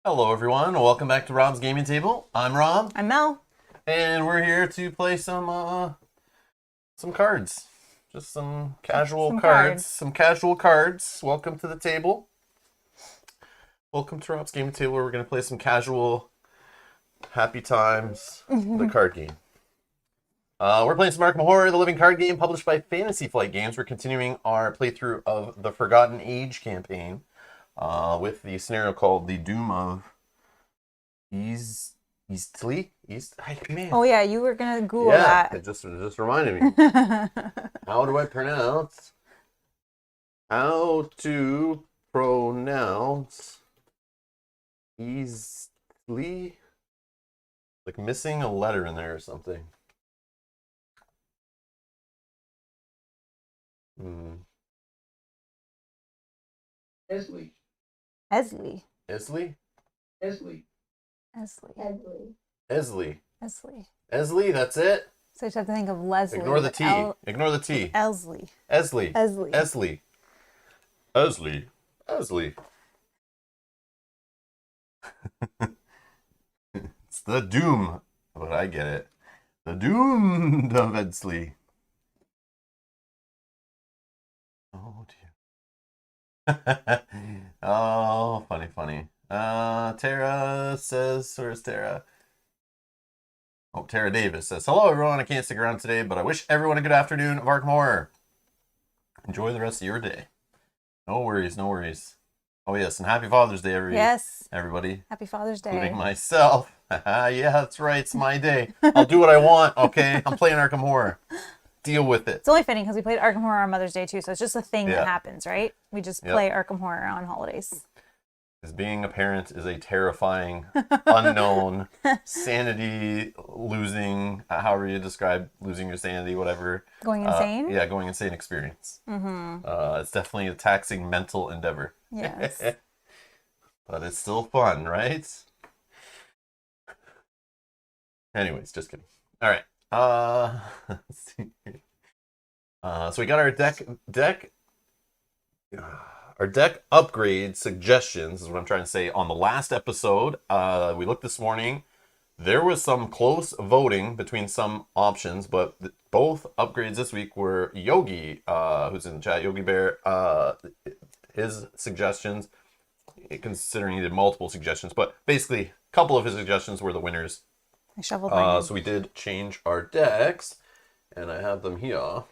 Hello everyone, welcome back to Rob's Gaming Table. I'm Rob, I'm Mel. and we're here to play some cards. Just some casual Some cards. cards. Some casual cards. Welcome to the table. Welcome to Rob's Gaming Table where we're going to play some casual happy times, the card game. We're playing some Arkham Horror, the living card game published by Fantasy Flight Games. We're continuing our playthrough of the Forgotten Age campaign with the scenario called the Doom of Eztli? Man. Oh yeah, you were gonna Google Yeah, that. it just reminded me. How do I pronounce? How to pronounce Eztli? Like missing a letter in there or something. Eztli. Eztli. Eztli? Eztli. Eztli. Eztli. Eztli. Eztli, that's it? So I just have to think of Leslie. Ignore the T. Ignore the T. Elsley. Eztli. Eztli. Eztli. Eztli. Eztli. It's the Doom, but I get it. The Doom of Eztli. Oh dear. Oh, funny. Tara says, where's Tara? Oh, Tara Davis says, hello everyone, I can't stick around today, but I wish everyone a good afternoon of Arkham Horror. Enjoy the rest of your day. No worries. Oh yes, and happy Father's Day, everybody. Happy Father's Day. Including myself. Yeah, that's right, it's my day. I'll do what I want, okay? I'm playing Arkham Horror. Deal with it. It's only fitting because we played Arkham Horror on Mother's Day too, so it's just a thing Yeah. that happens, right? We just play Arkham Horror on holidays. Because being a parent is a terrifying, unknown, sanity losing, however you describe losing your sanity, whatever. Going insane? Yeah, going insane experience. It's definitely a taxing mental endeavor. Yes. But it's still fun, right? Anyways, just kidding. All right. Let's see. So we got our deck upgrade suggestions is what I'm trying to say. On the last episode, we looked this morning. There was some close voting between some options, but both upgrades this week were Yogi, who's in the chat, Yogi Bear, his suggestions, considering he did multiple suggestions, but basically a couple of his suggestions were the winners. I shuffled mine. So we did change our decks, and I have them here.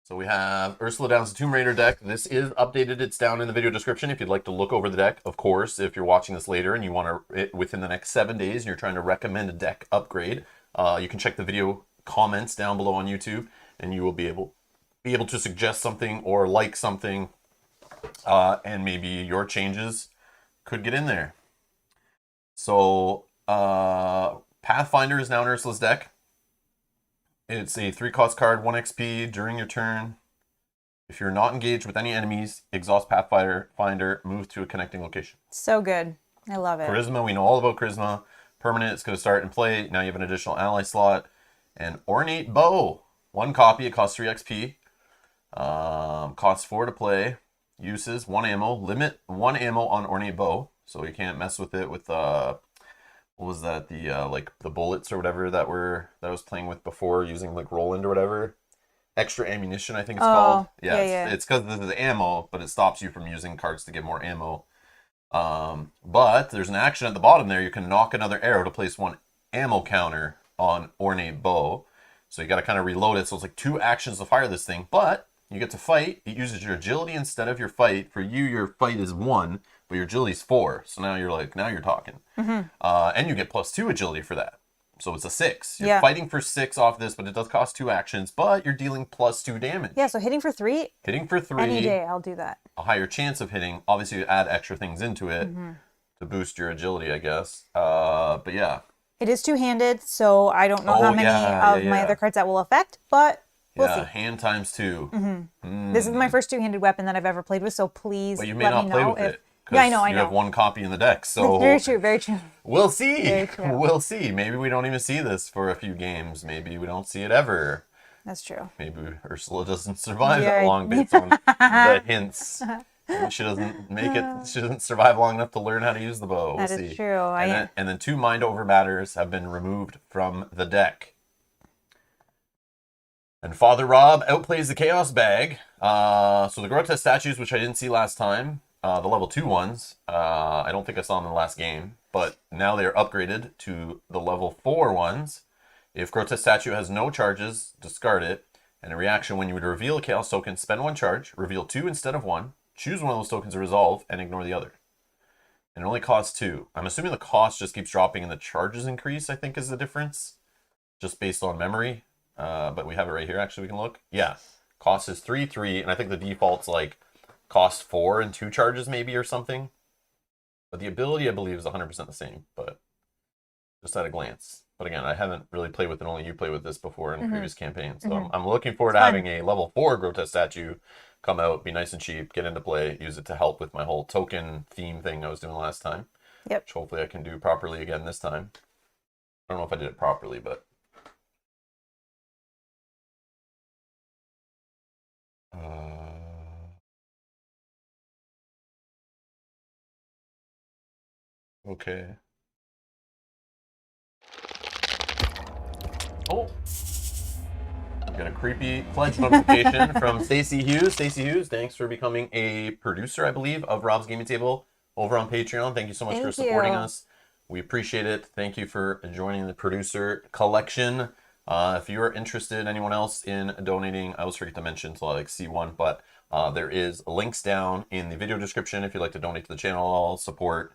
So we have Ursula Down's Tomb Raider deck. This is updated. It's down in the video description if you'd like to look over the deck. Of course, if you're watching this later and you want to, within the next 7 days, and you're trying to recommend a deck upgrade, you can check the video comments down below on YouTube, and you will be able to suggest something or like something, and maybe your changes could get in there. So, Pathfinder is now in Ursula's deck. It's a 3-cost card, 1 XP during your turn. If you're not engaged with any enemies, exhaust Pathfinder, move to a connecting location. So good. I love it. Charisma, we know all about Charisma. Permanent, it's going to start and play. Now you have an additional ally slot. And Ornate Bow, 1 copy, it costs 3 XP. Costs 4 to play. Uses 1 ammo. Limit 1 ammo on Ornate Bow, so you can't mess with it with what was that, the like the bullets or whatever that I was playing with before, using like Roland or whatever. Extra ammunition, I think it's called. Yeah. It's because this is ammo, but it stops you from using cards to get more ammo. But there's an action at the bottom there. You can knock another arrow to place 1 ammo counter on Ornate Bow. So you got to kind of reload it. So it's like 2 actions to fire this thing, but you get to fight. It uses your agility instead of your fight. For you, your fight is 1, but your agility is 4. So now you're talking. And you get +2 agility for that. So it's a 6. You're fighting for 6 off this, but it does cost 2 actions, but you're dealing +2 damage. Yeah, so hitting for 3? Hitting for 3. Any day, I'll do that. A higher chance of hitting. Obviously, you add extra things into it to boost your agility, I guess. But yeah. It is two-handed, so I don't know how many of my other cards that will affect, but we'll see. Hand times 2. This is my first two-handed weapon that I've ever played with, so please But you may let not me play know with it. Yeah, I know. You have 1 copy in the deck, so That's very true. We'll see. Very true. We'll see. Maybe we don't even see this for a few games. Maybe we don't see it ever. That's true. Maybe Ursula doesn't survive that long based on the hints Maybe she doesn't make it. She doesn't survive long enough to learn how to use the bow. We'll That see. is true. And then 2 Mind Over Matters have been removed from the deck. And Father Rob outplays the Chaos Bag. So the Grotesque statues, which I didn't see last time, the level 2 ones, I don't think I saw them in the last game, but now they are upgraded to the level 4 ones. If Grotesque statue has no charges, discard it. And in reaction, when you would reveal a Chaos token, spend 1 charge, reveal 2 instead of 1, choose one of those tokens to resolve, and ignore the other. And it only costs 2. I'm assuming the cost just keeps dropping and the charges increase, I think is the difference, just based on memory. But we have it right here, actually, we can look. Yeah, cost is 3, and I think the default's like cost 4 and 2 charges maybe or something. But the ability, I believe, is 100% the same, but just at a glance. But again, I haven't really played with it, only you played with this before in previous campaigns. So I'm looking forward to having a level 4 Grotesque statue come out, be nice and cheap, get into play, use it to help with my whole token theme thing I was doing last time. Yep. Which hopefully I can do properly again this time. I don't know if I did it properly, but... Okay. Oh! I got a creepy pledge notification from Stacey Hughes. Stacey Hughes, thanks for becoming a producer, I believe, of Rob's Gaming Table over on Patreon. Thank you so much for supporting us. We appreciate it. Thank you for joining the producer collection. If you are interested, anyone else, in donating, I always forget to mention until I like C1, but there is links down in the video description if you'd like to donate to the channel. I'll support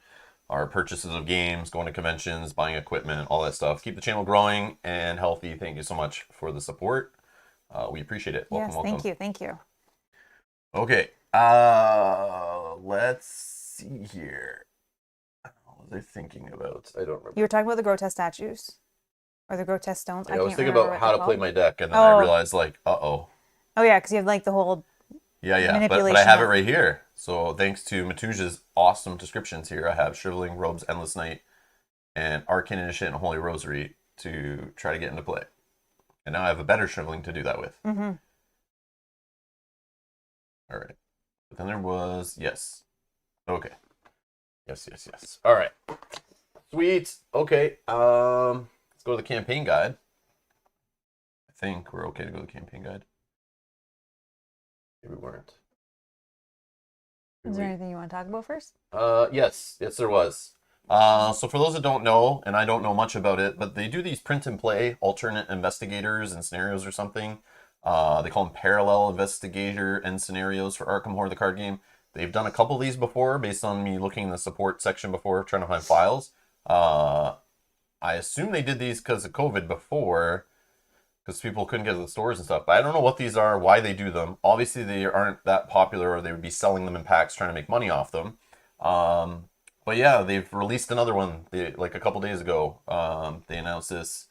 our purchases of games, going to conventions, buying equipment, all that stuff. Keep the channel growing and healthy. Thank you so much for the support. We appreciate it. Welcome, welcome. Thank you. Okay. Let's see here. What was I thinking about? I don't remember. You were talking about the grotesque statues. Or the grotesque stones. Yeah, I was thinking about how to play my deck, and then I realized, like, uh-oh. Oh, yeah, because you have, like, the whole but I have it right here. So thanks to Matuja's awesome descriptions here, I have Shriveling Robes, Endless Night, and Arcane Initiate and Holy Rosary to try to get into play. And now I have a better Shriveling to do that with. Mm-hmm. All right. But then there was, yes. Okay. Yes. All right. Sweet. Okay. Let's go to the campaign guide. I think we're okay to go to the campaign guide. Maybe we weren't. Is there anything you want to talk about first? Yes, there was. So for those that don't know, and I don't know much about it, but they do these print and play alternate investigators and scenarios or something. They call them parallel investigator and scenarios for Arkham Horror, the card game. They've done a couple of these before based on me looking in the support section before, trying to find files. I assume they did these because of COVID before, because people couldn't get to the stores and stuff. But I don't know what these are, why they do them. Obviously, they aren't that popular, or they would be selling them in packs trying to make money off them. But yeah, they've released another one like a couple days ago. They announced this.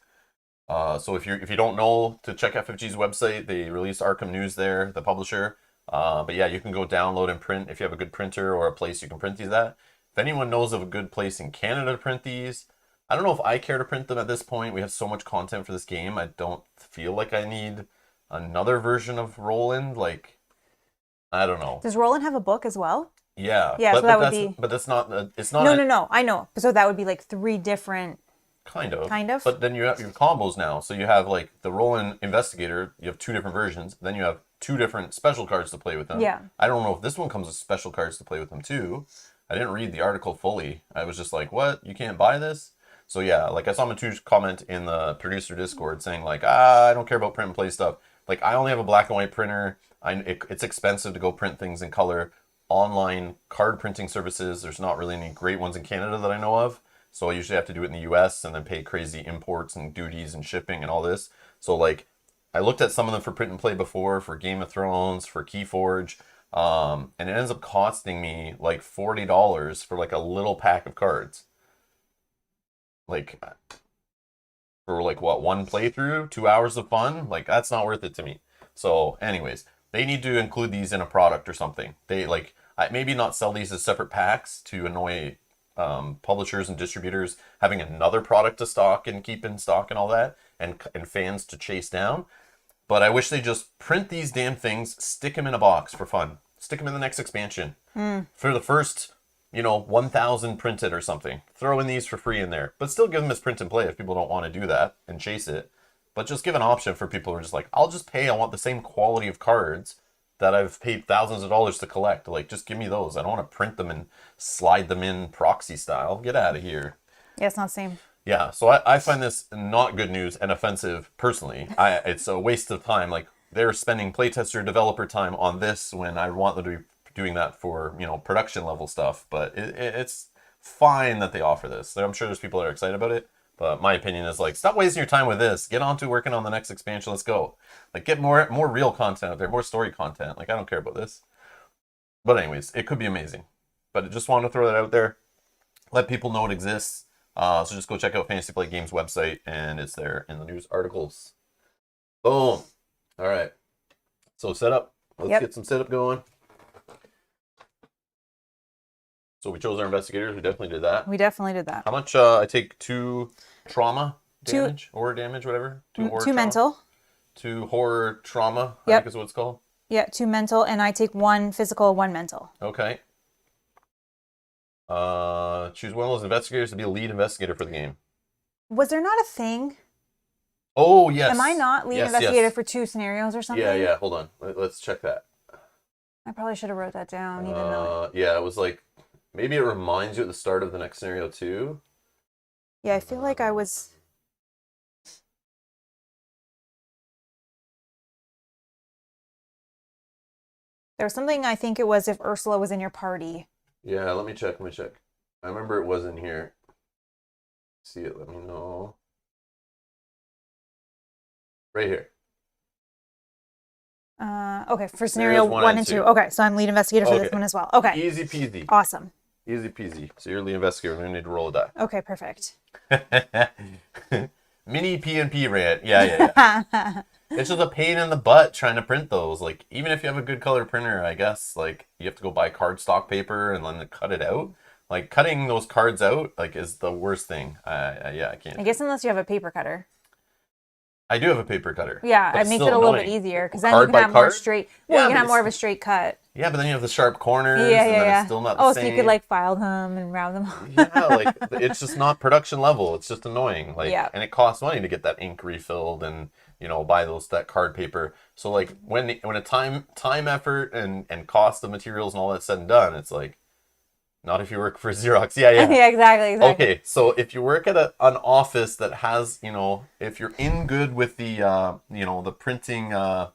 So if you don't know, to check FFG's website, they release Arkham News there, the publisher. But yeah, you can go download and print if you have a good printer or a place you can print these at. If anyone knows of a good place in Canada to print these, I don't know if I care to print them at this point. We have so much content for this game. I don't feel like I need another version of Roland. Like, I don't know. Does Roland have a book as well? Yeah. Yeah, so that would be... But that's not... It's not... No, I know. So that would be like 3 different... Kind of. But then you have your combos now. So you have like the Roland Investigator. You have 2 different versions. Then you have 2 different special cards to play with them. Yeah. I don't know if this one comes with special cards to play with them too. I didn't read the article fully. I was just like, what? You can't buy this? So yeah, like I saw Matu's comment in the producer Discord saying like, I don't care about print and play stuff. Like I only have a black and white printer. It's expensive to go print things in color. Online card printing services, there's not really any great ones in Canada that I know of. So I usually have to do it in the US and then pay crazy imports and duties and shipping and all this. So like I looked at some of them for print and play before, for Game of Thrones, for Keyforge, and it ends up costing me like $40 for like a little pack of cards. Like for like what, 1 playthrough, 2 hours of fun? Like that's not worth it to me. So anyways, they need to include these in a product or something. They like maybe not sell these as separate packs to annoy publishers and distributors having another product to stock and keep in stock and all that, and fans to chase down. But I wish they just print these damn things, stick them in a box for fun. Stick them in the next expansion. For the first, 1,000 printed or something, throw in these for free in there. But still give them as print and play if people don't want to do that and chase it. But just give an option for people who are just like, I'll just pay. I want the same quality of cards that I've paid thousands of dollars to collect. Like, just give me those. I don't want to print them and slide them in proxy style. Get out of here. Yeah, it's not the same. Yeah, so I find this not good news and offensive personally. It's a waste of time. Like, they're spending playtester developer time on this when I want them to be doing that for, production level stuff. But it's fine that they offer this. I'm sure there's people that are excited about it. But my opinion is like, stop wasting your time with this. Get on to working on the next expansion. Let's go. Like, get more real content out there, more story content. Like, I don't care about this. But anyways, it could be amazing. But I just wanted to throw that out there. Let people know it exists. So just go check out Fantasy Play Games website, and it's there in the news articles. Boom. All right. So setup. Let's get some setup going. So we chose our investigators. We definitely did that. We definitely did that. How much? I take 2 trauma damage, horror damage, whatever. 2 horror. 2 mental. 2 horror trauma. I think is what it's called. Yeah, 2 mental, and I take 1 physical, 1 mental. Okay. Choose one of those investigators to be a lead investigator for the game. Was there not a thing? Oh yes. Am I not lead investigator for 2 scenarios or something? Yeah. Hold on. Let's check that. I probably should have wrote that down. Even though. Yeah, it was like. Maybe it reminds you at the start of the next scenario too. Yeah, I feel like I was... There was something, I think it was if Ursula was in your party. Yeah, let me check. I remember it was in here. See it, let me know. Right here. Okay, for scenario 1 and 2. Okay, so I'm lead investigator for this one as well. Okay. Easy peasy. Awesome. Easy peasy. So you're lead investigator. We're going to need to roll a die. Okay, perfect. Mini P&P rant. Yeah. It's just a pain in the butt trying to print those. Like, even if you have a good color printer, I guess, like, you have to go buy cardstock paper and then cut it out. Like, cutting those cards out, like, is the worst thing. I can't. I guess unless you have a paper cutter. I do have a paper cutter. Yeah, it makes it a little bit easier because then you can have more straight. Well, you can have more of a straight cut. Yeah, but then you have the sharp corners. Yeah. And then it's still not the same. So you could like file them and round them. Yeah, like it's just not production level. It's just annoying. Like, and it costs money to get that ink refilled and buy that card paper. So like when a time effort and cost of materials and all that's said and done, it's like. Not if you work for Xerox. Yeah. Yeah, exactly. Okay, so if you work at an office that has, if you're in good with the, the printing, what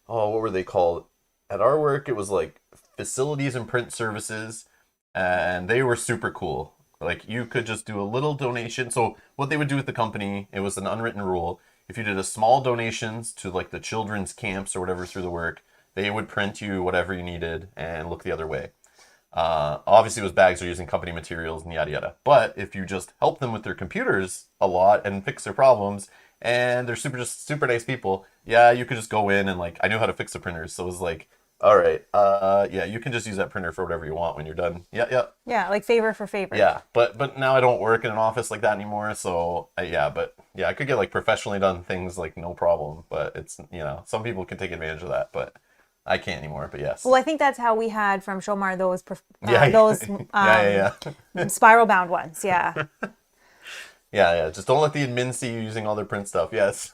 were they called? At our work, it was like facilities and print services, and they were super cool. Like, you could just do a little donation. So what they would do with the company, it was an unwritten rule. If you did a small donations to, like, the children's camps or whatever through the work, they would print you whatever you needed and look the other way. Obviously those bags are using company materials and yada yada. But if you just help them with their computers a lot and fix their problems, and they're super nice people, yeah, you could just go in and like, I knew how to fix the printers, so it was like, all right, you can just use that printer for whatever you want when you're done. Yeah. Yeah, like favor for favor. Yeah, but now I don't work in an office like that anymore, so I could get like professionally done things like no problem, but it's some people can take advantage of that, but. I can't anymore, but yes. Well, I think that's how we had from Shomar those spiral bound ones. Yeah. Yeah. Just don't let the admin see you using all their print stuff. Yes.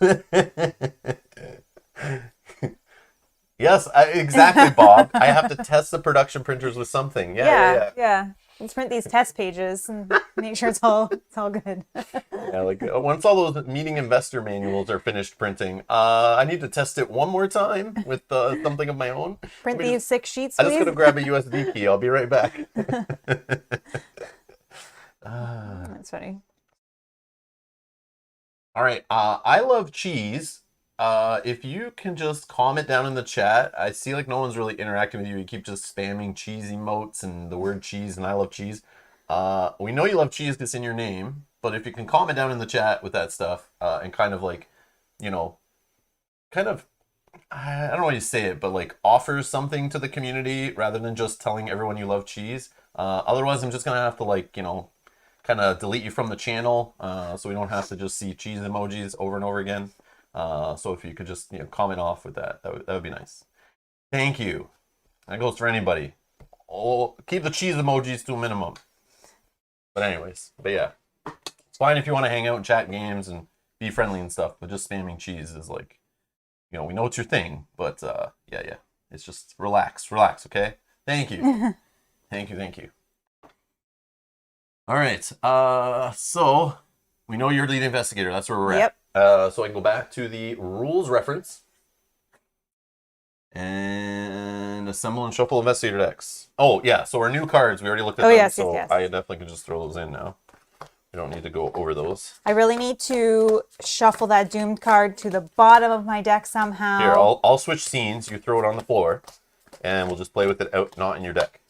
Yes, exactly, Bob. I have to test the production printers with something. Yeah. Let's print these test pages and make sure it's all good. Yeah, like once all those meeting investor manuals are finished printing, I need to test it one more time with something of my own. Print these 6 sheets, please. I just gotta grab a USB key. I'll be right back. That's funny. All right, I love cheese. If you can just comment down in the chat. I see like no one's really interacting with you. You keep just spamming cheese emotes and the word cheese and I love cheese. We know you love cheese because it's in your name, but if you can comment down in the chat with that stuff and kind of like, I don't know how you say it, but like offers something to the community rather than just telling everyone you love cheese. Otherwise, I'm just going to have to like, kind of delete you from the channel so we don't have to just see cheese emojis over and over again. So if you could just comment off with that would be nice. Thank you. That goes for anybody. keep the cheese emojis to a minimum. But anyways, yeah. It's fine if you want to hang out and chat games and be friendly and stuff, but just spamming cheese is like, we know it's your thing, but yeah. It's just relax, okay? Thank you. Thank you. All right. So we know you're lead investigator. That's where we're at. So I can go back to the rules reference and assemble and shuffle investigator decks. Oh yeah. So our new cards, we already looked at them. Yes, so yes. I definitely can just throw those in now. We don't need to go over those. I really need to shuffle that doomed card to the bottom of my deck somehow. Here, I'll switch scenes. You throw it on the floor, and we'll just play with it out, not in your deck.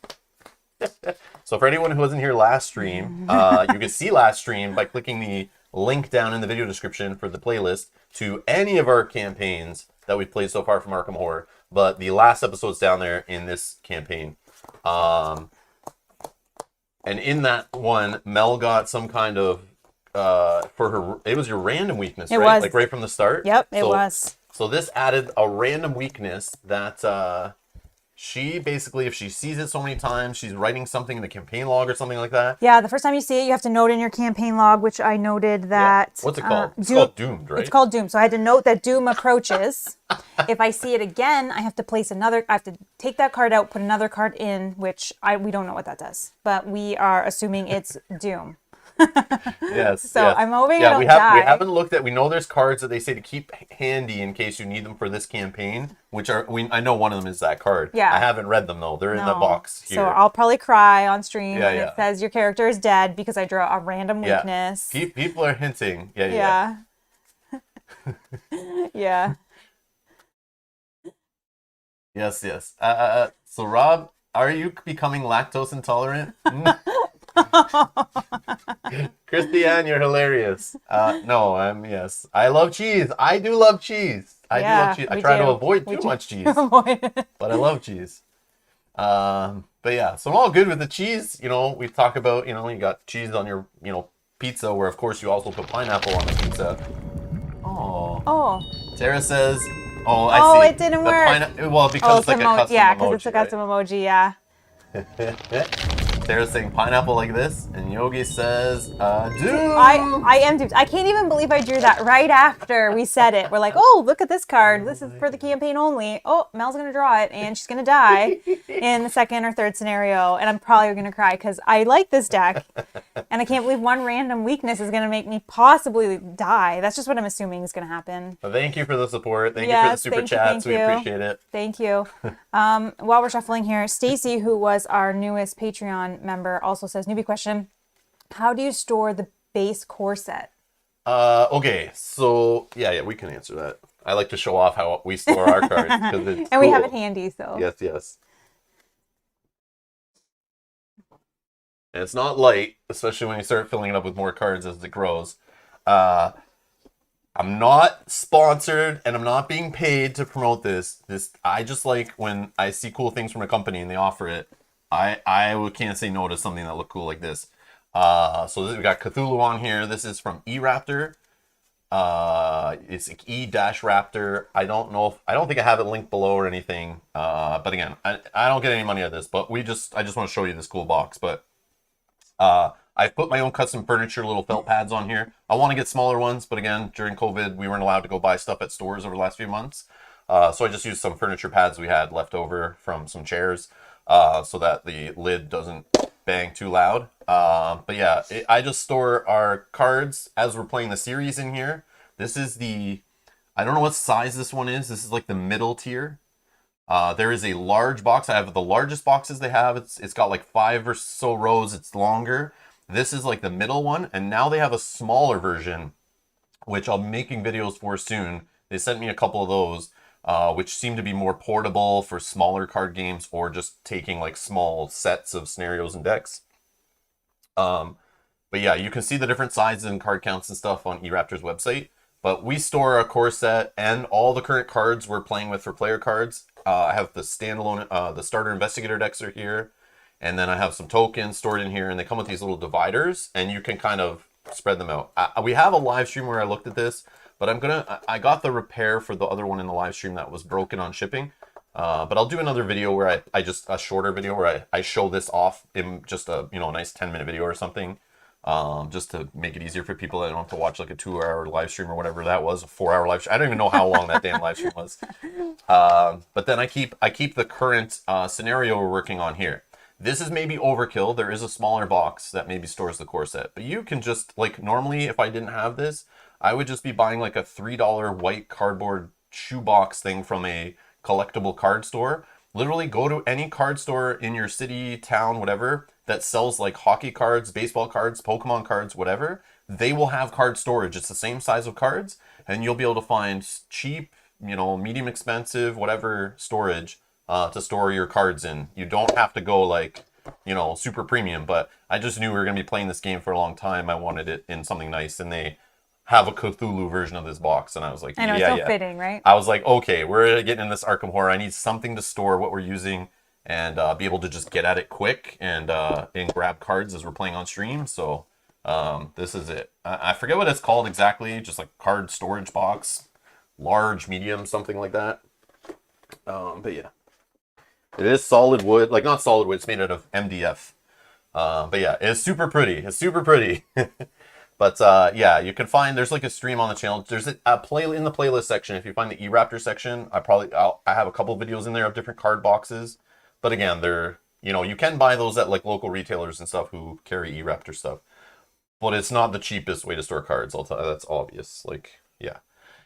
So for anyone who wasn't here last stream, you can see last stream by clicking the link down in the video description for the playlist to any of our campaigns that we've played so far from Arkham Horror. But the last episode's down there in this campaign. And in that one, Mel got some kind of, it was your random weakness, right? Was. Like right from the start? Yep, it was. So this added a random weakness that she basically, if she sees it so many times, she's writing something in the campaign log or something like that. Yeah, the first time you see it, you have to note in your campaign log, which I noted that... Yeah. What's it called? It's called Doomed, right? It's called Doom. So I had to note that Doom approaches. If I see it again, I have to I have to take that card out, put another card in, which we don't know what that does. But we are assuming it's Doom. Yes. So yes. I'm hoping yeah, I don't we haven't looked at. We know there's cards that they say to keep handy in case you need them for this campaign. I know one of them is that card. Yeah. I haven't read them though. They're in the box here. So I'll probably cry on stream Yeah, when it says your character is dead because I draw a random weakness. People are hinting. Yeah. Yeah. Yes. So Rob, are you becoming lactose intolerant? Christiane, you're hilarious. No, yes. I love cheese. I do love cheese. I try to avoid too much cheese. But I love cheese. But yeah, so I'm all good with the cheese. We talk about, you got cheese on your, pizza, where of course you also put pineapple on the pizza. Oh. Sarah says, I see. It didn't work. Because it's like a custom emoji. Yeah, because it's a custom emoji, yeah. Sarah's saying pineapple like this, and Yogi says, Doom! I am duped. I can't even believe I drew that right after we said it. We're like, oh, look at this card. This is for the campaign only. Oh, Mel's going to draw it, and she's going to die in the second or third scenario, and I'm probably going to cry because I like this deck, and I can't believe one random weakness is going to make me possibly die. That's just what I'm assuming is going to happen. Well, thank you for the support. Thank you for the super chats. We appreciate it. Thank you. While we're shuffling here, Stacy, who was our newest Patreon member, also says, newbie question, how do you store the base core set? Okay, so yeah, we can answer that. I like to show off how we store our cards because it's and we have it handy, so yes. And it's not light, especially when you start filling it up with more cards as it grows. I'm not sponsored and I'm not being paid to promote this. I just like when I see cool things from a company and they offer it. I can't say no to something that look cool like this. So we got Cthulhu on here. This is from eRaptor. It's E-Raptor. I don't think I have it linked below or anything. But again, I don't get any money out of this, but I just want to show you this cool box. But I've put my own custom furniture, little felt pads on here. I want to get smaller ones, but again, during COVID, we weren't allowed to go buy stuff at stores over the last few months. So I just used some furniture pads we had left over from some chairs. So that the lid doesn't bang too loud. But yeah, I just store our cards as we're playing the series in here. This is I don't know what size this one is. This is like the middle tier. There is a large box. I have the largest boxes they have. It's got like 5 or so rows. It's longer. This is like the middle one. And now they have a smaller version, which I'm making videos for soon. They sent me a couple of those. Which seem to be more portable for smaller card games or just taking like small sets of scenarios and decks. But yeah, you can see the different sizes and card counts and stuff on eRaptor's website. But we store a core set and all the current cards we're playing with for player cards. I have the standalone, the starter investigator decks are here. And then I have some tokens stored in here, and they come with these little dividers, and you can kind of spread them out. We have a live stream where I looked at this. But I got the repair for the other one in the live stream that was broken on shipping. But I'll do another video where I just a shorter video where I show this off in just a nice 10-minute video or something, just to make it easier for people that don't have to watch like a 2-hour live stream or whatever that was, a 4-hour live stream. I don't even know how long that damn live stream was. But then I keep the current scenario we're working on here. This is maybe overkill. There is a smaller box that maybe stores the core set, but you can just like normally if I didn't have this, I would just be buying like a $3 white cardboard shoebox thing from a collectible card store. Literally go to any card store in your city, town, whatever, that sells like hockey cards, baseball cards, Pokemon cards, whatever. They will have card storage. It's the same size of cards, and you'll be able to find cheap, medium expensive, whatever storage to store your cards in. You don't have to go like, super premium, but I just knew we were going to be playing this game for a long time. I wanted it in something nice, and they have a Cthulhu version of this box, and I was like, I know, it's so fitting, right? I was like, okay, we're getting in this Arkham horror. I need something to store what we're using and be able to just get at it quick and grab cards as we're playing on stream. So this is it. I forget what it's called exactly, just like card storage box, large, medium, something like that. But yeah, it is solid wood, like not solid wood. It's made out of MDF. But yeah, it's super pretty. It's super pretty. But yeah, you can find, there's like a stream on the channel. There's a play in the playlist section. If you find the E-Raptor section, I have a couple videos in there of different card boxes. But again, they're, you can buy those at like local retailers and stuff who carry E-Raptor stuff. But it's not the cheapest way to store cards. I'll tell you, that's obvious. Like, yeah.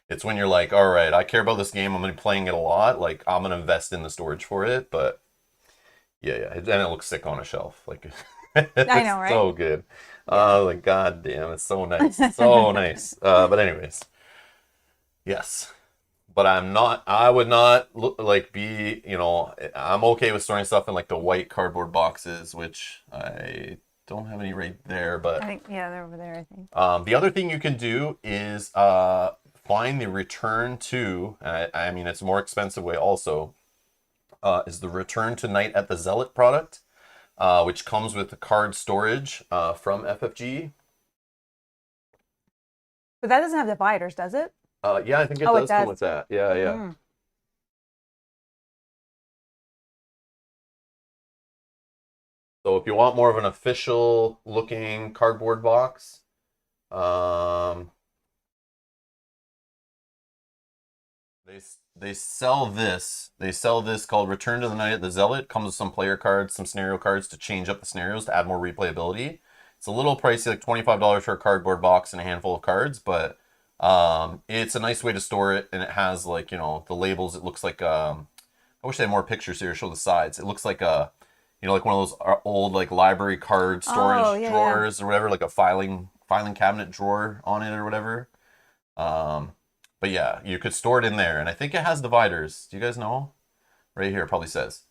It's when you're like, all right, I care about this game. I'm going to be playing it a lot. Like, I'm going to invest in the storage for it. But yeah. And it looks sick on a shelf. Like, I know, right? So good. Like, god damn, it's so nice. So nice. But anyways, yes. But I would not be, I'm okay with storing stuff in like the white cardboard boxes, which I don't have any right there, but I think, yeah, they're over there, I think. The other thing you can do is find the return to, I mean, it's a more expensive way also, is the Return to Night at the Zealot product. Which comes with the card storage from FFG. But that doesn't have dividers, does it? Yeah, I think it does come with that. Yeah. Mm. So if you want more of an official looking cardboard box, they sell this. They sell this called Return to the Night at the Zealot. Comes with some player cards, some scenario cards to change up the scenarios to add more replayability. It's a little pricey, like $25 for a cardboard box and a handful of cards, but it's a nice way to store it, and it has like, the labels. It looks like I wish I had more pictures here to show the sides. It looks like like one of those old like library card storage drawers or whatever, like a filing cabinet drawer on it or whatever. But yeah, you could store it in there, and I think it has dividers. Do you guys know? Right here, it probably says.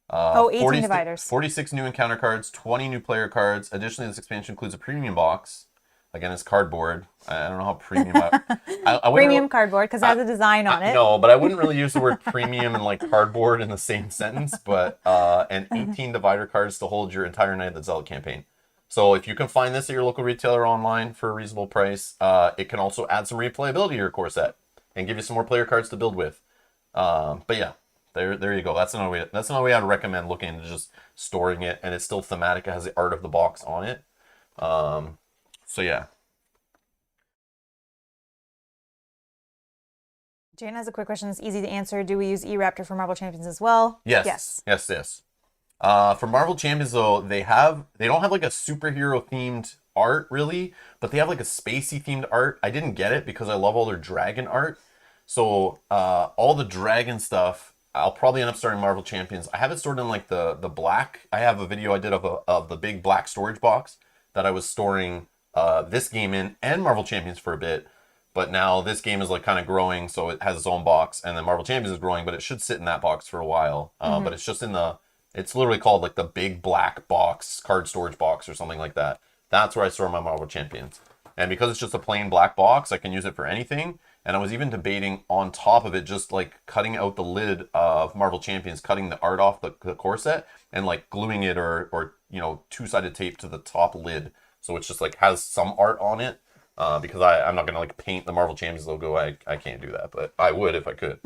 18 dividers. 46 new encounter cards, 20 new player cards. Additionally, this expansion includes a premium box. Again, it's cardboard. I don't know how premium. I premium cardboard, because it has a design on it. No, but I wouldn't really use the word premium and like cardboard in the same sentence. But and 18 divider cards to hold your entire Night of the Zealot campaign. So if you can find this at your local retailer online for a reasonable price, it can also add some replayability to your core set and give you some more player cards to build with. But yeah, there you go. That's another way. That's another way I'd recommend looking into just storing it, and it's still thematic. It has the art of the box on it. So yeah. Jane has a quick question. It's easy to answer. Do we use E-Raptor for Marvel Champions as well? Yes. For Marvel Champions though, they don't have like a superhero themed art really, but they have like a spacey themed art. I didn't get it because I love all their dragon art. So all the dragon stuff, I'll probably end up starting Marvel Champions. I have it stored in like the black. I have a video I did of the big black storage box that I was storing this game in and Marvel Champions for a bit. But now this game is like kind of growing, so it has its own box, and then Marvel Champions is growing, but it should sit in that box for a while. But it's just it's literally called like the big black box, card storage box or something like that. That's where I store my Marvel Champions. And because it's just a plain black box, I can use it for anything. And I was even debating on top of it, just like cutting out the lid of Marvel Champions, cutting the art off the core set and like gluing it or two-sided tape to the top lid. So it's just like has some art on it. Because I'm not going to like paint the Marvel Champions logo. I can't do that, but I would if I could.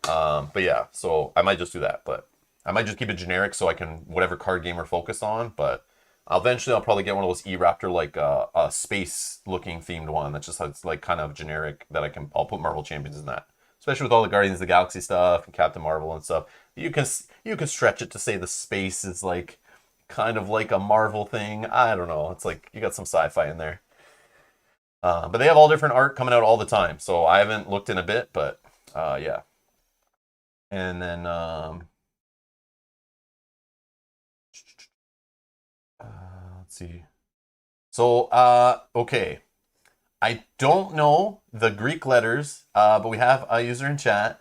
But yeah, so I might just do that. But I might just keep it generic so I can whatever card game we're focused on. But eventually I'll probably get one of those E-Raptor like a space looking themed one that just has like kind of generic that I'll put Marvel Champions in that. Especially with all the Guardians of the Galaxy stuff and Captain Marvel and stuff. You can stretch it to say the space is like kind of like a Marvel thing. I don't know. It's like you got some sci-fi in there. But they have all different art coming out all the time. So I haven't looked in a bit, but yeah. And then let's see. So okay. I don't know the Greek letters, but we have a user in chat,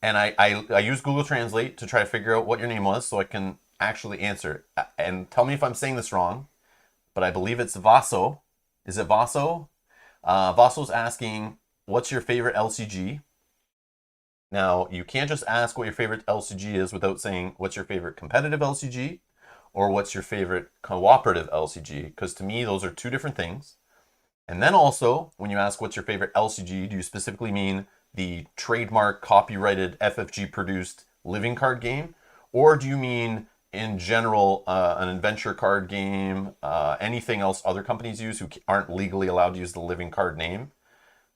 and I use Google Translate to try to figure out what your name was so I can actually answer. And tell me if I'm saying this wrong, but I believe it's Vaso. Is it Vaso? Vaso's asking, what's your favorite LCG? Now, you can't just ask what your favorite LCG is without saying what's your favorite competitive LCG or what's your favorite cooperative LCG, because to me, those are two different things. And then also, when you ask what's your favorite LCG, do you specifically mean the trademark copyrighted FFG produced living card game? Or do you mean in general an adventure card game, anything else other companies use who aren't legally allowed to use the living card name?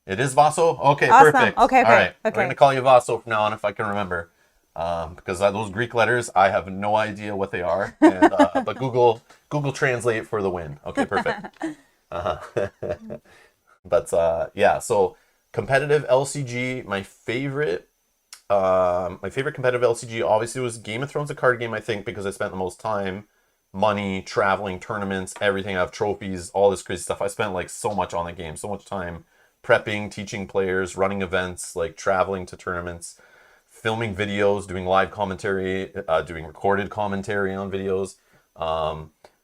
It is Vaso? Okay, Awesome. perfect. Okay, All right, okay. we're going to call you Vaso from now on if I can remember. Because those Greek letters, I have no idea what they are. And, but Google Translate for the win. Okay, perfect. But yeah, so competitive LCG, my favorite competitive LCG obviously was Game of Thrones, a card game, I think, because I spent the most time, money, traveling, tournaments, everything. I have trophies, all this crazy stuff. I spent like so much on the game, so much time prepping, teaching players, running events, like traveling to tournaments, filming videos, doing live commentary, doing recorded commentary on videos.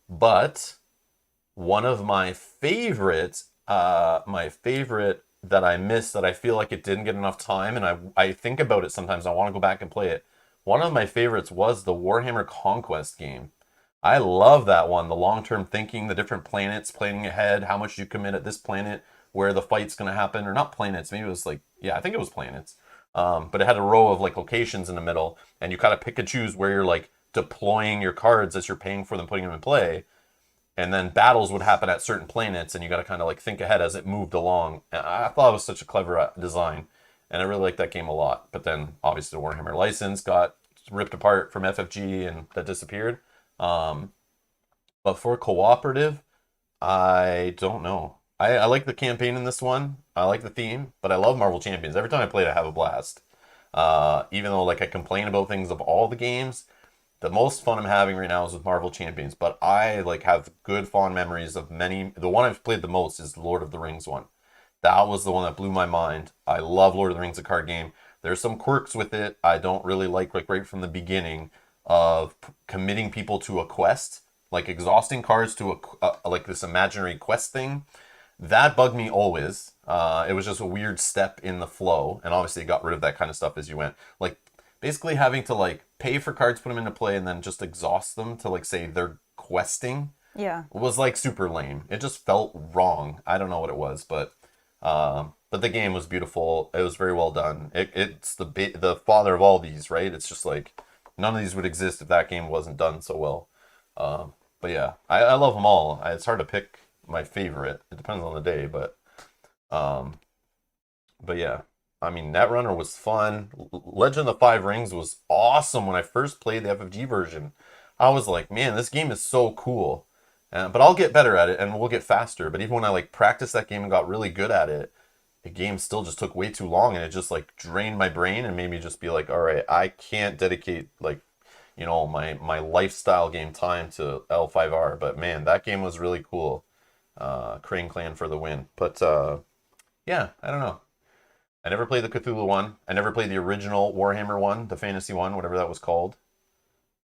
But one of my favorite that I missed, that I feel like it didn't get enough time, and I think about it sometimes. I want to go back and play it. One of my favorites was the Warhammer Conquest game. I love that one. The long-term thinking, the different planets, planning ahead, how much you commit at this planet, where the fight's going to happen, or not planets. Maybe it was like, yeah, I think it was planets. But it had a row of like locations in the middle, and you kind of pick and choose where you're like deploying your cards as you're paying for them, putting them in play. And then battles would happen at certain planets, and you got to kind of like think ahead as it moved along. And I thought it was such a clever design, and I really liked that game a lot. But then obviously the Warhammer license got ripped apart from FFG, and that disappeared. But for cooperative, I don't know. I like the campaign in this one. I like the theme, but I love Marvel Champions. Every time I play it, I have a blast. Even though like I complain about things of all the games, the most fun I'm having right now is with Marvel Champions. But I like have good fond memories of many. The one I've played the most is the Lord of the Rings one. That was the one that blew my mind. I love Lord of the Rings, a card game. There's some quirks with it I don't really like right from the beginning of committing people to a quest, like exhausting cards to a like this imaginary quest thing. That bugged me always. It was just a weird step in the flow, and obviously it got rid of that kind of stuff as you went. Like basically having to like pay for cards, put them into play, and then just exhaust them to like say they're questing. Yeah. Was like super lame. It just felt wrong. I don't know what it was, but the game was beautiful. It was very well done. It's the father of all these, right? It's just like none of these would exist if that game wasn't done so well. But yeah, I love them all. It's hard to pick my favorite. It depends on the day, um, but yeah. I mean, Netrunner was fun. Legend of the Five Rings was awesome when I first played the FFG version. I was like, man, this game is so cool. But I'll get better at it and we'll get faster. But even when I like practiced that game and got really good at it, the game still just took way too long, and it just like drained my brain and made me just be like, all right, I can't dedicate like, my lifestyle game time to L5R. But man, that game was really cool. Crane Clan for the win. But yeah, I don't know. I never played the Cthulhu one. I never played the original Warhammer one, the fantasy one, whatever that was called.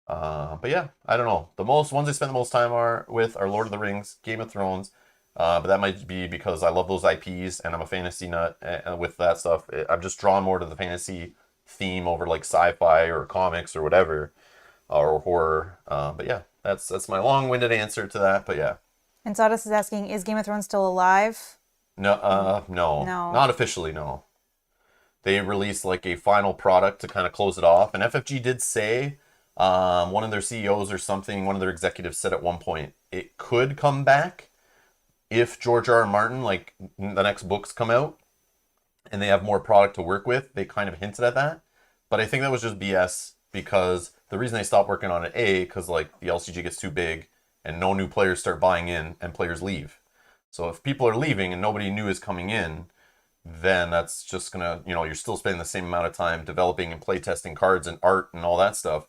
But yeah, I don't know. The most ones I spend the most time with are Lord of the Rings, Game of Thrones. But that might be because I love those IPs and I'm a fantasy nut with that stuff. I'm just drawn more to the fantasy theme over like sci-fi or comics or whatever, or horror. But yeah, that's my long-winded answer to that. But yeah. And Sawdust is asking, is Game of Thrones still alive? No, No. not officially, no. they released like a final product to kind of close it off. And FFG did say, one of their CEOs or something, one of their executives said at one point, it could come back if George R. R. Martin, like the next books come out and they have more product to work with. They kind of hinted at that. But I think that was just BS, because the reason they stopped working on it, because like the LCG gets too big and no new players start buying in and players leave. So if people are leaving and nobody new is coming in, then that's just gonna, you're still spending the same amount of time developing and playtesting cards and art and all that stuff.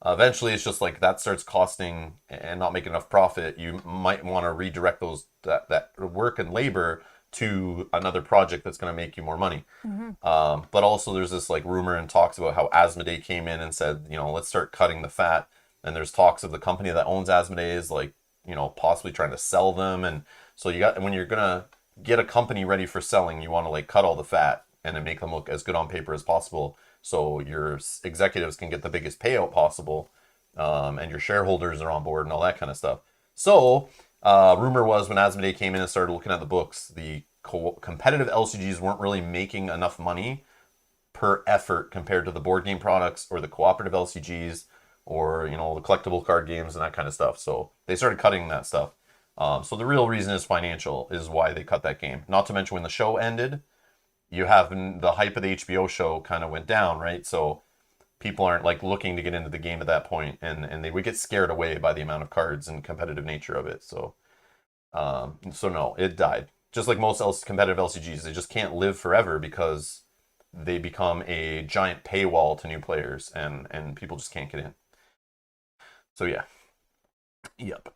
Eventually, it's just like that starts costing and not making enough profit. You might want to redirect that work and labor to another project that's going to make you more money. But also, there's this like rumor and talks about how Asmodee came in and said, let's start cutting the fat. And there's talks of the company that owns Asmodee is like, possibly trying to sell them. And so when you're gonna get a company ready for selling, you want to like cut all the fat and then make them look as good on paper as possible, so your executives can get the biggest payout possible, and your shareholders are on board and all that kind of stuff. So rumor was when Asmodee came in and started looking at the books, the competitive LCGs weren't really making enough money per effort compared to the board game products or the cooperative LCGs or the collectible card games and that kind of stuff. So they started cutting that stuff. So the real reason is financial, is why they cut that game. Not to mention when the show ended, you have the hype of the HBO show kind of went down, right? So people aren't like looking to get into the game at that point, and they would get scared away by the amount of cards and competitive nature of it. So no, it died. Just like most competitive LCGs, they just can't live forever because they become a giant paywall to new players, and people just can't get in. So yeah. Yep.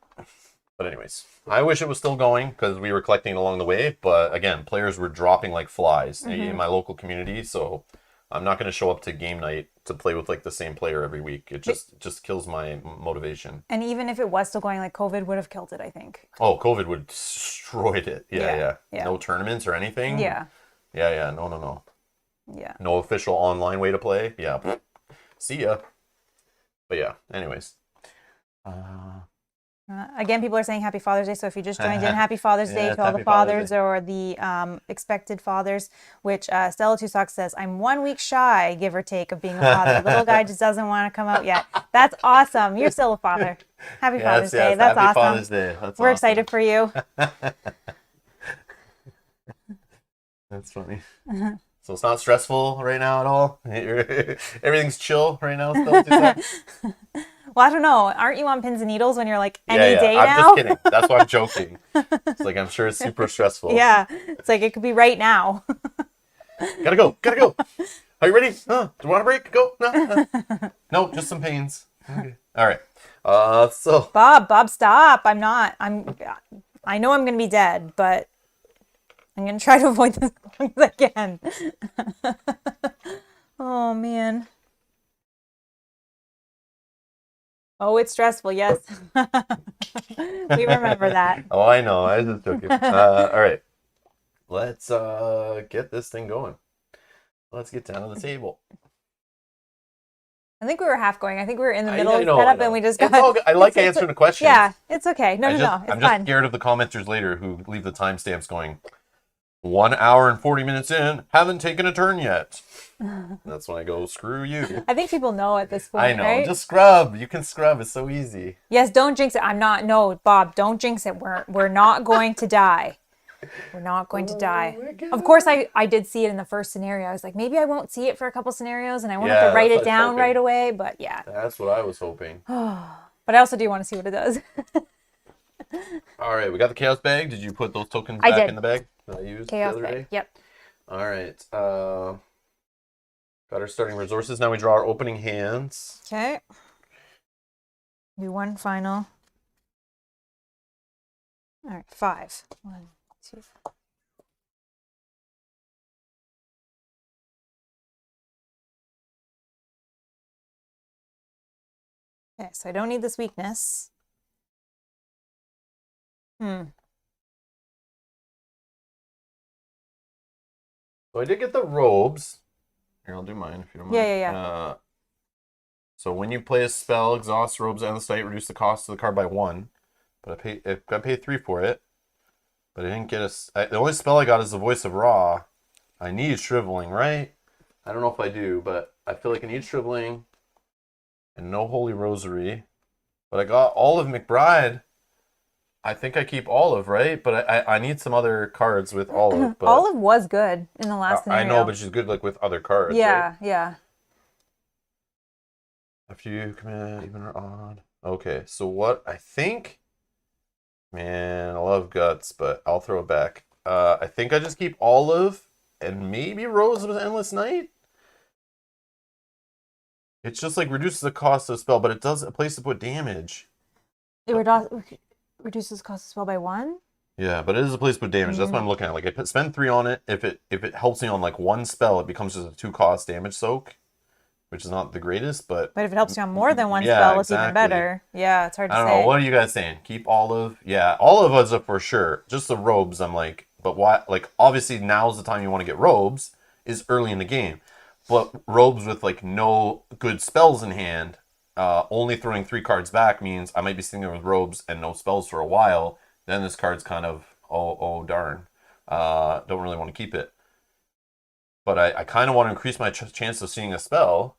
But anyways, I wish it was still going because we were collecting it along the way. But again, players were dropping like flies in my local community. So I'm not going to show up to game night to play with like the same player every week. It just kills my motivation. And even if it was still going, like COVID would have killed it, I think. Oh, COVID would have destroyed it. Yeah. Yeah. No tournaments or anything. Yeah. Yeah. No. Yeah. No official online way to play. Yeah. See ya. But yeah, anyways. Again, people are saying Happy Father's Day. So if you just joined in, Happy Father's Day to all the fathers or the expected fathers, which Stella Two Socks says, I'm 1 week shy, give or take, of being a father. The little guy just doesn't want to come out yet. That's awesome. You're still a father. Happy Father's Day. That's Happy awesome. Father's Day. That's We're awesome. excited for you. That's funny. So it's not stressful right now at all? Everything's chill right now still? Well, I don't know. Aren't you on pins and needles when you're like any day I'm now? just kidding. That's why I'm joking. It's like, I'm sure it's super stressful. Yeah. It's like it could be right now. Gotta go. Are you ready? Do you want a break? Go. No, just some pains. Okay. All right. So Bob, stop. I know I'm going to be dead, but I'm going to try to avoid this as long as I can. Oh, man. Oh, it's stressful. Yes. We remember that. Oh, I know. I was just joking. All right. Let's get this thing going. Let's get down to the table. I think we were half going. I think we were in the I middle of know, setup I know. and we just It's got... all good. I like answering the questions. Yeah, it's okay. No. It's I'm just fine. scared of the commenters later who leave the timestamps going, 1 hour and 40 minutes in, haven't taken a turn yet. That's when I go, screw you. I think people know at this point, I know. right? Just scrub. You can scrub. It's so easy. Yes, don't jinx it. No, Bob, don't jinx it. We're not going to die. We're not going to die. Of course, I did see it in the first scenario. I was like, maybe I won't see it for a couple scenarios and I won't have to write it down right away. But yeah. That's what I was hoping. But I also do want to see what it does. All right. We got the chaos bag. Did you put those tokens I back did. in the bag that I used Chaos the other bag. day? Yep. All right. Got our starting resources. Now we draw our opening hands. Okay. Do one final. All right, 5. 1, 2. Okay, so I don't need this weakness. So I did get the robes. Here, I'll do mine if you don't mind. Yeah. So when you play a spell, exhaust robes and the site, reduce the cost of the card by 1. But I paid 3 for it. But I didn't get the only spell I got is the Voice of Ra. I need Shriveling, right? I don't know if I do, but I feel like I need Shriveling and no Holy Rosary. But I got Olive McBride. I think I keep Olive, right? But I need some other cards with Olive. But Olive was good in the last I scenario. know, but she's good like with other cards, yeah, right? yeah. A few command, even or odd. Okay, so what I think, man, I love Guts, but I'll throw it back. I think I just keep Olive and maybe Rose of Endless Night. It's just like reduces the cost of the spell, but it does a place to put damage. It reduces cost of spell by 1. Yeah, but it is a place to put damage. That's what I'm looking at. Like I spend 3 on it. If it helps me on like one spell, it becomes just a 2-cost damage soak, which is not the greatest. But But if it helps you on more than one yeah, spell, it's even exactly. better. Yeah, it's hard to I don't say. know. What are you guys saying? Keep Olive? Yeah, Olive is a for sure. Just the robes, I'm like, but why? Like, obviously now's the time you want to get robes is early in the game, but robes with like no good spells in hand, only throwing 3 cards back means I might be sitting there with robes and no spells for a while. Then this card's kind of oh darn, don't really want to keep it. But I kind of want to increase my chance of seeing a spell.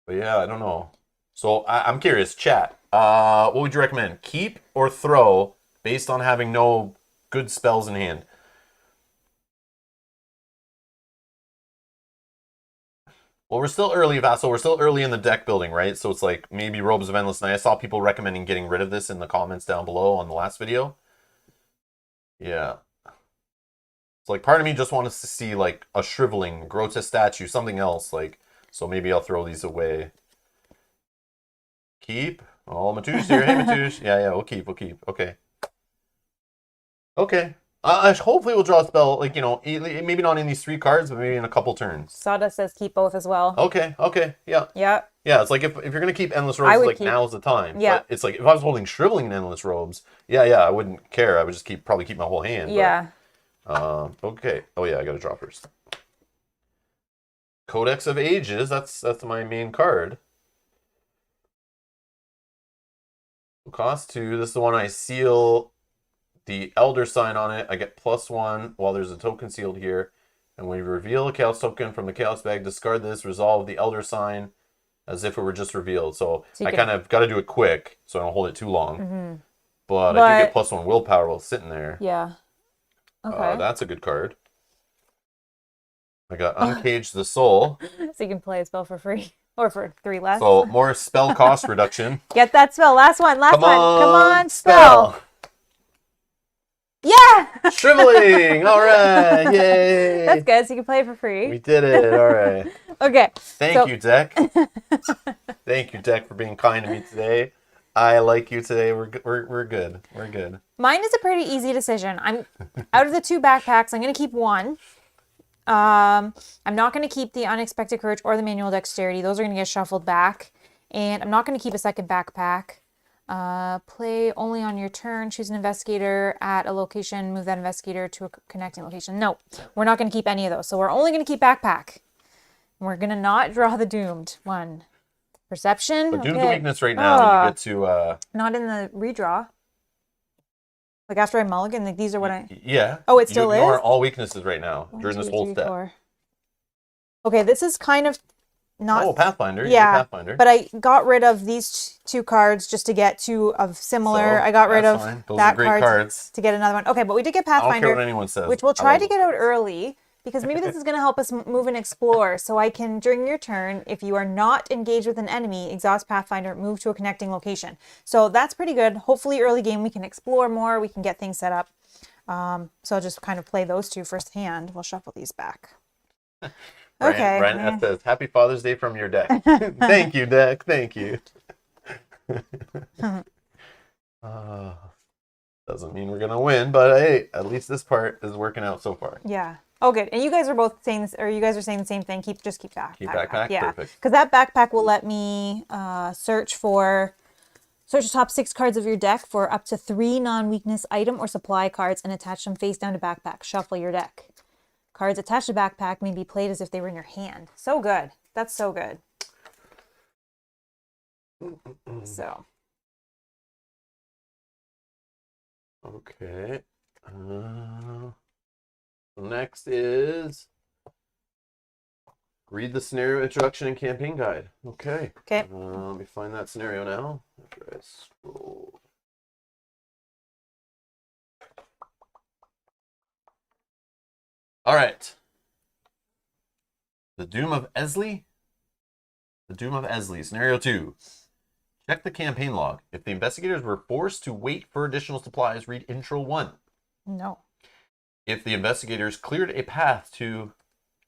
But yeah, I don't know. So I'm curious, chat. What would you recommend? Keep or throw based on having no good spells in hand? Well, we're still early, Vassal. We're still early in the deck building, right? So it's like maybe Robes of Endless Night. I saw people recommending getting rid of this in the comments down below on the last video. Yeah. It's like part of me just wants to see like a shriveling, grotesque statue, something else. Like, so maybe I'll throw these away. Keep. Oh, Matouche here. Hey, Matouche. Yeah, we'll keep. Okay. Okay. Hopefully we'll draw a spell, like, maybe not in these 3 cards, but maybe in a couple turns. Sawdust says keep both as well. Okay, yeah. Yeah. Yeah, it's like if you're going to keep Endless Robes, like, now's the time. Yeah. But it's like, if I was holding Shriveling and Endless Robes, yeah, I wouldn't care. I would just probably keep my whole hand. Yeah. But, okay. Oh, yeah, I got to draw first. Codex of Ages, that's my main card. Cost 2. This is the one I seal the Elder Sign on it. I get +1 while there's a token sealed here. And when you reveal a Chaos token from the Chaos bag, discard this, resolve the Elder Sign as if it were just revealed. So I kind of got to do it quick so I don't hold it too long. Mm-hmm. But I do get +1 willpower while sitting there. Yeah. Okay. That's a good card. I got Uncage the Soul. So you can play a spell for free. Or for 3 less. So more spell cost reduction. Get that spell. Last one. Come on, spell. Yeah! Shriveling! All right! Yay! That's good. So you can play it for free. We did it. All right. Okay. Thank you, Deck. Thank you, Deck, for being kind to me today. I like you today. We're good. We're good. Mine is a pretty easy decision. I'm out of the 2 backpacks. I'm going to keep 1. I'm not going to keep the Unexpected Courage or the Manual Dexterity. Those are going to get shuffled back. And I'm not going to keep a second backpack. Play only on your turn. Choose an investigator at a location. Move that investigator to a connecting location. No, we're not going to keep any of those. So we're only going to keep backpack. We're going to not draw the Doomed one. Perception. But Doom's a weakness right now. You get to... Not in the redraw. Like after I mulligan, like these are what I... Yeah. Oh, it still is? You ignore all weaknesses right now 1, during 2, this whole 3, step. 4. Okay, this is kind of not... Oh, Pathfinder. Yeah, Pathfinder. but I got rid of these 2 cards just to get 2 of similar. So, I got rid of fine. Those that are great card cards. to get another one. Okay, but we did get I don't care Pathfinder, what anyone says. which we'll I try love to get those out cards. early because maybe this is going to help us move and explore. So I can, during your turn, if you are not engaged with an enemy, exhaust Pathfinder, move to a connecting location. So that's pretty good. Hopefully early game we can explore more. We can get things set up. So I'll just kind of play those 2 firsthand. We'll shuffle these back. Okay. Ryan says, Happy Father's Day from your deck. Thank you, Deck. Thank you. Doesn't mean we're going to win, but hey, at least this part is working out so far. Yeah. Oh, good. And you guys are both saying this, or you guys are saying the same thing. Just keep backpack. Keep backpack? Yeah. Perfect. Because that backpack will let me search the top 6 cards of your deck for up to 3 non-weakness item or supply cards and attach them face down to backpack. Shuffle your deck. Cards attached to backpack may be played as if they were in your hand. So good. That's so good. So. Okay. Next is Read the scenario introduction and campaign guide. Okay. Okay. Let me find that scenario now. After I scroll. All right. The Doom of Eztli. The Doom of Eztli. Scenario 2. Check the campaign log. If the investigators were forced to wait for additional supplies, read Intro 1. No. If the investigators cleared a path to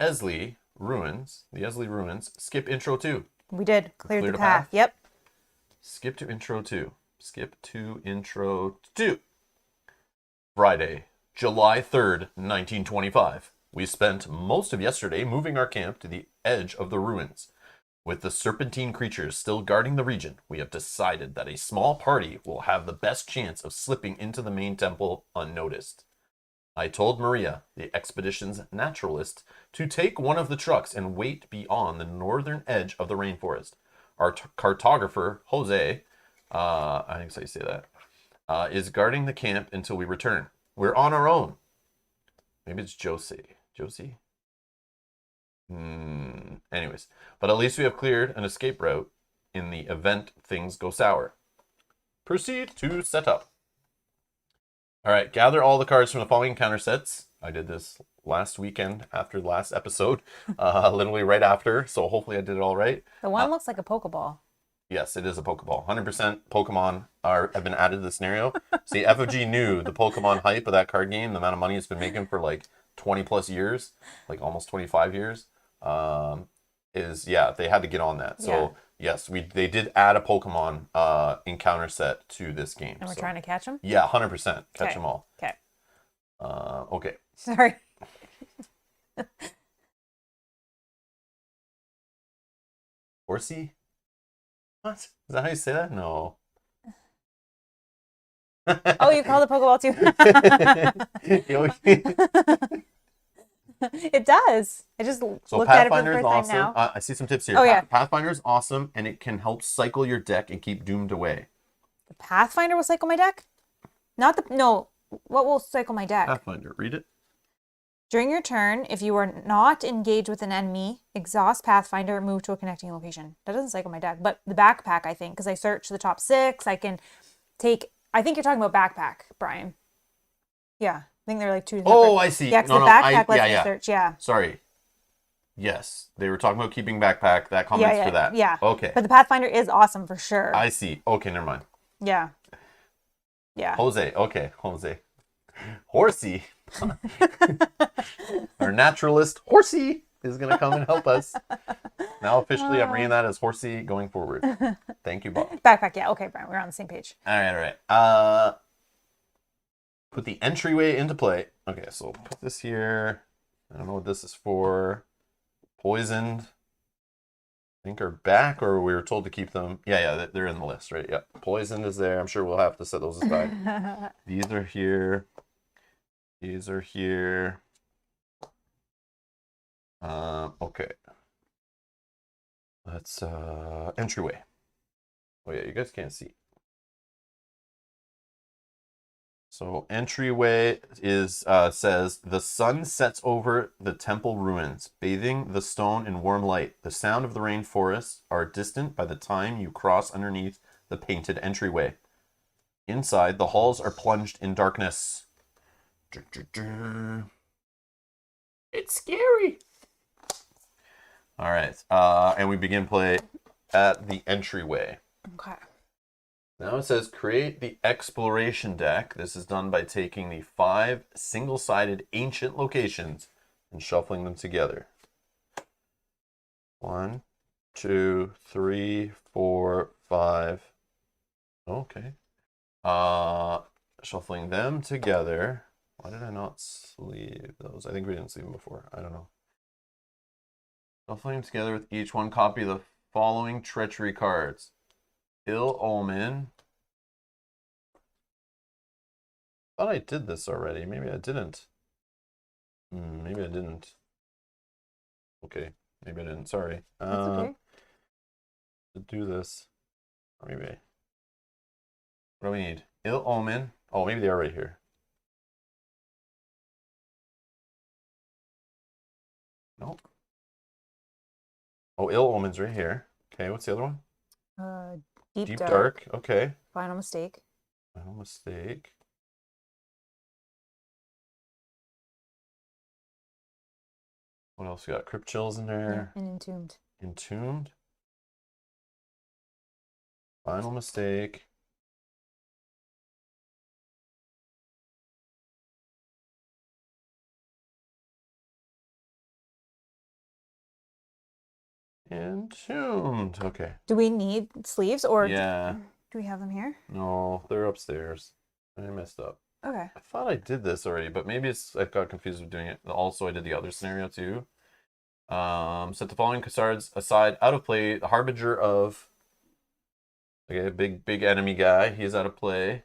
Eztli ruins, the Eztli ruins, skip Intro 2. We did. Cleared Cleared the a path. path? Yep. Skip to Intro 2. Skip to Intro 2. Friday, July 3rd, 1925. We spent most of yesterday moving our camp to the edge of the ruins. With the serpentine creatures still guarding the region, we have decided that a small party will have the best chance of slipping into the main temple unnoticed. I told Maria, the expedition's naturalist, to take one of the trucks and wait beyond the northern edge of the rainforest. Our cartographer, Jose, I think so you say that, is guarding the camp until we return. We're on our own. Maybe it's Josie. Josie? Anyways, but at least we have cleared an escape route in the event things go sour. Proceed to setup. All right, gather all the cards from the following encounter sets. I did this last weekend after the last episode, literally right after, so hopefully I did it all right. The one looks like a Pokeball. Yes, it is a Pokeball. 100% Pokemon have been added to the scenario. See, FOG knew the Pokemon hype of that card game, the amount of money it's been making for like 20 plus years, like almost 25 years, they had to get on that. So yes, they did add a Pokemon encounter set to this game. And we're trying to catch them? Yeah, 100%. Catch them all. Okay. Okay. Sorry. Horsey? What? Is that how you say that? No. Oh, you call the Pokeball too? It does. I just looked at it for the Pathfinder is first awesome. time now. I see some tips here. Oh, yeah. Pathfinder is awesome, and it can help cycle your deck and keep doomed away. The Pathfinder will cycle my deck? Not the... No. What will cycle my deck? Pathfinder, read it. During your turn, if you are not engaged with an enemy, exhaust Pathfinder, move to a connecting location. That doesn't cycle my deck. But the backpack, I think, because I search the top 6, I can take... I think you're talking about backpack, Brian. Yeah. I think they're like 2 separate. Oh, I see. Yeah, because the backpack lets me search. Yeah. Sorry. Yes, they were talking about keeping backpack. That comments for that. Yeah. Okay. But the Pathfinder is awesome for sure. I see. Okay, never mind. Yeah. Yeah. Jose. Okay, Jose. Horsey. Our naturalist, Horsey, is going to come and help us. Now officially, I'm reading that as Horsey going forward. Thank you, Bob. Backpack, yeah. Okay, Brian, we're on the same page. All right. Put the entryway into play. Okay, so put this here. I don't know what this is for. Poisoned. I think are back, or we were told to keep them. Yeah, they're in the list, right? Yeah. Poisoned is there. I'm sure we'll have to set those aside. These are here. These are here. Okay. Let's entryway. Oh yeah, you guys can't see. So entryway is says the sun sets over the temple ruins, bathing the stone in warm light. The sound of the rainforests are distant by the time you cross underneath the painted entryway. Inside, the halls are plunged in darkness. It's scary. All right, and we begin play at the entryway. Okay. Now it says create the exploration deck. This is done by taking the 5 single-sided ancient locations and shuffling them together. 1, 2, 3, 4, 5. Okay. Shuffling them together. Why did I not sleeve those? I think we didn't sleeve them before. I don't know. Shuffling them together with each one copy of the following treachery cards. Ill Omen. I thought I did this already. Maybe I didn't. Maybe I didn't. Okay. Maybe I didn't. Sorry. That's okay. To do this. Or maybe. What do we need? Ill Omen. Oh, maybe they are right here. Nope. Oh, Ill Omen's right here. Okay, what's the other one? Deep, Deep dark. Dark. Okay. Final mistake. Final mistake. What else we got? Crypt Chills in Yeah, there. and entombed. Entombed. Final mistake. Entombed. Okay. Do we need sleeves or Yeah. do we have them here? No, they're upstairs. I messed up. Okay. I thought I did this already, but maybe I got confused with doing it. Also, I did the other scenario too. Set the following cards aside, out of play. The Harbinger of, okay, big enemy guy. He's out of play.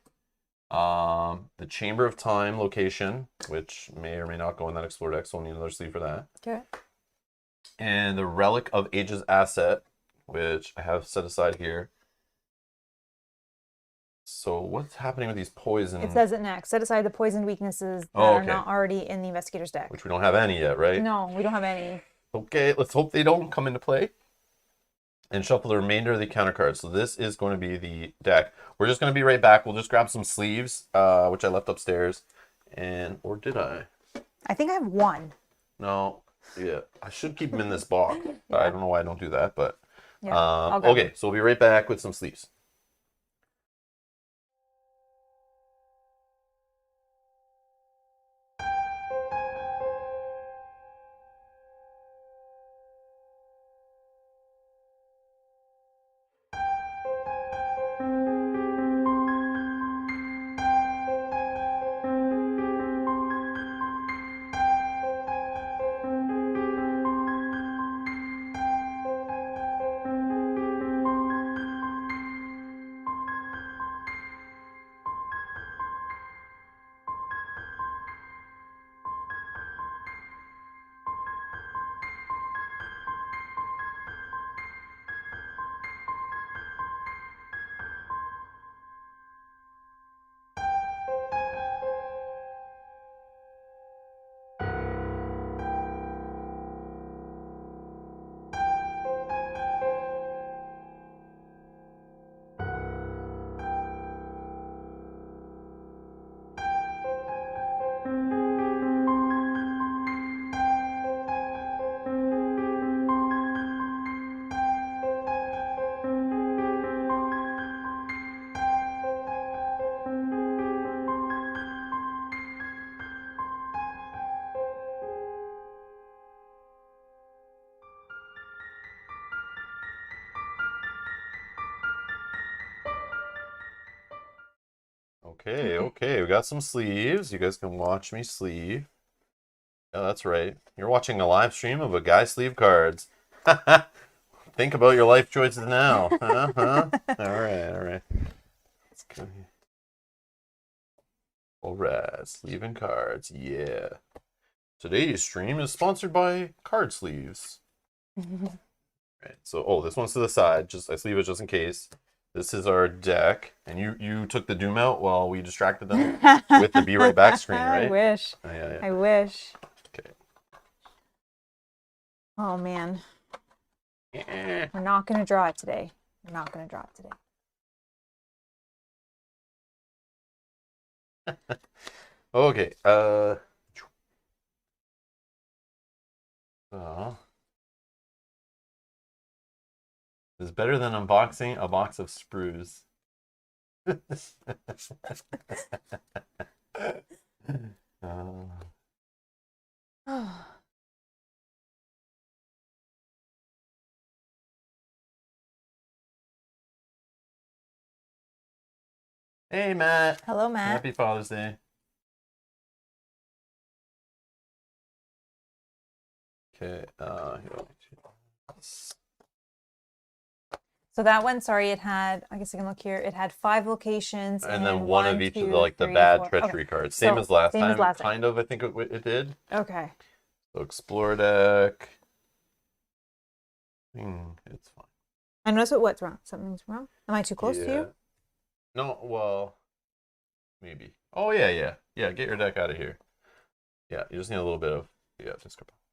The Chamber of Time location, which may or may not go in that Explore deck, so we'll need another sleeve for that. Okay. And the Relic of Ages asset, which I have set aside here. So what's happening with these poison? It says it next. Set aside the poisoned weaknesses that Oh, are okay. not already in the investigator's deck. Which we don't have any yet, right? No, we don't have any. Okay, let's hope they don't come into play. And shuffle the remainder of the counter cards. So this is going to be the deck. We're just going to be right back. We'll just grab some sleeves, which I left upstairs. Or did I? I think I have one. No. Yeah, I should keep them in this box. Yeah. I don't know why I don't do that, but yeah, okay. So we'll be right back with some sleeves. Okay, we got some sleeves. You guys can watch me sleeve. Yeah, that's right. You're watching a live stream of a guy sleeve cards. Think about your life choices now. All right. Let's go here. All right, sleeving cards. Yeah. Today's stream is sponsored by Card Sleeves. Right. So, this one's to the side. I sleeve it just in case. This is our deck, and you took the Doom out while we distracted them with the Be Right Back screen, right? I wish. Oh, yeah. I wish. Okay. Oh man. Yeah. We're not gonna draw it today. Okay. It's better than unboxing a box of sprues. Hey, Matt. Hello, Matt. Happy Father's Day. Okay. So that one, sorry, it had, I guess I can look here, it had 5 locations. And then one of each of the bad treachery cards. Same as last time. Kind of, I think it did. Okay. So explore deck. It's fine. I notice what's wrong. Something's wrong. Am I too close to you? No, well, maybe. Oh, yeah. Yeah, get your deck out of here. Yeah, you just need a little bit of,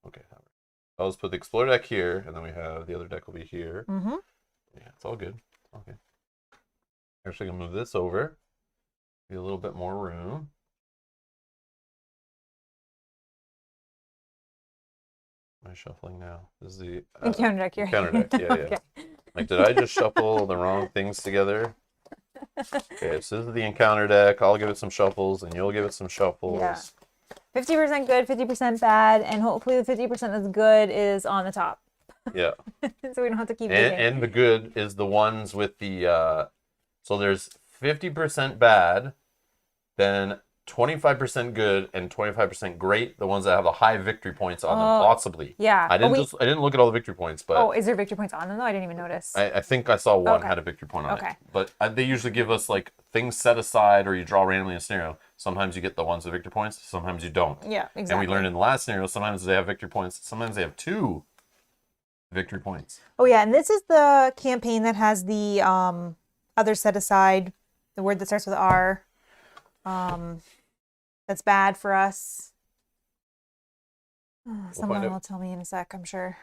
okay. I'll just put the Explorer deck here, and then we have the other deck will be here. Mm-hmm. Yeah, it's all good. Okay. Actually, gonna move this over. Be a little bit more room. Am I shuffling now? This is the Encounter deck here. encounter deck. Yeah, yeah. Okay. Like, did I just shuffle the wrong things together? Okay, so this is the encounter deck. I'll give it some shuffles, and you'll give it some shuffles. Yeah. 50% good, 50% bad, and hopefully the 50% that's good is on the top. Yeah. So we don't have to keep digging. And the good is the ones with the so there's 50% bad, then 25% good and 25% great, the ones that have the high victory points on them, possibly. Yeah. I didn't look at all the victory points, but oh, is there victory points on them though? I didn't even notice. I think I saw one Okay. had a victory point on Okay. it. But they usually give us like things set aside, or you draw randomly in a scenario. Sometimes you get the ones with victory points, sometimes you don't. Yeah, exactly. And we learned in the last scenario, sometimes they have victory points, sometimes they have 2 victory points. Oh yeah, and this is the campaign that has the other set aside, the word that starts with R. That's bad for us. Someone will tell me in a sec, I'm sure.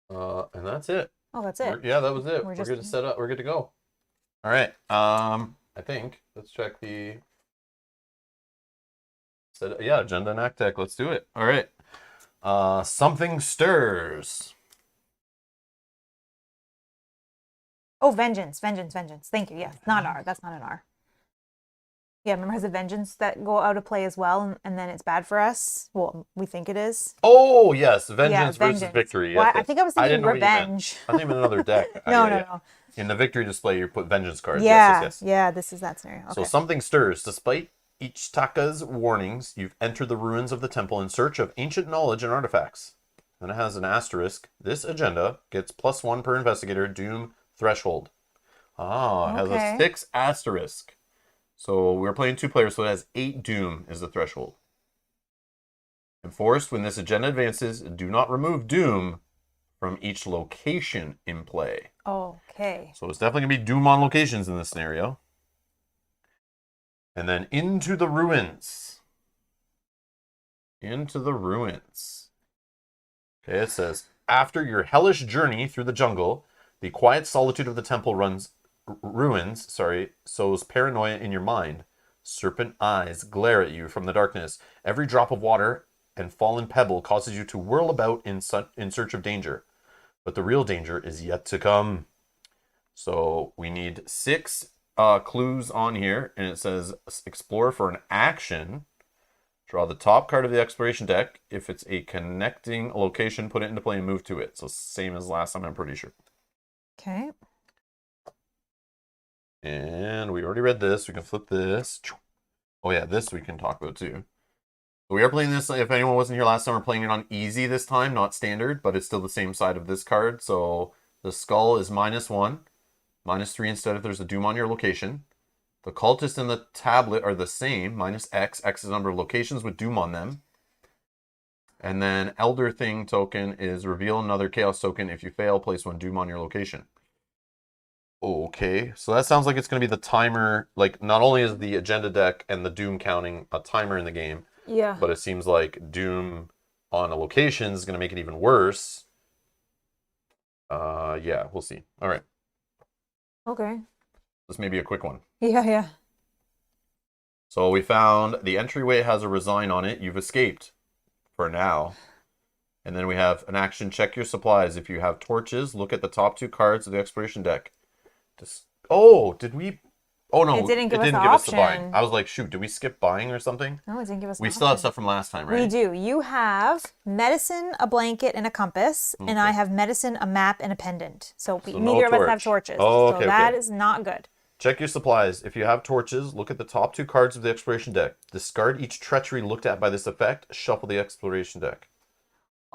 And that's it. Oh, that's it. Yeah, that was it. We're We're just- good to set up. We're good to go. All right. I think let's check the agenda and act deck. Let's do it. All right. Something stirs. Oh, vengeance, vengeance, vengeance. Thank you. Yes, not R. That's not an R. Yeah, remember it has a vengeance that go out of play as well, and then it's bad for us. Well, we think it is. Oh yes, vengeance Yeah, versus vengeance. victory. Well, Yes, I think I was didn't thinking know what you meant. revenge. I think I'm in another deck. No, Yeah, no, yeah. no. In the victory display, you put vengeance cards. Yeah, Yes. yeah, this is that scenario. Okay. So something stirs. Despite each Taka's warnings, you've entered the ruins of the temple in search of ancient knowledge and artifacts. Then it has an asterisk. This agenda gets +1 per investigator Doom threshold. Ah, it has Okay. a 6 asterisk. So we're playing 2 players, so it has 8 Doom is the threshold. Enforced, when this agenda advances, do not remove Doom from each location in play. Okay. So it's definitely going to be Doom on locations in this scenario. And then into the ruins. Into the ruins. Okay, it says, after your hellish journey through the jungle, the quiet solitude of the temple ruins sows paranoia in your mind. Serpent eyes glare at you from the darkness. Every drop of water and fallen pebble causes you to whirl about in search of danger. But the real danger is yet to come. So we need 6 clues on here, and it says explore for an action. Draw the top card of the exploration deck. If it's a connecting location, put it into play and move to it. So same as last time, I'm pretty sure. Okay. And we already read this. We can flip this. Oh yeah, this we can talk about too. We are playing this, if anyone wasn't here last time, we're playing it on easy this time, not standard, but it's still the same side of this card. So the skull is -1, -3 instead if there's a doom on your location. The cultist and the tablet are the same, -X. X is the number of locations with doom on them. And then Elder Thing token is reveal another chaos token. If you fail, place 1 doom on your location. Okay, so that sounds like it's going to be the timer. Like, not only is the agenda deck and the doom counting a timer in the game, Yeah. but it seems like doom on a location is going to make it even worse. Yeah, we'll see. All right, Okay. this may be a quick one. Yeah, yeah. So we found the entryway has a resign on it. You've escaped for now. And then we have an action, check your supplies. If you have torches, look at the top 2 cards of the exploration deck. Did we? Oh no, It didn't give us the the buying. option. I was like, shoot, did we skip buying or something? No, it didn't give us. We the still have option. stuff from last time, right? We do. You have medicine, a blanket, and a compass, and I have medicine, a map, and a pendant. So, no neither of us have torch. torches. Oh, so okay, that okay. is not good. Check your supplies. If you have torches, look at the top 2 cards of the exploration deck. Discard each treachery looked at by this effect. Shuffle the exploration deck.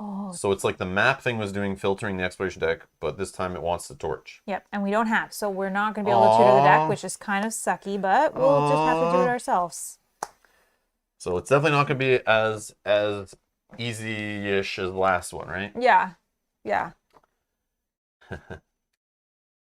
Oh. So it's like the map thing was doing filtering the exploration deck, but this time it wants the torch. Yep, and we don't have, so we're not going to be able to tutor the deck, Aw. which is kind of sucky, but we'll just have to do it Aw. ourselves. So it's definitely not going to be as easy-ish as the last one, right? Yeah, yeah.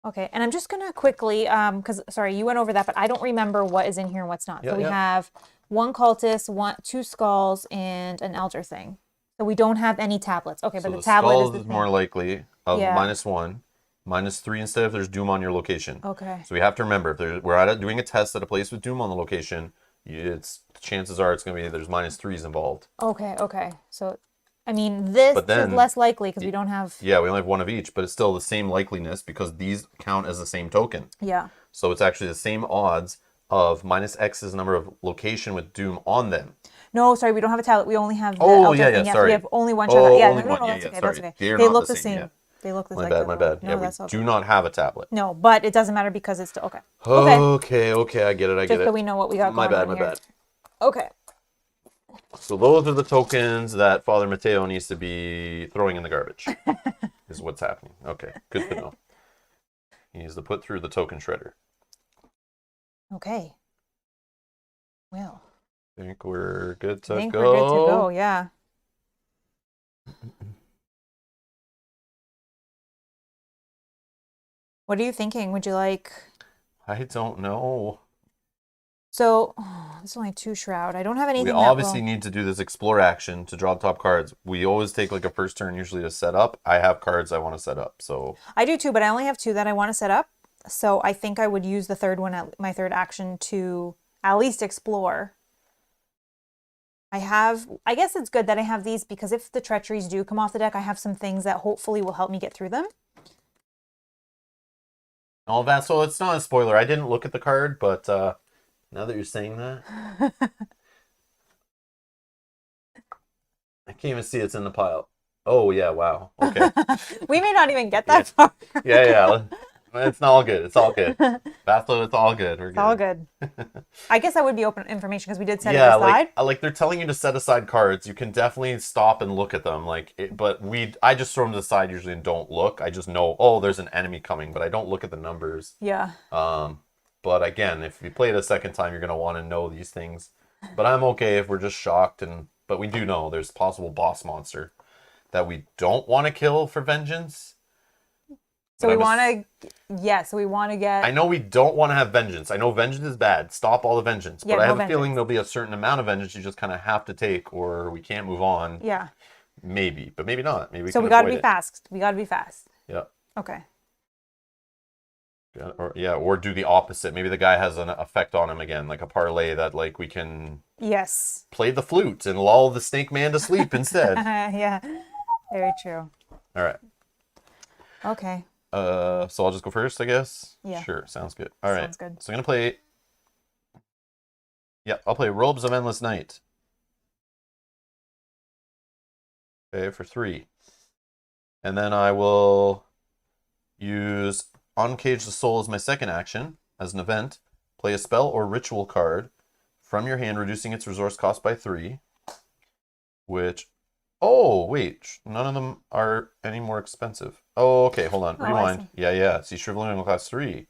Okay, and I'm just going to quickly, because, sorry, you went over that, but I don't remember what is in here and what's not. Yeah, so we yeah. have 1 cultist, 2 skulls, and an elder thing. So we don't have any tablets. Okay, So but the the tablet is skulls the is thing. more likely of Yeah. -1, -3 instead if there's Doom on your location. Okay. So we have to remember if we're doing a test at a place with Doom on the location, chances are it's going to be there's -3s involved. Okay, okay. So, I mean, this But is then less likely because we don't have. Yeah, we only have one of each, but it's still the same likeliness because these count as the same token. Yeah. So it's actually the same odds of -X's number of location with Doom on them. No, sorry, we don't have a tablet. We only have the Oh, Elder yeah, thing. yeah, So we sorry. have only one Oh, shot. Yeah, only no, one. no, Yeah, that's yeah, okay. sorry. That's okay. They're They not look the the same, same. yeah. They look My like bad, the my little- bad. No, Yeah, we that's okay. do not have a tablet. No, but it doesn't matter because it's still okay. Okay. Okay, I get it, I get Just it. so we know what we got My going bad, on my here. bad. Okay. So those are the tokens that Father Mateo needs to be throwing in the garbage. Is what's happening. Okay, good to know. He needs to put through the token shredder. Okay. Well, I think we're good to I think go. we're good to go. Yeah. What are you thinking? Would you like? I don't know. So, it's only 2 shroud. I don't have anything We that obviously will. need to do this explore action to draw the top cards. We always take like a first turn usually to set up. I have cards I want to set up, so I do too, but I only have 2 that I want to set up. So I think I would use the third one at my third action to at least explore. I guess it's good that I have these because if the treacheries do come off the deck, I have some things that hopefully will help me get through them. all that. So it's not a spoiler. I didn't look at the card, but now that you're saying that, I can't even see it's in the pile. Oh yeah, wow. Okay. We may not even get that far. Yeah. It's all good. It's all good. Bathlow, it's all good. We're It's all good. I guess that would be open information because we did set it Yeah, aside. like they're telling you to set aside cards. You can definitely stop and look at them. I just throw them to the side usually and don't look. I just know, oh, there's an enemy coming, but I don't look at the numbers. Yeah. But again, if you play it a second time, you're gonna want to know these things. But I'm okay if we're just shocked but we do know there's possible boss monster that we don't want to kill for vengeance. So we want to, so we want to get. I know we don't want to have vengeance. I know vengeance is bad. Stop all the vengeance. Yeah, But I no have a vengeance. feeling there'll be a certain amount of vengeance you just kind of have to take, or we can't move on. Yeah. Maybe, but maybe not. Maybe So can we got to avoid be it. fast. We got to be fast. Yeah. Okay. Or do the opposite. Maybe the guy has an effect on him again, like a parlay that like we can Yes. play the flute and lull the snake man to sleep instead. Yeah. Very true. All right. Okay. So I'll just go first, I guess. Yeah. Sure, sounds good. All right. Sounds good. So I'm gonna play. Yeah, I'll play Robes of Endless Night. Okay, for 3. And then I will use Uncage the Soul as my second action as an event. Play a spell or ritual card from your hand, reducing its resource cost by 3. Which, oh wait, none of them are any more expensive. Oh, okay, hold on, Oh, I rewind. Yeah. See, Shriveling on class 3.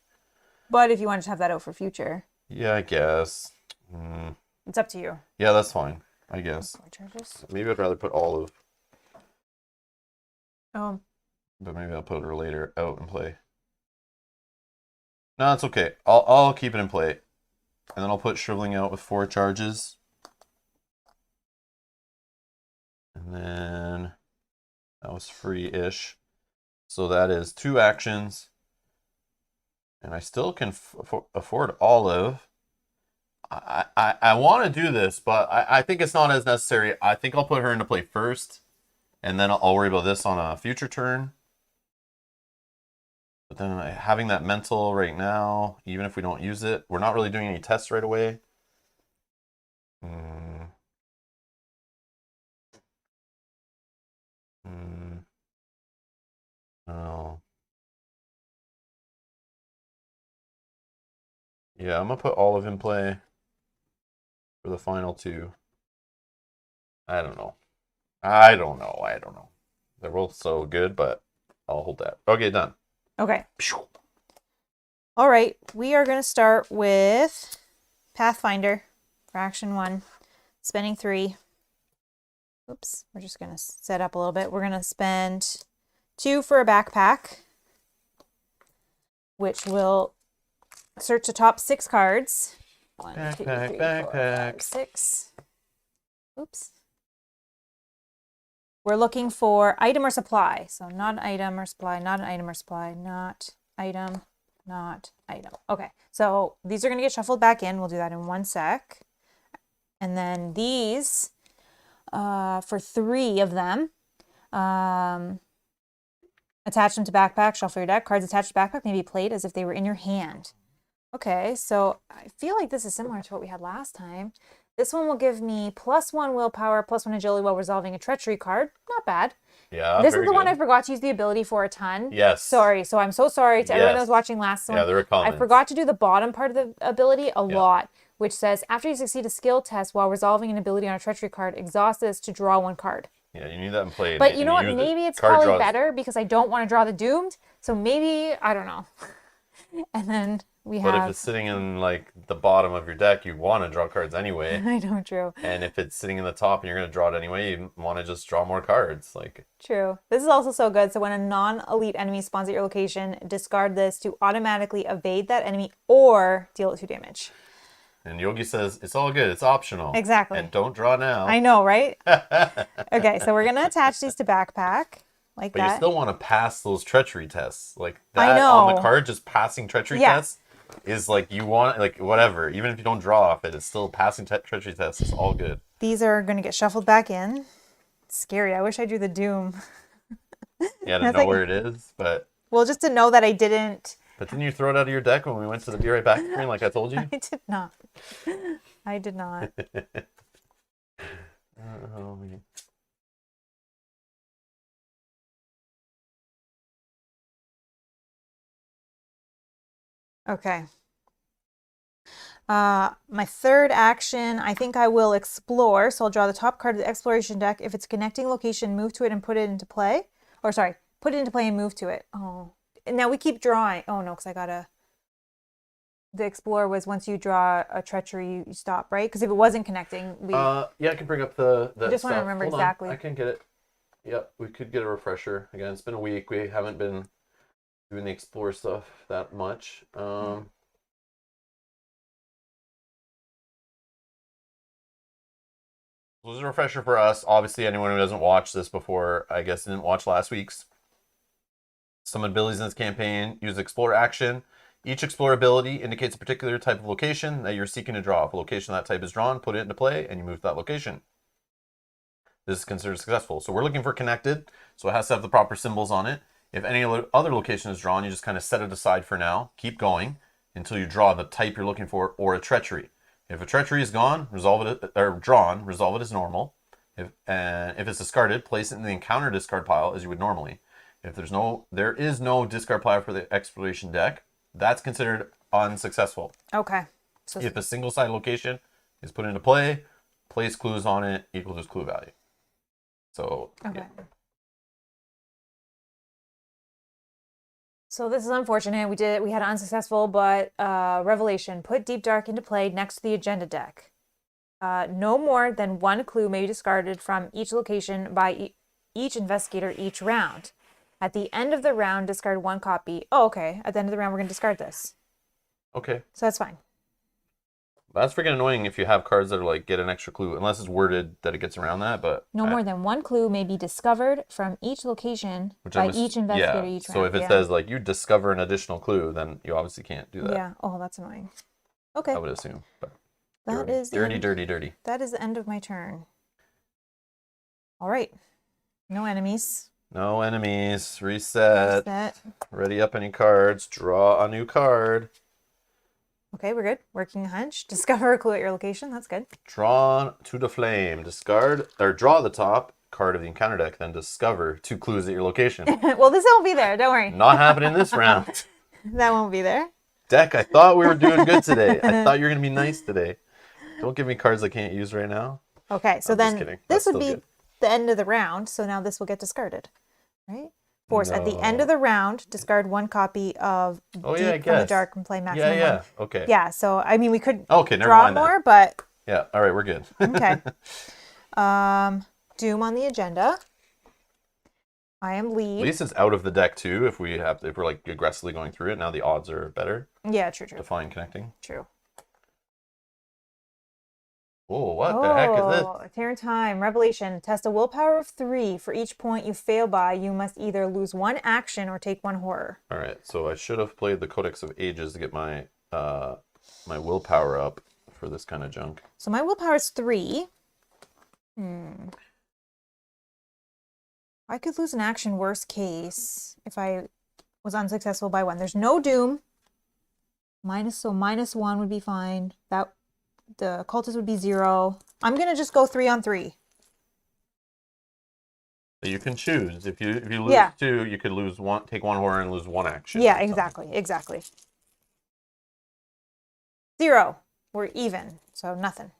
But if you wanted to have that out for future, Yeah, I guess. it's up to you. Yeah, that's fine. I guess. More charges. Maybe I'd rather put Olive, Oh, but maybe I'll put her later out and play. No, it's okay. I'll keep it in play, and then I'll put Shriveling out with 4 charges, and then that was free-ish. So that is 2 actions, and I still can afford Olive. I want to do this, but I think it's not as necessary. I think I'll put her into play first, and then I'll worry about this on a future turn. But then having that mental right now, even if we don't use it, we're not really doing any tests right away. Oh. Yeah, I'm gonna put Olive in play for the final 2. I don't know. They're both so good, but I'll hold that. Okay, done. okay. All right. We are going to start with Pathfinder for action 1. Spending 3. Oops. We're just going to set up a little bit. We're going to spend 2 for a backpack, which will search the top 6 cards. 1, 2, 3, 4, 5, 6. Oops. We're looking for item or supply. So not an item or supply, not an item or supply, not item, not item. Okay, so these are going to get shuffled back in. We'll do that in 1 sec. And then these, for 3 of them, attach them to backpack, shuffle your deck. Cards attached to backpack may be played as if they were in your hand. Okay, so I feel like this is similar to what we had last time. This one will give me +1 willpower, +1 agility while resolving a treachery card. Not bad. Yeah, this is the good. one I forgot to use the ability for a ton. Yes. Sorry. So I'm so sorry to everyone that was watching last one. Yeah, there were comments. I forgot to do the bottom part of the ability a lot, which says, after you succeed a skill test while resolving an ability on a treachery card, exhaust this to draw 1 card. Yeah, you need that in play. But you know what? Maybe it's card probably draws. better because I don't want to draw the doomed. So maybe, I don't know. And then we have... But if it's sitting in like the bottom of your deck, you want to draw cards anyway. I know, true. And if it's sitting in the top and you're going to draw it anyway, you want to just draw more cards. Like True. This is also so good. So when a non-elite enemy spawns at your location, discard this to automatically evade that enemy or deal it 2 damage. And Yogi says, it's all good. It's optional. Exactly. And don't draw now. I know, right? Okay, so we're going to attach these to backpack like But that. you still want to pass those treachery tests. Like I that know. on the card, just passing treachery tests is like you want, like whatever. Even if you don't draw off it, it's still passing treachery tests. It's all good. These are going to get shuffled back in. It's scary. I wish I drew the Doom. Yeah, to know where it is. But well, just to know that I didn't. But didn't you throw it out of your deck when we went to the Be Right Back screen like I told you? I did not. I did not. Okay. My third action, I think I will explore. So I'll draw the top card of the exploration deck. If it's a connecting location, move to it and put it into play. Or sorry, put it into play and move to it. Oh, and now we keep drawing. Oh no, because I gotta. The explore was once you draw a treachery, you stop, right? Because if it wasn't connecting, we. Yeah, I can bring up the. I just want to remember exactly. I can get it. Yep, we could get a refresher. Again, it's been a week. We haven't been doing the explore stuff that much. This was a refresher for us. Obviously, anyone who doesn't watch this before, I guess, didn't watch last week's. Some abilities in this campaign use explore action. Each explore ability indicates a particular type of location that you're seeking to draw. If a location of that type is drawn, put it into play, and you move to that location. This is considered successful. So we're looking for connected, so it has to have the proper symbols on it. If any other location is drawn, you just kind of set it aside for now. Keep going until you draw the type you're looking for, or a treachery. If a treachery is gone, resolve it, or drawn, resolve it as normal. If it's discarded, place it in the encounter discard pile as you would normally. If there is no discard pile for the exploration deck, that's considered unsuccessful. Okay. So if a single side location is put into play, place clues on it equals its clue value. So okay. Yeah. So this is unfortunate. We had an unsuccessful, but revelation. Put Deep Dark into play next to the agenda deck. No more than 1 clue may be discarded from each location by each investigator each round. At the end of the round, discard 1 copy. Oh, okay. At the end of the round, we're going to discard this. Okay. So that's fine. That's freaking annoying if you have cards that are like get an extra clue, unless it's worded that it gets around that. But no more than 1 clue may be discovered from each location by each investigator each round. So if it says like you discover an additional clue, then you obviously can't do that. Yeah. Oh, that's annoying. Okay. I would assume. But that is dirty. That is the end of my turn. All right. No enemies. No enemies. Reset. Reset. Ready up any cards. Draw a new card. Okay, we're good. Working a hunch. Discover a clue at your location. That's good. Drawn to the flame. Discard or draw the top card of the encounter deck. Then discover 2 clues at your location. Well, this won't be there. Don't worry. Not happening this round. That won't be there. Deck, I thought we were doing good today. I thought you were going to be nice today. Don't give me cards I can't use right now. Okay, so I'm then just kidding. this That's would still be good. the end of the round. So now this will get discarded, right? Force at the end of the round, discard 1 copy of Deep from the Dark and play maximum. Yeah. 1. Okay. Yeah. So I mean, we could never draw mind more, that. but Yeah. All right, we're good. okay. Doom on the agenda. I am lead. At least it's out of the deck too. If we're like aggressively going through it, now the odds are better Yeah, true. to find connecting. True. Oh, what the heck is this? Terran time. Revelation. Test a willpower of 3. For each point you fail by, you must either lose 1 action or take 1 horror. All right, so I should have played the Codex of Ages to get my my willpower up for this kind of junk. So my willpower is 3. I could lose an action worst case if I was unsuccessful by 1. There's no doom. -1 would be fine. That the cultist would be 0. I'm gonna just go 3 on 3. So you can choose. If you lose 2, you could lose 1, take 1 horror and lose 1 action. Yeah, exactly. 0. We're even, so nothing.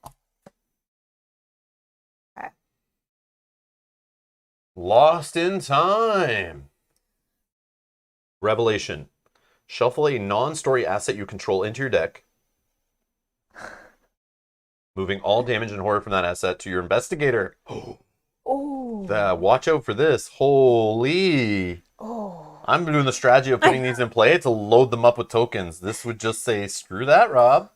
Okay. Lost in Time. Revelation. Shuffle a non-story asset you control into your deck, moving all damage and horror from that asset to your investigator. Oh. Watch out for this. Holy. Oh. I'm doing the strategy of putting these in play to load them up with tokens. This would just say, screw that, Rob.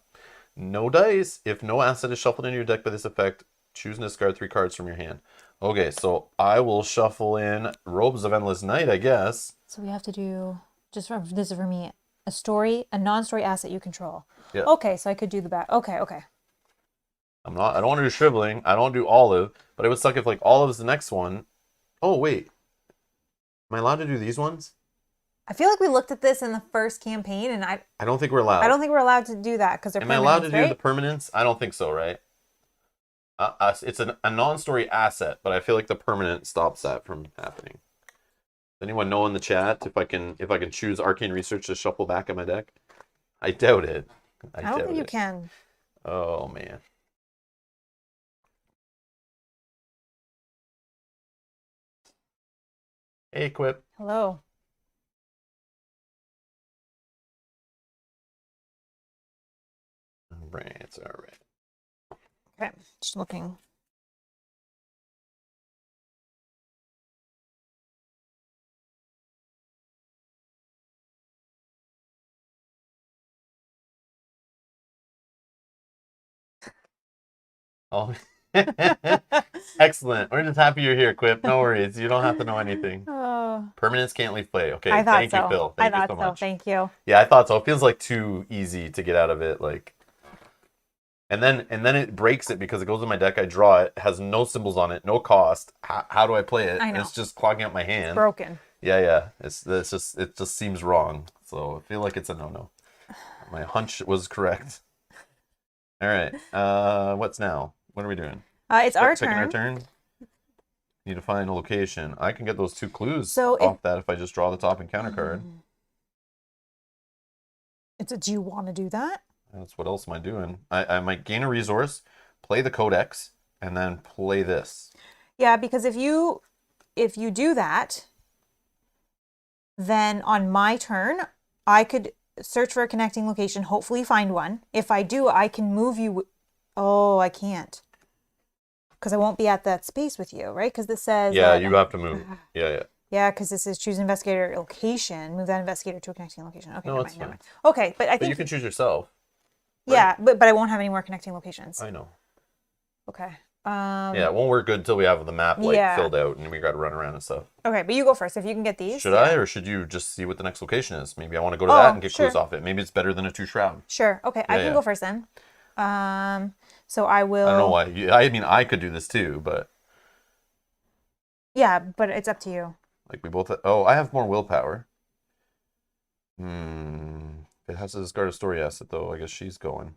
No dice. If no asset is shuffled into your deck by this effect, choose and discard 3 cards from your hand. Okay, so I will shuffle in Robes of Endless Night, I guess. So we have to do, this is for me, a non-story asset you control. Yeah. Okay, so I could do the back. Okay. I don't want to do Shriveling. I don't do Olive, but it would suck if like Olive is the next one. Oh, wait. Am I allowed to do these ones? I feel like we looked at this in the first campaign, and I don't think we're allowed. don't think we're allowed to do that because they're Am I allowed to do right? the permanents? I don't think so, right? It's a non-story asset, but I feel like the permanent stops that from happening. Does anyone know in the chat if I can choose Arcane Research to shuffle back in my deck? I doubt it. I don't think you can. Oh man. Hey, Quip. Hello. Right, it's all right. Okay, just looking. Oh, excellent. We're just happy you're here, Quip. No worries. You don't have to know anything. Oh, Permanents can't leave play. Okay, I thought thank so. you, Phil. I Thank you thought so so. much. Thank you. Yeah, I thought so. It feels like too easy to get out of it. Like, and then it breaks it because it goes in my deck. I draw it. Has no symbols on it, no cost. How do I play it? I know. It's just clogging up my hand. It's broken. Yeah. It just seems wrong. So I feel like it's a no-no. My hunch was correct. All right. What's now? What are we doing? It's our Picking turn. our turn. Need to find a location. I can get those 2 clues So off that if I just draw the top encounter card. Do you want to do that? That's what else am I doing? I might gain a resource, play the codex, and then play this. Yeah, because if you do that, then on my turn, I could search for a connecting location, hopefully find one. If I do, I can move you. Oh, I can't. Because I won't be at that space with you, right? Because this says... Yeah, you have to move. Yeah. Yeah, because this is choose investigator location. Move that investigator to a connecting location. Okay, No, never it's mind, never fine. mind. Okay, but I But think... you can choose yourself. Yeah, but I won't have any more connecting locations. I know. Okay. Yeah, it won't work good until we have the map filled out and we got to run around and stuff. Okay, but you go first if you can get these. Should I, or should you just see what the next location is? Maybe I want to go to that and get clues off it. Maybe it's better than a 2 shroud. Sure. Okay, I can go first then. So I will... I don't know why. I mean, I could do this too, but... Yeah, but it's up to you. Like we both... Oh, I have more willpower. It has to discard a story asset, though. I guess she's going.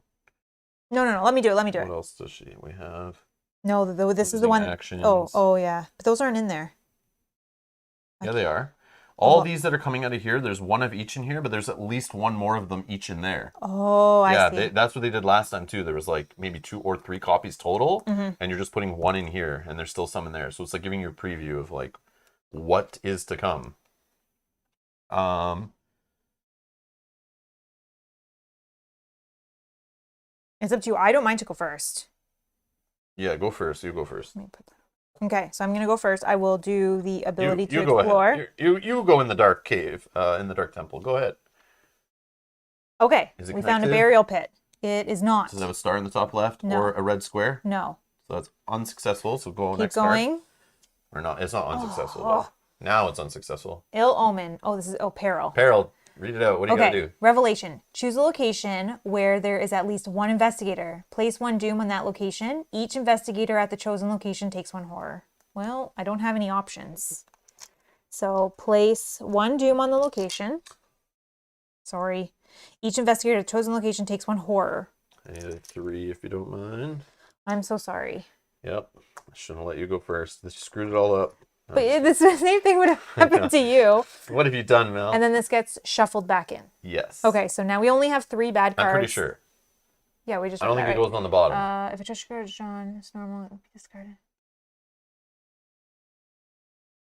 No. Let me do it. What else does she? We have... No, this is the one... Actions. Oh, yeah. But those aren't in there. Yeah, they are. All these that are coming out of here, there's 1 of each in here, but there's at least 1 more of them each in there. Oh, I see. Yeah, that's what they did last time, too. There was like maybe 2 or 3 copies total, and you're just putting 1 in here, and there's still some in there. So it's like giving you a preview of like what is to come. It's up to you. I don't mind to go first. Yeah, go first. You go first. Let me put that. Okay, so I'm going to go first. I will do the ability to go explore. ahead. You go in the dark cave, in the dark temple. Go ahead. Okay, Is it we found a connected? burial pit. It is not. Does it have a star in the top left No. or a red square? No. So that's unsuccessful. So go Keep next going. card. Or not. It's not unsuccessful. Though. Now it's unsuccessful. Ill omen. Oh, this is peril. Peril. Read it out. What do you got to do? Revelation. Choose a location where there is at least one investigator. Place one doom on that location. Each investigator at the chosen location takes one horror. Well, I don't have any options. So place one doom on the location. Sorry. Each investigator at the chosen location takes one horror. I need a 3 if you don't mind. I'm so sorry. Yep. I shouldn't have let you go first. This screwed it all up. But the same thing would have happened to you. What have you done, Mel? And then this gets shuffled back in. Yes. Okay, so now we only have 3 bad cards. I'm pretty sure. Yeah, we just. I don't think that, it goes on the bottom. If a treasure card is drawn, it's normal. It will be discarded.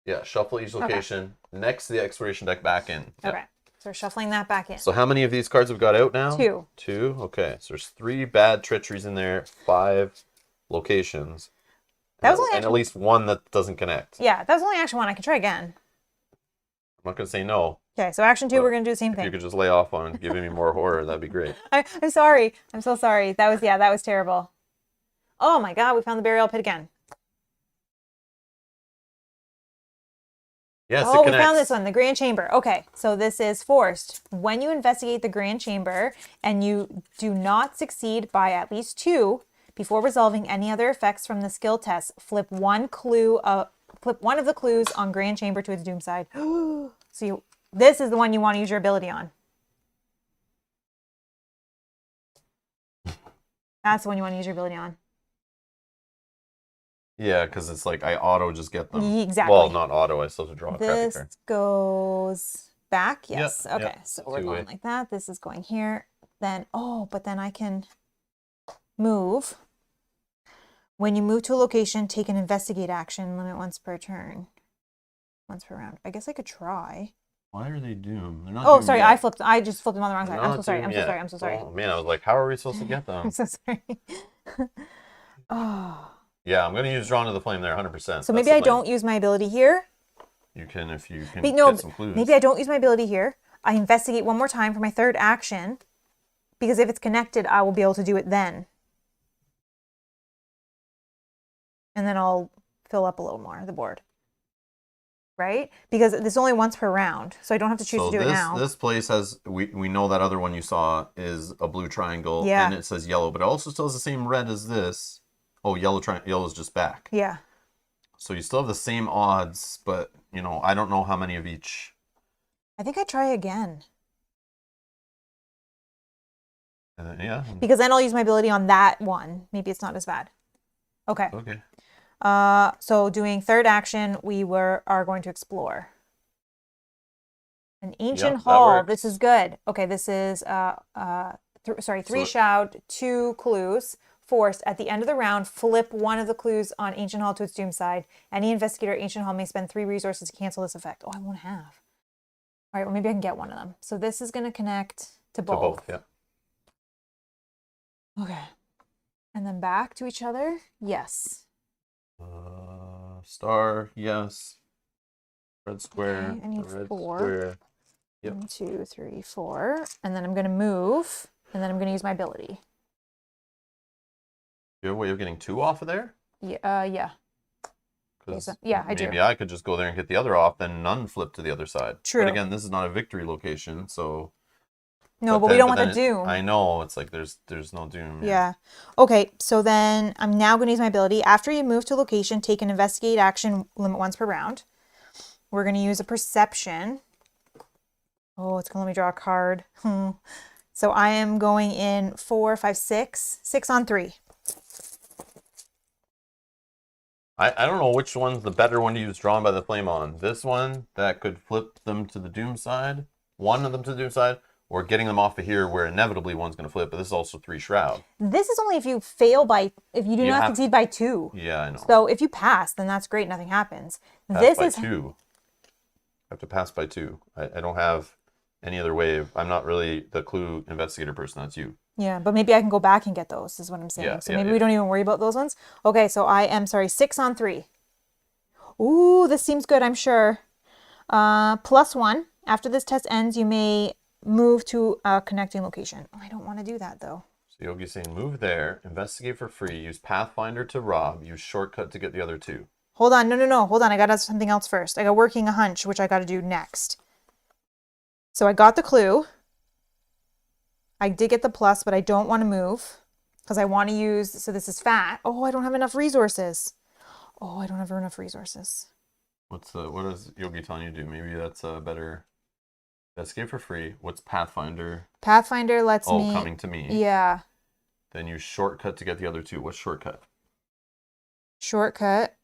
Yeah, shuffle each location next to the exploration deck back in. Yeah. Okay, so we're shuffling that back in. So how many of these cards have got out now? 2. 2? Okay, so there's 3 bad treacheries in there, 5 locations. That was only and at least 1 that doesn't connect. Yeah, that was only action 1. I can try again. I'm not going to say no. Okay, so action 2, we're going to do the same If you thing. could just lay off on giving me more horror, that'd be great. I'm sorry. I'm so sorry. That was terrible. Oh my god, we found the burial pit again. Yes, Oh, it we connects. found this one, the Grand Chamber. Okay, so this is forced. When you investigate the Grand Chamber and you do not succeed by at least 2 before resolving any other effects from the skill test, flip one of the clues on Grand Chamber to its doom side. This is the one you want to use your ability on. That's the one you want to use your ability on. Yeah, because it's like I auto just get them. Exactly. Well, not auto. I still have to draw a crappy This card. goes back. Yes. Yep, Okay. yep. So we're Two-way. going like that. This is going here. Then, but then I can move. When you move to a location, take an investigate action. Limit once per turn. Once per round. I guess I could try. Why are they doomed? They're not Oh, doomed sorry. yet. I just flipped them on the wrong side. They're I'm not so sorry. I'm doomed so yet. sorry. I'm so sorry. Oh man, I was like, how are we supposed to get them? I'm so sorry. Oh. Yeah, I'm going to use Drawn to the Flame there 100%. So maybe I don't use my ability here. You can if you can No, get some clues. maybe I don't use my ability here. I investigate one more time for my 3rd action. Because if it's connected, I will be able to do it then. And then I'll fill up a little more the board. Right? Because it's only once per round. So I don't have to choose to do it now. This place has, we know that other one you saw is a blue triangle. Yeah. And it says yellow, but it also still has the same red as this. Oh, yellow is just back. Yeah. So you still have the same odds, but, I don't know how many of each. I think I try again. Yeah. Because then I'll use my ability on that one. Maybe it's not as bad. Okay. Okay. So doing 3rd action, we are going to explore. An ancient Yep, that hall. works. This is good. Okay, this is 3 shout, 2 clues. Forced. At the end of the round, flip one of the clues on ancient hall to its doom side. Any investigator at ancient hall may spend 3 resources to cancel this effect. Oh, I won't have. All right, well maybe I can get one of them. So this is going to connect to both. To both, yeah. Okay. And then back to each other. Yes. Star, yes. Red square. Okay, I need red 4. square. Yep. 1, 2, 3, 4. And then I'm going to move. And then I'm going to use my ability. You have a way of getting 2 off of there? Yeah. 'Cause yeah, I do. Maybe I could just go there and get the other off, then none flip to the other side. True. But again, this is not a victory location, so. No, but we don't want the then doom. I know. It's like there's no doom. Yeah. Okay, so then I'm now going to use my ability. After you move to a location, take an investigate action, limit once per round. We're going to use a perception. Oh, it's going to let me draw a card. So I am going in 4, 5, 6. 6 on 3. I don't know which one's the better one to use Drawn by the Flame on. This one that could flip them to the doom side, one of them to the doom side, or getting them off of here where inevitably one's going to flip, but this is also 3 shroud. This is only if you fail if you do not succeed by 2. Yeah, I know. So if you pass, then that's great. Nothing happens. Pass This by is 2. I have to pass by 2. I don't have any other way. I'm not really the clue investigator person. That's you. Yeah, but maybe I can go back and get those, is what I'm saying. Yeah, So yeah, maybe yeah. we don't even worry about those ones. Okay, so I am, 6 on 3. Ooh, this seems good, I'm sure. +1. After this test ends, you may move to a connecting location. Oh, I don't want to do that, though. So Yogi's saying move there, investigate for free, use Pathfinder to rob, use shortcut to get the other two. Hold on. No. Hold on. I got to do something else first. I got working a hunch, which I got to do next. So I got the clue. I did get the plus, but I don't want to move because I want to use, so this is fat. Oh, I don't have enough resources. Oh, I don't have enough resources. What is Yogi telling you to do? Maybe that's a better investigate for free. What's Pathfinder? Pathfinder lets me. Oh, coming to me. Yeah. Then use shortcut to get the other two. What's shortcut? Shortcut.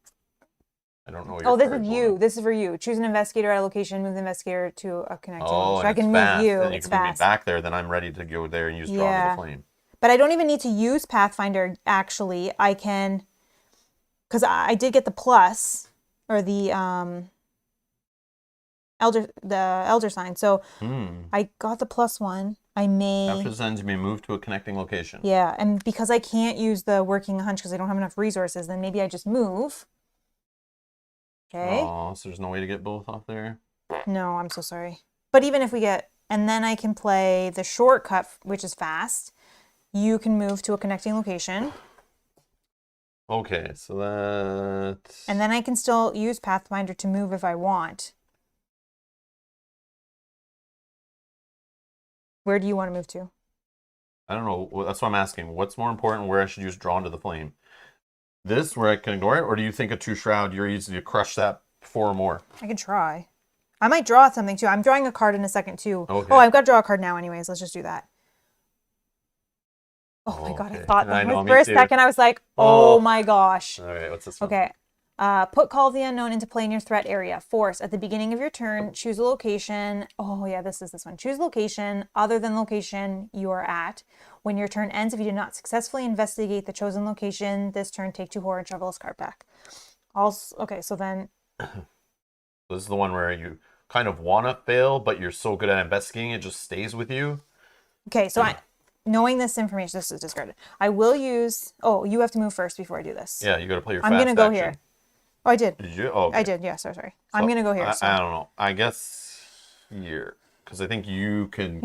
I don't know. Oh, this is you. This is for you. Choose an investigator at a location, move the investigator to a connecting. Oh, so I can move you. Then you it's can move fast. me back there. Then I'm ready to go there and use draw to the flame. But I don't even need to use Pathfinder. Actually, I can, because I did get the plus or the elder sign. So I got the +1. I may. After this ends, you may move to a connecting location. Yeah, and because I can't use the working hunch because I don't have enough resources, then maybe I just move. Okay. Oh, so there's no way to get both off there? No, I'm so sorry. But even if we get, and then I can play the shortcut, which is fast. You can move to a connecting location. Okay, so that... And then I can still use Pathfinder to move if I want. Where do you want to move to? I don't know. Well, that's what I'm asking. What's more important, where I should use Drawn to the Flame? This, where I can ignore it? Or do you think a 2 Shroud, you're easy to crush that 4 or more? I can try. I might draw something too. I'm drawing a card in a second too. Okay. Oh, I've got to draw a card now anyways. Let's just do that. Oh my God, I Okay. thought I that know, was me for a too. second. I was like, oh my gosh. All right, what's this one? Okay. Put Call of the Unknown into play in your threat area. Force. At the beginning of your turn, choose a location. Oh yeah, this is this one. Choose a location other than the location you are at. When your turn ends, if you did not successfully investigate the chosen location, this turn take 2 horror and shuffle this card back. Also, okay, so then... This is the one where you kind of want to fail, but you're so good at investigating, it just stays with you. Okay, so knowing this information, this is discarded. I will use... Oh, you have to move first before I do this. Yeah, you got to play your I'm fast going to go action. here. Oh, I did. Did you? Oh, okay. I did, yeah, sorry. I'm going to go here. I don't know. I guess here. Because I think you can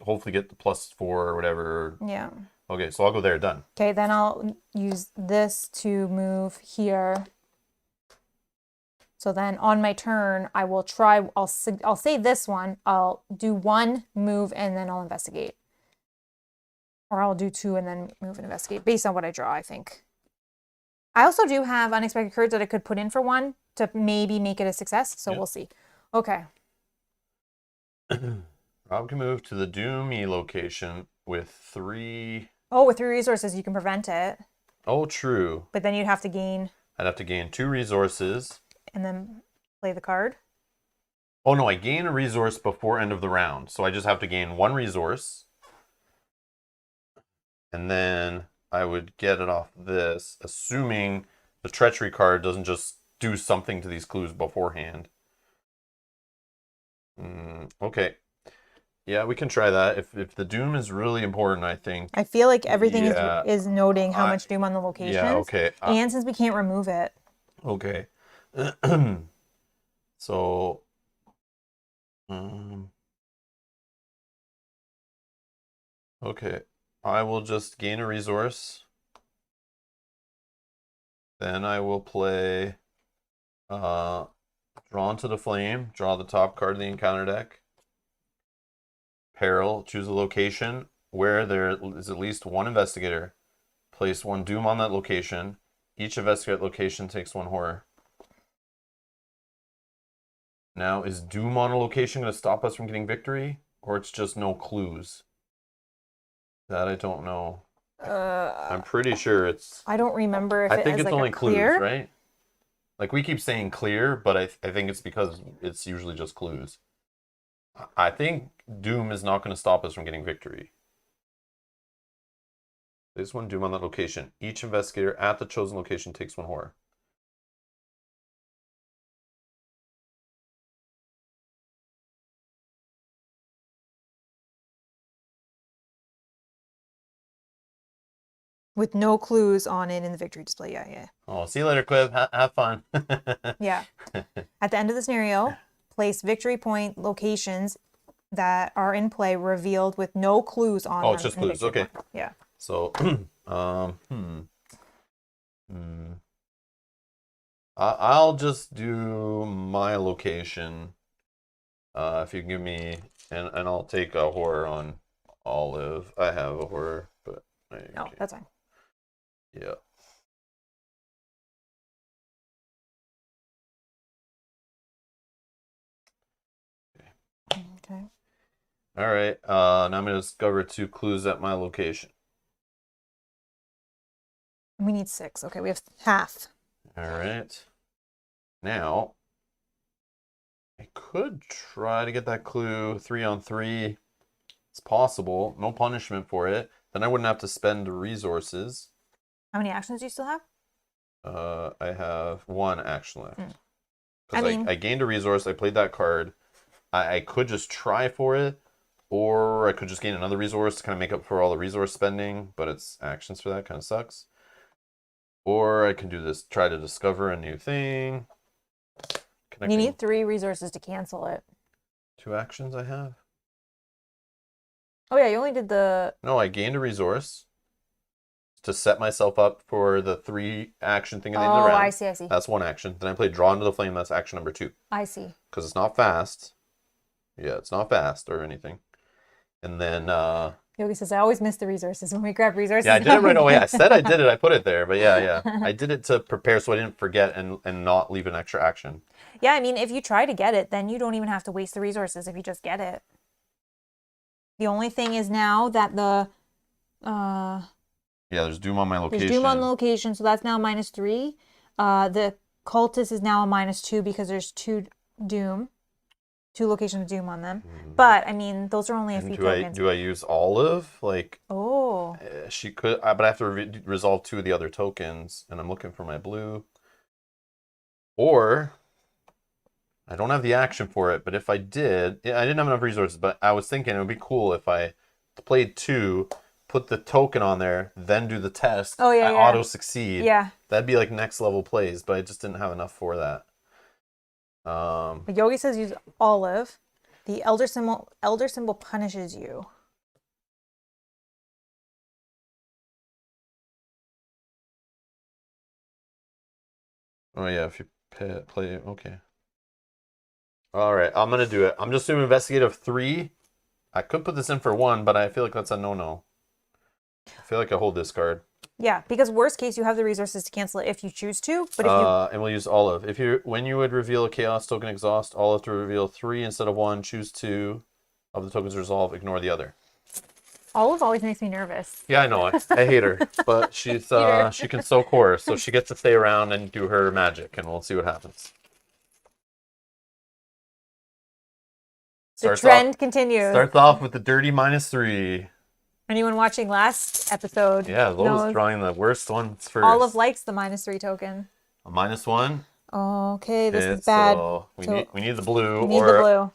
hopefully get the +4 or whatever. Yeah. Okay, so I'll go there. Done. Okay, then I'll use this to move here. So then on my turn, I will try, I'll say this one, I'll do 1 move and then I'll investigate. Or I'll do 2 and then move and investigate based on what I draw, I think. I also do have unexpected cards that I could put in for 1 to maybe make it a success. So we'll see. Okay. Rob can move to the Doomy location with 3... Oh, with 3 resources, you can prevent it. Oh, true. But then you'd have to gain... I'd have to gain 2 resources. And then play the card. Oh, no, I gain a resource before end of the round. So I just have to gain 1 resource. And then I would get it off this, assuming the Treachery card doesn't just do something to these clues beforehand. Okay. Yeah, we can try that. If the Doom is really important, I think. I feel like everything is noting how much Doom on the locations. Yeah, okay. And since we can't remove it. Okay. So, okay. I will just gain a resource. Then I will play Drawn to the Flame, draw the top card of the encounter deck. Peril, choose a location where there is at least 1 investigator. Place 1 Doom on that location. Each investigator location takes 1 horror. Now, is Doom on a location going to stop us from getting victory? Or it's just no clues? That I don't know. I'm pretty sure it's... I don't remember if I think it's like only clues, clear. right? Like, we keep saying clear, but I think it's because it's usually just clues. I think Doom is not going to stop us from getting victory. This one, Doom on that location. Each investigator at the chosen location takes 1 horror. With no clues on it in the victory display. Yeah. Oh, see you later, Quiv. Have fun. Yeah. At the end of the scenario, place victory point locations that are in play revealed with no clues on them. Oh, it's just in the clues. victory Okay. point. Yeah. So, hmm. I'll just do my location. If you give me, and I'll take a horror on Olive. I have a horror, but No, that's fine. yeah. Okay. All right. Now I'm gonna discover 2 clues at my location. We need 6. Okay, we have half. All right. Now, I could try to get that clue 3 on 3. It's possible. No punishment for it. Then I wouldn't have to spend resources. How many actions do you still have? I have 1 action left. I mean, I gained a resource. I played that card. I could just try for it, or I could just gain another resource to kind of make up for all the resource spending, but it's actions for that. Kind of sucks. Or I can do this, try to discover a new thing. you need 3 resources to cancel it. 2 actions I have. Oh yeah, you only did the... No, I gained a resource to set myself up for the 3 action thing at the end of the round. Oh, I see, I see. That's 1 action. Then I played Draw into the Flame. That's action number 2. I see. Because it's not fast. Yeah, it's not fast or anything. And then... Yogi says, I always miss the resources when we grab resources. Yeah, I did it right away. I said I did it. I put it there. But yeah. I did it to prepare so I didn't forget and not leave an extra action. Yeah, I mean, if you try to get it, then you don't even have to waste the resources if you just get it. The only thing is now that the... Yeah, there's Doom on my location. There's Doom on the location, so that's now -3. The Cultist is now a -2 because there's 2 Doom. 2 locations of Doom on them. But, I mean, those are only a few tokens. Do I use Olive? Like, oh. She could, but I have to resolve 2 of the other tokens, and I'm looking for my blue. Or, I don't have the action for it, but if I did, I didn't have enough resources, but I was thinking it would be cool if I played 2, put the token on there, then do the test. Oh, yeah, I auto-succeed. Yeah. That'd be like next level plays, but I just didn't have enough for that. But Yogi says use Olive. The elder symbol punishes you. Oh yeah, if you play, okay. All right, I'm gonna do it. I'm just doing investigative 3. I could put this in for 1, but I feel like that's a no-no. I feel like I hold this card. Yeah, because worst case, you have the resources to cancel it if you choose to. But if you... And we'll use Olive. When you would reveal a Chaos token exhaust, Olive to reveal 3 instead of 1. Choose 2 of the tokens resolve. Ignore the other. Olive always makes me nervous. Yeah, I know. I hate her, but she's she can soak horror, so she gets to stay around and do her magic, and we'll see what happens. The trend continues. Starts off with the dirty -3. Anyone watching last episode? Yeah, Lowe's drawing the worst ones first. Olive likes the -3 token. A -1. Okay, this is bad. So we need the blue. We need the blue.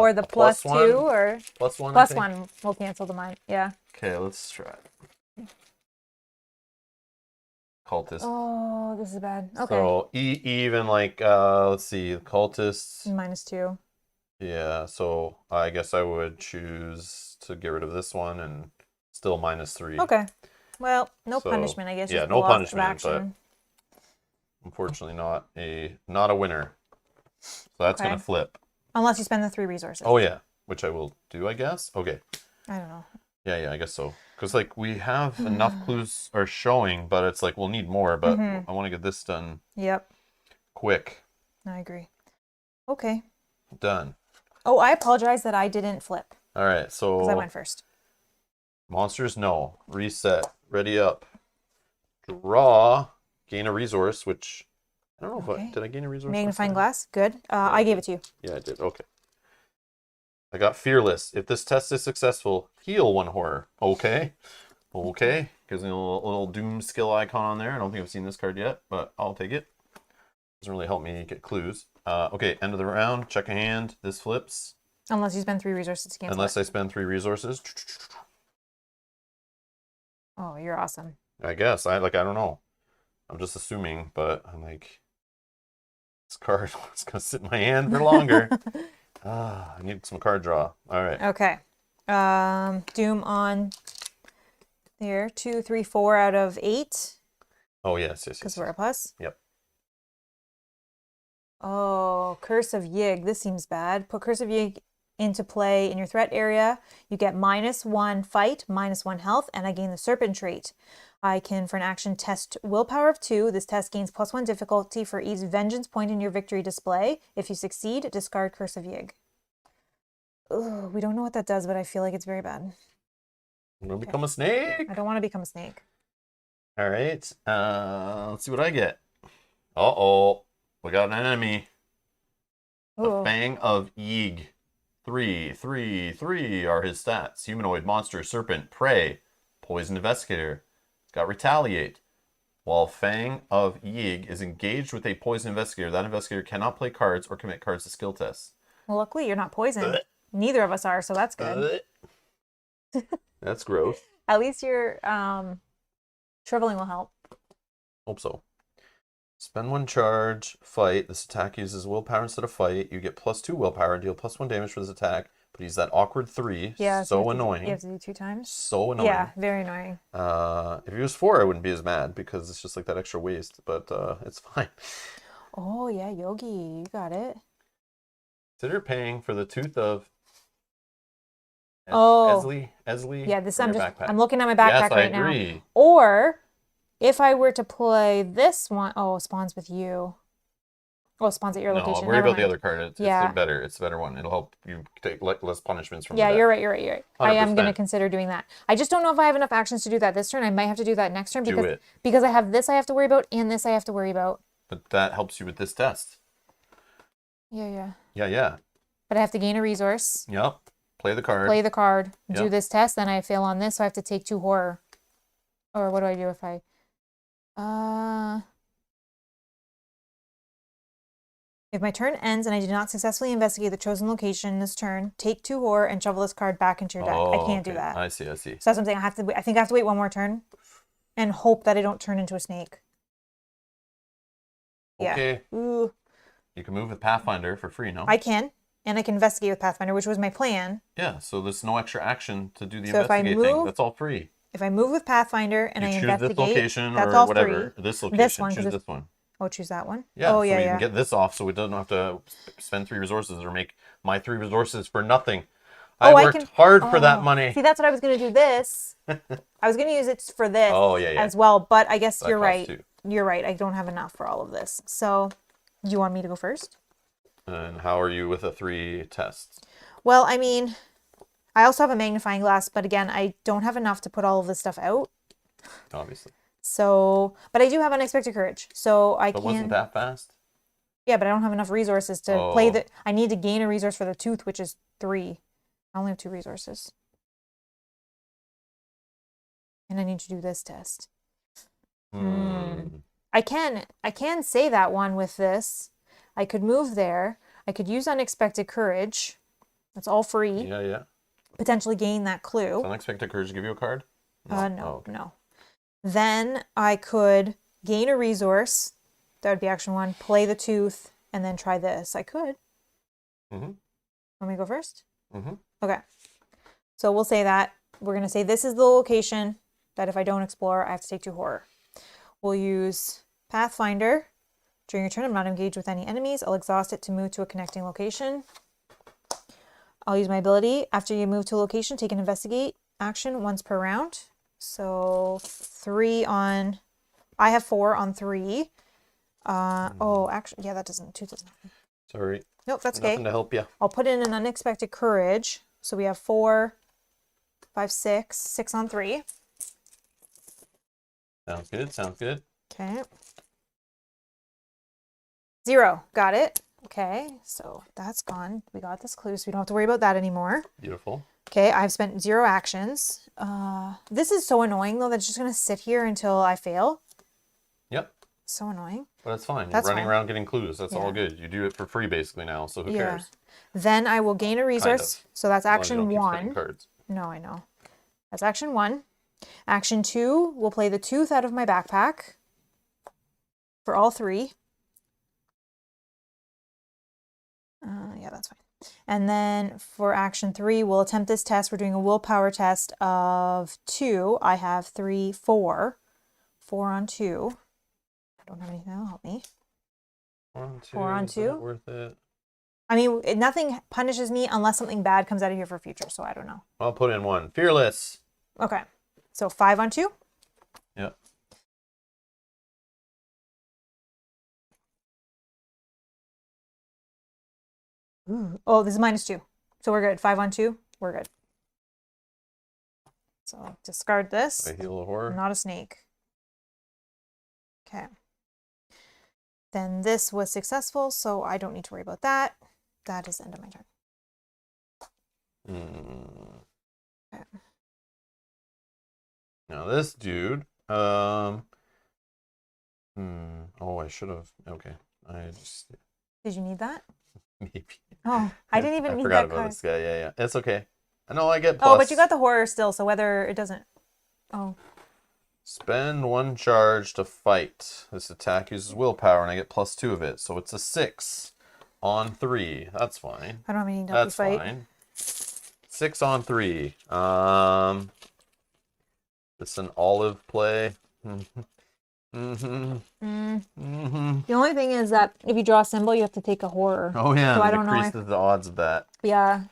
Or the +2 or +1. +1. We'll cancel the mine. Yeah. Okay, let's try it. Cultist. Oh, this is bad. Okay. So even like let's see, cultists. -2. Yeah, so I guess I would choose to get rid of this one and still -3. Okay. Well, no punishment, I guess. Yeah, just no loss of punishment, but action. unfortunately not a winner. So that's gonna flip. Unless you spend the 3 resources. Oh yeah, which I will do, I guess. Okay. I don't know. Yeah, I guess so. Because like we have enough clues are showing, but it's like we'll need more. But I want to get this done. Yep. Quick. I agree. Okay. Done. Oh, I apologize that I didn't flip. All right, so Because I went first. Monsters, no. Reset. Ready up. Draw. Gain a resource, which I don't know if did I gain a resource? Magnifying glass. Good. I gave it to you. Yeah, I did. Okay. I got Fearless. If this test is successful, heal 1 horror. Okay. Okay. Gives me a little Doom skill icon on there. I don't think I've seen this card yet, but I'll take it. Doesn't really help me get clues. Okay, end of the round. Check a hand. This flips. Unless you spend 3 resources to cancel Unless I spend 3 resources. Oh, you're awesome. I guess. I don't know. I'm just assuming, but I'm like, this card is going to sit in my hand for longer. I need some card draw. All right. Okay. Doom on There, 2, 3, 4 out of 8 Oh, yes. because we're a plus. Yep. Oh, Curse of Yig. This seems bad. Put Curse of Yig into play in your threat area. You get -1 fight, -1 health, and I gain the Serpent trait. I can, for an action, test Willpower of 2. This test gains +1 difficulty for each vengeance point in your victory display. If you succeed, discard Curse of Yig. Ugh, we don't know what that does, but I feel like it's very bad. I'm going to become a snake. I don't want to become a snake. All right. Let's see what I get. Uh-oh. We got an enemy. The Ooh. Fang of Yig. 3, 3, 3 are his stats. Humanoid, monster, serpent, prey, poison investigator. Got retaliate. While Fang of Yig is engaged with a poison investigator, that investigator cannot play cards or commit cards to skill tests. Well, luckily you're not poisoned. Neither of us are, so that's good. That's gross. At least your shriveling will help. Hope so. Spend 1 charge, fight. This attack uses willpower instead of fight. You get +2 willpower and deal +1 damage for this attack. But he's that awkward 3. Yeah, so annoying. You have to do 2 times. So annoying. Yeah, very annoying. If he was 4, I wouldn't be as mad because it's just like that extra waste. But it's fine. Oh yeah, Yogi, you got it. Consider paying for the tooth of Eztli. Yeah, this from I'm your just backpack. I'm looking at my backpack Yes, I right now. agree. Or if I were to play this one, oh, it spawns with you. Oh, it spawns at your No, location. worry Never about the mind. other card. It's Yeah. better. It's the better one. It'll help you take less punishments from Yeah, the you're right. I am going to 100%. consider doing that. I just don't know if I have enough actions to do that this turn. I might have to do that next turn Do it. because I have this I have to worry about and this I have to worry about. But that helps you with this test. Yeah. Yeah. But I have to gain a resource, Yep. Play the card. play the card, do Yep. this test, then I fail on this, so I have to take 2 horror. Or what do I do if I if my turn ends and I did not successfully investigate the chosen location this turn, take 2 horror and shovel this card back into your deck. I can't do okay. that. I see. So that's what I'm saying. I think I have to wait 1 more turn and hope that I don't turn into a snake. Yeah. Okay. Ooh. You can move with Pathfinder for free, no? I can. And I can investigate with Pathfinder, which was my plan. Yeah, so there's no extra action to do the So if I investigate thing. move- That's all free. If I move with Pathfinder and You I choose investigate, this location that's or all whatever. free. This location. This one, 'cause choose it's- this one. Oh, choose that one? Yeah, Oh, so yeah, we yeah. can get this off so we don't have to spend 3 resources or make my 3 resources for nothing. I worked hard for that money. See, that's what I was going to do this. I was going to use it for this Oh, yeah. as well, but I guess That you're costs right. 2. You're right. I don't have enough for all of this. So, you want me to go first? And how are you with a 3 test? Well, I mean, I also have a magnifying glass, but again, I don't have enough to put all of this stuff out. Obviously. So, but I do have unexpected courage. So I But can. wasn't that fast? Yeah, but I don't have enough resources to play the. I need to gain a resource for the tooth, which is 3. I only have 2 resources. And I need to do this test. I can say that one with this. I could move there. I could use unexpected courage. That's all free. Yeah. Potentially gain that clue. Does unexpected courage give you a card? No. Oh, okay. Then I could gain a resource. That would be action 1. Play the tooth and then try this. I could. Mhm. Want me to go first? Mhm. Okay. So we'll say that. We're going to say this is the location that if I don't explore, I have to take 2 horror. We'll use Pathfinder. During your turn, I'm not engaged with any enemies. I'll exhaust it to move to a connecting location. I'll use my ability. After you move to a location, take an investigate action once per round. So 3 on... I have 4 on 3. Oh, actually, yeah, that doesn't... 2 doesn't happen. Sorry. Nope, that's okay. Nothing to help you. I'll put in an unexpected courage. So we have 4, 5, 6. 6 on 3. Sounds good. Okay. 0. Got it. Okay, so that's gone. We got this clue, so we don't have to worry about that anymore. Beautiful. Okay, I've spent 0 actions. This is so annoying, though, that it's just going to sit here until I fail. Yep. So annoying. But it's fine. That's You're running fine. around getting clues. That's all Yeah. good. You do it for free basically now, so who cares? Then I will gain a resource. of. So that's As long as you action don't keep spending 1. cards. No, I know. That's action 1. Action 2, we'll play the tooth out of my backpack for all 3. Yeah, that's fine. And then for action 3, we'll attempt this test. We're doing a willpower test of 2. I have 3, 4. 4 on 2. I don't have anything that'll help me. 4 on 2. Is that worth it? I mean, nothing punishes me unless something bad comes out of here for future, so I don't know. I'll put in 1. Fearless. Okay. So 5 on 2? Yep. Ooh. Oh, this is -2. So we're good. 5 on 2. We're good. So discard this. I heal a horror. Not a snake. Okay. Then this was successful, so I don't need to worry about that. That is the end of my turn. Okay. Now this dude, oh, I should have. Okay, I just Did you need that? maybe. Oh, I didn't even I need forgot that about card. this guy. Yeah. It's okay. I know I get plus. Oh, but you got the horror still, so whether it doesn't. Oh. Spend 1 charge to fight. This attack uses willpower, and I get +2 of it, so it's a 6 on 3. That's fine. I don't have any to help you That's fight. fine. 6 on 3. It's an olive play. The only thing is that if you draw a symbol, you have to take a horror. Oh yeah, So I it don't know increases the odds of that. Yeah.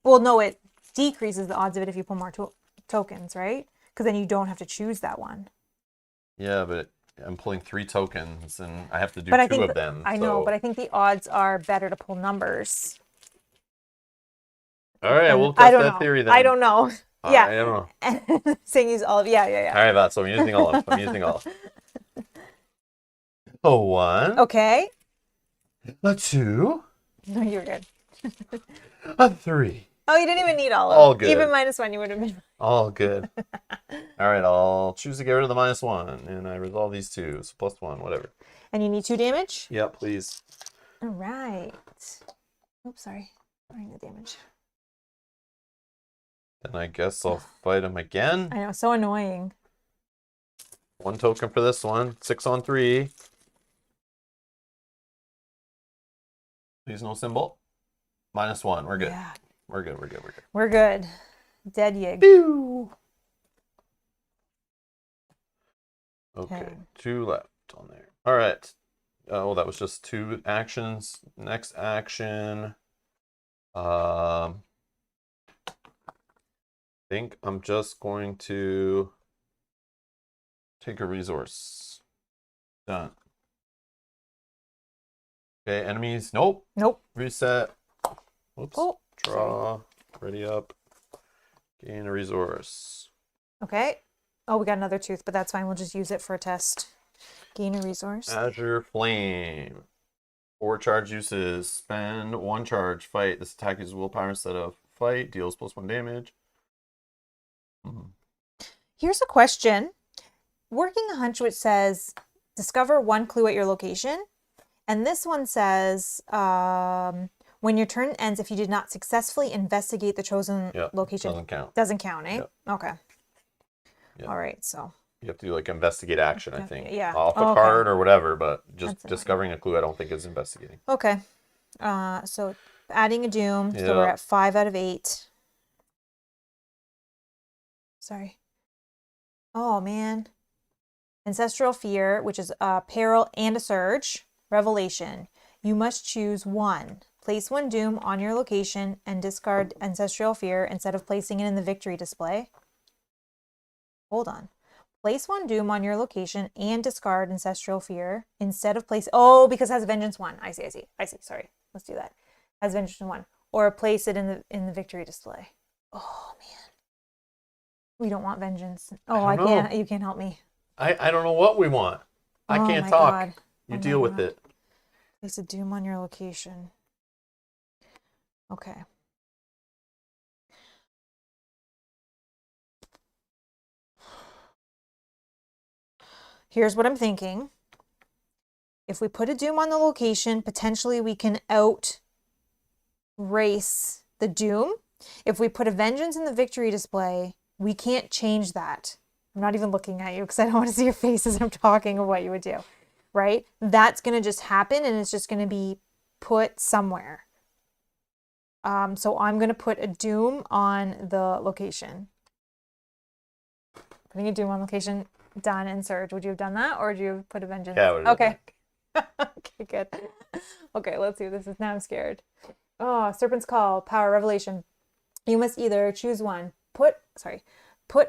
Well, no, it decreases the odds of it if you pull more tokens, right? Because then you don't have to choose that one. Yeah, but I'm pulling 3 tokens, and I have to do But I 2 think of them. I know, but I think the odds are better to pull numbers. All right, And we'll I test don't that know. theory then. I don't know. Yeah. I don't know. And saying use olive. Yeah. All right, so I'm using olive. A 1. Okay. A 2. No, you're good. A 3. Oh, you didn't even need olive. All good. Even -1, you would have been. All good. All right, I'll choose to get rid of the -1, and I resolve these 2, so +1, whatever. And you need 2 damage? Yeah, please. All right. Oops, sorry. Sorry, no damage. Then I guess I'll fight him again. I know, so annoying. 1 token for this one. 6 on 3. Please no symbol. -1. We're good. Yeah. We're good. We're good. Dead yig. Pew! Okay, Okay. 2 left on there. All right. Oh, that was just 2 actions. Next action. I think I'm just going to take a resource. Done. Okay, enemies. Nope. Reset. Whoops. Oh, Draw. Ready up. Gain a resource. okay. Oh, we got another tooth, but that's fine. We'll just use it for a test. Gain a resource. Azure Flame. 4 charge uses. Spend 1 charge. Fight. This attack uses willpower instead of fight. Deals +1 damage. Here's a question. Working a hunch which says, discover 1 clue at your location. And this one says, when your turn ends, if you did not successfully investigate the chosen location. Doesn't count. Doesn't count, eh? Yep. Okay. Yep. All right, so. You have to do like investigate action, I think. Yeah. Off a Okay. card or whatever, but just That's discovering a clue I don't think is investigating. Okay. So adding a doom. Yeah. So we're at 5 out of 8. Sorry. Oh, man. Ancestral Fear, which is a peril and a surge. Revelation. You must choose 1. Place 1 doom on your location and discard Ancestral Fear instead of placing it in the victory display. Hold on. Place 1 doom on your location and discard Ancestral Fear instead of place. Oh, because it has Vengeance 1. I see. Sorry. Let's do that. Has Vengeance 1. Or place it in the victory display. Oh, man. We don't want vengeance. Oh, I can't. You can't help me. I don't know what we want. I Oh can't my talk. God. You Oh deal my with God. it. Place a doom on your location. Okay. Here's what I'm thinking. If we put a doom on the location, potentially we can out race the doom. If we put a vengeance in the victory display, we can't change that. I'm not even looking at you because I don't want to see your face as I'm talking of what you would do, right? That's going to just happen and it's just going to be put somewhere. So I'm going to put a Doom on the location. Putting a Doom on location, done, and Surge. Would you have done that, or would you have put a Vengeance? Yeah, I would've done Okay. Okay, good. Okay, let's see what this is. Now I'm scared. Oh, Serpent's Call, Power, Revelation. You must either choose one. Put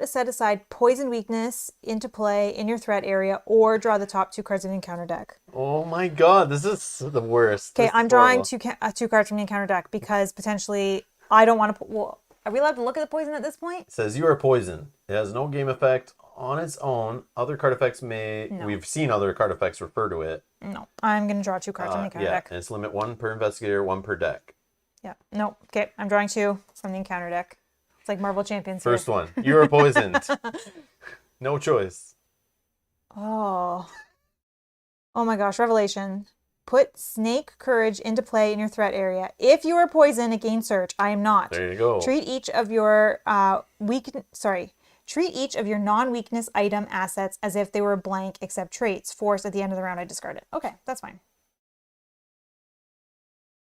a set aside Poison Weakness into play in your threat area, or draw the top 2 cards in the encounter deck. Oh my god, this is the worst. Okay, This I'm is drawing horrible. 2 cards from the encounter deck because potentially I don't want to put. Well, are we allowed to look at the poison at this point? It says you are poisoned. It has no game effect on its own. Other card effects may. No. We've seen other card effects refer to it. No, I'm going to draw 2 cards from the encounter Yeah, deck. and it's limit 1 per investigator, 1 per deck. Yeah, no. Okay, I'm drawing 2 from the encounter deck. It's like Marvel Champions. First here. one, you are poisoned. No choice. Oh. Oh my gosh, Revelation. Put Snake Courage into play in your threat area. If you are poisoned, it gains Surge. I am not. There you go. Treat each of your Treat each of your non-weakness item assets as if they were blank except traits. Force at the end of the round, I discard it. Okay, that's fine.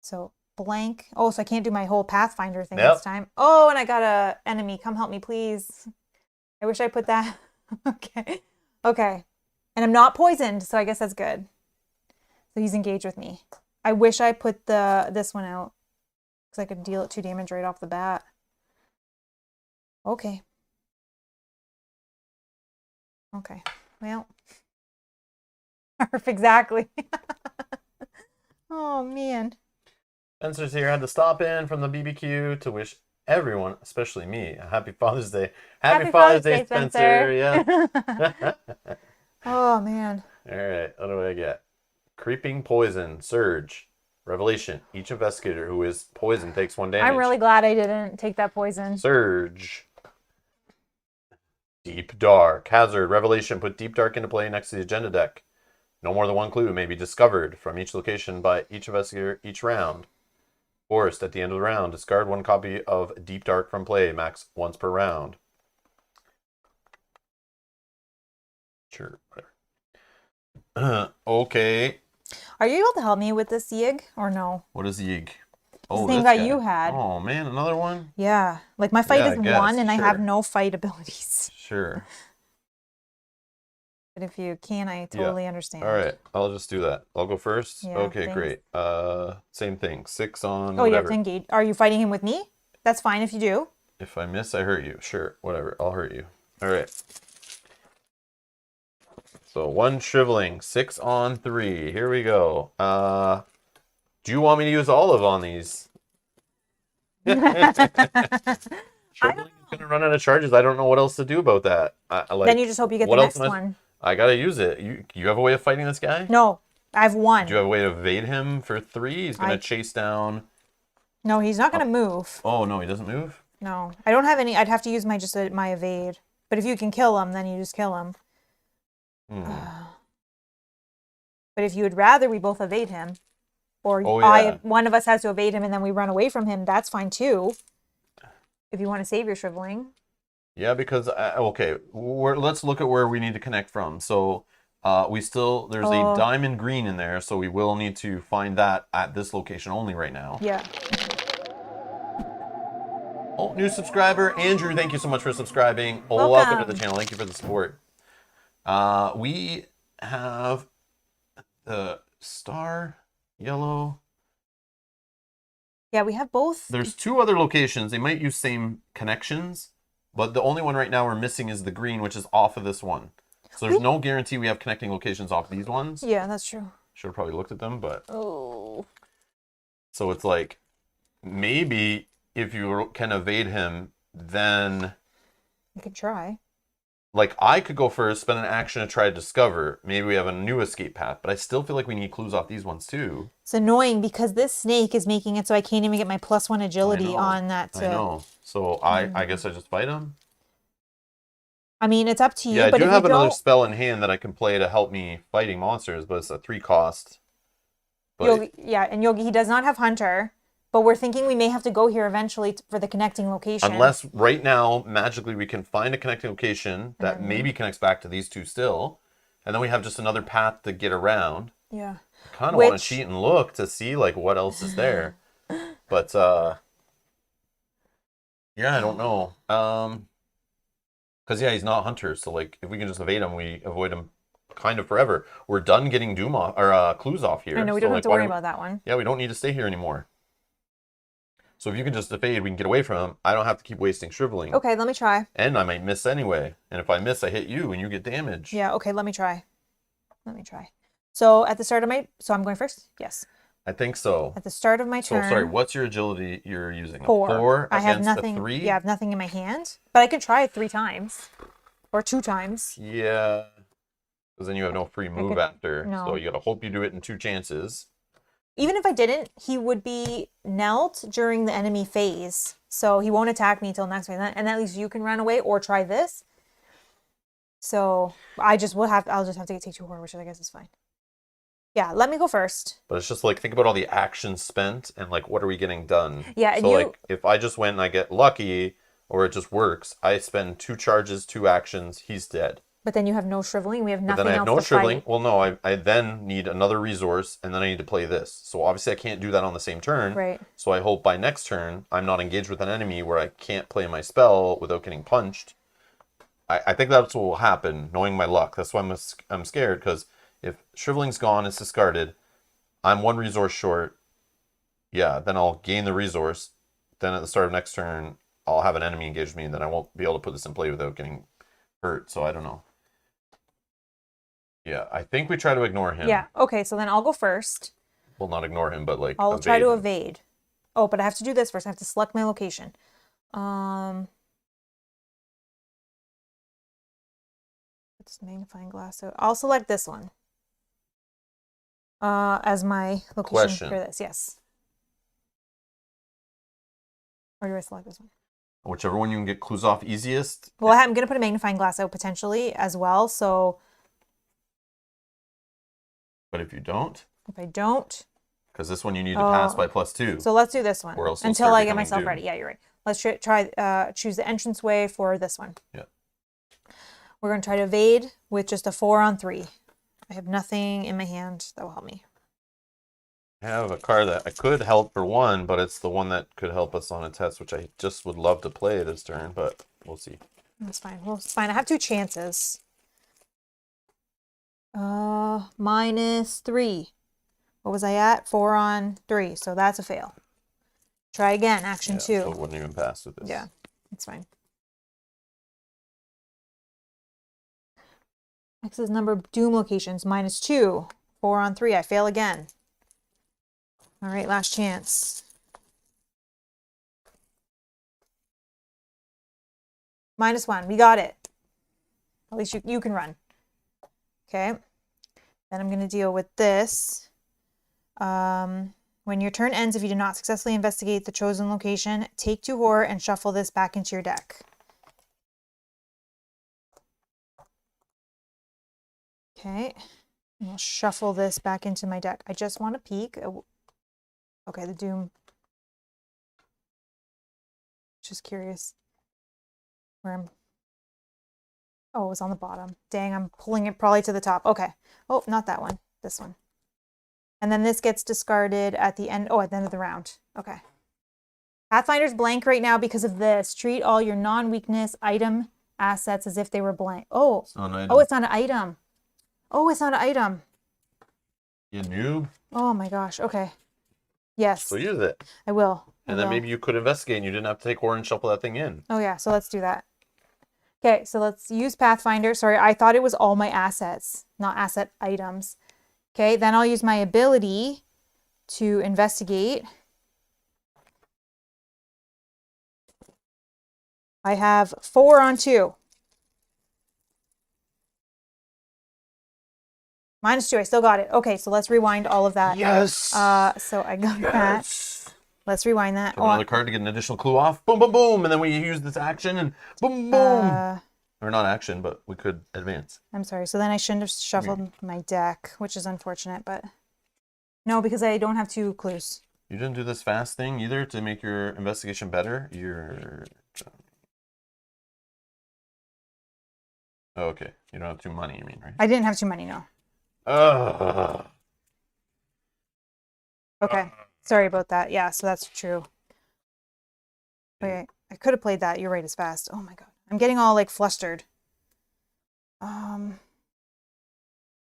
So blank. Oh, so I can't do my whole Pathfinder thing Yep. this time. Oh, and I got a enemy. Come help me, please. I wish I put that. Okay. Okay. And I'm not poisoned, so I guess that's good. So he's engaged with me. I wish I put this one out because I could deal it 2 damage right off the bat. Okay. Okay. Well. Exactly. Oh, man. Spencer's here. Had to stop in from the BBQ to wish everyone, especially me, a happy Father's Day. Happy Father's Day, Spencer. Yeah. Oh, man. All right. What do I get? Creeping Poison, Surge, Revelation. Each investigator who is poisoned takes 1 damage. I'm really glad I didn't take that poison. Surge. Deep Dark. Hazard. Revelation. Put Deep Dark into play next to the agenda deck. No more than 1 clue may be discovered from each location by each investigator each round. Forced at the end of the round. Discard 1 copy of Deep Dark from play, max once per round. Sure, whatever. Okay. Are you able to help me with this Yig or no? What is Yig? Same this guy you had. Oh man, another one? Yeah. Like my fight Yeah, is I guess, 1 and I have sure. no fight abilities. Sure. But if you can, I totally understand. All right, I'll just do that. I'll go first. Yeah, Okay, thanks. great. Same thing. 6 on Oh, you have whatever. to engage. Are you fighting him with me? That's fine if you do. If I miss, I hurt you. Sure, whatever. I'll hurt you. All right. So 1 shriveling, 6 on 3. Here we go. Do you want me to use olive on these? Shriveling is gonna run out of charges. I don't know what else to do about that. Then you just hope you get the what else next am I- one. I gotta use it. You have a way of fighting this guy? No, I have 1. Do you have a way to evade him for 3? He's gonna I- chase down. No, he's not going to move. Oh no, he doesn't move. No, I don't have any. I'd have to use my evade. But if you can kill him, then you just kill him. But if you would rather we both evade him, or Oh, yeah. one of us has to evade him and then we run away from him, that's fine too. If you want to save your shriveling. Yeah, because okay, let's look at where we need to connect from. So there's a diamond green in there, so we will need to find that at this location only right now. Yeah. Oh, new subscriber, Andrew, thank you so much for subscribing. Oh, welcome to Welcome. the channel. Thank you for the support. We have the star, yellow. Yeah, we have both. There's 2 other locations. They might use same connections, but the only one right now we're missing is the green, which is off of this one. So there's no guarantee we have connecting locations off these ones. Yeah, that's true. Should have probably looked at them, but Oh. so it's like maybe if you can evade him, then You could try. like I could go first, spend an action to try to discover. Maybe we have a new escape path, but I still feel like we need clues off these ones too. It's annoying because this snake is making it so I can't even get my +1 agility know. on that. I know. So I guess I just fight him. I mean, it's up to you. Yeah, I but do if have you another don't, spell in hand that I can play to help me fighting monsters, but it's a 3 cost. But Yogi, he does not have Hunter, but we're thinking we may have to go here eventually for the connecting location. unless right now magically we can find a connecting location that maybe connects back to these 2 still, and then we have just another path to get around. Yeah. I kind of want to Which- cheat and look to see like what else is there. But Yeah, I don't know. Because yeah, he's not hunter, so like if we can just evade him, we avoid him kind of forever. We're done getting Doom off or clues off here. I know we so, don't have like, to why worry do we- about that one. Yeah, we don't need to stay here anymore. So if you can just evade, we can get away from him. I don't have to keep wasting shriveling. Okay, let me try. And I might miss anyway. And if I miss, I hit you and you get damage. Yeah, okay, let me try. Let me try. So at the start of so I'm going first? Yes. I think so. At the start of my So turn. sorry, what's your agility you're using? 4. A 4 I have against nothing. a 3? Yeah, I have nothing in my hand. But I can try it 3 times. Or 2 times. Yeah. Because then you have no free move after. no. So you gotta hope you do it in 2 chances. Even if I didn't, he would be knelt during the enemy phase. So he won't attack me until next phase. And at least you can run away or try this. So I'll just have to take 2 horror, which I guess is fine. Yeah, let me go first. But it's just like, think about all the actions spent and like, what are we getting done? Yeah, and so like, if I just went and I get lucky or it just works, I spend 2 charges, 2 actions, he's dead. But then you have no shriveling. We have But nothing then I have else no to shriveling. fight. Well, no, I then need another resource and then I need to play this. So obviously I can't do that on the same turn. Right. So I hope by next turn I'm not engaged with an enemy where I can't play my spell without getting punched. I think that's what will happen, knowing my luck. That's why I'm scared, because if shriveling's gone, it's discarded. I'm 1 resource short. Yeah, then I'll gain the resource. Then at the start of next turn, I'll have an enemy engage me, and then I won't be able to put this in play without getting hurt. So I don't know. Yeah, I think we try to ignore him. Yeah, okay, so then I'll go first. Well, not ignore him, but like I'll try to him. evade. Oh, but I have to do this first. I have to select my location. Let's magnifying glass out. I'll select this one. As my location for this, yes. Or do I select this one? Whichever one you can get clues off easiest. Well, I'm going to put a magnifying glass out potentially as well. So But if you don't, if I don't, because this one you need to pass by +2. so let's do this one Or else it'll until start I get becoming myself Doom. ready. Yeah, you're right. Let's try choose the entranceway for this one. Yeah. We're going to try to evade with just a 4 on 3. I have nothing in my hand that will help me. I have a card that I could help for 1, but it's the one that could help us on a test, which I just would love to play this turn, but we'll see. That's fine. Well, it's fine. I have 2 chances. -3. What was I at? 4 on 3. So that's a fail. Try again. Action 2. So it wouldn't even pass with this. Yeah, it's fine. Next is number of doom locations, -2. 4 on 3. I fail again. All right, last chance. -1. We got it. At least you can run. Okay. Then I'm going to deal with this. When your turn ends, if you do not successfully investigate the chosen location, take 2 horror and shuffle this back into your deck. Okay. And I'll shuffle this back into my deck. I just want to peek. Okay, the Doom. Just curious where I'm. Oh, it was on the bottom. Dang, I'm pulling it probably to the top. Okay. Oh, not that one. This one. And then this gets discarded at the end. Oh, at the end of the round. Okay. Pathfinder's blank right now because of this. Treat all your non-weakness item assets as if they were blank. Oh. It's not an item. Oh, it's not an item. Oh, it's not an item. You noob. Oh my gosh. Okay. Yes. So use it. I will. And then maybe you could investigate and you didn't have to take horror and shuffle that thing in. Oh yeah, so let's do that. Okay, so let's use Pathfinder. Sorry, I thought it was all my assets, not asset items. Okay, then I'll use my ability to investigate. I have 4 on 2. -2, I still got it. Okay, so let's rewind all of that. Yes. So I got that. Let's rewind that. Put another card to get an additional clue off. Boom, boom, boom. And then we use this action and boom, boom. Or not action, but we could advance. I'm sorry. So then I shouldn't have shuffled my deck, which is unfortunate, but no, because I don't have 2 clues. You didn't do this fast thing either to make your investigation better. You're... Oh, okay. You don't have 2 money, you mean, right? I didn't have 2 money, no. Okay. Sorry about that. Yeah, so that's true. Okay. I could have played that. You're right, it's fast. Oh my god. I'm getting all like flustered.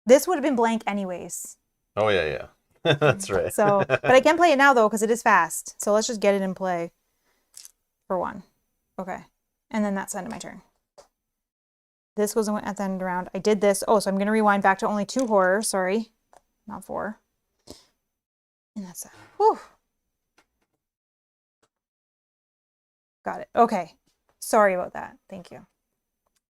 This would have been blank anyways. Oh, yeah. That's right. So, but I can play it now though, because it is fast. So let's just get it in play for one. Okay. And then that's the end of my turn. This was at the end of the round. I did this. Oh, so I'm going to rewind back to only 2 horror. Sorry. Not 4. And that's that. Whew. Got it. Okay. Sorry about that. Thank you.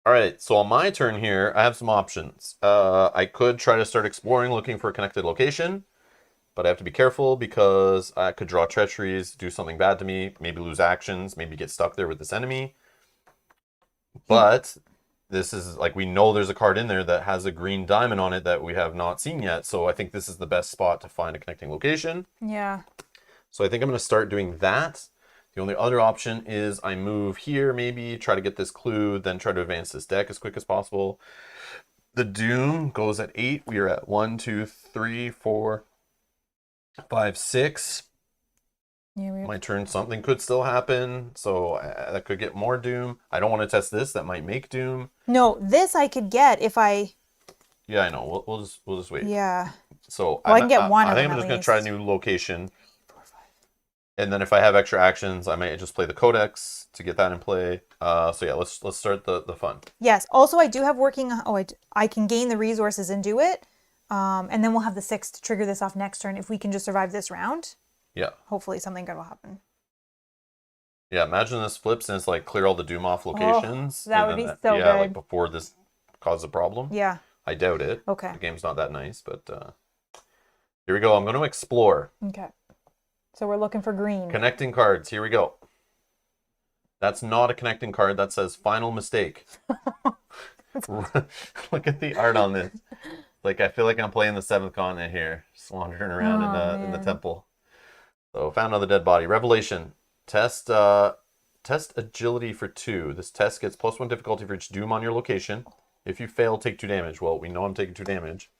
All right, so on my turn here, I have some options. I could try to start exploring, looking for a connected location, but I have to be careful because I could draw treacheries, do something bad to me, maybe lose actions, maybe get stuck there with this enemy. But this is, like, we know there's a card in there that has a green diamond on it that we have not seen yet, so I think this is the best spot to find a connecting location. Yeah. So I think I'm going to start doing that. The only other option is I move here, maybe try to get this clue, then try to advance this deck as quick as possible. The Doom goes at 8. We are at 1, 2, 3, 4, 5, 6. Yeah, My turn, something could still happen, so that could get more Doom. I don't want to test this. That might make Doom. No, this I could get if I. Yeah, I know. We'll just wait. Yeah. So Well, I can get one I of think them I'm just at going to try a least. new location. And then if I have extra actions, I might just play the Codex to get that in play. So yeah, let's start the fun. Yes. Also, I do have working. Oh, I can gain the resources and do it. And then we'll have the 6 to trigger this off next turn if we can just survive this round. Yeah. Hopefully something good will happen. Yeah, imagine this flips and it's like clear all the Doom off locations. That would and be then so yeah, good. like before this causes a problem. Yeah. I doubt it. Okay. The game's not that nice, but here we go. I'm going to explore. Okay. So we're looking for green. Connecting cards. Here we go. That's not a connecting card. That says final mistake. Look at the art on this. Like, I feel like I'm playing the 7th continent here. Just wandering around in the temple. So found another dead body. Revelation. Test agility for 2. This test gets +1 difficulty for each Doom on your location. If you fail, take 2 damage. Well, we know I'm taking 2 damage.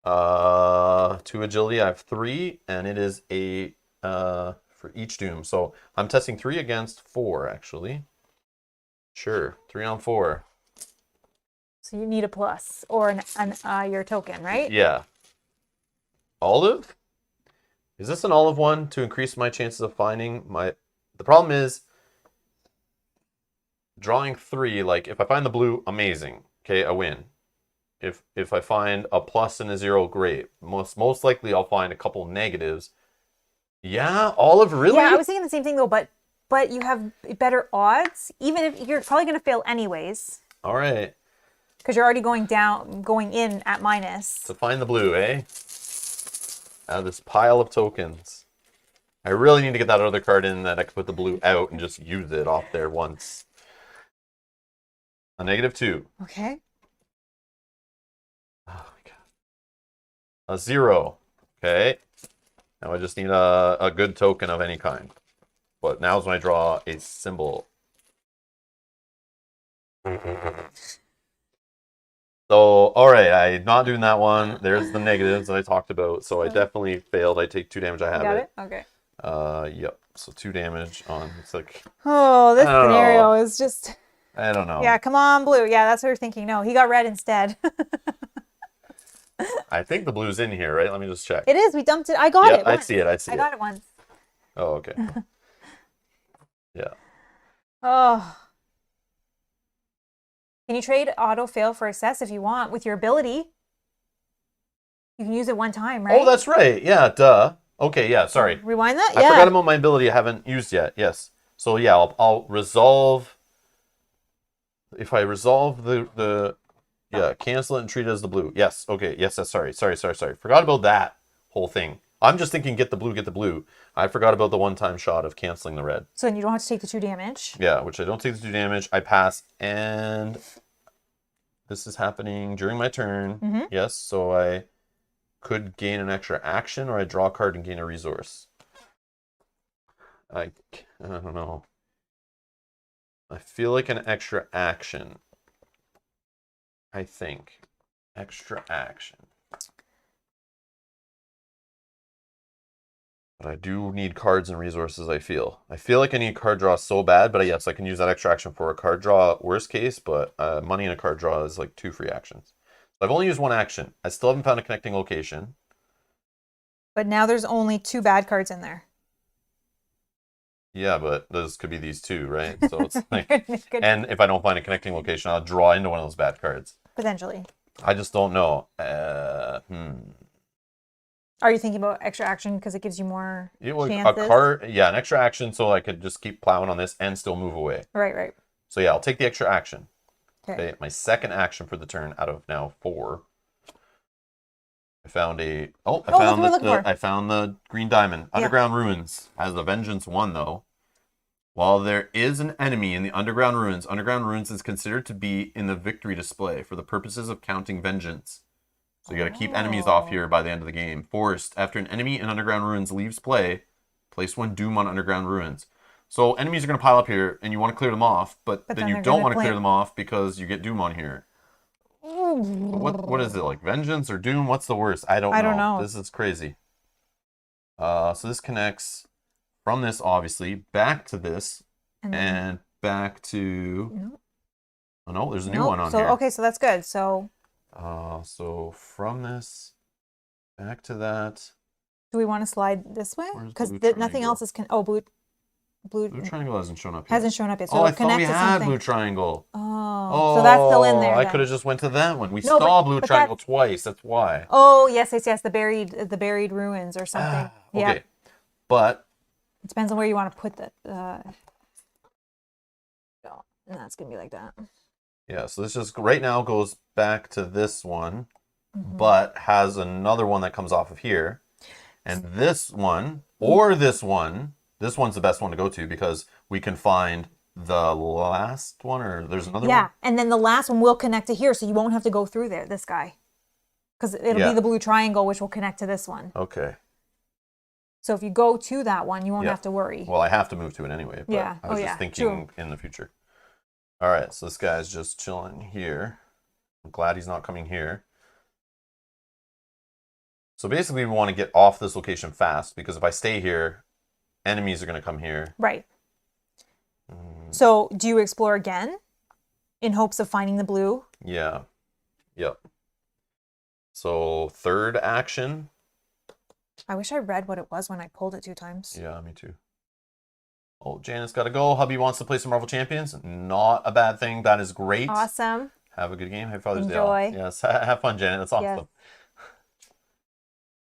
2 agility. I have 3, and it is a for each Doom. So I'm testing 3 against 4, actually. Sure, 3 on 4. So you need a plus or your token, right? Yeah. Olive? Is this an olive one to increase my chances of finding my... The problem is drawing 3, like if I find the blue, amazing. Okay, I win. If I find a plus and a 0, great. Most likely I'll find a couple negatives. Yeah, olive, really? Yeah, I was thinking the same thing though, but you have better odds, even if you're probably going to fail anyways. All right. Because you're already going in at minus. To find the blue, eh? Out of this pile of tokens. I really need to get that other card in that I can put the blue out and just use it off there once. A -2. Okay. Oh my god. A 0. Okay. Now I just need a good token of any kind. But now's when I draw a symbol. So, alright, I'm not doing that one. There's the negatives that I talked about. So I definitely failed. I take 2 damage. I have it. Okay. Yep. So 2 damage on. It's like... Oh, this I don't scenario know. is just... I don't know. Yeah, come on, blue. Yeah, that's what we're thinking. No, he got red instead. I think the blue's in here, right? Let me just check. It is. We dumped it. I got it. I once. see it. I see I it. got it once. Oh, okay. Yeah. Oh. Can you trade auto fail for assess if you want with your ability? You can use it one time, right? Oh, that's right. Yeah, duh. Okay, yeah, sorry. Rewind that? I forgot about my ability I haven't used yet. Yes. So yeah, I'll resolve. If I resolve yeah, cancel it and treat it as the blue. Yes. Okay. Yes. Sorry. Forgot about that whole thing. I'm just thinking get the blue. I forgot about the one-time shot of canceling the red. So then you don't have to take the 2 damage. Yeah, which I don't take the 2 damage. I pass, and this is happening during my turn. Mm-hmm. Yes, so I could gain an extra action, or I draw a card and gain a resource. I don't know. I feel like an extra action. I think. Extra action. But I do need cards and resources, I feel. I feel like I need card draw so bad, but yes, I can use that extra action for a card draw, worst case, but money in a card draw is like 2 free actions. So I've only used 1 action. I still haven't found a connecting location. But now there's only 2 bad cards in there. Yeah, but those could be these 2, right? So it's like, Good. and if I don't find a connecting location, I'll draw into one of those bad cards. Potentially. I just don't know. Are you thinking about extra action because it gives you more A chances? card, yeah, an extra action so I could just keep plowing on this and still move away. Right. So yeah, I'll take the extra action. Okay. My second action for the turn out of now 4. I found a I found the green diamond. Underground Ruins has a Vengeance 1 though. While there is an enemy in the Underground Ruins is considered to be in the victory display for the purposes of counting vengeance. So you got to keep enemies off here by the end of the game. Forced, after an enemy in Underground Ruins leaves play, place 1 Doom on Underground Ruins. So enemies are going to pile up here, and you want to clear them off, but then you don't want to clear them off because you get Doom on here. What is it, like Vengeance or Doom? What's the worst? I don't know. This is crazy. So this connects from this, obviously, back to this, and back to... Oh, no, there's a new one on here. Okay, so that's good. So from this back to that. Do we want to slide this way? Because nothing else is blue triangle hasn't shown up yet. Hasn't shown up yet. So I thought we had blue triangle. Oh, so that's still in there. I could have just went to that one. We saw blue triangle twice. That's why. Oh yes. The buried ruins or something. Okay, yeah. But it depends on where you want to put that. And that's gonna be like that. Yeah, so this just right now goes back to this one, but has another one that comes off of here. And this one, or this one's the best one to go to because we can find the last one, or there's another one. Yeah, and then the last one will connect to here, so you won't have to go through there, this guy. Because it'll be the blue triangle, which will connect to this one. Okay. So if you go to that one, you won't have to worry. Well, I have to move to it anyway, but I was just thinking in the future. All right, so this guy's just chilling here. I'm glad he's not coming here. So basically, we want to get off this location fast, because if I stay here, enemies are going to come here. Right. So do you explore again in hopes of finding the blue? Yeah. Yep. So third action. I wish I read what it was when I pulled it 2 times. Yeah, me too. Oh, Janet's got to go. Hubby wants to play some Marvel Champions. Not a bad thing. That is great. Awesome. Have a good game. Happy Father's Day. Enjoy. Yes, have fun, Janet. That's awesome. Yes.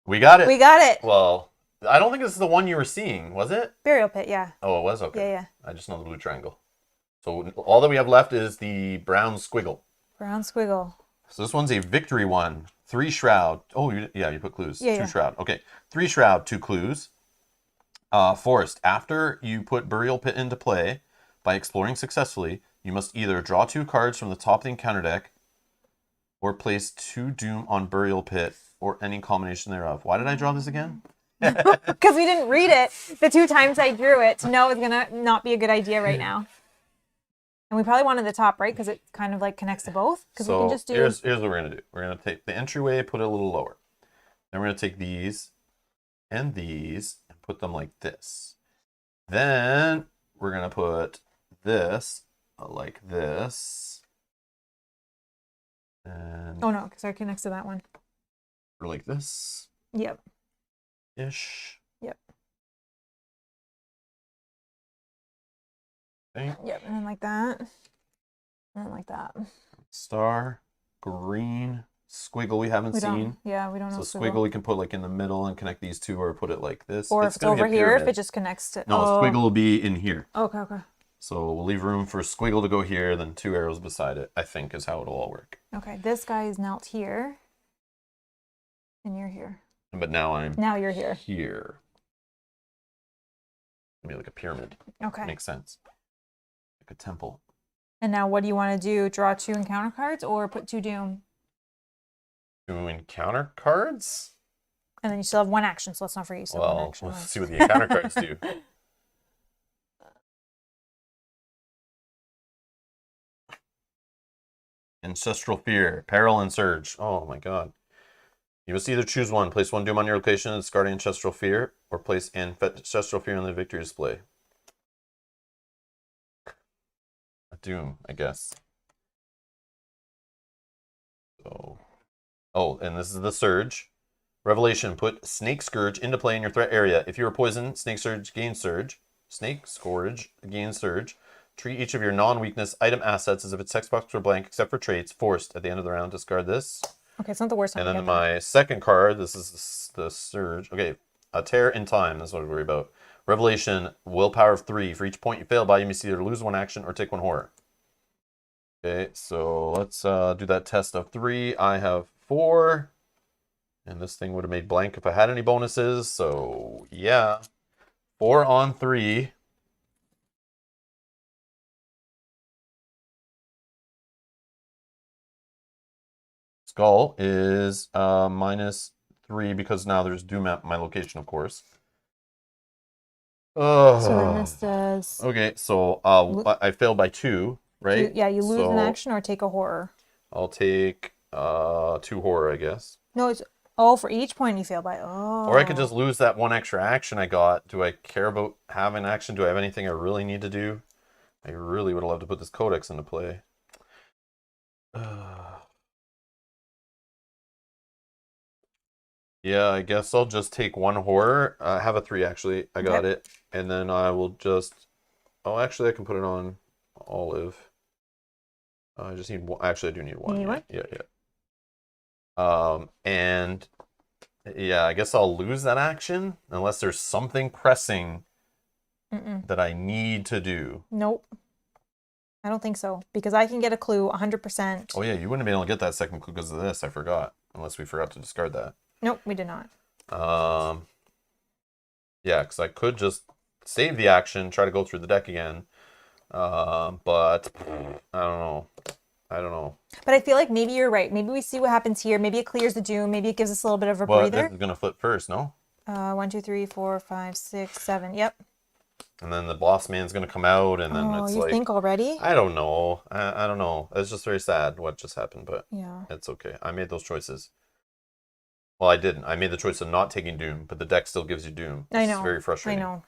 We got it. We got it. Well, I don't think this is the one you were seeing, was it? Burial pit, yeah. Oh, it was? Okay. Yeah. I just know the blue triangle. So all that we have left is the brown squiggle. Brown squiggle. So this one's a victory one. 3 shroud. Oh, you put clues. Yeah, 2 shroud. Okay. 3 shroud, 2 clues. Forest. After you put burial pit into play, by exploring successfully, you must either draw 2 cards from the top of the encounter deck, or place 2 doom on burial pit, or any combination thereof. Why did I draw this again? Because we didn't read it the 2 times I drew it to know it's gonna not be a good idea right now. And we probably wanted the top, right? Because it kind of like connects to both. Because we can just do. Here's what we're gonna do. We're gonna take the entryway, put it a little lower. Then we're gonna take these and put them like this. Then we're gonna put this like this. And oh no, because it connects to that one. Or like this. Yep. Ish. Yep. Okay. Yep, and then like that. And then like that. Star, green, squiggle we haven't seen. Yeah, we don't know. So squiggle we can put like in the middle and connect these 2, or put it like this. Or if it's over here, if it just connects to. No, squiggle will be in here. Okay. So we'll leave room for squiggle to go here, then 2 arrows beside it, I think is how it'll all work. Okay, this guy is knelt here. And you're here. But now you're here. Here. Maybe like a pyramid. Okay. Makes sense. Like a temple. And now what do you want to do? Draw 2 encounter cards or put 2 doom? 2 encounter cards? And then you still have 1 action, so let's not forget you still have 1 action. Let's see what the encounter cards do. Ancestral Fear, Peril and Surge. Oh my god. You must either choose one. Place one Doom on your location and discard Ancestral Fear, or place Ancestral Fear on the victory display. A Doom, I guess. So, oh, and this is the Surge. Revelation, put Snake Scourge into play in your threat area. If you are poisoned, Snake Scourge gains Surge. Snake Scourge gains Surge. Treat each of your non-weakness item assets as if its text box were blank, except for traits. Forced. At the end of the round, discard this. Okay, it's not the worst time And to then get that. my second card, this is the Surge. Okay, a Tear in Time, that's what I worry about. Revelation, willpower of 3. For each point you fail by, you must either lose one action or take one horror. Okay, so let's do that test of 3. I have 4. And this thing would have made blank if I had any bonuses, so yeah. 4 on 3. Skull is -3 because now there's Doom at my location, of course. So then this does. Okay, so I failed by 2, right? Yeah, you lose an So action or take a horror. I'll take 2 horror, I guess. No, it's for each point you fail by. Oh. Or I could just lose that 1 extra action I got. Do I care about having action? Do I have anything I really need to do? I really would love to put this codex into play. Yeah, I guess I'll just take 1 horror. I have a 3 actually. I got it. And then I will just... Oh, actually I can put it on Olive. I just need 1. Actually, I do need 1. You need one? Yeah. And yeah, I guess I'll lose that action unless there's something pressing that I need to do. Nope. I don't think so. Because I can get a clue 100%. Oh yeah, you wouldn't have been able to get that second clue because of this. I forgot. Unless we forgot to discard that. Nope, we did not. Yeah, because I could just save the action, try to go through the deck again. But I don't know. But I feel like maybe you're right. Maybe we see what happens here. Maybe it clears the Doom. Maybe it gives us a little bit of a But breather. this is gonna flip first, no? 1, 2, 3, 4, 5, 6, 7. Yep. And then the boss man's gonna come out, and then it's you like, think already? I don't know. I don't know. It's just very sad what just happened, but Yeah. it's okay. I made those choices. Well, I didn't. I made the choice of not taking Doom, but the deck still gives you Doom. I know. It's very frustrating. I know.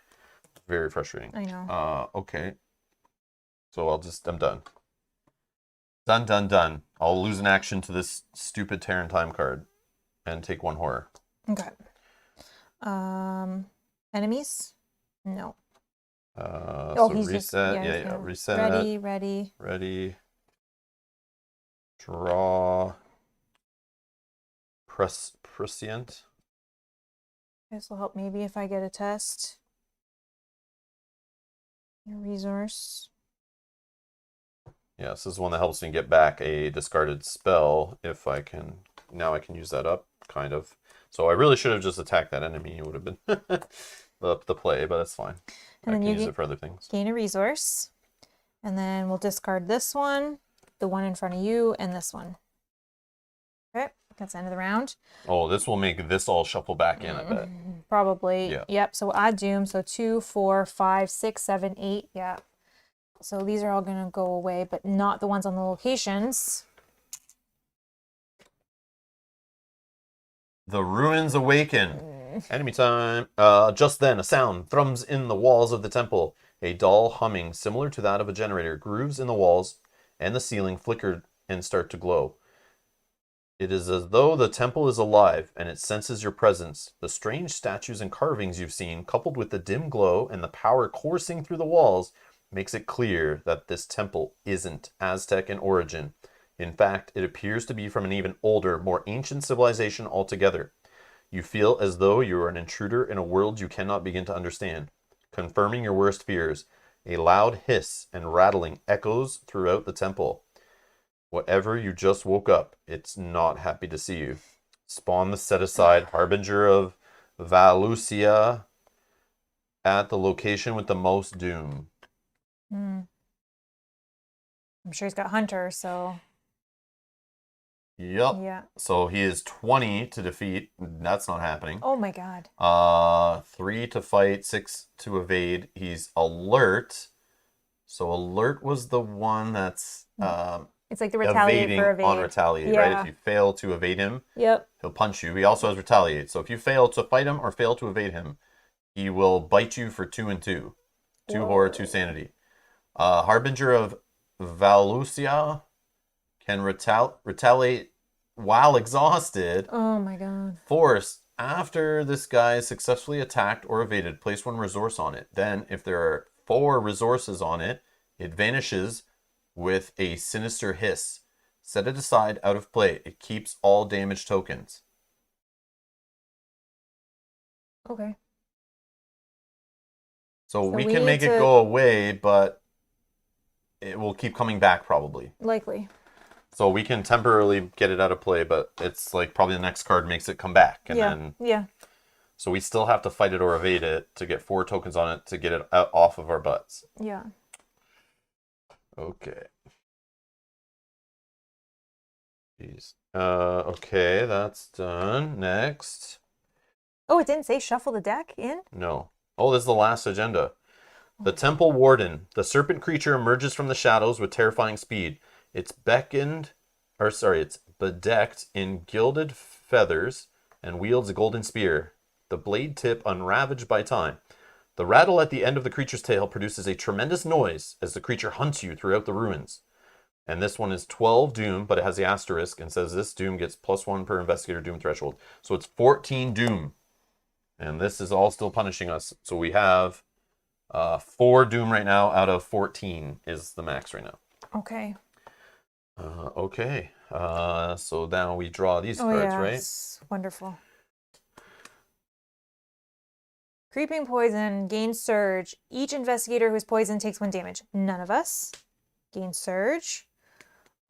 Very frustrating. I know. Okay. So I'm done. Done. I'll lose an action to this stupid Tear in Time card and take 1 horror. Okay. Enemies? No. So he's reset. just Yeah. Reset. Ready. Draw. Prescient. This will help maybe if I get a test. Your resource. Yeah, this is one that helps me get back a discarded spell if I can. Now I can use that up, kind of. So I really should have just attacked that enemy. It would have been the play, but that's fine. And I then can you use it for other things. gain a resource. And then we'll discard this one, the one in front of you, and this one. Okay, that's the end of the round. Oh, this will make this all shuffle back in, I bet. Probably. Yeah. Yep. So we'll add Doom. So 2, 4, 5, 6, 7, 8. Yeah. So these are all going to go away, but not the ones on the locations. The ruins awaken. Enemy time. Just then, a sound thrums in the walls of the temple. A dull humming, similar to that of a generator, grooves in the walls, and the ceiling flickered and start to glow. It is as though the temple is alive, and it senses your presence. The strange statues and carvings you've seen, coupled with the dim glow and the power coursing through the walls, makes it clear that this temple isn't Aztec in origin. In fact, it appears to be from an even older, more ancient civilization altogether. You feel as though you are an intruder in a world you cannot begin to understand. Confirming your worst fears, a loud hiss and rattling echoes throughout the temple. Whatever you just woke up, it's not happy to see you. Spawn the set-aside harbinger of Valusia at the location with the most doom. I'm sure he's got Hunter, so... Yep. Yeah. So he is 20 to defeat. That's not happening. Oh my god. 3 to fight, 6 to evade. He's alert. So alert was the one that's It's like the retaliate evading for evade. on retaliate, Yeah. right? If you fail to evade him, Yep. he'll punch you. He also has retaliate. So if you fail to fight him or fail to evade him, he will bite you for 2 and 2. 2 horror, 2 sanity. Harbinger of Valusia can retaliate while exhausted. Oh my god. Force. After this guy is successfully attacked or evaded, place 1 resource on it. Then, if there are 4 resources on it, it vanishes with a sinister hiss. Set it aside out of play. It keeps all damage tokens. Okay. So we we can make need it to- go away, but it will keep coming back probably. Likely. So we can temporarily get it out of play, but it's like probably the next card makes it come back. And Yeah. then Yeah. so we still have to fight it or evade it to get 4 tokens on it to get it out, off of our butts. Yeah. Okay. Jeez. Okay, that's done. Next. Oh, it didn't say shuffle the deck in? No. Oh, this is the last agenda. The Temple Warden. The serpent creature emerges from the shadows with terrifying speed. It's it's bedecked in gilded feathers and wields a golden spear. The blade tip unravaged by time. The rattle at the end of the creature's tail produces a tremendous noise as the creature hunts you throughout the ruins. And this one is 12 doom, but it has the asterisk and says this doom gets +1 per investigator doom threshold. So it's 14 doom. And this is all still punishing us. So we have 4 doom right now out of 14 is the max right now. Okay. Okay. So now we draw these Oh cards, yeah. right? It's wonderful. Creeping poison, gain surge. Each investigator who's poisoned takes 1 damage. None of us. Gain surge.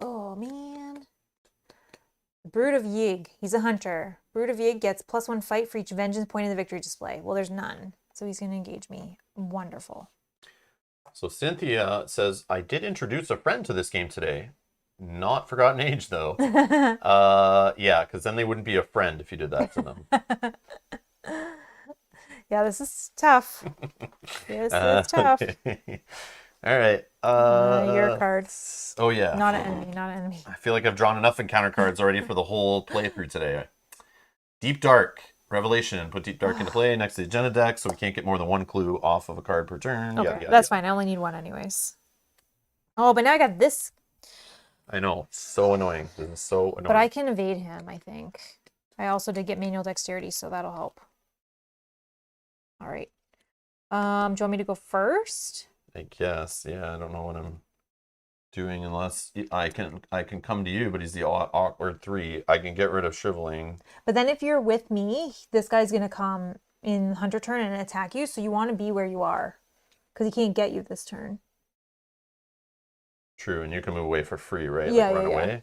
Oh man. Brood of Yig. He's a hunter. Brood of Yig gets +1 fight for each vengeance point in the victory display. Well, there's none. So he's going to engage me. Wonderful. So Cynthia says, I did introduce a friend to this game today. Not Forgotten Age, though. Yeah, because then they wouldn't be a friend if you did that to them. Yeah, this is tough. This is tough. Okay. All right. Your cards. Oh, yeah. Not an enemy, not an enemy. I feel like I've drawn enough encounter cards already for the whole playthrough today. Deep Dark. Revelation. Put Deep Dark into play next to the agenda deck so we can't get more than 1 clue off of a card per turn. Okay, that's fine. I only need 1 anyways. Oh, but now I got this. I know. It's so annoying. This is so annoying. But I can evade him, I think. I also did get manual dexterity, so that'll help. All right. Do you want me to go first? I guess. Yeah, I don't know what I'm doing unless I can come to you, but he's the awkward 3. I can get rid of shriveling. But then if you're with me, this guy's going to come in Hunter turn and attack you, so you want to be where you are. Because he can't get you this turn. True, and you can move away for free, right? Yeah, like run yeah, away?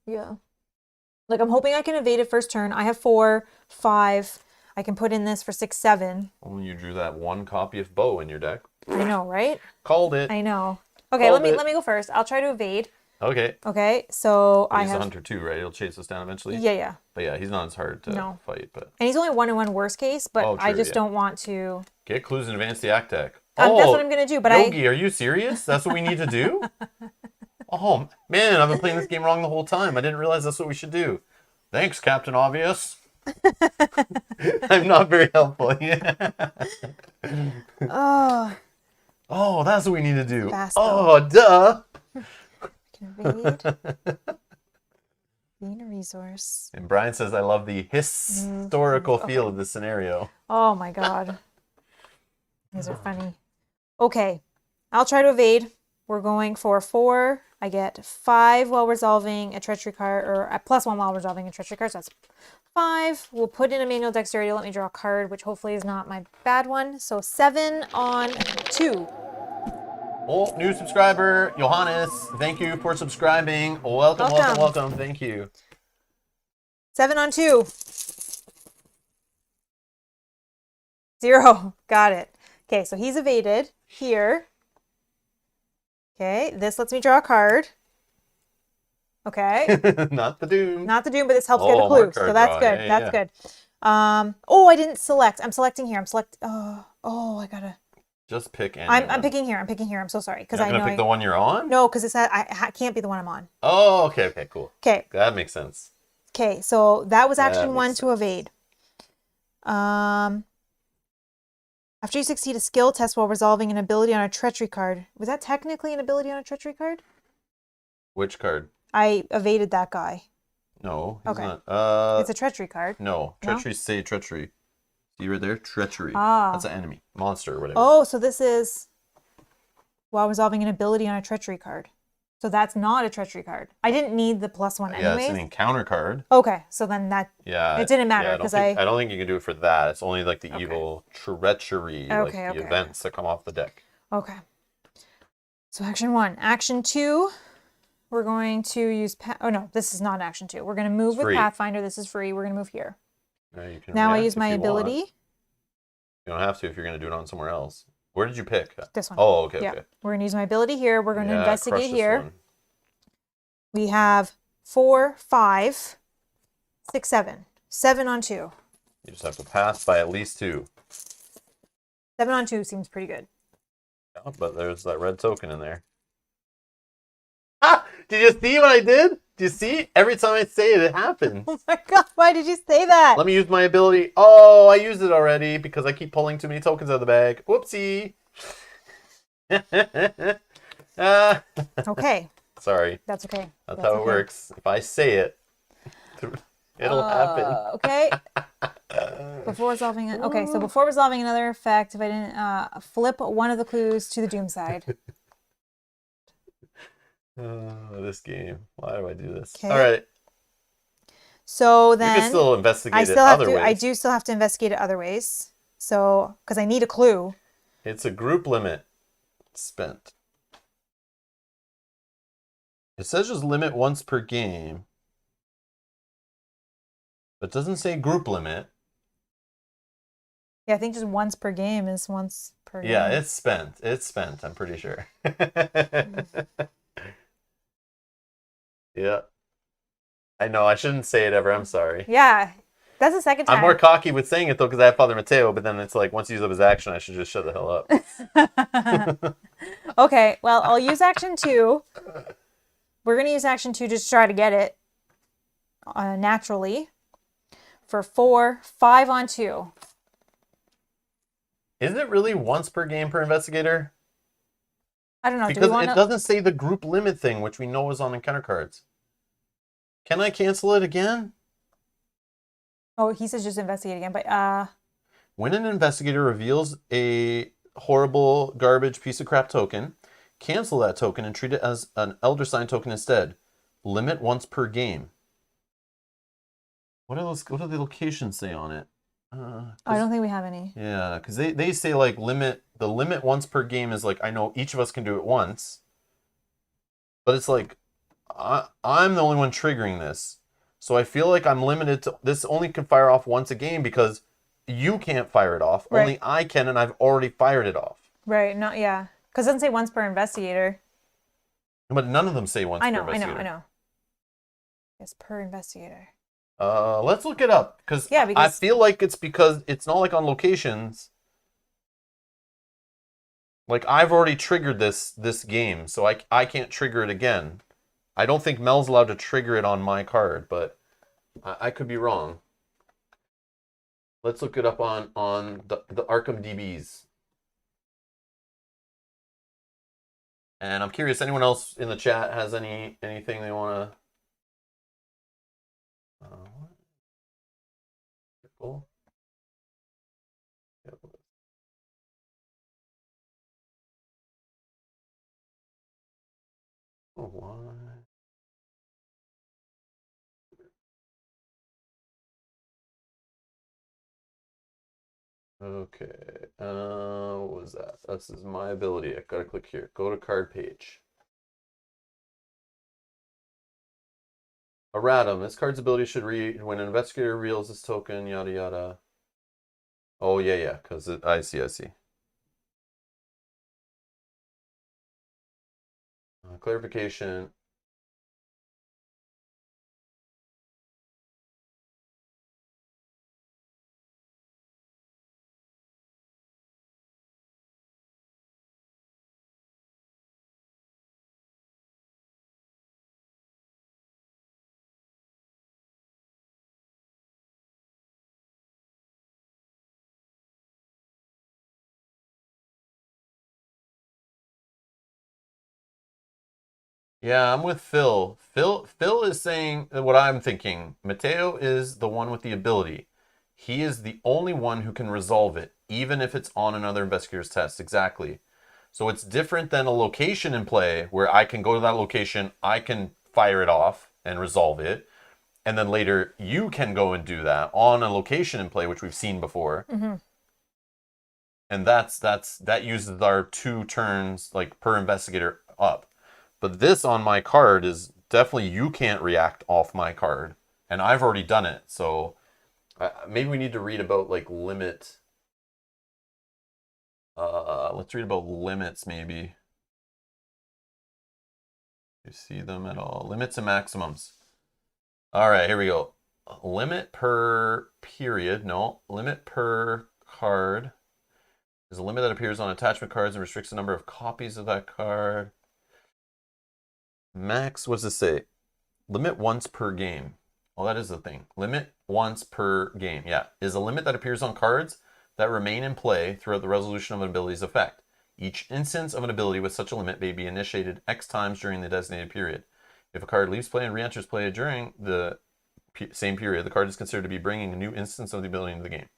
yeah. Like, I'm hoping I can evade it first turn. I have 4, 5. I can put in this for 6, 7. Oh, you drew that 1 copy of bow in your deck. I know, right? Called it. I know. Okay, Called let it. me go first. I'll try to evade. Okay. Okay, so But I he's have... a hunter too, right? He'll chase us down eventually. Yeah. But yeah, he's not as hard to fight. But And he's only 1 in 1 worst case, but Oh, I true, just yeah. don't want to... get clues and advance the act deck. That's what I'm going to do, but Yogi, are you serious? That's what we need to do? Oh, man, I've been playing this game wrong the whole time. I didn't realize that's what we should do. Thanks, Captain Obvious. I'm not very helpful. Oh, that's what we need to do. Fast Oh, duh. Can evade. Gain a resource. And Brian says, I love the historical feel of this scenario. Oh my god. These are funny. Okay. I'll try to evade. We're going for 4. I get 5 while resolving a treachery card, or a +1 while resolving a treachery card. So that's 5. We'll put in a manual dexterity. Let me draw a card, which hopefully is not my bad one. So 7 on 2. Oh, new subscriber, Johannes. Thank you for subscribing. Welcome. Thank you. 7 on 2. 0. Got it. Okay, so he's evaded here. Okay, this lets me draw a card. Okay. Not the doom. Not the doom, but this helps get a Oh, clue. mark So card that's draw. good. Yeah, That's good. Oh, I didn't select. I'm selecting here. Oh, I gotta. Just pick any I'm one. picking here. I'm picking here. I'm so sorry because You're I not know gonna pick the one you're on? No, because it's can't be the one I'm on. Oh, okay, okay, cool. Okay. That makes sense. Okay, so that was That action makes one to sense. evade. After you succeed a skill test while resolving an ability on a treachery card. Was that technically an ability on a treachery card? Which card? I evaded that guy. No, he's Okay. not. It's a treachery card. No. No? Treachery say treachery. See right there? Treachery. Ah. That's an enemy. Monster or whatever. Oh, so this is while resolving an ability on a treachery card. So that's not a treachery card. I didn't need the +1 anyways. Yeah, it's an encounter card. Okay, so then that Yeah. it didn't matter yeah, because I don't think you can do it for that. It's only like the Okay. evil treachery, like Okay, the okay, events that come off the deck. Okay. So action 1. Action 2, we're going to use oh no, this is not action 2. We're going to move It's with free. Pathfinder. This is free. We're going to move here. You can Now I react use if my you ability. want. You don't have to if you're going to do it on somewhere else. Where did you pick? This one. Oh, okay, Yeah. okay. We're going to use my ability here. We're going to Yeah, investigate crush this here. one. We have 4, 5, 6, 7. 7 on 2. You just have to pass by at least 2. 7 on 2 seems pretty good. Yeah, but there's that red token in there. Ah! Did you see what I did? Do you see? Every time I say it, it happens. Oh my god, why did you say that? Let me use my ability. Oh, I used it already because I keep pulling too many tokens out of the bag. Whoopsie. Ah. Okay. Sorry. That's okay. That's how it works. If I say it, it'll happen. Okay. Before resolving it. Okay, so before resolving another effect, if I didn't flip one of the clues to the doom side. This game. Why do I do this? Okay. All right. So You then can still investigate I it still have other to. ways. I do still have to investigate it other ways. So because I need a clue. It's a group limit spent. It says just limit once per game. But it doesn't say group limit. Yeah, I think just once per game is once per game. Yeah, it's spent. It's spent, I'm pretty sure. Yeah. I know, I shouldn't say it ever. I'm sorry. Yeah, that's the second time. I'm more cocky with saying it, though, because I have Father Mateo, but then it's like, once he uses up his action, I should just shut the hell up. Okay, well, I'll use action 2. We're going to use action 2 just to try to get it naturally. For 4, 5 on 2. Is it really once per game per investigator? I don't know. Because it doesn't say the group limit thing, which we know is on encounter cards. Can I cancel it again? Oh, he says just investigate again, but When an investigator reveals a horrible garbage piece of crap token, cancel that token and treat it as an Elder Sign token instead. Limit once per game. What do the locations say on it? I don't think we have any. Yeah, because they say like the limit once per game is like, I know each of us can do it once. But it's like, I'm the only one triggering this. So I feel like I'm limited to, this only can fire off once a game because you can't fire it off. Right. Only I can, and I've already fired it off. Right, not, yeah. Because it doesn't say once per investigator. But none of them say once per investigator. I know. Yes, per investigator. Let's look it up, because Yeah, because I feel like it's because it's not like on locations. Like, I've already triggered this game, so I can't trigger it again. I don't think Mel's allowed to trigger it on my card, but I could be wrong. Let's look it up on the Arkham DBs. And I'm curious, anyone else in the chat has anything they want to... Cool. Oh, why? Okay. What was that? This is my ability. I gotta click here. Go to card page. Erratum. This card's ability should read when an investigator reveals this token, yada yada. Oh yeah, because I see. Clarification. Yeah, I'm with Phil. Phil is saying what I'm thinking. Mateo is the one with the ability. He is the only one who can resolve it, even if it's on another investigator's test. Exactly. So it's different than a location in play where I can go to that location, I can fire it off and resolve it, and then later you can go and do that on a location in play, which we've seen before. And that uses our 2 turns like per investigator up. But this on my card is definitely you can't react off my card, and I've already done it. So maybe we need to read about like limit. Let's read about limits maybe. You see them at all? Limits and maximums. All right, here we go. Limit per period. No, limit per card. There's a limit that appears on attachment cards and restricts the number of copies of that card. Max, what does this say? Limit once per game. Well, that is the thing. Limit once per game. Yeah. Is a limit that appears on cards that remain in play throughout the resolution of an ability's effect. Each instance of an ability with such a limit may be initiated X times during the designated period. If a card leaves play and re-enters play during the same period, the card is considered to be bringing a new instance of the ability into the game.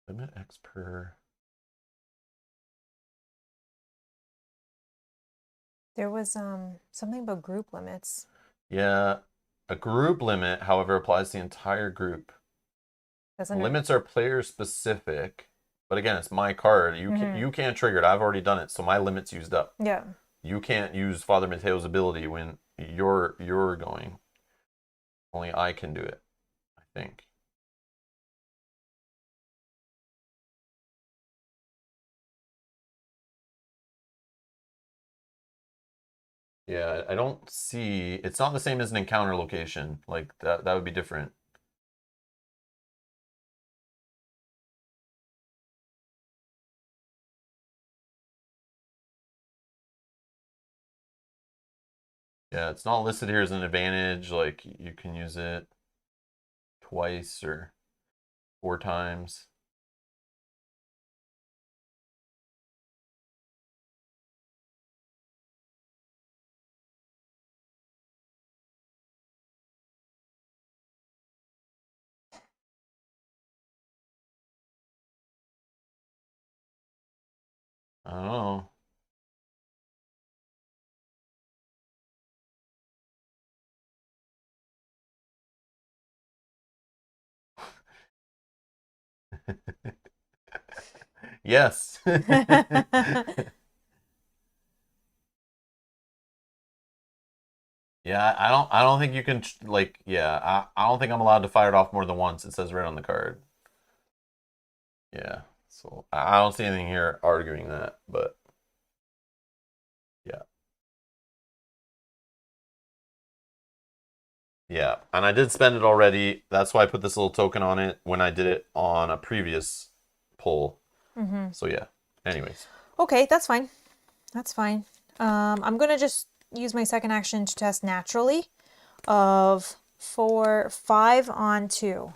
Limit X per... There was something about group limits. Yeah, a group limit, however, applies to the entire group. Limits are player specific, but again, it's my card. You can't trigger it. I've already done it, so my limit's used up. Yeah. You can't use Father Mateo's ability when you're going. Only I can do it, I think. Yeah, I don't see... It's not the same as an encounter location. Like, that would be different. Yeah, it's not listed here as an advantage. Like, you can use it twice or 4 times. I don't know. Yes. Yeah, I don't think you can like I don't think I'm allowed to fire it off more than once. It says right on the card. Yeah. So I don't see anything here arguing that, but yeah. Yeah, and I did spend it already. That's why I put this little token on it when I did it on a previous pull. So yeah. Anyways. Okay, that's fine. That's fine. I'm gonna just use my second action to test naturally of 5 on 2.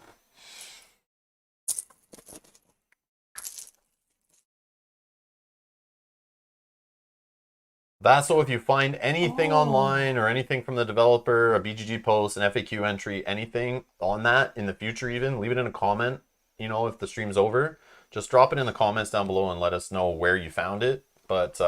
That's so if you find anything online or anything from the developer, a BGG post, an FAQ entry, anything on that in the future even, leave it in a comment, you know, if the stream's over. Just drop it in the comments down below and let us know where you found it. But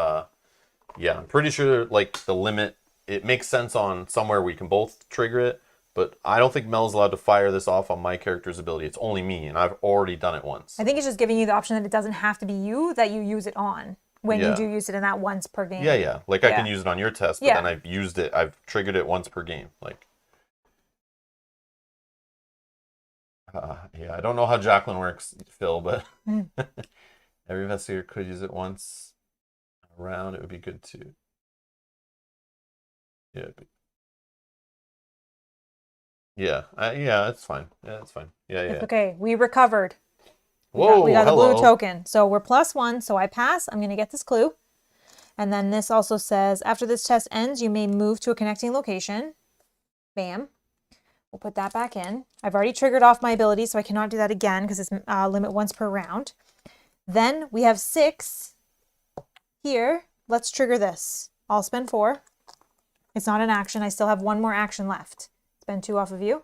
yeah, I'm pretty sure like the limit, it makes sense on somewhere we can both trigger it, but I don't think Mel's allowed to fire this off on my character's ability. It's only me, and I've already done it once. I think it's just giving you the option that it doesn't have to be you, that you use it on when you do use it in that once per game. Yeah. Like I can use it on your test, but then I've triggered it once per game. Like, yeah, I don't know how Jacqueline works, Phil, but every investigator could use it once around. It would be good too. Yeah. Yeah, it's fine. Yeah, it's fine. Yeah. It's okay. We recovered. Whoa, we got the hello. blue token. So we're +1. So I pass. I'm going to get this clue. And then this also says, after this test ends, you may move to a connecting location. Bam. We'll put that back in. I've already triggered off my ability, so I cannot do that again because it's limit once per round. Then we have 6 here, let's trigger this. I'll spend 4. It's not an action. I still have 1 more action left. Spend 2 off of you.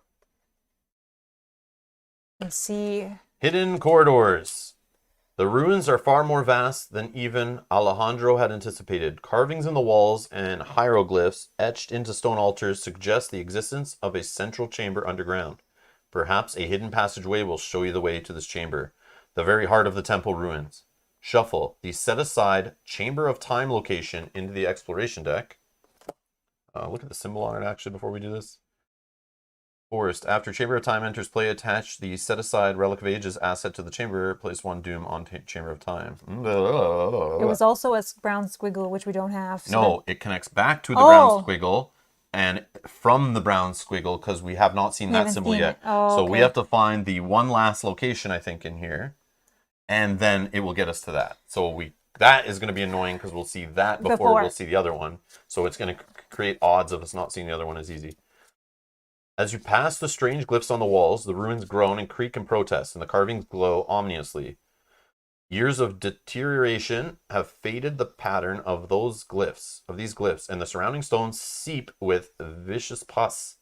Let's see. Hidden corridors. The ruins are far more vast than even Alejandro had anticipated. Carvings in the walls and hieroglyphs etched into stone altars suggest the existence of a central chamber underground. Perhaps a hidden passageway will show you the way to this chamber, the very heart of the temple ruins. Shuffle the set-aside Chamber of Time location into the exploration deck. Look at the symbol on it, actually, before we do this. Forest. After Chamber of Time enters play, attach the set-aside Relic of Ages asset to the chamber. Place 1 Doom on Chamber of Time. It was also a brown squiggle, which we don't have. So no, it connects back to the brown squiggle, and from the brown squiggle, because we have not seen that symbol yet. So we have to find the one last location, I think, in here, and then it will get us to that. So that is going to be annoying because we'll see that before we'll see the other one. So it's going to create odds of us not seeing the other one as easy. As you pass the strange glyphs on the walls, the ruins groan and creak in protest, and the carvings glow ominously. Years of deterioration have faded the pattern of these glyphs, and the surrounding stones seep with vicious pus.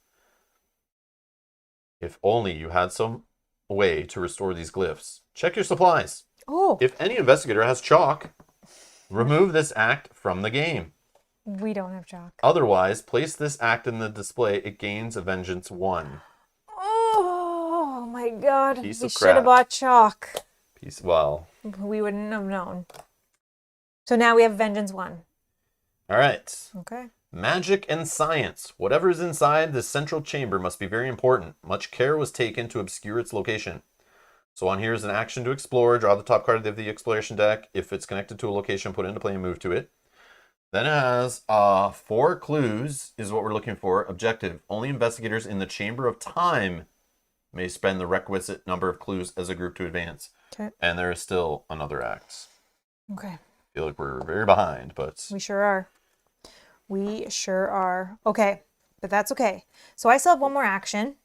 If only you had some way to restore these glyphs. Check your supplies. Oh. If any investigator has chalk, remove this act from the game. We don't have chalk. Otherwise, place this act in the display. It gains a vengeance 1. Oh my god. Piece we of should have crap. bought chalk. Well. We wouldn't have known. So now we have vengeance 1. All right. Okay. Magic and science. Whatever is inside this central chamber must be very important. Much care was taken to obscure its location. So on here is an action to explore. Draw the top card of the exploration deck. If it's connected to a location, put it into play and move to it. Then it has 4 clues is what we're looking for. Objective. Only investigators in the Chamber of Time may spend the requisite number of clues as a group to advance. Okay. And there is still another act. Okay. I feel like we're very behind, but... We sure are. We sure are. Okay. But that's okay. So I still have 1 more action.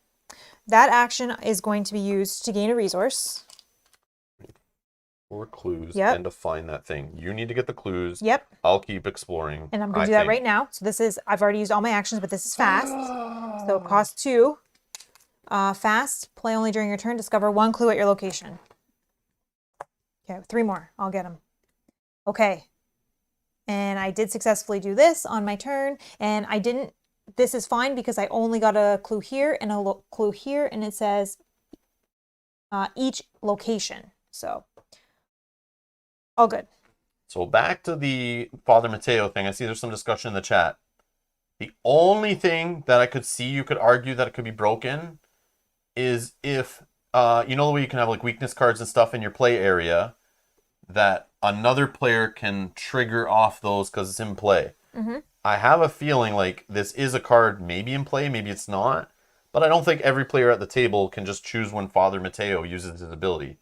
That action is going to be used to gain a resource. 4 clues Yep. and to find that thing. You need to get the clues. Yep. I'll keep exploring. And I'm going to do that right now. So this is, I've already used all my actions, but this is fast. So it costs 2. Fast. Play only during your turn. Discover 1 clue at your location. Okay, 3 more. I'll get them. Okay. And I did successfully do this on my turn. And I didn't, this is fine because I only got a clue here and a clue here. And it says each location. So all good. So back to the Father Mateo thing. I see there's some discussion in the chat. The only thing that I could see you could argue that it could be broken is if, you know the way you can have like weakness cards and stuff in your play area, that another player can trigger off those because it's in play. Mm-hmm. I have a feeling like this is a card maybe in play, maybe it's not. But I don't think every player at the table can just choose when Father Mateo uses his ability.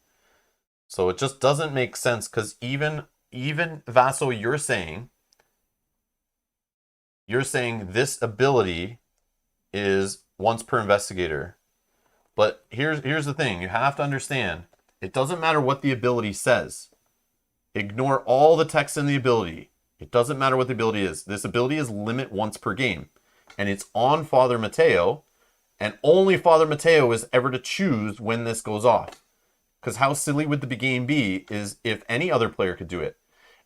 So it just doesn't make sense because even Vaso, you're saying this ability is once per investigator. But here's the thing. You have to understand, it doesn't matter what the ability says. Ignore all the text in the ability. It doesn't matter what the ability is. This ability is limit once per game. And it's on Father Mateo. And only Father Mateo is ever to choose when this goes off. Because how silly would the game be is if any other player could do it.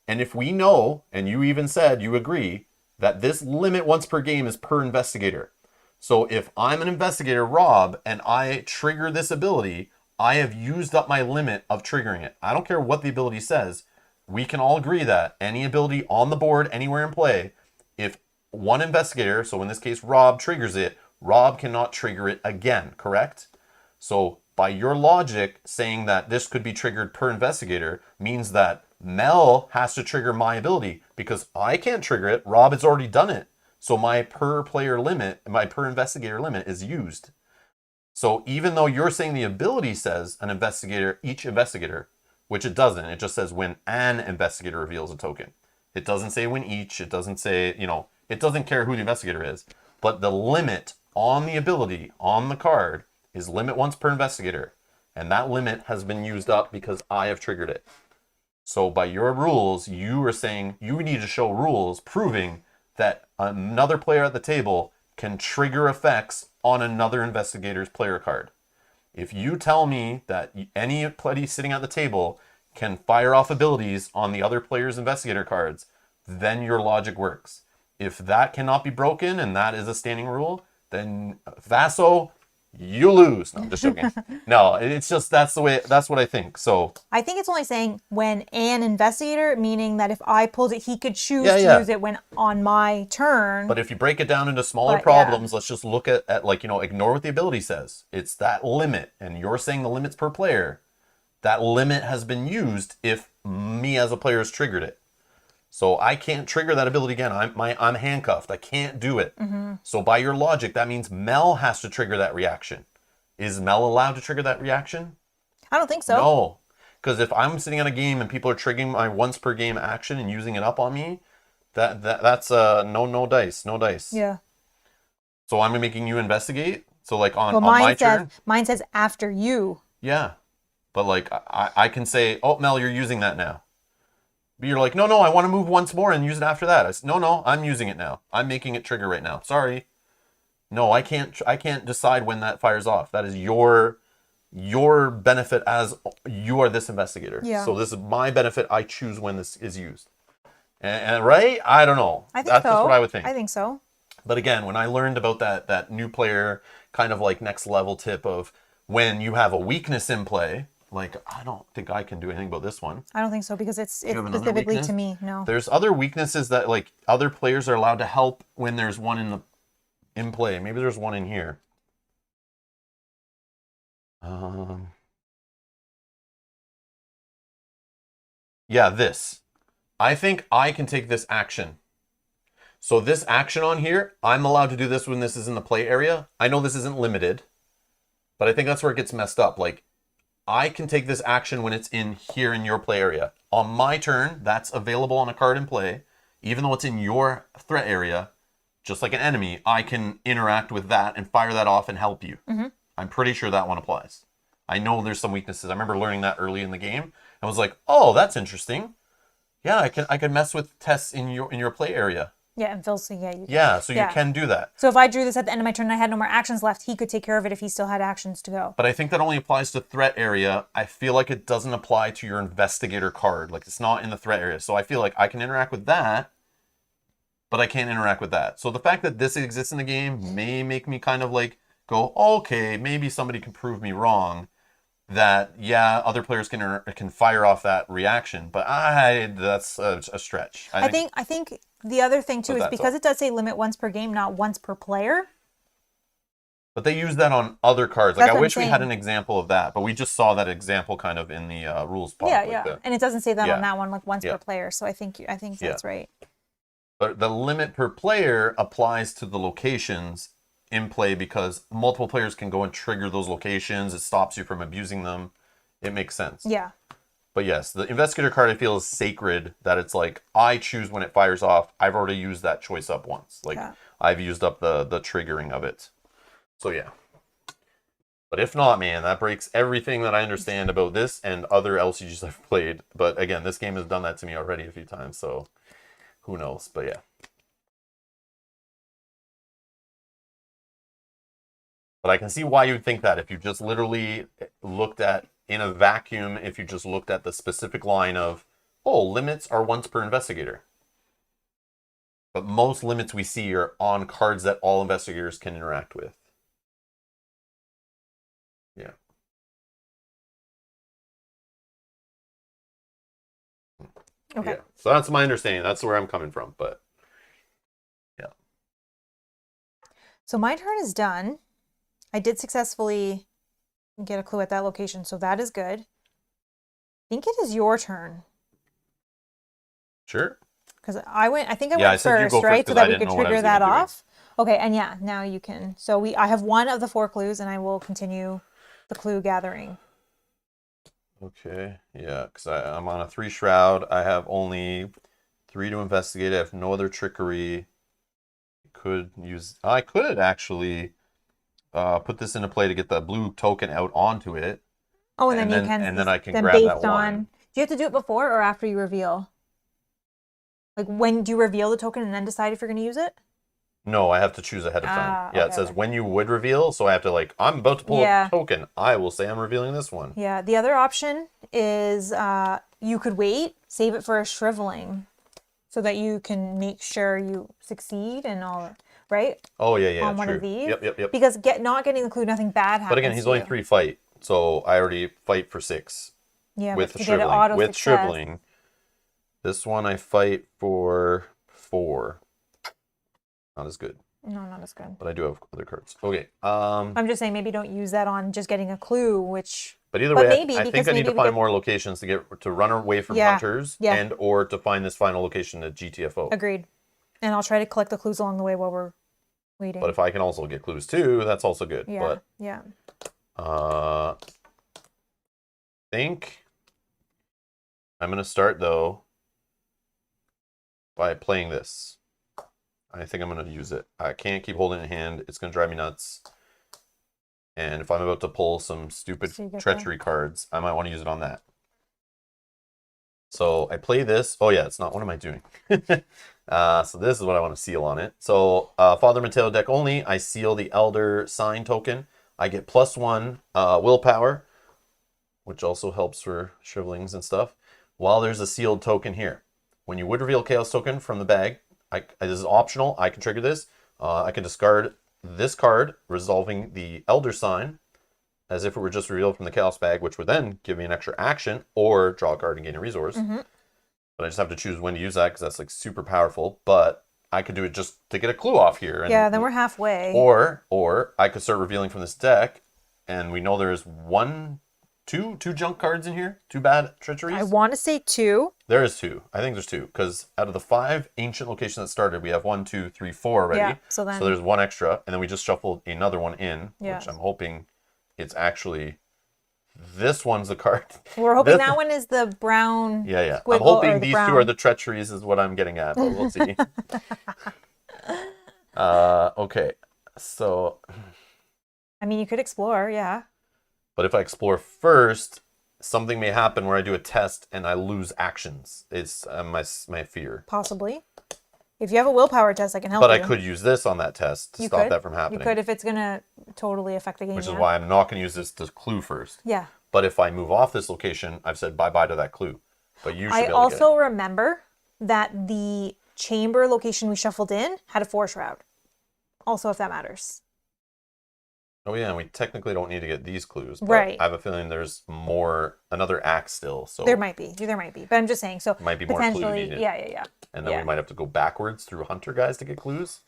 And if we know, and you even said you agree, that this limit once per game is per investigator. So if I'm an investigator, Rob, and I trigger this ability, I have used up my limit of triggering it. I don't care what the ability says. We can all agree that any ability on the board, anywhere in play, if one investigator, so in this case Rob, triggers it, Rob cannot trigger it again, correct? So by your logic, saying that this could be triggered per investigator means that Mel has to trigger my ability because I can't trigger it. Rob has already done it. So my per player limit, my per investigator limit is used. So even though you're saying the ability says an investigator, each investigator, which it doesn't. It just says when an investigator reveals a token. It doesn't say when each. It doesn't say, it doesn't care who the investigator is. But the limit on the ability, on the card, is limit once per investigator. And that limit has been used up because I have triggered it. So by your rules, you are saying you need to show rules proving that another player at the table can trigger effects on another investigator's player card. If you tell me that anybody sitting at the table can fire off abilities on the other player's investigator cards, then your logic works. If that cannot be broken and that is a standing rule, then Vaso, you lose. No, I'm just joking. No, it's just that's what I think. So I think it's only saying when an investigator, meaning that if I pulled it, he could choose Yeah, to yeah. use it when on my turn. But if you break it down into smaller But, problems, let's just look at like, ignore what the ability says. It's that limit, and you're saying the limit's per player. That limit has been used if me as a player has triggered it. So I can't trigger that ability again. I'm handcuffed. I can't do it. So by your logic, that means Mel has to trigger that reaction. Is Mel allowed to trigger that reaction? I don't think so. No. Because if I'm sitting on a game and people are triggering my once per game action and using it up on me, that's no dice. Yeah. So I'm making you investigate. So like on Well, my turn. mine says after you. Yeah. But like I can say, oh Mel, you're using that now. But you're like, no, I want to move once more and use it after that. I said, no, I'm using it now. I'm making it trigger right now. Sorry. No, I can't decide when that fires off. That is your benefit as you are this investigator. Yeah. So this is my benefit. I choose when this is used. And right? I don't know. I think That's so. just what I would think. I think so. But again, when I learned about that new player kind of like next level tip of when you have a weakness in play, like I don't think I can do anything about this one. I don't think so because it's have another specifically weakness? to me. No. There's other weaknesses that like other players are allowed to help when there's one in play. Maybe there's one in here. Yeah, this. I think I can take this action. So this action on here, I'm allowed to do this when this is in the play area. I know this isn't limited, but I think that's where it gets messed up. Like, I can take this action when it's in here in your play area. On my turn, that's available on a card in play. Even though it's in your threat area, just like an enemy, I can interact with that and fire that off and help you. I'm pretty sure that one applies. I know there's some weaknesses. I remember learning that early in the game. I was like, oh, that's interesting. Yeah, I can mess with tests in your play area. Yeah, and Phil's yeah. You can do that. So if I drew this at the end of my turn and I had no more actions left, he could take care of it if he still had actions to go. But I think that only applies to threat area. I feel like it doesn't apply to your investigator card. Like it's not in the threat area. So I feel like I can interact with that, but I can't interact with that. So the fact that this exists in the game may make me kind of like go, okay, maybe somebody can prove me wrong. That yeah, other players can fire off that reaction, but that's a stretch. I think the other thing too is because it does say limit once per game, not once per player. But they use that on other cards. Like That's I what wish I'm we had saying. an example of that, but we just saw that example kind of in the rules pop. Yeah. And it doesn't say that Yeah. on that one, like once Yeah. per player. So I think that's right. But the limit per player applies to the locations in play because multiple players can go and trigger those locations. It stops you from abusing them. It makes sense. Yeah. But yes, the investigator card I feel is sacred, that it's like I choose when it fires off. I've already used that choice up once. Like Yeah. I've used up the triggering of it. So yeah. But if not, man, that breaks everything that I understand about this and other LCGs I've played. But again, this game has done that to me already a few times, so who knows? But yeah. But I can see why you'd think that if you just literally looked at, in a vacuum, if you just looked at the specific line of, oh, limits are once per investigator. But most limits we see are on cards that all investigators can interact with. Yeah. Okay. Yeah. So that's my understanding. That's where I'm coming from. But yeah. So my turn is done. I did successfully get a clue at that location, so that is good. I think it is your turn. Sure. Because I think I Yeah, I went said you first, go first right? 'cause So that I we didn't could know what I trigger was that even doing. off. Okay, and yeah, now you can. So I have one of the 4 clues, and I will continue the clue gathering. Okay. Yeah, because I'm on a 3 shroud. I have only 3 to investigate. I have no other trickery. I could actually put this into play to get the blue token out onto it. Oh, and then And you then- can. and then I can then grab based that on one. Do you have to do it before or after you reveal? Like, when do you reveal the token and then decide if you're going to use it? No, I have to choose ahead of time. Ah, Yeah, okay, it says okay. when you would reveal, so I have to like, I'm about to pull Yeah. a token. I will say I'm revealing this one. Yeah, the other option is you could wait, save it for a shriveling, so that you can make sure you succeed and all, right? Oh yeah, On one true. of these. Yep. Because not getting the clue, nothing bad happens. But again, he's to only you. 3 fight, so I already fight for 6 Yeah, with but the to get an shriveling. auto With success. shriveling, this one I fight for 4. Not as good, No, not as good. but I do have other cards. Okay. I'm just saying maybe don't use that on just getting a clue, which. But either But way, maybe, I think because I need to maybe we find get- more locations to run away from Yeah, hunters yeah. and or to find this final location at GTFO. Agreed. And I'll try to collect the clues along the way while we're waiting. But if I can also get clues too, that's also good. Yeah, But yeah. think I'm gonna start though by playing this. I think I'm gonna use it. I can't keep holding it in hand. It's gonna drive me nuts. And if I'm about to pull some stupid So you get treachery cards, I might want to use it on that. So I play this. Oh yeah, it's not. What am I doing? So this is what I want to seal on it. So Father Mateo deck only. I seal the Elder Sign token. I get +1 willpower, which also helps for shrivelings and stuff. While there's a sealed token here. When you would reveal Chaos token from the bag, this is optional. I can trigger this. I can discard this card, resolving the Elder Sign, as if it were just revealed from the Chaos bag, which would then give me an extra action or draw a card and gain a resource. Mm-hmm. But I just have to choose when to use that because that's like super powerful. But I could do it just to get a clue off here. And, Yeah, then we're halfway. Or I could start revealing from this deck, and we know there's two junk cards in here, 2 bad treacheries. I want to say 2. There is 2. I think there's 2 because out of the 5 ancient locations that started, we have 1, 2, 3, 4 already. Yeah, so there's 1 extra, and then we just shuffled another one in, Yeah. which I'm hoping it's actually this one's the card. We're hoping This- that one is the brown. Yeah. Squiggle I'm hoping or the these brown. 2 are the treacheries is what I'm getting at, but we'll see. Okay, so I mean, you could explore, yeah. but if I explore first, something may happen where I do a test and I lose actions. It's my fear. Possibly. If you have a willpower test, I can help But you. I could use this on that test to You stop could. that from happening. You could if it's going to totally affect the game. Which is yeah. why I'm not going to use this to clue first. Yeah. But if I move off this location, I've said bye-bye to that clue. But you should I be able to get also remember that the chamber location we shuffled in had a 4 shroud. Also, if that matters. it. Oh yeah, and we technically don't need to get these clues. But Right. I have a feeling there's another act still. So There might be. But I'm just saying. So might be more clue potentially, needed. yeah. And then yeah. we might have to go backwards through hunter guys to get clues.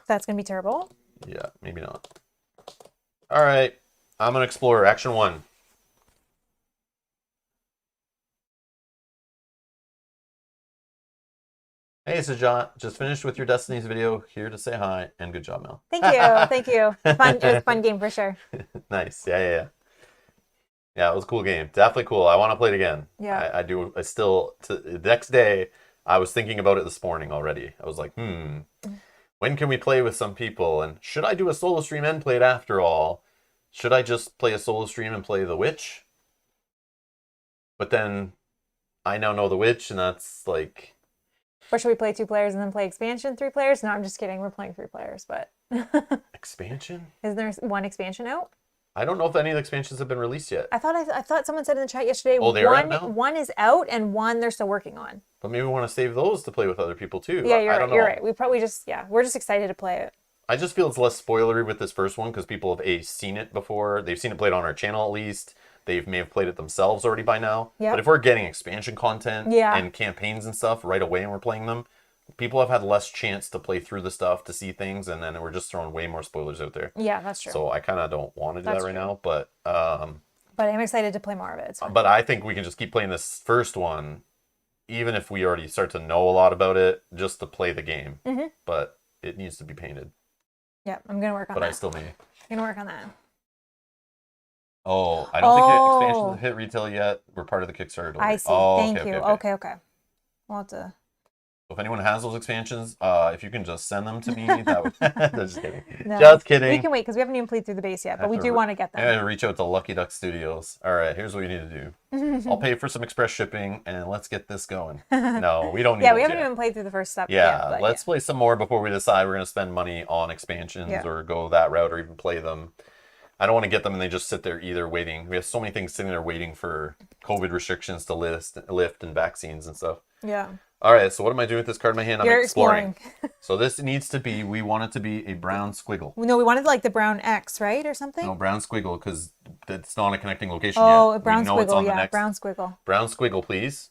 That's going to be terrible. Yeah, maybe not. All right, I'm an explorer. Action 1. Hey, Sajat, just finished with your Destinies video. Here to say hi and good job, Mel. Thank you. Thank you. It was a fun game for sure. Nice. Yeah. Yeah, it was a cool game. Definitely cool. I want to play it again. Yeah. I still, the next day, I was thinking about it this morning already. I was like, when can we play with some people? And should I do a solo stream and play it after all? Should I just play a solo stream and play The Witch? But then I now know The Witch, and that's like... Or should we play 2 players and then play expansion 3 players? No, I'm just kidding. We're playing 3 players, but... Expansion? Isn't there 1 expansion out? I don't know if any of the expansions have been released yet. I thought someone said in the chat yesterday. Oh, they are out now? 1 is out and 1 they're still working on. But maybe we want to save those to play with other people too. Yeah, I don't know. You're right. We probably we're just excited to play it. I just feel it's less spoilery with this first one because people have seen it before. They've seen it played on our channel at least. They may have played it themselves already by now. Yep. But if we're getting expansion content Yeah. and campaigns and stuff right away and we're playing them, people have had less chance to play through the stuff to see things, and then we're just throwing way more spoilers out there. Yeah, that's true. So I kind of don't want to do That's that right true. now, but I'm excited to play more of it. It's fun. but I think we can just keep playing this first one, even if we already start to know a lot about it, just to play the game. Mm-hmm. But it needs to be painted. Yeah, I'm gonna work on But that. I still may. I'm gonna work on that. Oh, I don't think Oh. expansions have hit retail yet. We're part of the Kickstarter. I see. Oh, Thank okay, you. okay. Okay. We'll have to So if anyone has those expansions, if you can just send them to me, that would. Just kidding. No, Just kidding. We can wait because we haven't even played through the base yet, but we do want to get them. And reach out to Lucky Duck Studios. All right, here's what you need to do. I'll pay for some express shipping, and let's get this going. No, we don't need. Yeah, we haven't even played through the first step. Yeah, yet, let's play some more before we decide we're going to spend money on expansions or go that route or even play them. I don't want to get them and they just sit there either waiting. We have so many things sitting there waiting for COVID restrictions to lift and vaccines and stuff. Yeah. All right, so what am I doing with this card in my hand? You're I'm exploring. So this needs to be, we want it to be a brown squiggle. No, we wanted like the brown X, right? Or something? No, brown squiggle because it's not a connecting location yet. Oh, a brown We know it's squiggle, on the yeah, next. brown squiggle. Brown squiggle, please.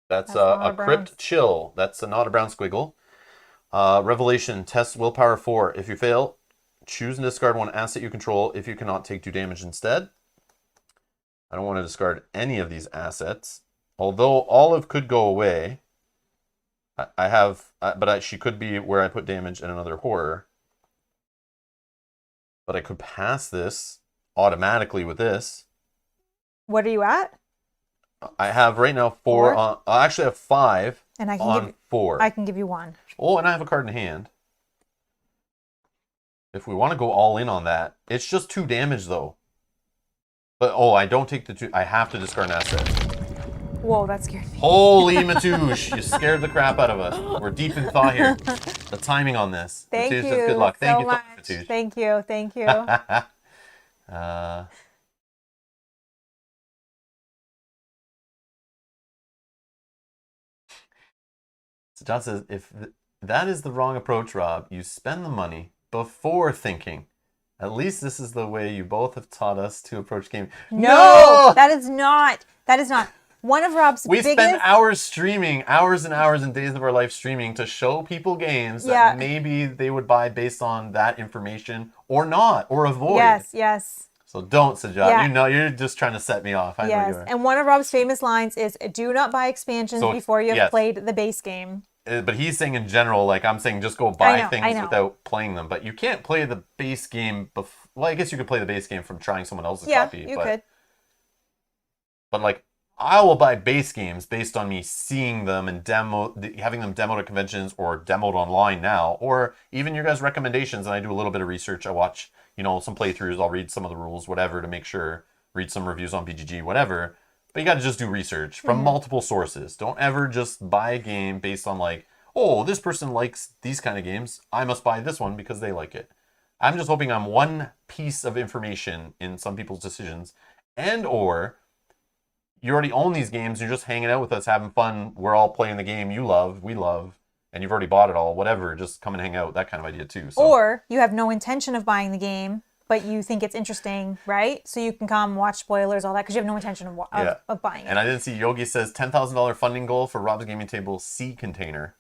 That's not a a brown. crypt chill. That's not a brown squiggle. Revelation, test willpower 4. If you fail, choose and discard one asset you control. If you cannot, take 2 damage instead. I don't want to discard any of these assets. Although Olive could go away, she could be where I put damage and another horror. But I could pass this automatically with this. What are you at? I have right now 4 on. I actually have 5 and I can on 4. I can give you 1. Oh, and I have a card in hand. If we want to go all in on that, it's just 2 damage though. But I don't take the 2. I have to discard an asset. Whoa, that scared me. Holy Matouche, you scared the crap out of us. We're deep in thought here. The timing on this. Thank Matouche you. says good luck. Thank you so much. much, Matouche. Thank you. Thank you. So John says, if that is the wrong approach, Rob, you spend the money before thinking. At least this is the way you both have taught us to approach gaming. No! That is not. That is not. One of Rob's We biggest... spend hours streaming, hours and hours and days of our life streaming to show people games that maybe they would buy based on that information or not, or avoid. Yes. So don't, Sajat. Yeah. You know, you're just trying to set me off. I know you are. And one of Rob's famous lines is, do not buy expansions before you have played the base game. But he's saying in general, like I'm saying, just go buy things without playing them. But you can't play the base game well, I guess you could play the base game from trying someone else's copy. Yeah, you could. But like, I will buy base games based on me seeing them and having them demoed at conventions or demoed online now, or even your guys' recommendations. And I do a little bit of research. I watch, some playthroughs. I'll read some of the rules, whatever, to make sure. Read some reviews on BGG, whatever. But you got to just do research from multiple sources. Don't ever just buy a game based on like, oh, this person likes these kind of games. I must buy this one because they like it. I'm just hoping I'm one piece of information in some people's decisions, or you already own these games. You're just hanging out with us, having fun. We're all playing the game you love, we love, and you've already bought it all. Whatever, just come and hang out. That kind of idea too. So. Or you have no intention of buying the game, but you think it's interesting, right? So you can come watch spoilers, all that, because you have no intention of buying it. And I didn't see Yogi says $10,000 funding goal for Rob's Gaming Table C container.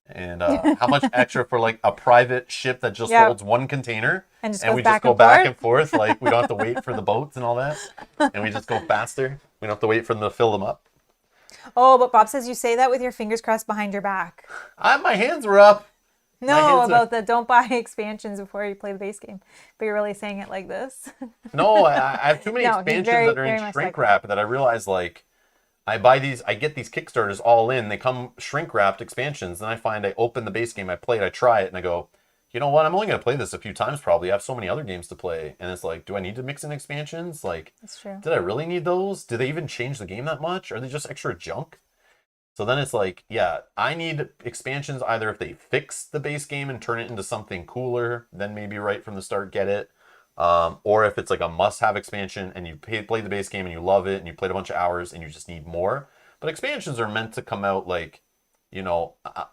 And how much extra for like a private ship that just holds one container, and we just go back and forth, like we don't have to wait for the boats and all that, and we just go faster. We don't have to wait for them to fill them up. Oh, but Bob says you say that with your fingers crossed behind your back. My hands were up. No, about the don't buy expansions before you play the base game. But you're really saying it like this. No, I have too many expansions that are in shrink wrap that I realize like I get these Kickstarters all in. They come shrink wrapped expansions. Then I find I open the base game, I play it, I try it, and I go, you know what? I'm only going to play this a few times probably. I have so many other games to play. And it's like, do I need to mix in expansions? Like, that's true. Did I really need those? Do they even change the game that much? Are they just extra junk? So then it's like, yeah, I need expansions either if they fix the base game and turn it into something cooler, then maybe right from the start get it. Or if it's like a must-have expansion and you play the base game and you love it and you played a bunch of hours and you just need more. But expansions are meant to come out like,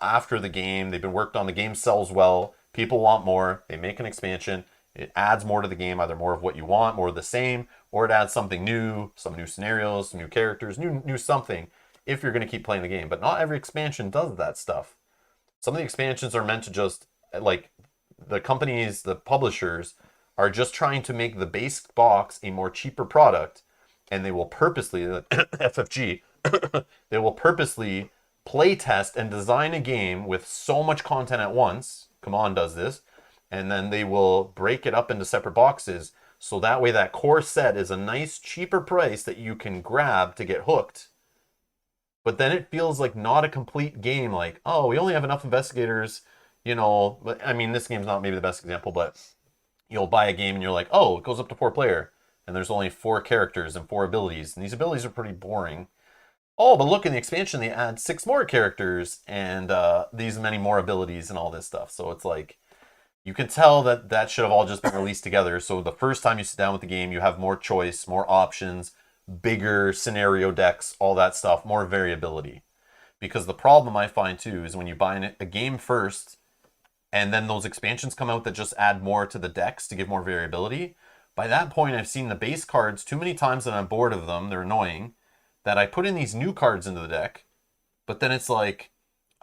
after the game. They've been worked on. The game sells well. People want more. They make an expansion. It adds more to the game, either more of what you want, more of the same, or it adds something new, some new scenarios, some new characters, new something, if you're going to keep playing the game. But not every expansion does that stuff. Some of the expansions are meant to just, like, the companies, the publishers, are just trying to make the base box a more cheaper product, and they will purposely, FFG, they will purposely play test and design a game with so much content at once. Come does this. And then they will break it up into separate boxes. So that way that core set is a nice cheaper price that you can grab to get hooked. but then it feels like not a complete game. Like, oh, we only have enough investigators, you know. But I mean, this game's not maybe the best example, but you'll buy a game and you're like, oh, it goes up to 4-player, and there's only 4 characters and 4 abilities, and these abilities are pretty boring. Oh, but look, in the expansion they add 6 more characters and these many more abilities and all this stuff. So it's like, you can tell that that should have all just been released together. So the first time you sit down with the game, you have more choice, more options, bigger scenario decks, all that stuff, more variability. Because the problem I find too is when you buy a game first and then those expansions come out that just add more to the decks to give more variability. By that point, I've seen the base cards too many times that I'm bored of them. They're annoying. That I put in these new cards into the deck, but then it's like,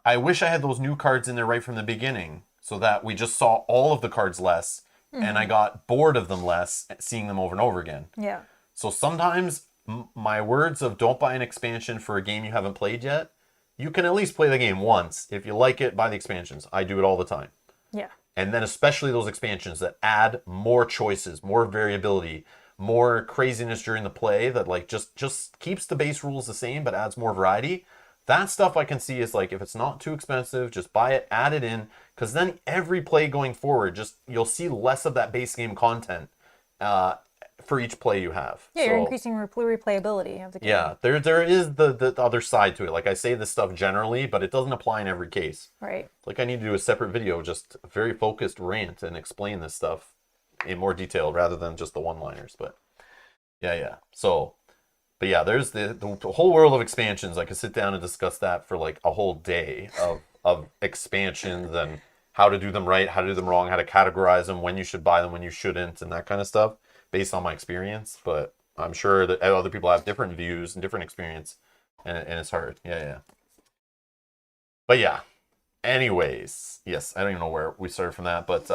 I wish I had those new cards in there right from the beginning so that we just saw all of the cards less and I got bored of them less, seeing them over and over again. Yeah. So sometimes my words of don't buy an expansion for a game you haven't played yet, you can at least play the game once. If you like it, buy the expansions. I do it all the time. Yeah. And then especially those expansions that add more choices, more variability, more craziness during the play that like just keeps the base rules the same but adds more variety. That stuff I can see is like, if it's not too expensive, just buy it, add it in, because then every play going forward, just you'll see less of that base game content for each play you have. Yeah, you're increasing replayability of the game. Yeah, there is the other side to it. Like I say this stuff generally, but it doesn't apply in every case. Right. Like I need to do a separate video, just a very focused rant and explain this stuff in more detail rather than just the one-liners. But yeah. So, but yeah, there's the whole world of expansions. I could sit down and discuss that for like a whole day of expansions and how to do them right, how to do them wrong, how to categorize them, when you should buy them, when you shouldn't, and that kind of stuff based on my experience. But I'm sure that other people have different views and different experience, and it's hard. Yeah. But yeah. Anyways, yes, I don't even know where we started from that, but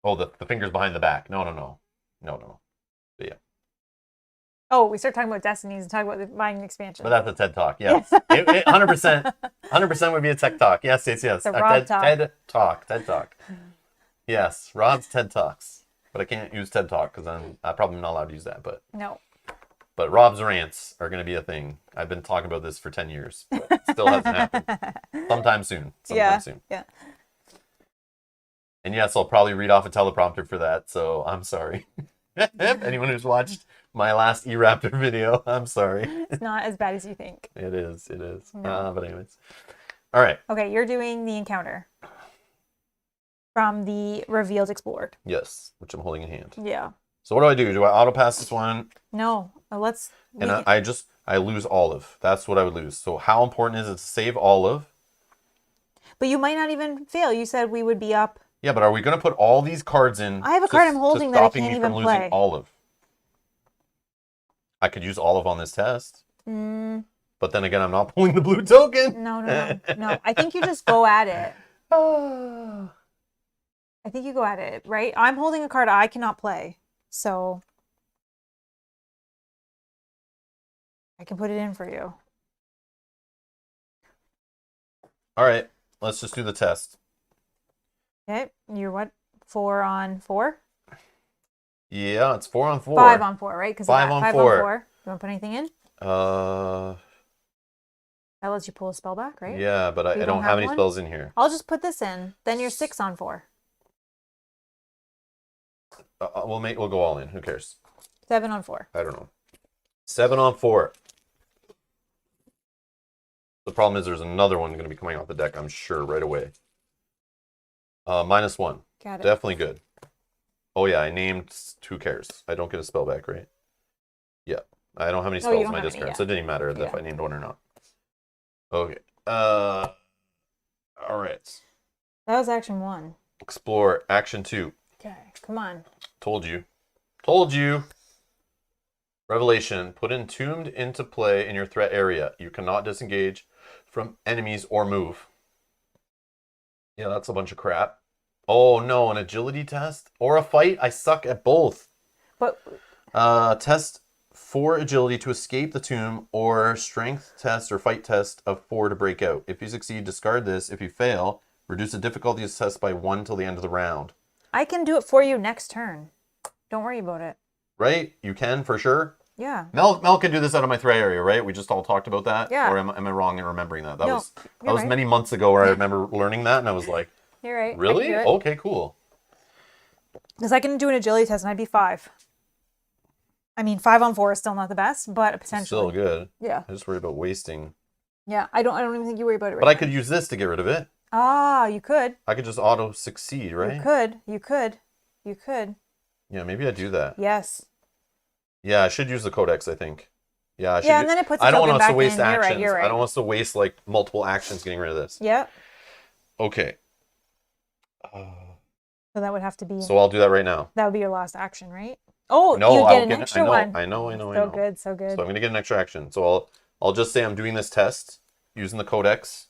oh, the fingers behind the back. No. But yeah. Oh, we start talking about Destinies and talk about buying an expansion. But that's a TED Talk, yes. 100% would be a tech talk. Yes. The Rob Talk. TED Talk. Yes, Rod's TED Talks. But I can't use TED Talk because I'm probably not allowed to use that. But no. But Rob's rants are going to be a thing. I've been talking about this for 10 years, but it still hasn't happened. Sometime soon. Yeah. And yes, I'll probably read off a teleprompter for that, so I'm sorry. Anyone who's watched my last E-Raptor video, I'm sorry. It's not as bad as you think. It is. No. But anyways. All right. Okay, you're doing the encounter from the Revealed Explored. Yes, which I'm holding in hand. Yeah. So what do? Do I auto pass this one? No. I lose Olive. That's what I would lose. So how important is it to save Olive? But you might not even fail. You said we would be up. Yeah, but are we going to put all these cards in? I have a card I'm holding that I can't even play. Losing Olive. I could use Olive on this test. But then again, I'm not pulling the blue token. No. I think you just go at it. I think you go at it, right? I'm holding a card I cannot play. So I can put it in for you. All right. Let's just do the test. Okay. You're what? 4 on 4? Yeah, it's 4 on 4. 5 on 4, right? Because 5 on 4. You want to put anything in? That lets you pull a spell back, right? Yeah, but I don't have any spells in here. I'll just put this in. Then you're 6 on 4. We'll go all in. Who cares? 7 on 4. I don't know. 7 on 4. The problem is there's another one going to be coming off the deck, I'm sure, right away. -1. Got it. Definitely good. Oh yeah, I named 2 cares. I don't get a spell back, right? Yeah. I don't have any spells in my discard, so it didn't even matter if I named one or not. Okay. All right. That was action 1. Explore. Action 2. Okay, come on. Told you. Revelation. Put Entombed into play in your threat area. You cannot disengage from enemies or move. Yeah, that's a bunch of crap. Oh no, an agility test or a fight? I suck at both. But test 4 agility to escape the tomb, or strength test or fight test of 4 to break out. If you succeed, discard this. If you fail, reduce the difficulty of the test by 1 till the end of the round. I can do it for you next turn. Don't worry about it. Right? You can, for sure? Yeah. Mel can do this out of my threat area, right? We just all talked about that. Yeah. Or am I wrong in remembering that? That No, was you're right. many months ago where I remember learning that, and I was like, You're right. really? Okay, cool. Because I can do an agility test and I'd be 5. I mean, 5 on 4 is still not the best, but potentially. Still good. Yeah. I just worry about wasting. Yeah. I don't even think you worry about it right But I now. could use this to get rid of it. Ah, you could. I could just auto succeed, right? You could. Yeah, maybe I do that. Yes. Yeah, I should use the codex, I think. Yeah, I should. Yeah, and then it puts a I don't token want us to back waste in. You're right, actions. you're right. I don't want us to waste like multiple actions getting rid of this. Yeah. Okay. So that would have to be. So I'll do that right now. That would be your last action, right? Oh, No, you I'll get an extra one. I know. So good, so good. So I'm gonna get an extra action. So I'll just say I'm doing this test using the codex.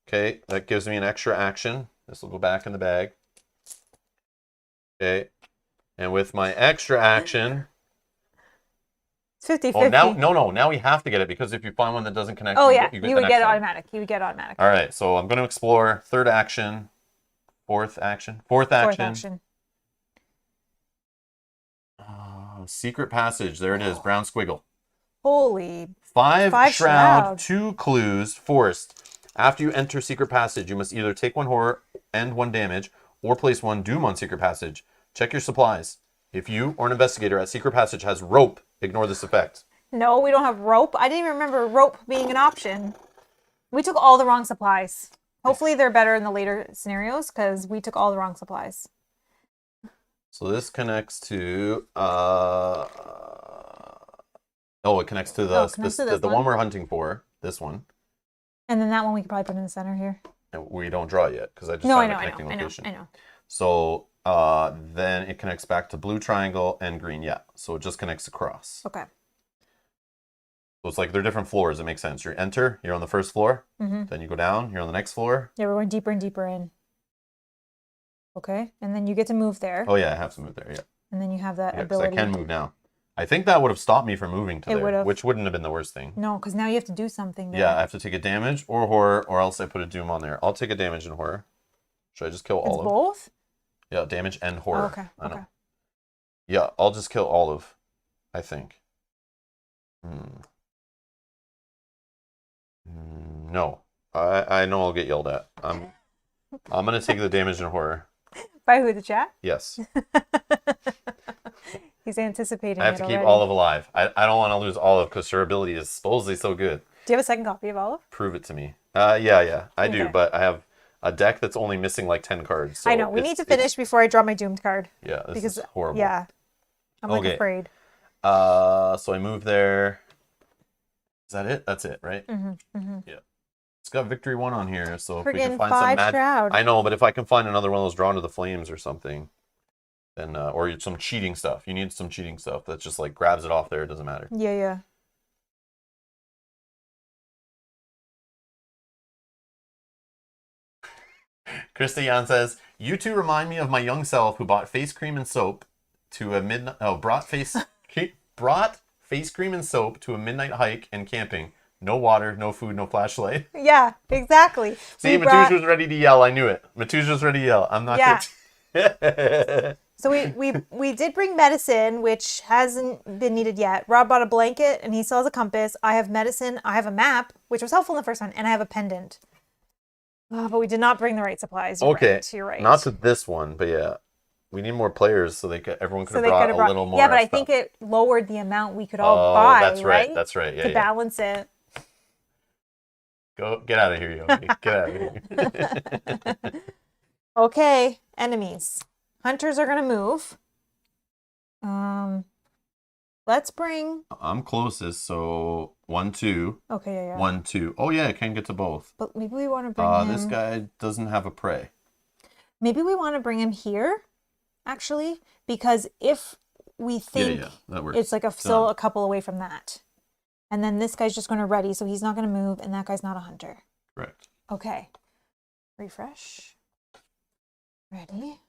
Okay, that gives me an extra action. This will go back in the bag. Okay, and with my extra action. It's 50-50. Oh, now we have to get it because if you find one that doesn't connect, Oh, you yeah. get You the would next get it one. automatic. You would get automatic. All right, so I'm going to explore third action, fourth action. Secret passage. There it is. Brown squiggle. Holy. 5 shroud. 2 clues, forced. After you enter secret passage, you must either take 1 horror and 1 damage, or place 1 doom on secret passage. Check your supplies. If you or an investigator at secret passage has rope, ignore this effect. No, we don't have rope. I didn't even remember rope being an option. We took all the wrong supplies. Hopefully they're better in the later scenarios because we took all the wrong supplies. So this connects to it connects to the one we're hunting for. This one. And then that one we could probably put in the center here. And we don't draw it yet because I just found a connecting location. I know. So then it connects back to blue triangle and green. Yeah. So it just connects across. Okay. So it's like they're different floors. It makes sense. You enter, you're on the first floor. Mm-hmm. Then you go down, you're on the next floor. Yeah, we're going deeper and deeper in. Okay. And then you get to move there. Oh, yeah, I have to move there. Yeah. And then you have that Yeah, ability. I can move now. I think that would have stopped me from moving to It there, would've. which wouldn't have been the worst thing. No, because now you have to do something there. Yeah, I have to take a damage or horror, or else I put a doom on there. I'll take a damage and horror. Should I just kill It's Olive? both? Yeah, damage and horror. Oh, okay. I know. Okay. Yeah, I'll just kill Olive, I think. No. I know I'll get yelled at. I'm gonna take the damage and horror. By who, the chat? Yes. He's anticipating I have to keep already. Olive alive. I don't want to lose Olive because her ability is supposedly so good. Do you have a second copy of Olive? Prove it to me. Yeah, I do, Okay. but I have a deck that's only missing like 10 cards. So I know. We need to finish before I draw my doomed card. Yeah, this Because is horrible. Yeah. I'm like Okay. afraid. So I move there. Is that it? That's it, right? Yeah. It's got victory 1 on here, so if we can Friggin' find some 5 magic. shroud. I know, but if I can find another one of those drawn to the flames or something, then or some cheating stuff. You need some cheating stuff that just like grabs it off there. It doesn't matter. Yeah. Christian says, "You two remind me of my young self who bought face cream and soap to a midnight. Oh, brought face cream and soap to a midnight hike and camping. No water, no food, no flashlight." Yeah, exactly. See, Matuj was ready to yell. I knew it. Matuj was ready to yell. I'm not good. So we did bring medicine, which hasn't been needed yet. Rob bought a blanket, and he still has a compass. I have medicine. I have a map, which was helpful in the first one, and I have a pendant. Oh, but we did not bring the right supplies. You're right. Not to this one, but yeah. We need more players so everyone could have brought a little more. Yeah, but I stuff. think it lowered the amount we could all buy. That's right. That's right. Yeah, to balance it. Get out of here, Yogi. Get out of here. Okay, enemies. Hunters are gonna move. Let's bring. I'm closest, so 1, 2. Okay, yeah. 1, 2. Oh yeah, I can get to both. But maybe we want to bring him. This guy doesn't have a prey. Maybe we want to bring him here, actually, because if we think that works. it's like still a couple away from that. And then this guy's just going to ready, so he's not going to move, and that guy's not a hunter. Correct. Okay. Refresh. Ready.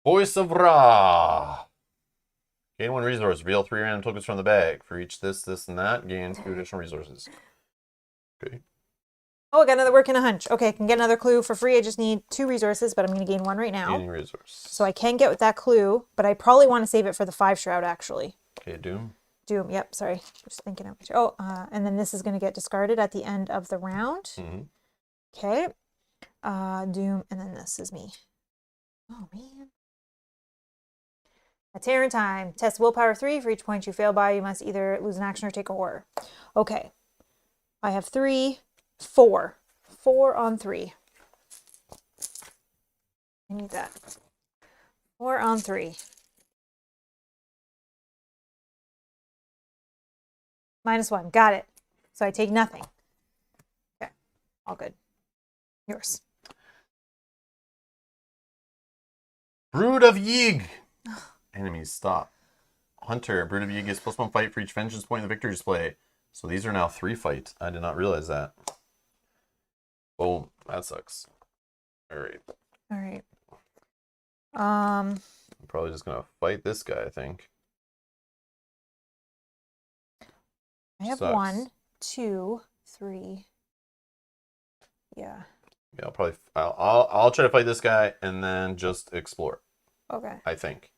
Voice of Ra. Gain 1 resource. Reveal 3 random tokens from the bag. For each this, and that, gain 2 additional resources. Okay. Oh, I got another work and a hunch. Okay, I can get another clue for free. I just need 2 resources, but I'm going to gain 1 right now. Gaining resource. So I can get with that clue, but I probably want to save it for the 5 shroud, actually. Okay, Doom. Doom, yep, sorry. Just thinking of it. Oh, and then this is going to get discarded at the end of the round. Okay. Doom, and then this is me. Oh, man. A Terran time. Test willpower 3. For each point you fail by, you must either lose an action or take a horror. Okay. I have 3, 4. 4 on 3. I need that. 4 on 3. -1. Got it. So I take nothing. Okay. All good. Yours. Brood of Yig. Enemies stop. Hunter. Brood of Yig is +1 fight for each vengeance point in the victory display. So these are now 3 fight. I did not realize that. Boom. That sucks. Alright. Alright. I'm probably just gonna fight this guy, I think. I have Sucks. 1, 2, 3. Yeah. Yeah, I'll try to fight this guy and then just explore. Okay. I think.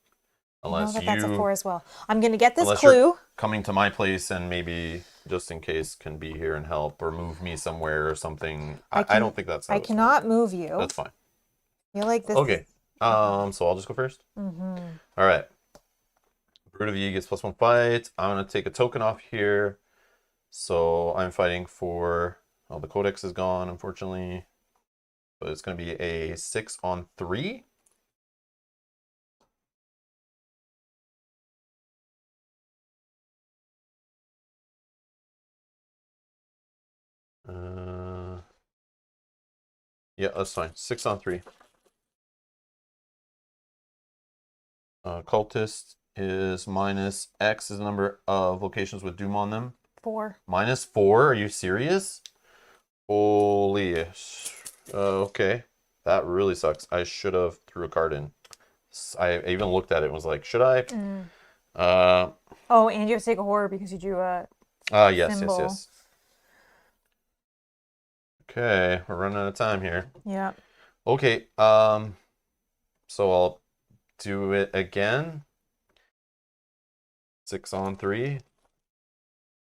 I know Unless that that's a you 4 as well. I'm going to get this unless clue. you're coming to my place and maybe just in case can be here and help or move me somewhere or something. I don't think that's how I this cannot move you. works. That's fine. I feel like this. Okay. So I'll just go first. Mm-hmm. All right. Brood of Yi gets +1 fight. I'm gonna take a token off here. So I'm fighting for. Oh, the codex is gone, unfortunately. But it's gonna be a 6 on 3. Yeah, that's fine. 6 on 3. Cultist is -X is the number of locations with Doom on them. 4. -4? Are you serious? Holy. Okay. That really sucks. I should have threw a card in. I even looked at it and was like, should I? Oh, and you have to take a horror because you drew a yes, symbol. yes. Okay, we're running out of time here. Yeah. Okay, so I'll do it again. 6 on 3.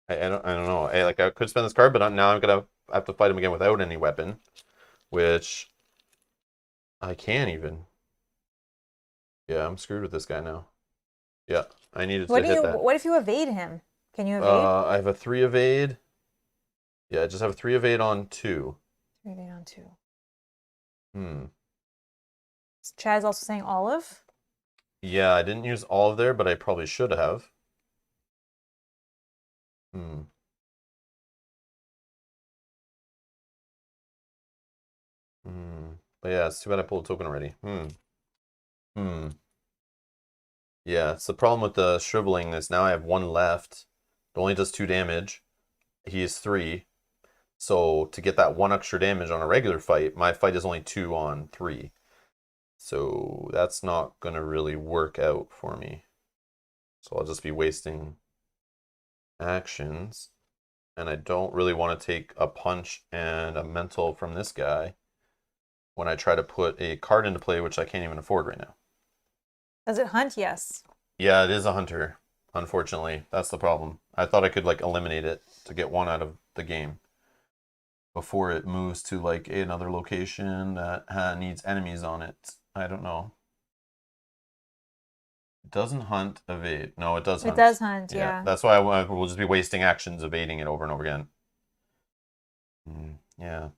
I don't know. I could spend this card, but now I'm gonna have to fight him again without any weapon, which I can't even. Yeah, I'm screwed with this guy now. Yeah, I needed to hit that. What if you evade him? Can you evade? I have a 3 evade. Yeah, I just have a 3 evade on 2. 3 evade on 2. Chad's also saying olive. Yeah, I didn't use olive there, but I probably should have. But yeah, it's too bad I pulled a token already. Yeah, it's the problem with the shriveling is now I have 1 left. It only does 2 damage. He is 3. So to get that 1 extra damage on a regular fight, my fight is only 2 on 3. So that's not going to really work out for me. So I'll just be wasting actions. And I don't really want to take a punch and a mental from this guy when I try to put a card into play, which I can't even afford right now. Does it hunt? Yes. Yeah, it is a hunter, unfortunately. That's the problem. I thought I could eliminate it to get 1 out of the game before it moves to another location that needs enemies on it. I don't know. It doesn't hunt, evade. No, it does hunt. It does hunt, yeah. That's why we'll just be wasting actions evading it over and over again. Yeah.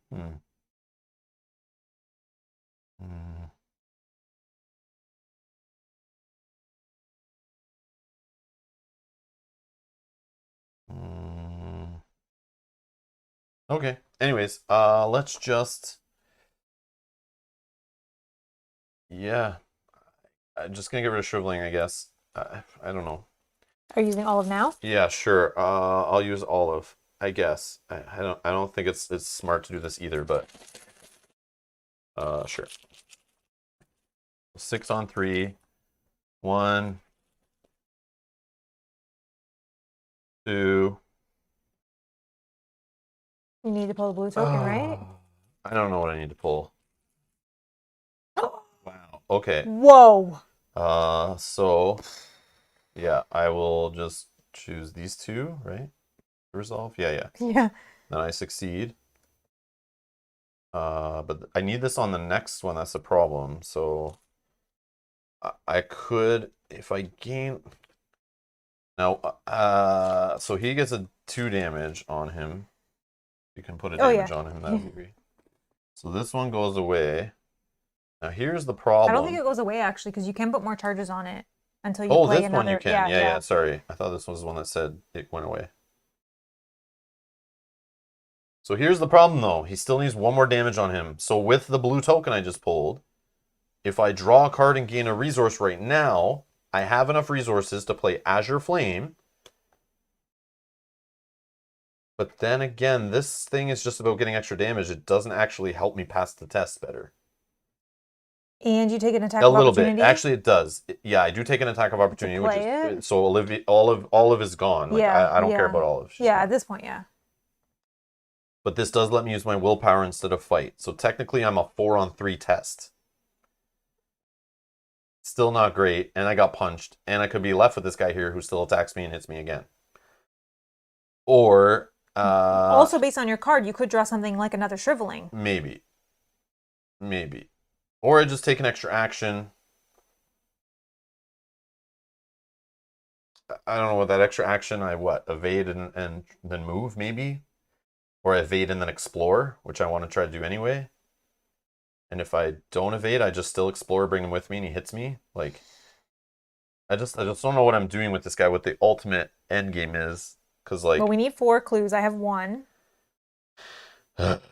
Okay. Anyways, let's just. Yeah. I'm just gonna get rid of shriveling, I guess. I don't know. Are you using olive now? Yeah, sure. I'll use olive, I guess. I don't think it's smart to do this either, but sure. 6 on 3. 1, 2, You need to pull the blue token, right? I don't know what I need to pull. Wow. Okay. Whoa. So yeah, I will just choose these two, right? Resolve. Yeah. Yeah. Then I succeed. But I need this on the next one. That's the problem. So I could, if I gain. Now, so he gets a 2 damage on him. You can put a damage on him. That would be great. So this one goes away. Now here's the problem. I don't think it goes away actually, because you can put more charges on it until you play this another. one you can. Yeah. Sorry, I thought this was the one that said it went away. So here's the problem though. He still needs 1 more damage on him. So with the blue token I just pulled, if I draw a card and gain a resource right now, I have enough resources to play Azure Flame. But then again, this thing is just about getting extra damage. It doesn't actually help me pass the test better. And you take an attack A of little opportunity? bit. Actually, it does. Yeah, I do take an attack of opportunity, which is it? so Olivia, Olive is gone. Like, I don't care about Olive. She's yeah, gone. at this point, yeah. But this does let me use my willpower instead of fight. So technically, I'm a 4-on-3 test. Still not great, and I got punched, and I could be left with this guy here who still attacks me and hits me again. Or also, based on your card, you could draw something like another Shriveling. Maybe. Or I just take an extra action. I don't know what that extra action, evade and then move, maybe? Or evade and then explore, which I want to try to do anyway. And if I don't evade, I just still explore, bring him with me, and he hits me. Like, I just don't know what I'm doing with this guy, what the ultimate end game is. Because, like... Well, we need 4 clues. I have 1.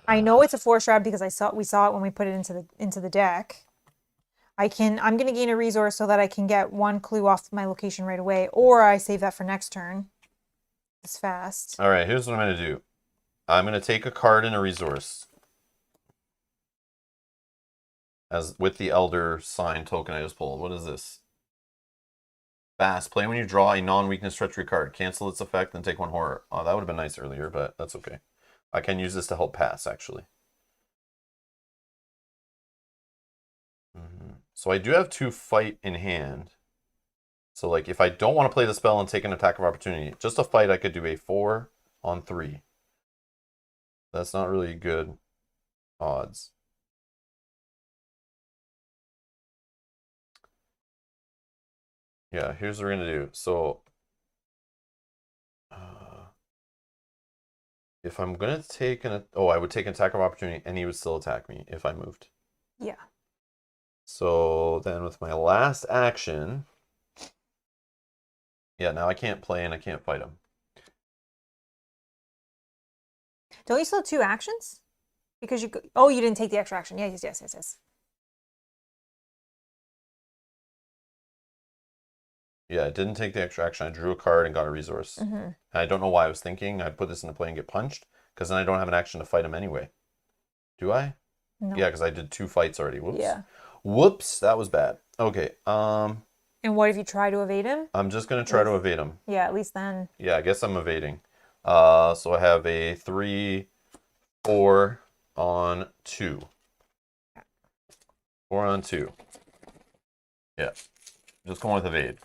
I know it's a 4-shroud because we saw it when we put it into the deck. I'm gonna gain a resource so that I can get 1 clue off my location right away, or I save that for next turn. It's fast. All right, here's what I'm gonna do. I'm gonna take a card and a resource, as with the Elder Sign token I just pulled. What is this? Fast. Play when you draw a non-weakness treachery card. Cancel its effect, then take 1 horror. Oh, that would have been nice earlier, but that's okay. I can use this to help pass, actually. So I do have 2 fight in hand. So, like, if I don't want to play the spell and take an attack of opportunity, just a fight, I could do a 4-on-3. That's not really good odds. Yeah, here's what we're going to do. So, if I'm going to take I would take an attack of opportunity and he would still attack me if I moved. Yeah. So then with my last action, yeah, now I can't play and I can't fight him. Don't you still have 2 actions? Because you didn't take the extra action. Yes. Yeah, I didn't take the extra action. I drew a card and got a resource. And I don't know why I was thinking I'd put this into play and get punched, because then I don't have an action to fight him anyway. Do I? No. Yeah, because I did 2 fights already. Whoops. Yeah. Whoops, that was bad. Okay. And what if you try to evade him? I'm just gonna try to evade him. Yeah, at least then. Yeah, I guess I'm evading. So I have a 3, 4 on 2. 4 on 2. Yeah. Just going with evade.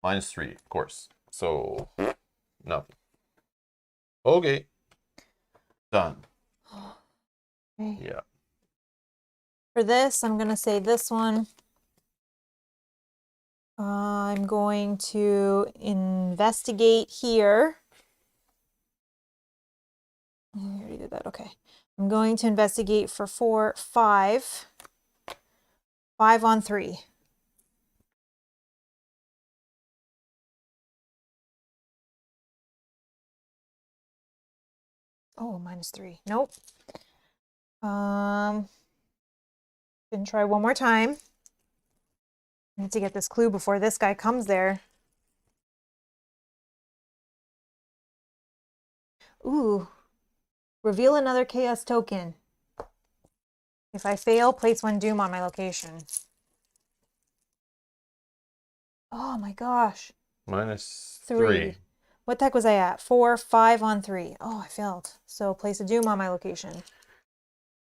-3, of course. So, nothing. Okay. Done. Okay. Yeah. For this, I'm going to say this one. I'm going to investigate here. I already did that. Okay. I'm going to investigate for 5 on 3. Oh, -3. Nope. Gonna try one more time. I need to get this clue before this guy comes there. Ooh. Reveal another chaos token. If I fail, place 1 doom on my location. Oh my gosh. -3. What the heck was I at? 4, 5 on 3. Oh, I failed. So place a doom on my location.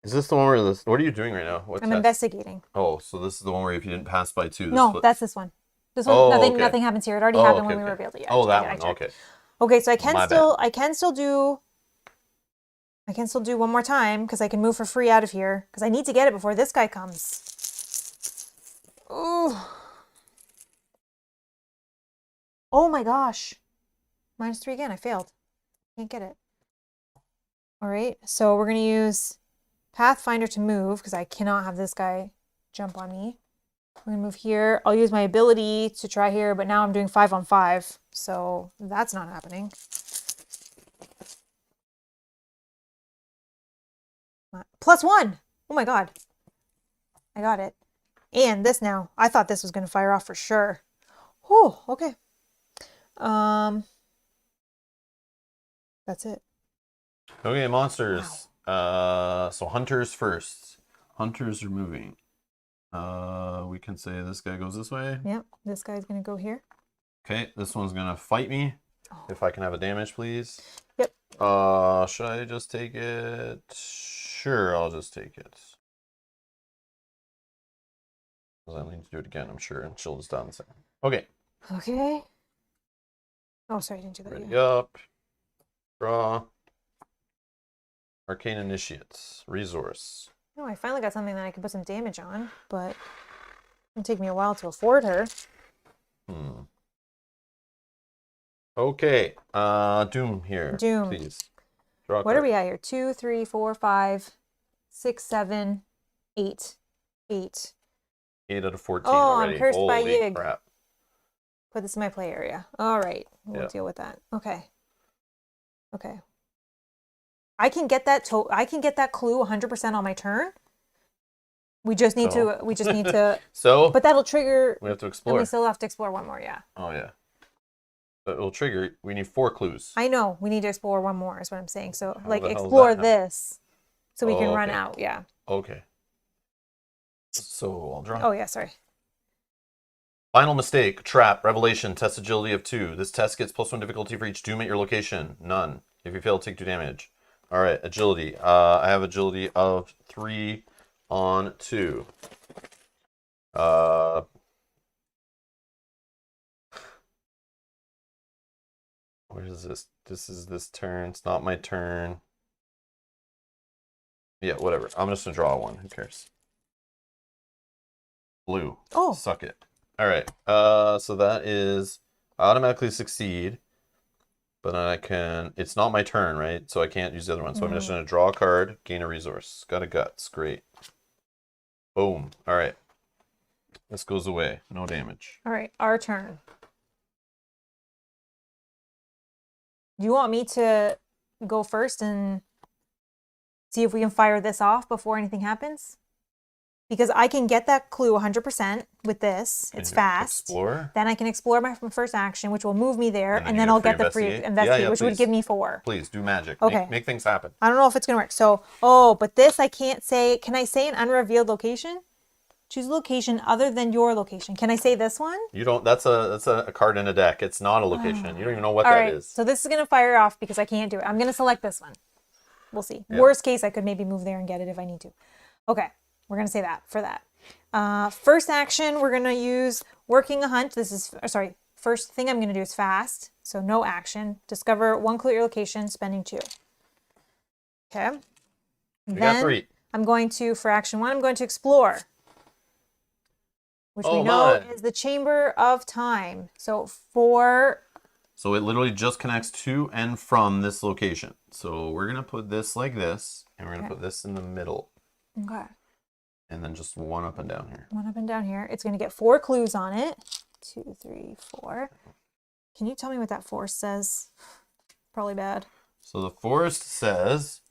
Is this the one where this? What are you doing right now? What I'm test? investigating. Oh, so this is the one where if you didn't pass by 2, this No, flip. that's this one. This one, Oh, nothing, okay. nothing happens here. It already Oh, happened okay, when we okay. revealed it. Yeah, Oh, that I one. checked. Okay. Okay, so I My can still do one more time because I can move for free out of here because I need to get it before this guy comes. Ooh. Oh my gosh. -3 again. I failed. Can't get it. All right, so we're going to use Pathfinder to move because I cannot have this guy jump on me. We're going to move here. I'll use my ability to try here, but now I'm doing 5 on 5, so that's not happening. +1! Oh my god. I got it. And this now. I thought this was going to fire off for sure. Oh, okay. That's it. Okay, monsters. So hunters first. Hunters are moving. We can say this guy goes this way. Yep, this guy's going to go here. Okay, this one's gonna fight me. Oh. If I can have a damage, please. Yep. Should I just take it? Sure, I'll just take it. Because I need to do it again, I'm sure, and she'll just die in a second. Okay. Okay. Oh, sorry, I didn't do that Ready yet. up. Draw. Arcane Initiates. Resource. Oh, I finally got something that I can put some damage on, but it'll take me a while to afford her. Okay. Doom here. Doom. Please. Draw a What card. are we at here? 2, 3, 4, 5, 6, 7, 8. 8. 8 out of 14 Oh, already. I'm cursed by Holy Yig. crap. Put this in my play area. All right. We'll Yeah. deal with that. Okay. Okay. I can get that clue 100% on my turn. We just need to So but that'll trigger we have to and explore. we still have to explore one more, yeah. Oh yeah. But it'll trigger. We need 4 clues. I know. We need to explore one more is what I'm saying. So How like the hell does explore that happen? this so we can run Okay. out, yeah. Okay. So I'll draw. Oh yeah, sorry. Final mistake. Trap. Revelation. Test agility of 2. This test gets +1 difficulty for each doom at your location. None. If you fail, take 2 damage. All right. Agility. I have agility of 3 on 2. Where is this? This is this turn. It's not my turn. Yeah, whatever. I'm just gonna draw one. Who cares? Blue. Oh. Suck it. All right. So that is I automatically succeed, but then I can. It's not my turn, right? So I can't use the other one. So I'm just gonna draw a card, gain a resource. Got a guts. Great. Boom. All right. This goes away. No damage. All right, our turn. Do you want me to go first and see if we can fire this off before anything happens? Because I can get that clue 100% with this. It's fast. Explore. Then I can explore my first action, which will move me there, And then and you then get I'll free get the free investigate. investigate, Yeah, which would please. give me 4. Please do magic. Okay. Make things happen. I don't know if it's gonna work. So, but this I can't say. Can I say an unrevealed location? Choose a location other than your location. Can I say this one? You don't. That's a card in a deck. It's not a location. You don't even know what All that right. is. So this is gonna fire off because I can't do it. I'm gonna select this one. We'll see. Yeah. Worst case, I could maybe move there and get it if I need to. Okay, we're gonna say that for that. First action, we're gonna use working a hunt. This is first thing I'm gonna do is fast. So no action. Discover 1 clue at your location, spending 2. Okay. We got 3. I'm going to, for action 1, I'm going to explore, which Oh, we know my. is the Chamber of Time. So for So it literally just connects to and from this location. So we're gonna put this like this, and we're gonna put this in the middle, okay, and then just 1 up and down here. 1 up and down here. It's going to get 4 clues on it. 2, 3, 4. Can you tell me what that forest says? Probably bad. So the forest says,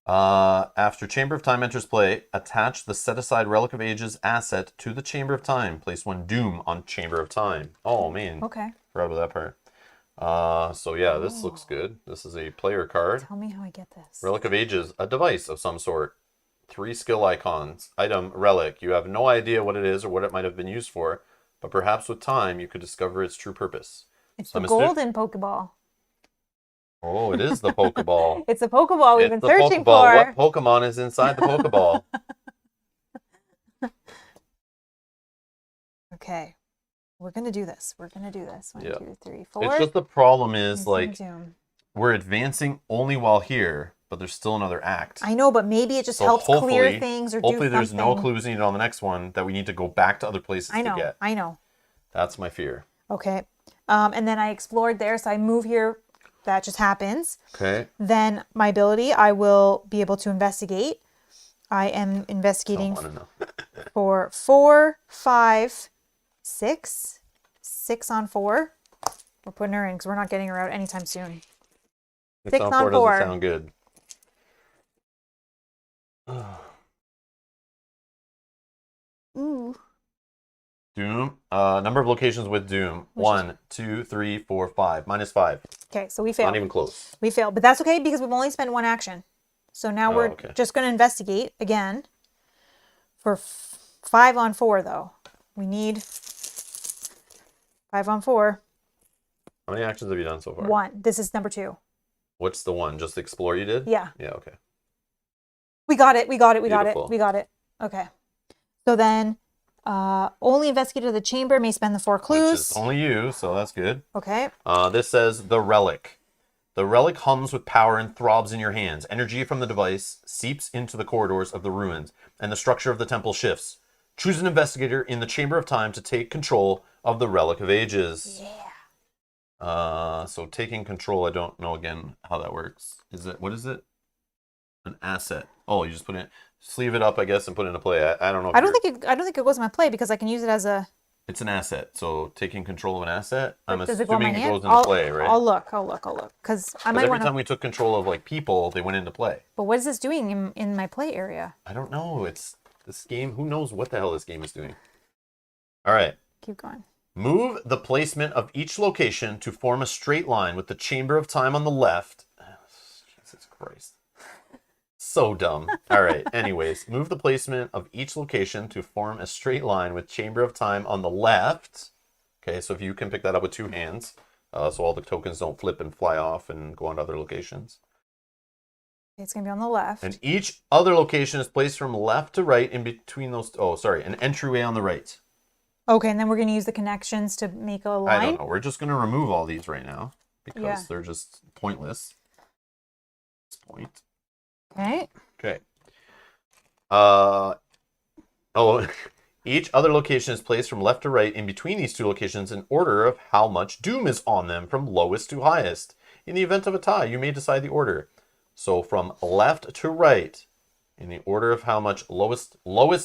after Chamber of Time enters play, attach the set-aside Relic of Ages asset to the Chamber of Time. Place 1 Doom on Chamber of Time. Oh, man. Okay. Forgot about that part. So yeah, this looks good. This is a player card. Tell me how I get this. Relic of Ages, a device of some sort. 3 skill icons. Item, relic. You have no idea what it is or what it might have been used for, but perhaps with time you could discover its true purpose. It's So the I'm assuming- golden Pokeball. Oh, it is the Pokeball. It's the Pokeball we've It's been the searching Pokeball. for. What Pokemon is inside the Pokeball? Okay. We're going to do this. We're going to do this. One, Yeah. 2, 3, 4. It's just the problem is, And like, zoom. we're advancing only while here, but there's still another act. I know, but maybe it just So helps clear hopefully- things or do Hopefully something. there's no clues needed on the next one that we need to go back to other places I know. to get. I know. That's my fear. Okay. And then I explored there, so I move here. That just happens. Okay. Then my ability, I will be able to investigate. I am I investigating want to know. for 4, 5, 6. 6 on 4. We're putting her in because we're not getting her out anytime soon. 6 6 on on 4 4. doesn't sound good. Ooh. Doom. Number of locations with Doom. Which is- 1, 2, 3, 4, 5. -5. Okay, so we failed. Not even close. We failed, but that's okay because we've only spent one action. So now we're okay. just going to investigate again for 5 on 4, though. We need 5 on 4. How many actions have you done so far? 1. This is number 2. What's the one? Just explore you did? Yeah. Yeah, okay. We got it. We got it. We got Beautiful. it. We got it. Okay. So then, only investigator of the chamber may spend the 4 Which clues. is only you, so that's good. Okay. This says the relic. The relic hums with power and throbs in your hands. Energy from the device seeps into the corridors of the ruins, and the structure of the temple shifts. Choose an investigator in the Chamber of Time to take control of the Relic of Ages. Yeah. So taking control, I don't know again how that works. What is it? An asset. Oh, you just put it, sleeve it up, I guess, and put it into play. I don't know. I don't think it goes in my play because I can use it as a. It's an asset. So taking control of an asset, I'm Does it go in my assuming it hand? goes into play, right? I'll look. Because I might Every want time to. we took control of like people, they went into play. But what is this doing in my play area? I don't know. It's this game. Who knows what the hell this game is doing? All right. Keep going. Move the placement of each location to form a straight line with the Chamber of Time on the left. Jesus Christ. So dumb. All right. Anyways, move the placement of each location to form a straight line with Chamber of Time on the left. Okay, so if you can pick that up with 2 hands, so all the tokens don't flip and fly off and go on to other locations. It's going to be on the left. And each other location is placed from left to right in between those. Oh, sorry, an entryway on the right. Okay, and then we're going to use the connections to make a line. I don't know. We're just going to remove all these right now because Yeah. they're just pointless. At this point. Okay. Okay. Each other location is placed from left to right in between these 2 locations in order of how much doom is on them from lowest to highest. In the event of a tie, you may decide the order. So from left to right, in the order of how much lowest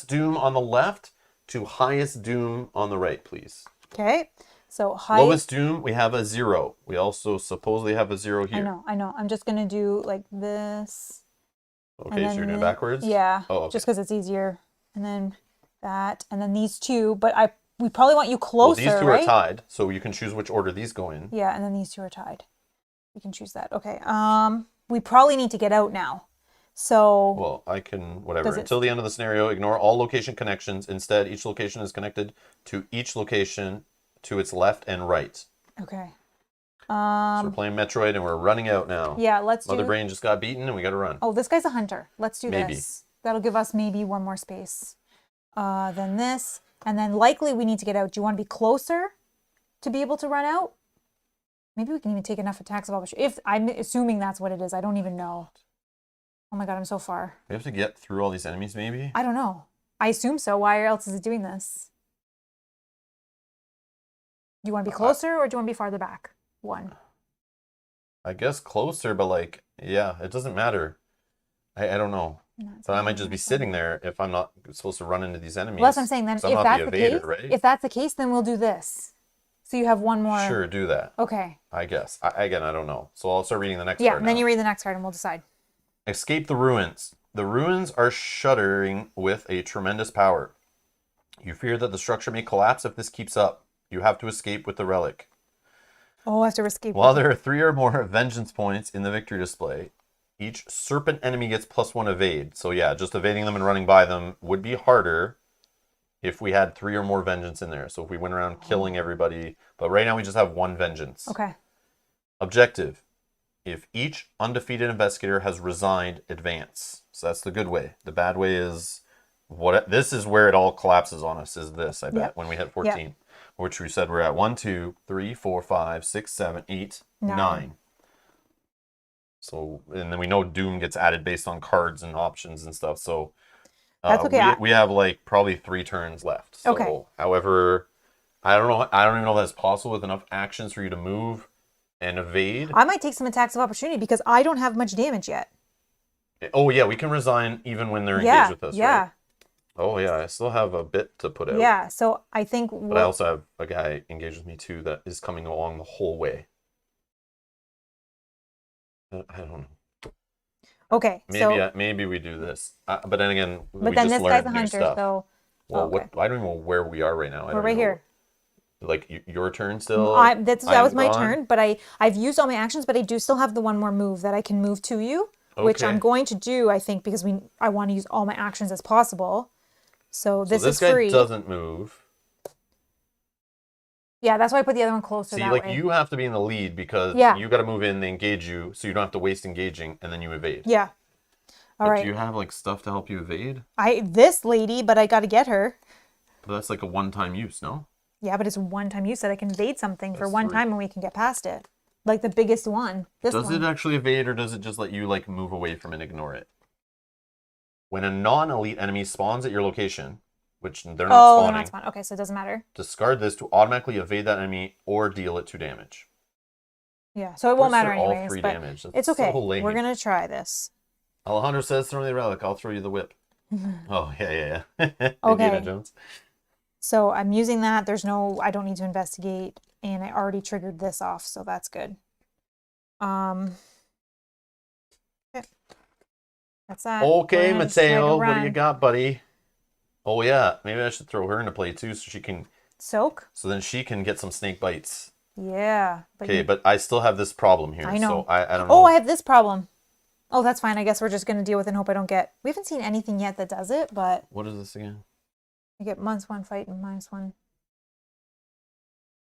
doom on the left to highest doom on the right, please. Okay. So Lowest doom, we have a 0. We also supposedly have a 0 here. I know. I'm just going to do like this. Okay, so you're doing it backwards? Yeah. Oh, okay. Just because it's easier. And then that, and then these 2. But we probably want you Well, closer, these 2 right? are tied, so you can choose which order these go in. Yeah, and then these 2 are tied. You can choose that. Okay. We probably need to get out now. So. Well, I can, whatever. Does it- Until the end of the scenario, ignore all location connections. Instead, each location is connected to each location to its left and right. Okay. So we're playing Metroid and we're running out now. Yeah, let's Mother do. Brain just got beaten and we got to run. Oh, this guy's a hunter. Let's do Maybe. this. That'll give us maybe 1 more space. Then this. And then likely we need to get out. Do you want to be closer to be able to run out? Maybe we can even take enough attacks of opportunity. If I'm assuming that's what it is. I don't even know. Oh my god, I'm so far. We have to get through all these enemies, maybe? I don't know. I assume so. Why else is it doing this? Do you want to be closer or do you want to be farther back? 1. I guess closer, but like, yeah, it doesn't matter. I don't know. No, it's But I not might just be nice. sitting there if I'm not supposed to run into these enemies. Well, that's what I'm saying. Then 'Cause I'm if not that's the evader, case, right? if that's the case, then we'll do this. So you have 1 more. Sure, do that. Okay. I guess. Again, I don't know. So I'll start reading the next Yeah, card and then now. you read the next card and we'll decide. Escape the ruins. The ruins are shuddering with a tremendous power. You fear that the structure may collapse if this keeps up. You have to escape with the relic. Oh, I have to escape. While there are 3 or more vengeance points in the victory display, each serpent enemy gets +1 evade. So yeah, just evading them and running by them would be harder if we had 3 or more vengeance in there. So if we went around killing everybody, but right now we just have 1 vengeance. Okay. Objective. If each undefeated investigator has resigned, advance. So that's the good way. The bad way is this is where it all collapses on us, is this, I bet, Yep. when we hit 14. Yep. Which we said we're at 1, 2, 3, 4, 5, 6, 7, 8, 9. So, and then we know Doom gets added based on cards and options and stuff. So that's okay. We have like probably 3 turns left. So, okay. However, I don't know. I don't even know if that's possible with enough actions for you to move and evade. I might take some attacks of opportunity because I don't have much damage yet. Oh yeah, we can resign even when they're engaged with us. Yeah. Right? Oh yeah, I still have a bit to put out. Yeah. So I think. But I also have a guy engaged with me too that is coming along the whole way. I don't know. Okay. Maybe we do this. But then again, but we then just this guy's learned a new hunter, stuff. so. Well, I don't even know where we are right now. We're right here. Like your turn still. That was my turn, but I've used all my actions, but I do still have the one more move that I can move to you, which I'm going to do. I think because I want to use all my actions as possible. So this is free. This guy doesn't move. Yeah, that's why I put the other one closer. See, that like way. you have to be in the lead because you got to move in, they engage you, so you don't have to waste engaging, and then you evade. Yeah. All right. Do you have like stuff to help you evade? This lady, but I got to get her. But that's like a one-time use, no? Yeah, but it's a one-time use that I can evade something for one time and we can get past it. Like the biggest one. Does it actually evade, or does it just let you like move away from it and ignore it? When a non-elite enemy spawns at your location, which they're not spawning. They're not spawning. Okay, so it doesn't matter. Discard this to automatically evade that enemy or deal it 2 damage. Yeah, so it won't matter anyways. All 3 but damage. That's it's okay. So lame. We're gonna try this. Alejandro says, "Throw me the relic. I'll throw you the whip." Oh yeah. Okay. Indiana Jones. So I'm using that. I don't need to investigate, and I already triggered this off, so that's good. Okay. That's that. Okay, Mateo, what do you got, buddy? Oh yeah, maybe I should throw her into play too, so she can soak. So then she can get some snake bites. Yeah. Okay, but I still have this problem here. I know. So I don't know. Oh, I have this problem. Oh, that's fine. I guess we're just gonna deal with it and hope I don't get. We haven't seen anything yet that does it, but. What is this again? I get -1 fight and -1.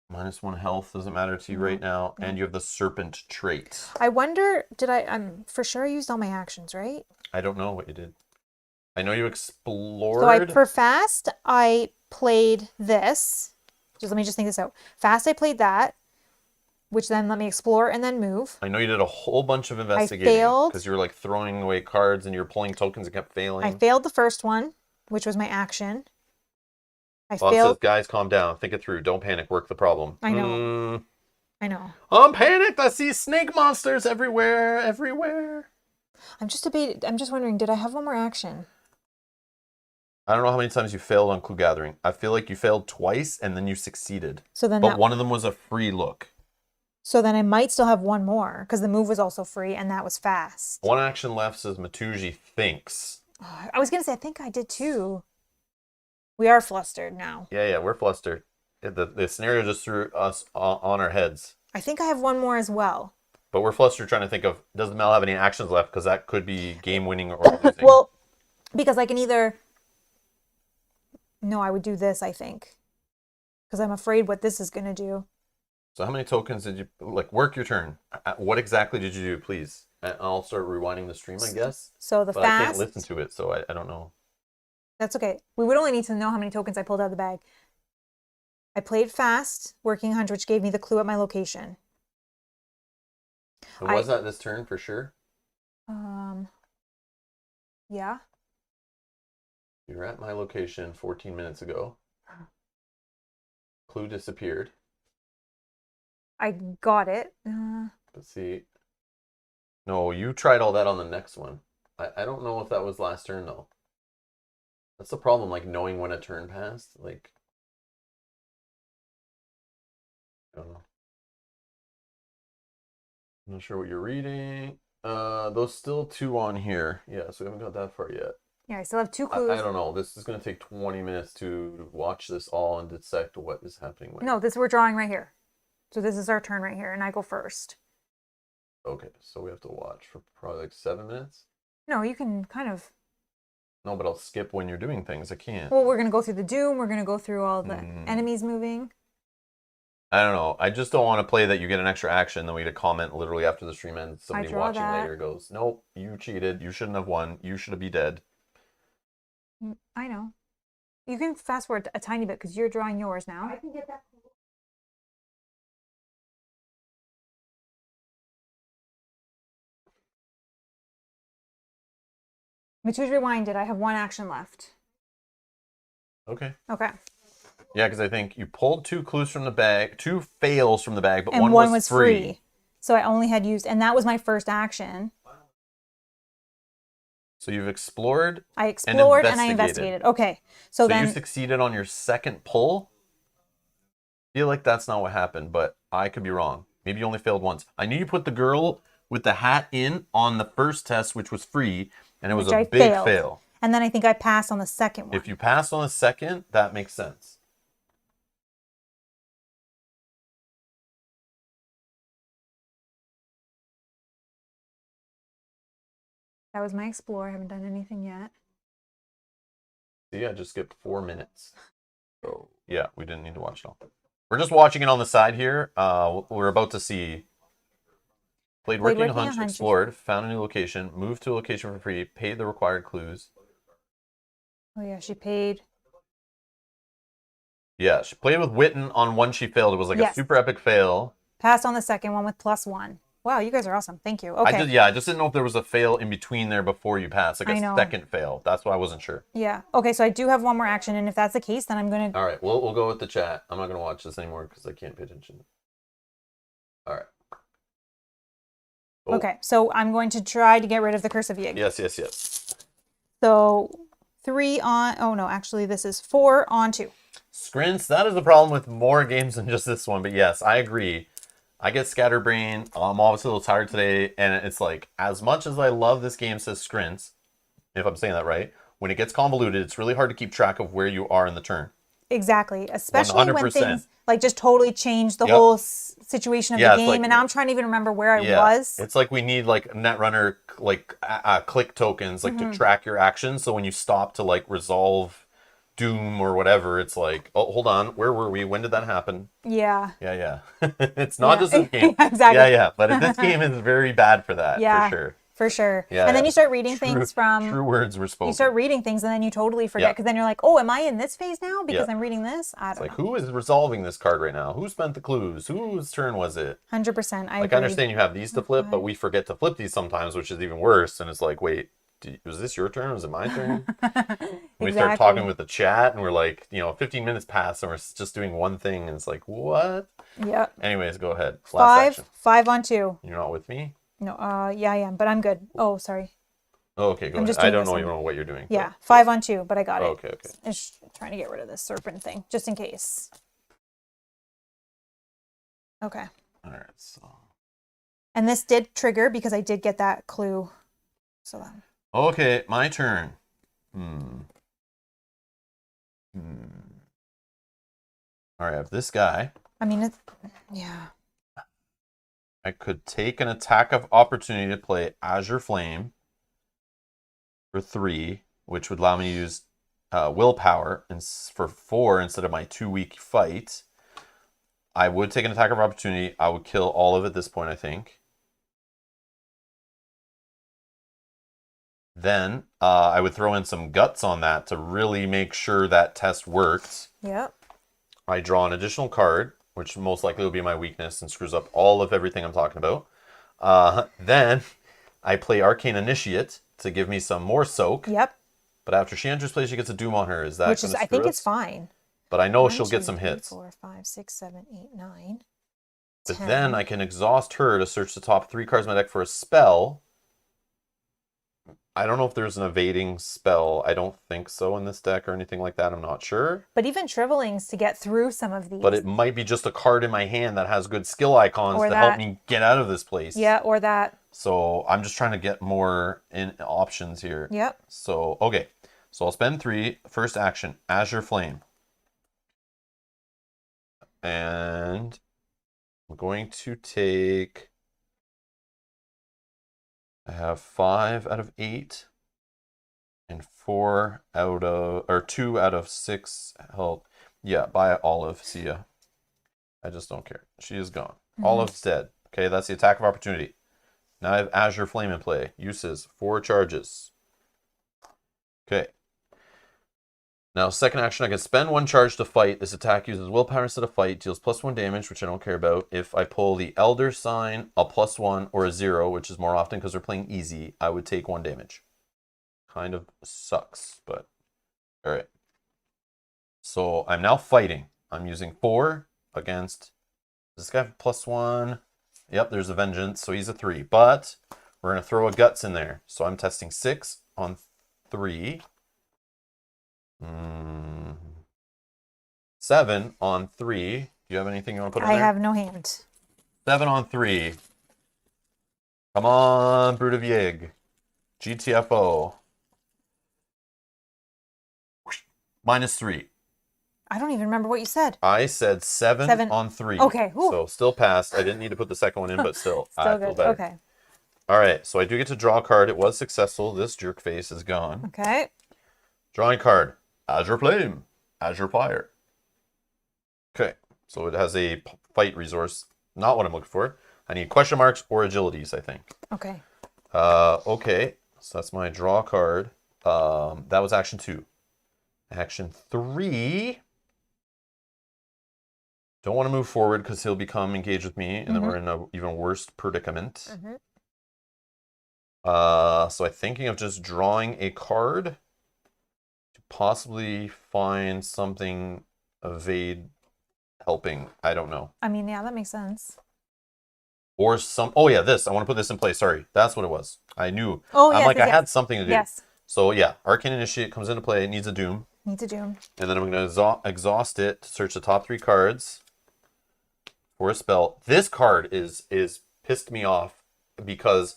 -1 health doesn't matter to you right now, and you have the serpent trait. I wonder, I'm for sure I used all my actions, right? I don't know what you did. I know you explored. So for fast, I played this. Let me just think this out. Fast, I played that, which then let me explore and then move. I know you did a whole bunch of investigating. I failed. Because you were like throwing away cards and you were pulling tokens and kept failing. I failed the first one, which was my action. It says, guys, calm down. Think it through. Don't panic. Work the problem. I know. I know. I'm panicked. I see snake monsters everywhere. I'm just wondering, did I have one more action? I don't know how many times you failed on clue gathering. I feel like you failed twice and then you succeeded. But one of them was a free look. So then I might still have one more because the move was also free and that was fast. 1 action left, says Matuji thinks. I was going to say, I think I did too. We are flustered now. Yeah, we're flustered. The scenario just threw us on our heads. I think I have one more as well. But we're flustered trying to think of, does Mel have any actions left? Because that could be game winning or losing. Well, because I can either... No, I would do this, I think. Because I'm afraid what this is going to do. So how many tokens did you... Work your turn. What exactly did you do, please? I'll start rewinding the stream, I guess. So but I can't listen to it, so I don't know. That's okay. We would only need to know how many tokens I pulled out of the bag. I played fast, working 100, which gave me the clue at my location. So was that this turn for sure? Yeah. You were at my location 14 minutes ago. Clue disappeared. I got it. Let's see. No, you tried all that on the next one. I don't know if that was last turn though. That's the problem, knowing when a turn passed. I don't know. I'm not sure what you're reading. Those still 2 on here. Yeah, so we haven't got that far yet. Yeah, I still have 2 clues. I don't know. This is going to take 20 minutes to watch this all and dissect what is happening. No, we're drawing right here. So this is our turn right here, and I go first. Okay, so we have to watch for probably 7 minutes? No, you can kind of... No, but I'll skip when you're doing things. I can't. Well, we're gonna go through the Doom. We're gonna go through all the enemies moving. I don't know. I just don't want to play that you get an extra action, then we get a comment literally after the stream ends. Somebody draw watching that. later goes, "Nope, you cheated. You shouldn't have won. You should be dead." I know. You can fast forward a tiny bit because you're drawing yours now. I can get that. Matu's rewinded. I have one action left. Okay. Okay. Yeah, because I think you pulled 2 clues from the bag, 2 fails from the bag, but And one was free. So I only had used, and that was my first action. So you've explored. I explored and I investigated. investigated. Okay. So then you succeeded on your second pull. I feel like that's not what happened, but I could be wrong. Maybe you only failed once. I knew you put the girl with the hat in on the first test, which was free, and it was a big fail. And then I think I passed on the second one. If you passed on the second, that makes sense. That was my explore. I haven't done anything yet. See, I just skipped 4 minutes. So yeah, we didn't need to watch it all. We're just watching it on the side here. We're about to see played working a hunch, explored, found a new location, moved to a location for free, paid the required clues. Oh yeah, she paid. Yeah, she played with Witten on one she failed. It was like a super epic fail. Passed on the second one with +1. Wow, you guys are awesome. Thank you. Okay. I just didn't know if there was a fail in between there before you passed, like a second fail. That's why I wasn't sure. Yeah. Okay, so I do have one more action, and if that's the case, then I'm gonna. All right, we'll go with the chat. I'm not gonna watch this anymore because I can't pay attention. All right. Oh. Okay, so I'm going to try to get rid of the Curse of Yig. Yes. So 3 on. Oh no, actually this is 4 on 2. Scrints. That is the problem with more games than just this one. But yes, I agree. I get scatterbrain. I'm obviously a little tired today, and it's like, as much as I love this game, says Scrints, if I'm saying that right, when it gets convoluted, it's really hard to keep track of where you are in the turn. Exactly, especially 100%. when things like just totally change the whole situation of the game, like, and now I'm trying to even remember where I was. It's like we need like Netrunner click tokens to track your actions, so when you stop to like resolve Doom or whatever, it's like, oh, hold on, where were we? When did that happen? Yeah. It's not just this game. Exactly. Yeah. But this game is very bad for that, for sure. For sure. Yeah, and then you start reading things from... True words were spoken. You start reading things and then you totally forget because then you're like, oh, am I in this phase now because I'm reading this? I don't know. It's like, who is resolving this card right now? Who spent the clues? Whose turn was it? 100%. I agree. I understand you have these to flip, but we forget to flip these sometimes, which is even worse. And it's like, wait, was this your turn? Was it my turn? We start talking with the chat and we're like, 15 minutes pass and we're just doing one thing and it's like, what? Yep. Anyways, go ahead. Last action. 5 on 2. You're not with me? No, yeah, I am, but I'm good. Oh, sorry. Oh, okay, go ahead. I don't know what you're doing. Yeah, 5 on 2, but I got it. Okay. I'm just trying to get rid of this serpent thing, just in case. Okay. All right, so. And this did trigger because I did get that clue. So then. Okay, my turn. All right, I have this guy. I mean, it's, yeah. I could take an attack of opportunity to play Azure Flame for 3, which would allow me to use willpower for 4 instead of my 2-week fight. I would take an attack of opportunity. I would kill all of it at this point, I think. Then I would throw in some guts on that to really make sure that test worked. Yep. I draw an additional card, which most likely will be my weakness and screws up all of everything I'm talking about. Then I play Arcane Initiate to give me some more soak. Yep. But after she enters play, she gets a Doom on her. Is that which is, I think it's fine. But I know she'll get some hits. 4, 5, 6, 7, 8, 9. But then I can exhaust her to search the top 3 cards of my deck for a spell. I don't know if there's an evading spell. I don't think so in this deck or anything like that. I'm not sure. But even Shrivelings to get through some of these. But it might be just a card in my hand that has good skill icons to help me get out of this place. Yeah, or that. So I'm just trying to get more options here. Yep. So, okay. So I'll spend 3. First action, Azure Flame. And I'm going to take... I have 5 out of 8. And 2 out of 6 health. Yeah, bye Olive. See ya. I just don't care. She is gone. Olive's dead. Okay, that's the attack of opportunity. Now I have Azure Flame in play. Uses 4 charges. Okay. Now, second action, I can spend 1 charge to fight. This attack uses willpower instead of fight. Deals +1 damage, which I don't care about. If I pull the Elder Sign, a +1 or a 0, which is more often because we're playing easy, I would take 1 damage. Kind of sucks, but all right. So I'm now fighting. I'm using 4 against... Does this guy have +1? Yep, there's a Vengeance, so he's a 3. But we're going to throw a Guts in there. So I'm testing 6 on 3. 7 on 3. Do you have anything you want to put in there? I have no hand. 7 on 3. Come on, Brood of Yig. GTFO. -3. I don't even remember what you said. I said 7 on 3. Okay. Ooh. So still passed. I didn't need to put the second one in, but still. I Still feel good. better. Okay. All right. So I do get to draw a card. It was successful. This jerk face is gone. Okay. Drawing card. Azure Flame. Azure Fire. Okay. So it has a fight resource. Not what I'm looking for. I need question marks or agilities, I think. Okay. Okay. So that's my draw card. That was action 2. Action 3. Don't want to move forward because he'll become engaged with me, and then we're in an even worse predicament. So I'm thinking of just drawing a card to possibly find something evade helping. I don't know. I mean, yeah, that makes sense. Or some... Oh, yeah, this. I want to put this in place. Sorry. That's what it was. I knew. Oh, I'm yes, like, yes, I had something to do. Yes. So, yeah. Arcane Initiate comes into play. It needs a Doom. Needs a Doom. And then I'm going to exhaust it to search the top 3 cards for a spell. This card is pissed me off because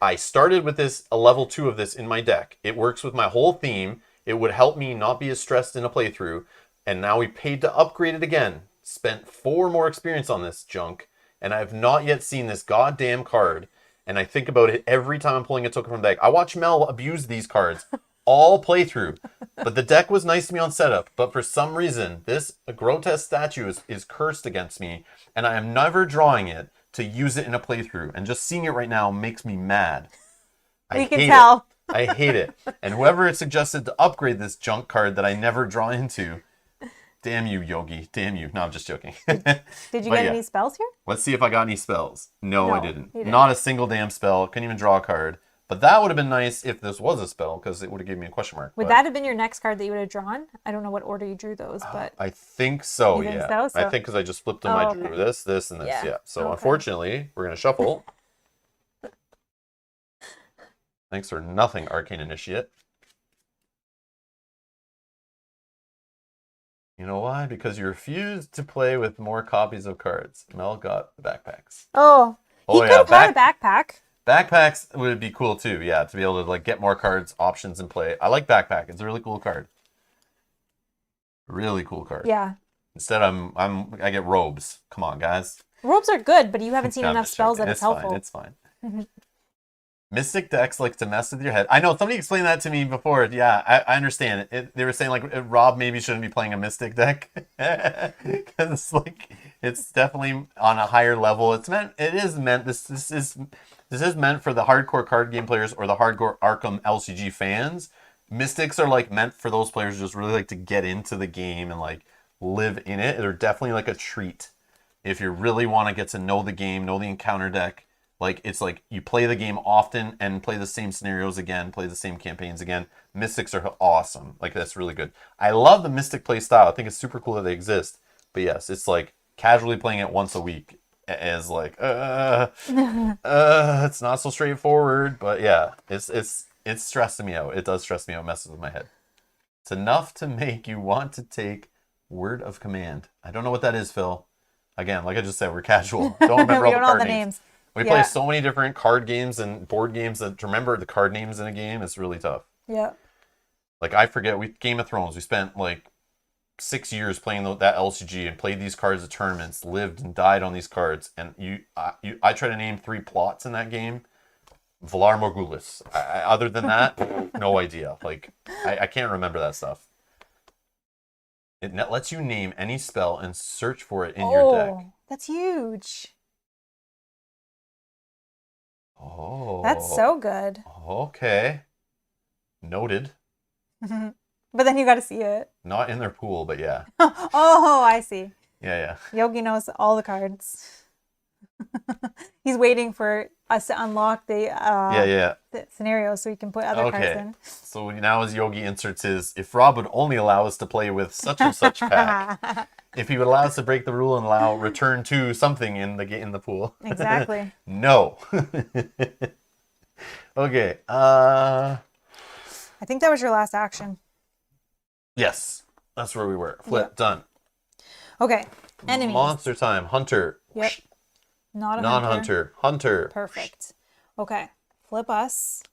I started with this, a level 2 of this in my deck. It works with my whole theme. It would help me not be as stressed in a playthrough. And now we paid to upgrade it again. Spent 4 more experience on this junk. And I have not yet seen this goddamn card. And I think about it every time I'm pulling a token from the deck. I watch Mel abuse these cards all playthrough. But the deck was nice to me on setup. But for some reason, this grotesque statue is cursed against me. And I am never drawing it to use it in a playthrough. And just seeing it right now makes me mad. We can tell. I hate it. And whoever had suggested to upgrade this junk card that I never draw into, damn you, Yogi. Damn you. No, I'm just joking. Did you get any spells here? Let's see if I got any spells. No, I You didn't. didn't. Not a single damn spell. Couldn't even draw a card. But that would have been nice if this was a spell, because it would have given me a question mark. Would but that have been your next card that you would have drawn? I don't know what order you drew those, but I think so, You think yeah. so? I think because I just flipped them, I drew this, this, and this, Yeah. yeah. So Okay. unfortunately, we're going to shuffle. Thanks for nothing, Arcane Initiate. You know why? Because you refused to play with more copies of cards. Mel got the backpacks. he could have had a backpack. Backpacks would be cool too, yeah, to be able to like get more cards, options in play. I like backpack. It's a really cool card. Really cool card. Yeah. Instead, I get robes. Come on, guys. Robes are good, but you haven't seen I'm enough just spells joking. that it's helpful. It's fine. Mystic decks like to mess with your head. I know, somebody explained that to me before. Yeah, I understand it. They were saying like Rob maybe shouldn't be playing a Mystic deck because like it's definitely on a higher level. This is meant for the hardcore card game players or the hardcore Arkham LCG fans. Mystics are like meant for those players who just really like to get into the game and like live in it. They're definitely like a treat if you really want to get to know the game, know the encounter deck. Like, it's like you play the game often and play the same scenarios again, play the same campaigns again. Mystics are awesome. Like, that's really good. I love the Mystic play style. I think it's super cool that they exist. But yes, it's like casually playing it once a week is like, it's not so straightforward. But yeah, it's stressing me out. It does stress me out, messes with my head. It's enough to make you want to take Word of Command. I don't know what that is, Phil. Again, like I just said, we're casual. Don't remember We all the don't know card the names. names. We play so many different card games and board games that to remember the card names in a game is really tough. Yeah. Like, I forget, Game of Thrones, we spent like 6 years playing that LCG and played these cards at tournaments, lived and died on these cards. And I try to name 3 plots in that game. Valar Morghulis. Other than that, no idea. Like, I can't remember that stuff. It lets you name any spell and search for it in your deck. That's huge. Oh. That's so good. Okay. Noted. But then you got to see it. Not in their pool, but yeah. Oh, I see. Yeah. Yogi knows all the cards. He's waiting for us to unlock the scenario so he can put other cards in. So now as Yogi inserts his, if Rob would only allow us to play with such and such pack, if he would allow us to break the rule and allow return to something in the pool. Exactly. No. Okay. I think that was your last action. Yes. That's where we were. Flip. Yep. Done. Okay. Enemies. Monster time. Hunter. Yep. Not a non-hunter. Hunter. Perfect. Okay. Flip us.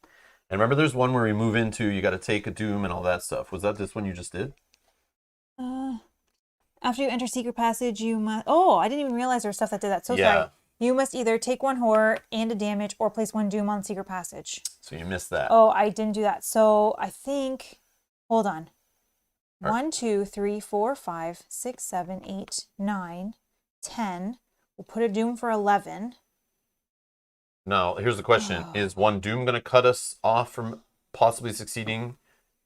And remember there's one where we move into, you got to take a doom and all that stuff. Was that this one you just did? After you enter secret passage, you must... Oh, I didn't even realize there was stuff that did that. So sorry. You must either take one horror and a damage or place one doom on secret passage. So you missed that. Oh, I didn't do that. So I think... Hold on. 1, 2, 3, 4, 5, 6, 7, 8, 9, 10. We'll put a doom for 11. Now, here's the question. Is one doom going to cut us off from possibly succeeding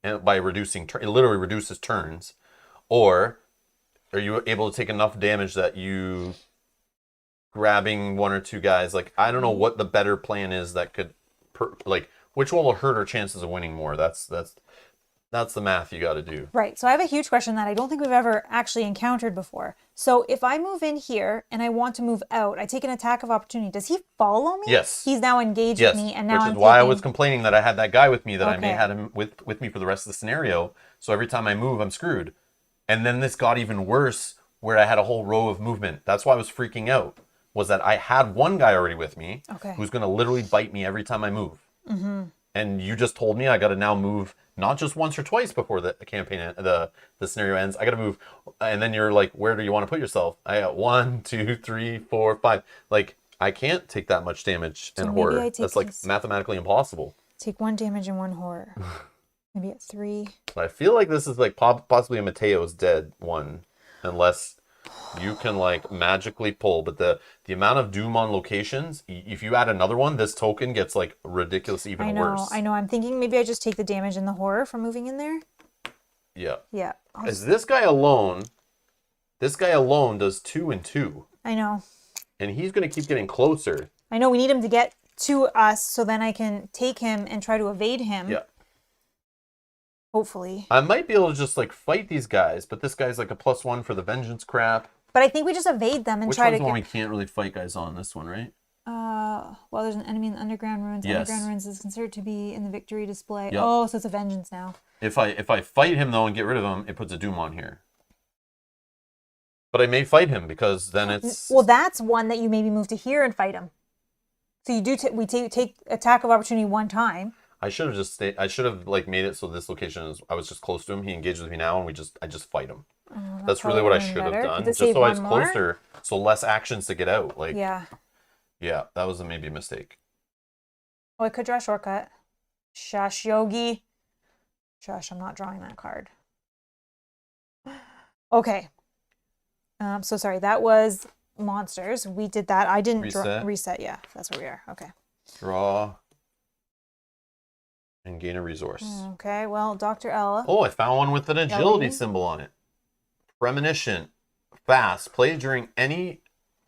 by reducing... It literally reduces turns. Or are you able to take enough damage that you... grabbing one or two guys? Like, I don't know what the better plan is that could... which one will hurt our chances of winning more? That's the math you got to do. Right. So I have a huge question that I don't think we've ever actually encountered before. So if I move in here and I want to move out, I take an attack of opportunity. Does he follow me? Yes. He's now engaged with me, and now which is why I was complaining that I had that guy with me, that I may have him with me for the rest of the scenario. So every time I move, I'm screwed. And then this got even worse, where I had a whole row of movement. That's why I was freaking out. Was that I had one guy already with me, who's going to literally bite me every time I move. Mm-hmm. And you just told me I got to now move not just once or twice before the campaign, the scenario ends. I got to move, and then you're like, where do you want to put yourself? I got 1, 2, 3, 4, 5. Like, I can't take that much damage in horror. That's like mathematically impossible. Take 1 damage and 1 horror. Maybe at 3. But I feel like this is like possibly a Mateo's dead one, unless you can like magically pull. But the amount of doom on locations, if you add another one, this token gets like ridiculous, even worse. I know. I'm thinking maybe I just take the damage and the horror from moving in there. Yeah. Yeah. As this guy alone does 2 and 2. I know. And he's going to keep getting closer. I know. We need him to get to us so then I can take him and try to evade him. Yeah. Hopefully. I might be able to just like fight these guys, but this guy's like a +1 for the vengeance crap. But I think we just evade them and try to Which one's the one we can't really fight guys on? This one, right? Well, there's an enemy in the underground ruins. Yes. Underground ruins is considered to be in the victory display. Yep. Oh, so it's a vengeance now. If I fight him though and get rid of him, it puts a doom on here. But I may fight him because then it's... Well, that's one that you maybe move to here and fight him. So you do we take attack of opportunity 1 time. I should have just stayed. I should have like made it so this location is. I was just close to him. He engaged with me now, and I just fight him. That's really what I should have done. Just so I was closer, so less actions to get out. Like yeah, that was maybe a mistake. Oh, I could draw a shortcut. Shush, Yogi. Shush, I'm not drawing that card. Okay. So sorry. That was monsters. We did that. I didn't reset. Yeah, that's where we are. Okay. Draw. And gain a resource. Okay, well, Dr. L. Oh, I found one with an agility symbol on it. Premonition. Fast. Play during any...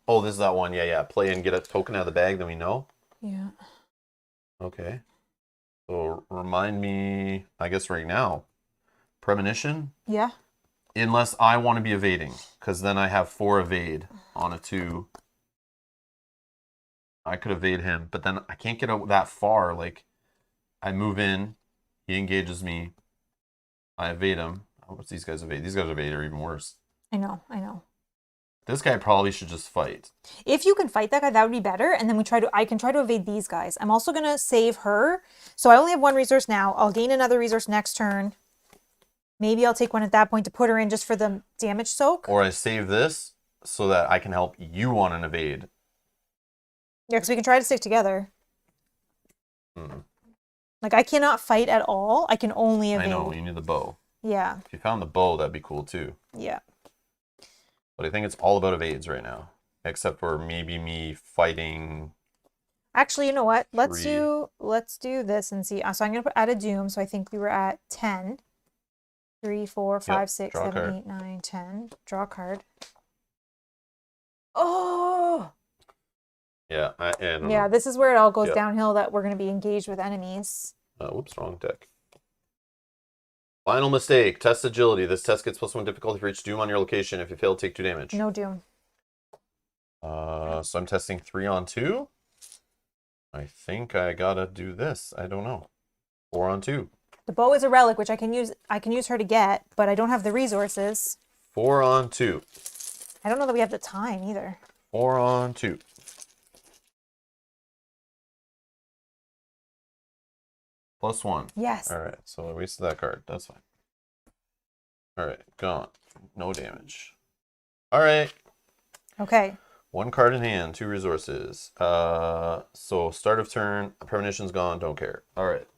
Oh, this is that one. Yeah. Play and get a token out of the bag, then we know. Yeah. Okay. So remind me, I guess right now. Premonition? Yeah. Unless I want to be evading, because then I have 4 evade on a 2. I could evade him, but then I can't get out that far, like... I move in, he engages me, I evade him. What's these guys evade? These guys evade are even worse. I know. This guy probably should just fight. If you can fight that guy, that would be better. And then I can try to evade these guys. I'm also going to save her. So I only have 1 resource now. I'll gain another resource next turn. Maybe I'll take one at that point to put her in just for the damage soak. Or I save this so that I can help you on an evade. Yeah, because we can try to stick together. Like, I cannot fight at all. I can only evade. I know, you need the bow. Yeah. If you found the bow, that'd be cool too. Yeah. But I think it's all about evades right now. Except for maybe me fighting. Actually, you know what? Let's Three. do this and see. So I'm gonna add a doom. So I think we were at 10. 3, 4, 5, 6, draw a 7, card. 8, 9, 10. Draw a card. Oh! Yeah, I don't Yeah, know. this is where it all goes Yeah. downhill, that we're going to be engaged with enemies. Whoops, wrong deck. Final mistake. Test agility. This test gets +1 difficulty for each doom on your location. If you fail, take 2 damage. No doom. So I'm testing 3 on 2. I think I gotta do this. I don't know. 4 on 2. The bow is a relic, which I can use her to get, but I don't have the resources. 4 on 2. I don't know that we have the time either. 4 on 2. +1. Yes. All right, so I wasted that card. That's fine. All right, gone. No damage. All right. Okay. 1 card in hand, 2 resources. So start of turn, premonition's gone, don't care. All right.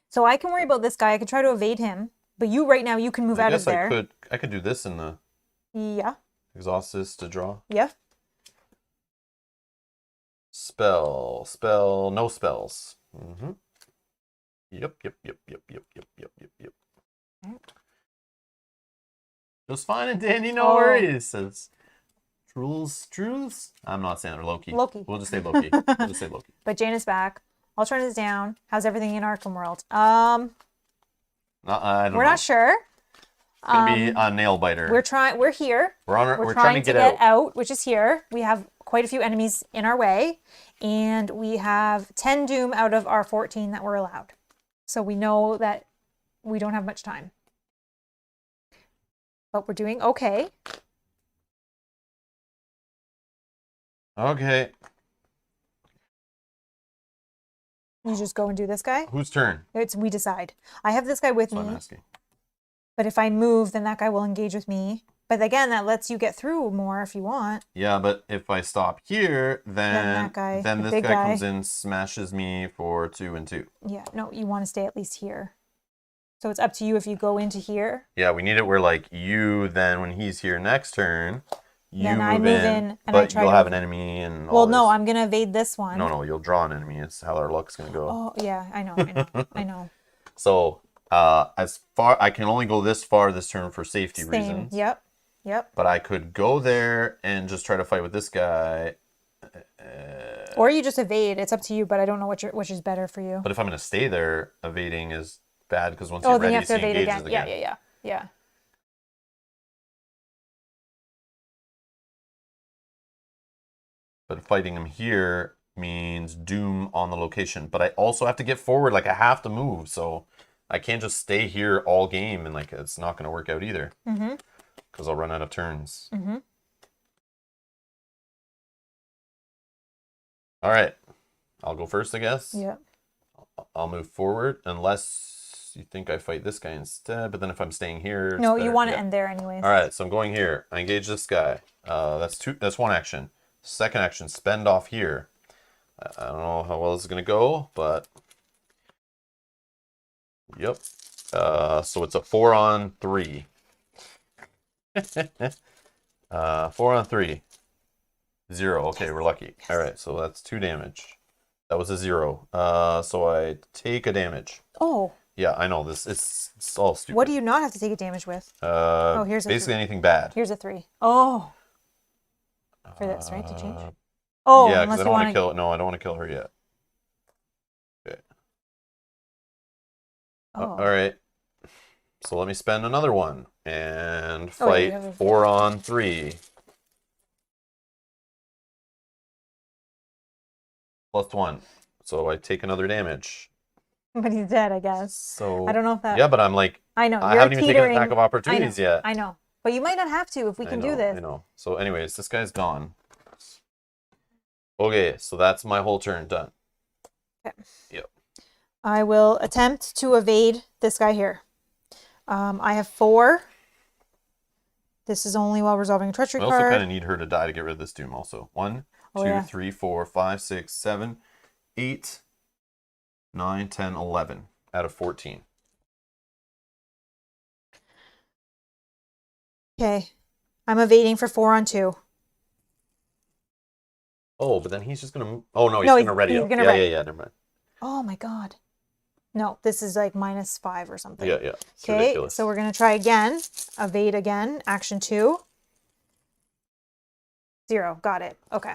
So I can worry about this guy. I can try to evade him, but you right now, you can move out of there. I could do this in the Yeah. exhaust this to draw. Yeah. Spell, no spells. Mm-hmm. Yep. Just fine and dandy, no worries. Says Truls. I'm not saying it, Loki. We'll just say Loki. But Jane is back. Ultron is down. How's everything in Arkham World? I don't know. We're not sure. It's gonna be a nail biter. We're here. We're trying to get out, which is here. We have quite a few enemies in our way, and we have 10 doom out of our 14 that we're allowed. So we know that we don't have much time. But we're doing okay. Okay. You just go and do this guy. Whose turn? We decide. I have this guy with That's what me. I'm asking. But if I move, then that guy will engage with me. But again, that lets you get through more if you want. Yeah, but if I stop here, then this guy comes in, smashes me for 2 and 2. Yeah, no, you want to stay at least here. So it's up to you if you go into here. Yeah, we need it where like you then when he's here next turn, you Then move I move in and but I try you'll to- have an enemy and all Well, no, this. I'm going to evade this one. No, you'll draw an enemy. It's how our luck's gonna go. Oh, yeah, I know. I know. So as far I can only go this far this turn for safety reasons. Yep. But I could go there and just try to fight with this guy. Or you just evade. It's up to you, but I don't know which is better for you. But if I'm gonna stay there, evading is bad because once Oh, you're then ready, you have to he evade engages again. Yeah. But fighting him here means doom on the location. But I also have to get forward, like I have to move, so I can't just stay here all game and like it's not gonna work out either. Mm-hmm. Because I'll run out of turns. Mm-hmm. All right. I'll go first, I guess. Yeah. I'll move forward unless you think I fight this guy instead. But then if I'm staying here, No, it's you better. want to Yeah. end there anyways. All right, so I'm going here. I engage this guy. That's 1 action. Second action, spend off here. I don't know how well this is gonna go, but yep. So it's a 4 on 3. 4 on 3. 0. Okay, we're lucky. All right, so that's 2 damage. That was a 0. So I take a damage. Oh. Yeah, I know this. It's all stupid. What do you not have to take a damage with? Here's a basically 3. anything bad. Here's a 3. Oh. For this, right? To change? Oh, yeah, unless because I you don't want want to kill. No, I don't want to kill her yet. Okay. Oh. All right. So let me spend another one and you fight have a- 4 on 3. +1. So I take another damage. But he's dead, I guess. So I don't know if that. Yeah, but I'm like I know. I You're haven't even taken an teetering. attack of opportunities yet. I know. But you might not have to if we can do this. I know. So anyways, this guy's gone. Okay, so that's my whole turn done. Okay. Yep. I will attempt to evade this guy here. I have 4. This is only while resolving a treachery I also card. kind of need her to die to get rid of this doom also. 1, Oh, 2, yeah. 3, 4, 5, 6, 7, 8, 9, 10, 11 out of 14. Okay. I'm evading for 4 on 2. Oh, but then he's just going to... Oh, no, he's No, going to ready he's up. gonna Yeah, ready. yeah, yeah, never mind. Oh my god. No, this is like -5 or something. Yeah, yeah. It's Okay, ridiculous. so we're going to try again. Evade again. Action 2. 0. Got it. Okay.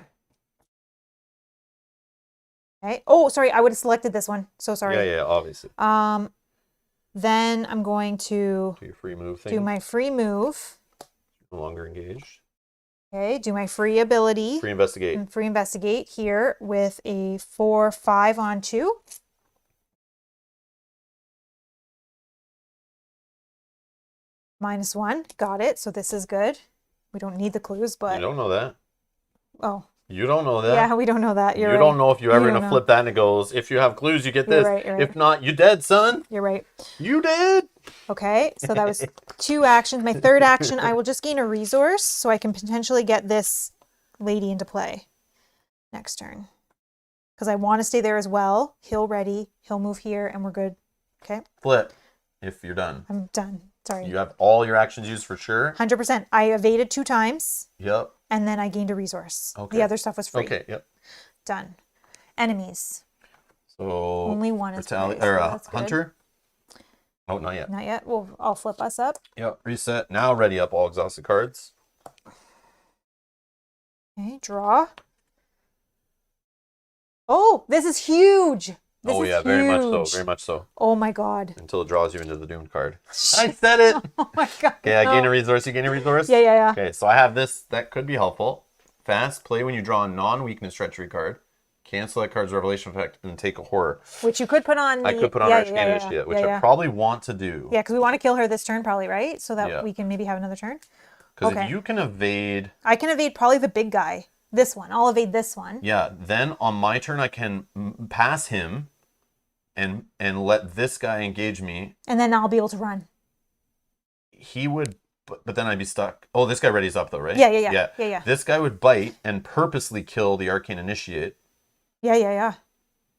Okay. Oh, sorry. I would have selected this one. So sorry. Yeah, yeah, obviously. Then I'm going to Do your free move thing. do my free move. No longer engaged. Okay, do my free ability. Free investigate. And free investigate here with a 4, 5 on 2. -1. Got it. So this is good. We don't need the clues, but... You don't know that. Oh. You don't know that. Yeah, we don't know that. You're you right. don't know if you're ever You going to don't flip that and it goes, if you have clues, you get You're this. right, you're right. If not, you dead, son. You're right. You dead. Okay, so that was 2 actions. My third action, I will just gain a resource so I can potentially get this lady into play next turn. Because I want to stay there as well. He'll ready. He'll move here and we're good. Okay, Flip if you're done. I'm done. Sorry. You have all your actions used for sure. 100%. I evaded 2 times Yep. and then I gained a resource. Okay. The other stuff was free. Okay, yep. Done. Enemies. So Only one is free, so or that's good. Hunter. Oh, not yet. Not yet. Well, I'll flip us up. Yep. Reset. Now ready up all exhausted cards. Okay, draw. Oh, this is huge. This is very much so. huge. Very much so. Oh my god. Until it draws you into the doomed card. I said it. Oh my god. Okay, I gain a resource. You gain a resource. Yeah, yeah, yeah. Okay, so I have this. That could be helpful. Fast play when you draw a non-weakness treachery card. Cancel that card's revelation effect and take a horror. Which you could put on the... I could put on Arch Initiate, which I probably want to do. Yeah, because we want to kill her this turn probably, right? So that Yeah. we can maybe have another turn. Because Okay. if you can evade... I can evade probably the big guy. This one. I'll evade this one. Yeah, then on my turn I can pass him and let this guy engage me. And then I'll be able to run. He would... But then I'd be stuck. Oh, this guy readies up though, right? Yeah, yeah, yeah. Yeah, yeah. This guy would bite and purposely kill the Arcane Initiate. Yeah, yeah, yeah.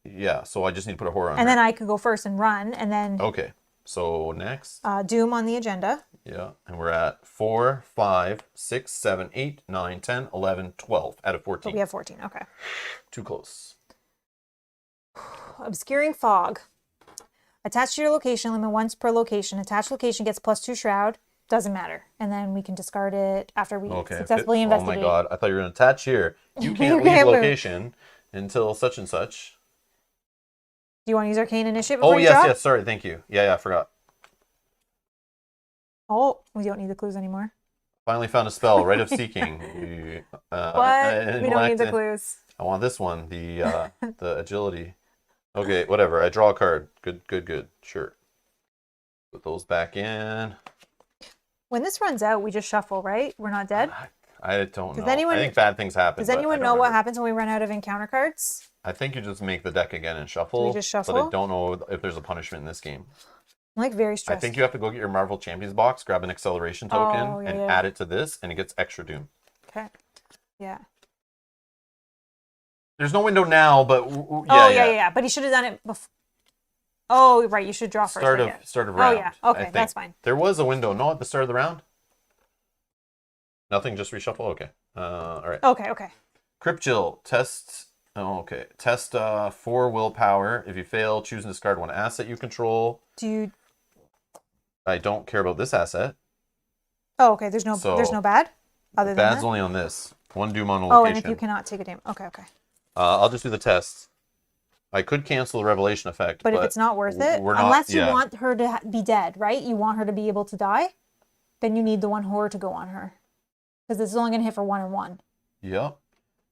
Yeah, so I just need to put a horror on And her. then I could go first and run, and then Okay, so next. Doom on the agenda. Yeah, and we're at 4, 5, 6, 7, 8, 9, 10, 11, 12 out of 14. But we have 14. Okay. Too close. Obscuring Fog. Attached to your location, limit once per location. Attached location gets +2 shroud. Doesn't matter. And then we can discard it after we successfully investigate. Oh my god, I thought you were going to attach here. You can't leave can't move. location until such and such. Do you want to use Arcane Initiative before Oh, you yes, draw? yes, sorry, thank you. Yeah, I forgot. Oh, we don't need the clues anymore. Finally found a spell, Rite of Seeking. What? We don't need the clues. I want this one, the agility. Okay, whatever. I draw a card. Good. Sure. Put those back in. When this runs out, we just shuffle, right? We're not dead? I don't know. anyone- I think bad things happen. Does but I anyone don't know what remember. happens when we run out of encounter cards? I think you just make the deck again and shuffle. Do we just shuffle? But I don't know if there's a punishment in this game. I'm like very I stressed. think you have to go get your Marvel Champions box, grab an acceleration token, Oh, yeah, and yeah. add it to this, and it gets extra Doom. Okay. Yeah. There's no window now, but Yeah. But he should have done it before. Oh, right. You should draw first. Start I of guess. start of Oh, round. yeah. I Okay, think. that's fine. There was a window. No, at the start of the round. Nothing. Just reshuffle. Okay. All right. Okay. Crypt Jill test. Oh, okay. Test 4 willpower. If you fail, choose and discard one asset you control. Do you... I don't care about this asset. Oh, okay. There's no bad other than Bad's that? only on this. 1 Doom on a Oh, location. and if you cannot take a damage. Okay. I'll just do the test. I could cancel the revelation effect, But if it's not worth it, we're not- unless you yeah. want her to be dead, right? You want her to be able to die, then you need the 1 horror to go on her. Because this is only going to hit for 1 and 1. Yep.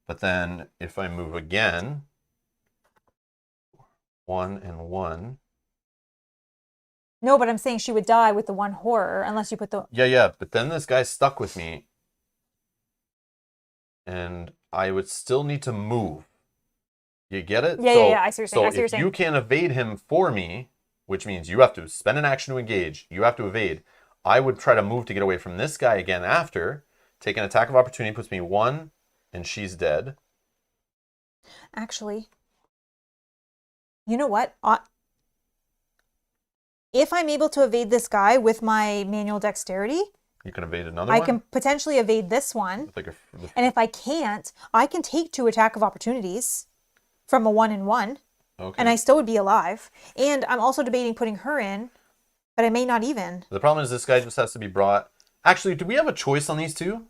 But then if I move again, 1 and 1. No, but I'm saying she would die with the 1 horror unless you put the... Yeah. But then this guy's stuck with me. And I would still need to move. You get it? Yeah, I see what you're saying. So I see what you're if saying. you can evade him for me, which means you have to spend an action to engage, you have to evade, I would try to move to get away from this guy again after. Take an attack of opportunity, puts me 1, and she's dead. Actually, You know what? If I'm able to evade this guy with my manual dexterity, You can evade another I one? can potentially evade this one. With like And if I can't, I can take 2 attack of opportunities from a 1-in-1, okay. and I still would be alive. And I'm also debating putting her in, but I may not even. The problem is this guy just has to be brought. Actually, do we have a choice on these two?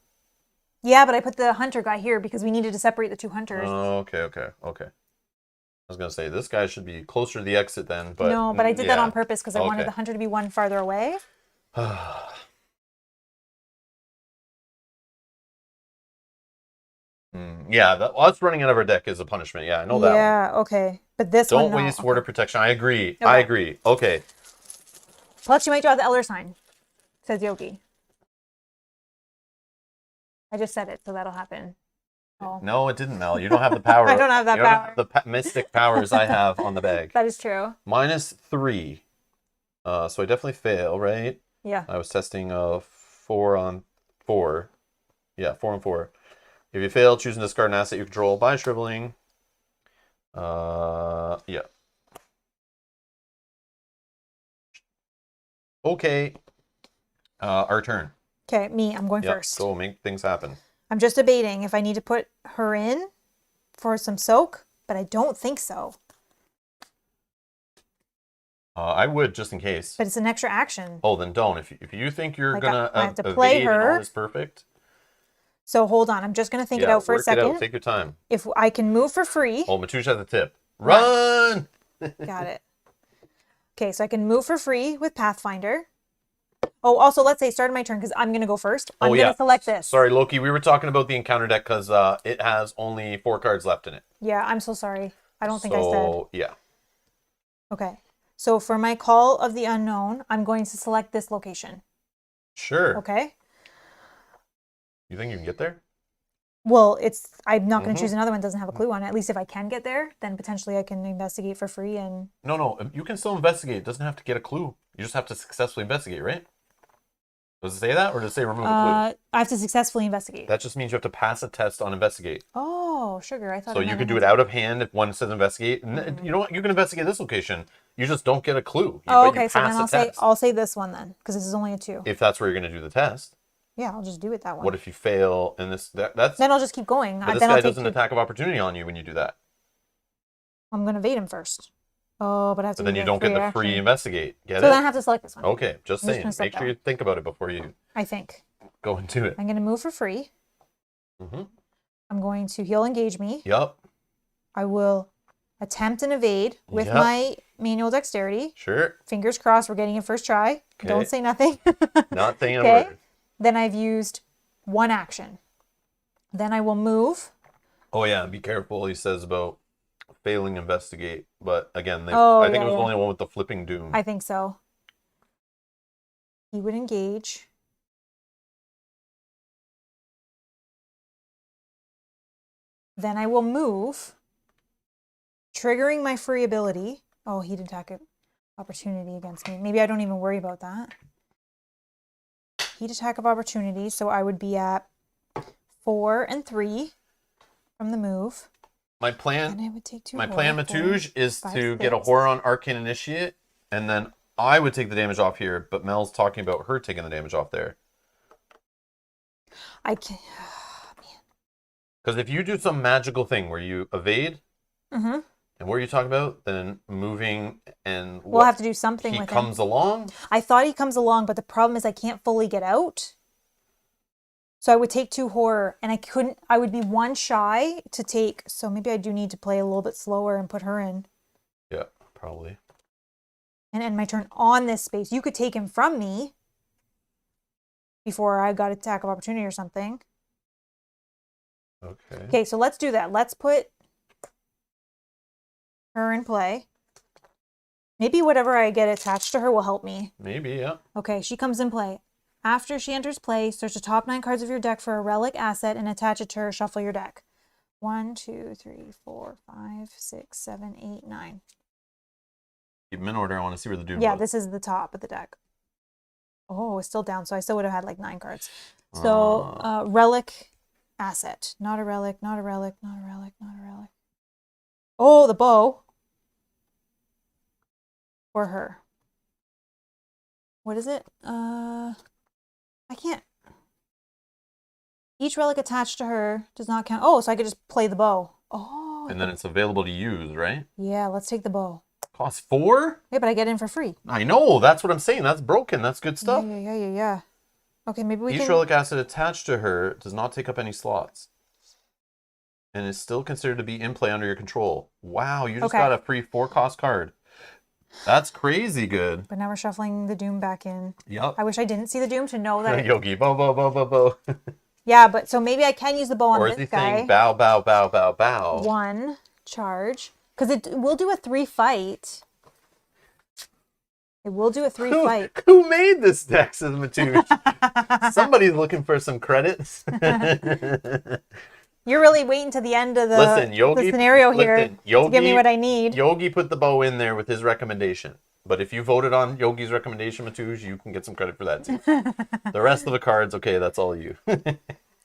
Yeah, but I put the hunter guy here because we needed to separate the 2 hunters. Oh, okay. I was gonna say this guy should be closer to the exit then, but No, but I did that yeah. on purpose because I wanted Okay. the hunter to be one farther away. Yeah, us running out of our deck is a punishment. Yeah, I know that one. Yeah, okay. But this one, Don't no. waste Word of Protection. I agree. Okay. I agree. Okay. Plus, you might draw the Elder Sign, says Yogi. I just said it, so that'll happen. Oh. No, it didn't, Mel. You don't have the power. I don't have that you don't power. have the mystic powers I have on the bag. That is true. -3. So I definitely fail, right? Yeah. I was testing 4 on 4. Yeah, 4 on 4. If you fail, choose and discard an asset you control by shriveling. Yeah. Okay. Our turn. Okay, me. I'm going Yep, first. go make things happen. I'm just debating if I need to put her in for some soak, but I don't think so. I would just in case. But it's an extra action. Oh, then don't. If you think you're Like, gonna I have to play evade and her. all is perfect. So hold on. I'm just going to think it Yeah, out for a work it out. second. Take your time. If I can move for free. Oh, Matush has a tip. Run! Got it. Okay, so I can move for free with Pathfinder. Oh, also, let's say start of my turn because I'm going to go first. I'm going to select this. Sorry, Loki. We were talking about the encounter deck because it has only 4 cards left in it. Yeah, I'm so sorry. I don't think I said. So, yeah. Okay. So for my Call of the Unknown, I'm going to select this location. Sure. Okay. You think you can get there? Well, I'm not going to choose another one that doesn't have a clue on it. At least if I can get there, then potentially I can investigate for free and... No. You can still investigate. It doesn't have to get a clue. You just have to successfully investigate, right? Does it say that, or does it say remove a clue? I have to successfully investigate. That just means you have to pass a test on investigate. Oh, sugar. I thought So you could do it out of hand if one says investigate. You know what? You can investigate this location. You just don't get a clue. Oh, but okay. you So then pass I'll say this one then, because this is only a 2. if that's where you're going to do the test. Yeah, I'll just do it that one. What if you fail and that's Then I'll just keep going. but this then guy I'll take does an 2. attack of opportunity on you when you do that. I'm going to evade him first. Oh, but I have to But then do you the don't get free the free action. investigate. Get So it? then I have to select this one. Okay, just I'm just saying. gonna select Make that sure you think about it before you I think. go into it. I'm going to move for free. Mm-hmm. I'm going to heal engage me. Yup. I will attempt and evade with Yep. my manual dexterity. Sure. Fingers crossed, we're getting it first try. Okay. Don't say nothing. Not saying a Okay. word. Then I've used 1 action. Then I will move. Oh yeah, be careful. He says about failing investigate, but again, Oh, I think yeah, it was yeah. only one with the flipping doom. I think so. He would engage. Then I will move, triggering my free ability. Oh, he'd attack an opportunity against me. Maybe I don't even worry about that. He'd attack of opportunity, so I would be at 4 and 3 from the move. My And plan, I would take 2 my horror, plan, 4, Matouge, is 5, to get a 6. horror on Arcane Initiate, and then I would take the damage off here, but Mel's talking about her taking the damage off there. I can. Because if you do some magical thing where you evade, Mm-hmm. and what are you talking about? Then moving and We'll have to do something he with comes him. along. I thought he comes along, but the problem is I can't fully get out. So I would take 2 horror, and I would be 1 shy to take, so maybe I do need to play a little bit slower and put her in. Yeah, probably. And end my turn on this space. You could take him from me before I got attack of opportunity or something. Okay. Okay, so let's do that. Let's put her in play. Maybe whatever I get attached to her will help me. Maybe, yeah. Okay, she comes in play. After she enters play, search the top 9 cards of your deck for a relic asset and attach it to her. Shuffle your deck. 1, 2, 3, 4, 5, 6, 7, 8, 9. Keep them in order. I want to see where the doom Yeah, was. this is the top of the deck. Oh, it's still down, so I still would have had like 9 cards. So, relic asset. Not a relic, not a relic, not a relic, not a relic. Oh, the bow. for her. What is it? I can't. Each relic attached to her does not count. Oh, so I could just play the bow. Oh. And then it's available to use, right? Yeah, let's take the bow. Costs 4? Yeah, but I get in for free. I know, that's what I'm saying. That's broken. That's good stuff. Yeah. Okay, maybe we Each can... relic acid attached to her does not take up any slots. And is still considered to be in play under your control. Wow, you just got a free 4-cost card. That's crazy good. But now we're shuffling the Doom back in. Yep. I wish I didn't see the Doom to know that. Yogi, bow, bow, bow, bow, bow. Yeah, but so maybe I can use the bow on Or this is he guy. saying bow, bow, bow, bow, bow? 1 charge. Because it will do a 3 fight. It will do a 3 fight. Who made this deck, says Matouche? Somebody's looking for some credits. You're really waiting to the end of the scenario here to give me what I need. Yogi put the bow in there with his recommendation. But if you voted on Yogi's recommendation, Matouche, you can get some credit for that too. The rest of the cards, okay, that's all you.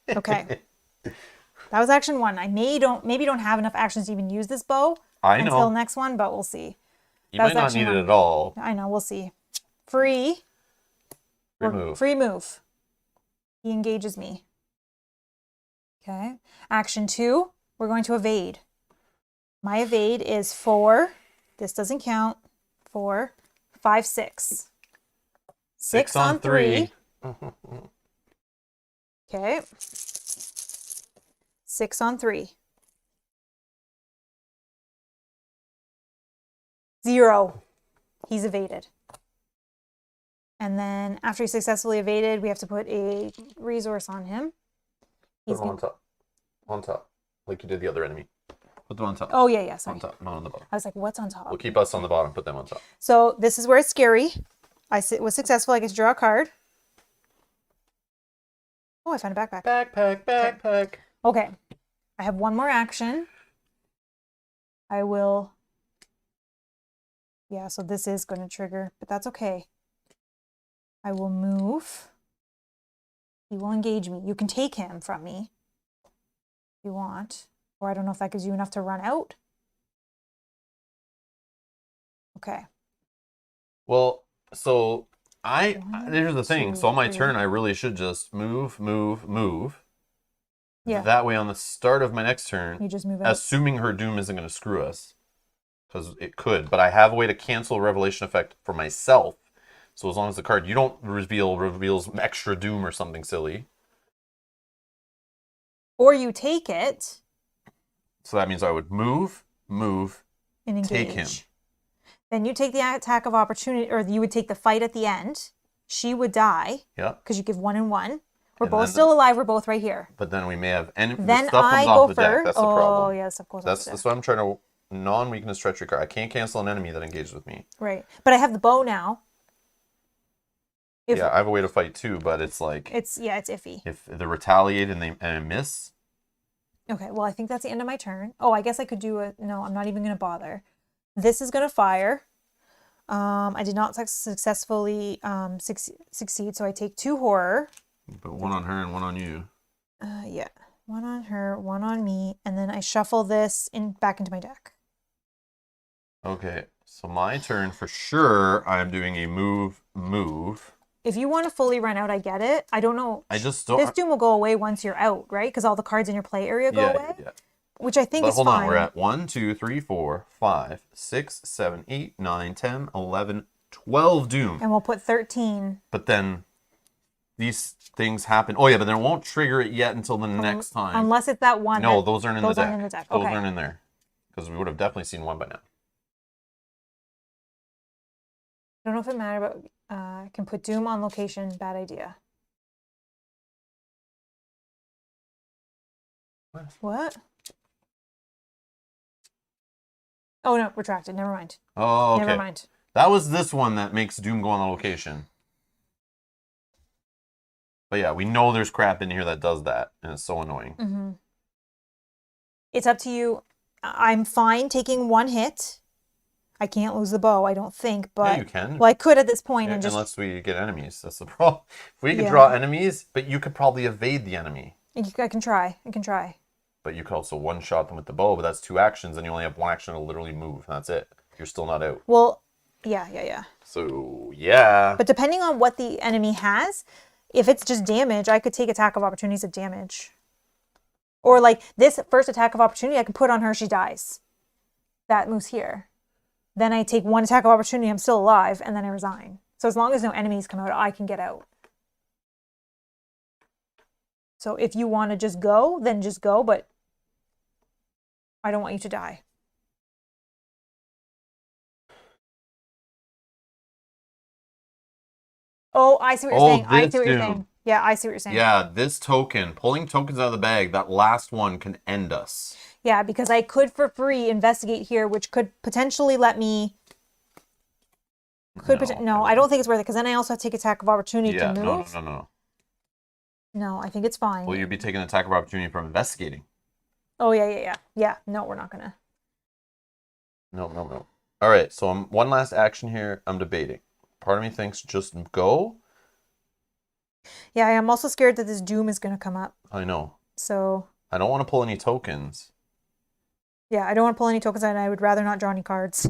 Okay. That was action 1. I maybe don't have enough actions to even use this bow until next one, but we'll see. You might not need it at all. I know, we'll see. Free move. Free move. He engages me. Okay. Action 2, we're going to evade. My evade is 4. This doesn't count. 4, 5, 6. 6 on 3. Okay. 6 on 3. 0. He's evaded. And then after he's successfully evaded, we have to put a resource on him. Put him on top. On top. Like you did the other enemy. Put them on top. Oh, yeah, sorry. On top, not on the bottom. I was like, what's on top? We'll keep us on the bottom, put them on top. So this is where it's scary. I was successful. I get to draw a card. Oh, I found a backpack. Backpack. Okay. I have one more action. I will... Yeah, so this is going to trigger, but that's okay. I will move. He will engage me. You can take him from me if you want. Or I don't know if that gives you enough to run out. Okay. Well, so here's the thing. So on my turn, I really should just move. Yeah. That way on the start of my next turn, You just move out. assuming her doom isn't going to screw us. Because it could. But I have a way to cancel a revelation effect for myself. So as long as the card you don't reveals extra doom or something silly. Or you take it. So that means I would move, And engage. take him. Then you take the attack of opportunity, or you would take the fight at the end. She would die. Yeah. Because you give 1 and 1. We're And both then still alive. We're both right here. But then we may have Then stuff I comes go off the deck. first. That's the problem. Oh, yes, of course. That's what I'm trying to non-weakness treachery card. I can't cancel an enemy that engages with me. Right. But I have the bow now. Yeah, I have a way to fight too, but it's like it's iffy. if they retaliate and I miss. Okay, well, I think that's the end of my turn. Oh, I guess I could do no, I'm not even going to bother. This is going to fire. I did not successfully succeed, so I take 2 horror. But 1 on her and 1 on you. Yeah. 1 on her, 1 on me, and then I shuffle this back into my deck. Okay, so my turn for sure. I'm doing a move. If you want to fully run out, I get it. I don't know. I just don't. This doom will go away once you're out, right? Because all the cards in your play area go away. Yeah. Which I think But is hold fine. on, we're at 1, 2, 3, 4, 5, 6, 7, 8, 9, 10, 11, 12 doom. And we'll put 13. But then these things happen. Oh yeah, but then it won't trigger it yet until the next time. Unless it's that one. No, those aren't in the deck. In the deck. Those Okay. aren't in there. Because we would have definitely seen 1 by now. I don't know if it matters, but I can put Doom on location. Bad idea. What? Oh, no, retracted. Never mind. Oh, okay. Never mind. That was this one that makes Doom go on the location. But yeah, we know there's crap in here that does that, and it's so annoying. Mm-hmm. It's up to you. I'm fine taking 1 hit. I can't lose the bow, I don't think, but... Yeah, you can. Well, I could at this point and just... Unless we get enemies. That's the problem. If we could draw enemies, but you could probably evade the enemy. I can try. But you could also one-shot them with the bow, but that's 2 actions, and you only have 1 action to literally move, and that's it. You're still not out. Well, Yeah. So, yeah. But depending on what the enemy has, if it's just damage, I could take attack of opportunities of damage. Or like this first attack of opportunity, I can put on her, she dies. That moves here. Then I take one attack of opportunity, I'm still alive, and then I resign. So as long as no enemies come out, I can get out. So if you want to just go, then just go, but I don't want you to die. Oh, I see what you're saying. I see what you're Doom. saying. Yeah, I see what you're saying. Yeah, this token, pulling tokens out of the bag, that last one can end us. Yeah, because I could for free investigate here, which could potentially let me. No, I don't think it's worth it because then I also have to take attack of opportunity to move. No. No, I think it's fine. Well, you'd be taking attack of opportunity from investigating. Oh yeah. Yeah, no, we're not gonna. No. All right, so one last action here. I'm debating. Part of me thinks just go. Yeah, I'm also scared that this Doom is gonna come up. I know. So. I don't want to pull any tokens. Yeah, I don't want to pull any tokens, and I would rather not draw any cards.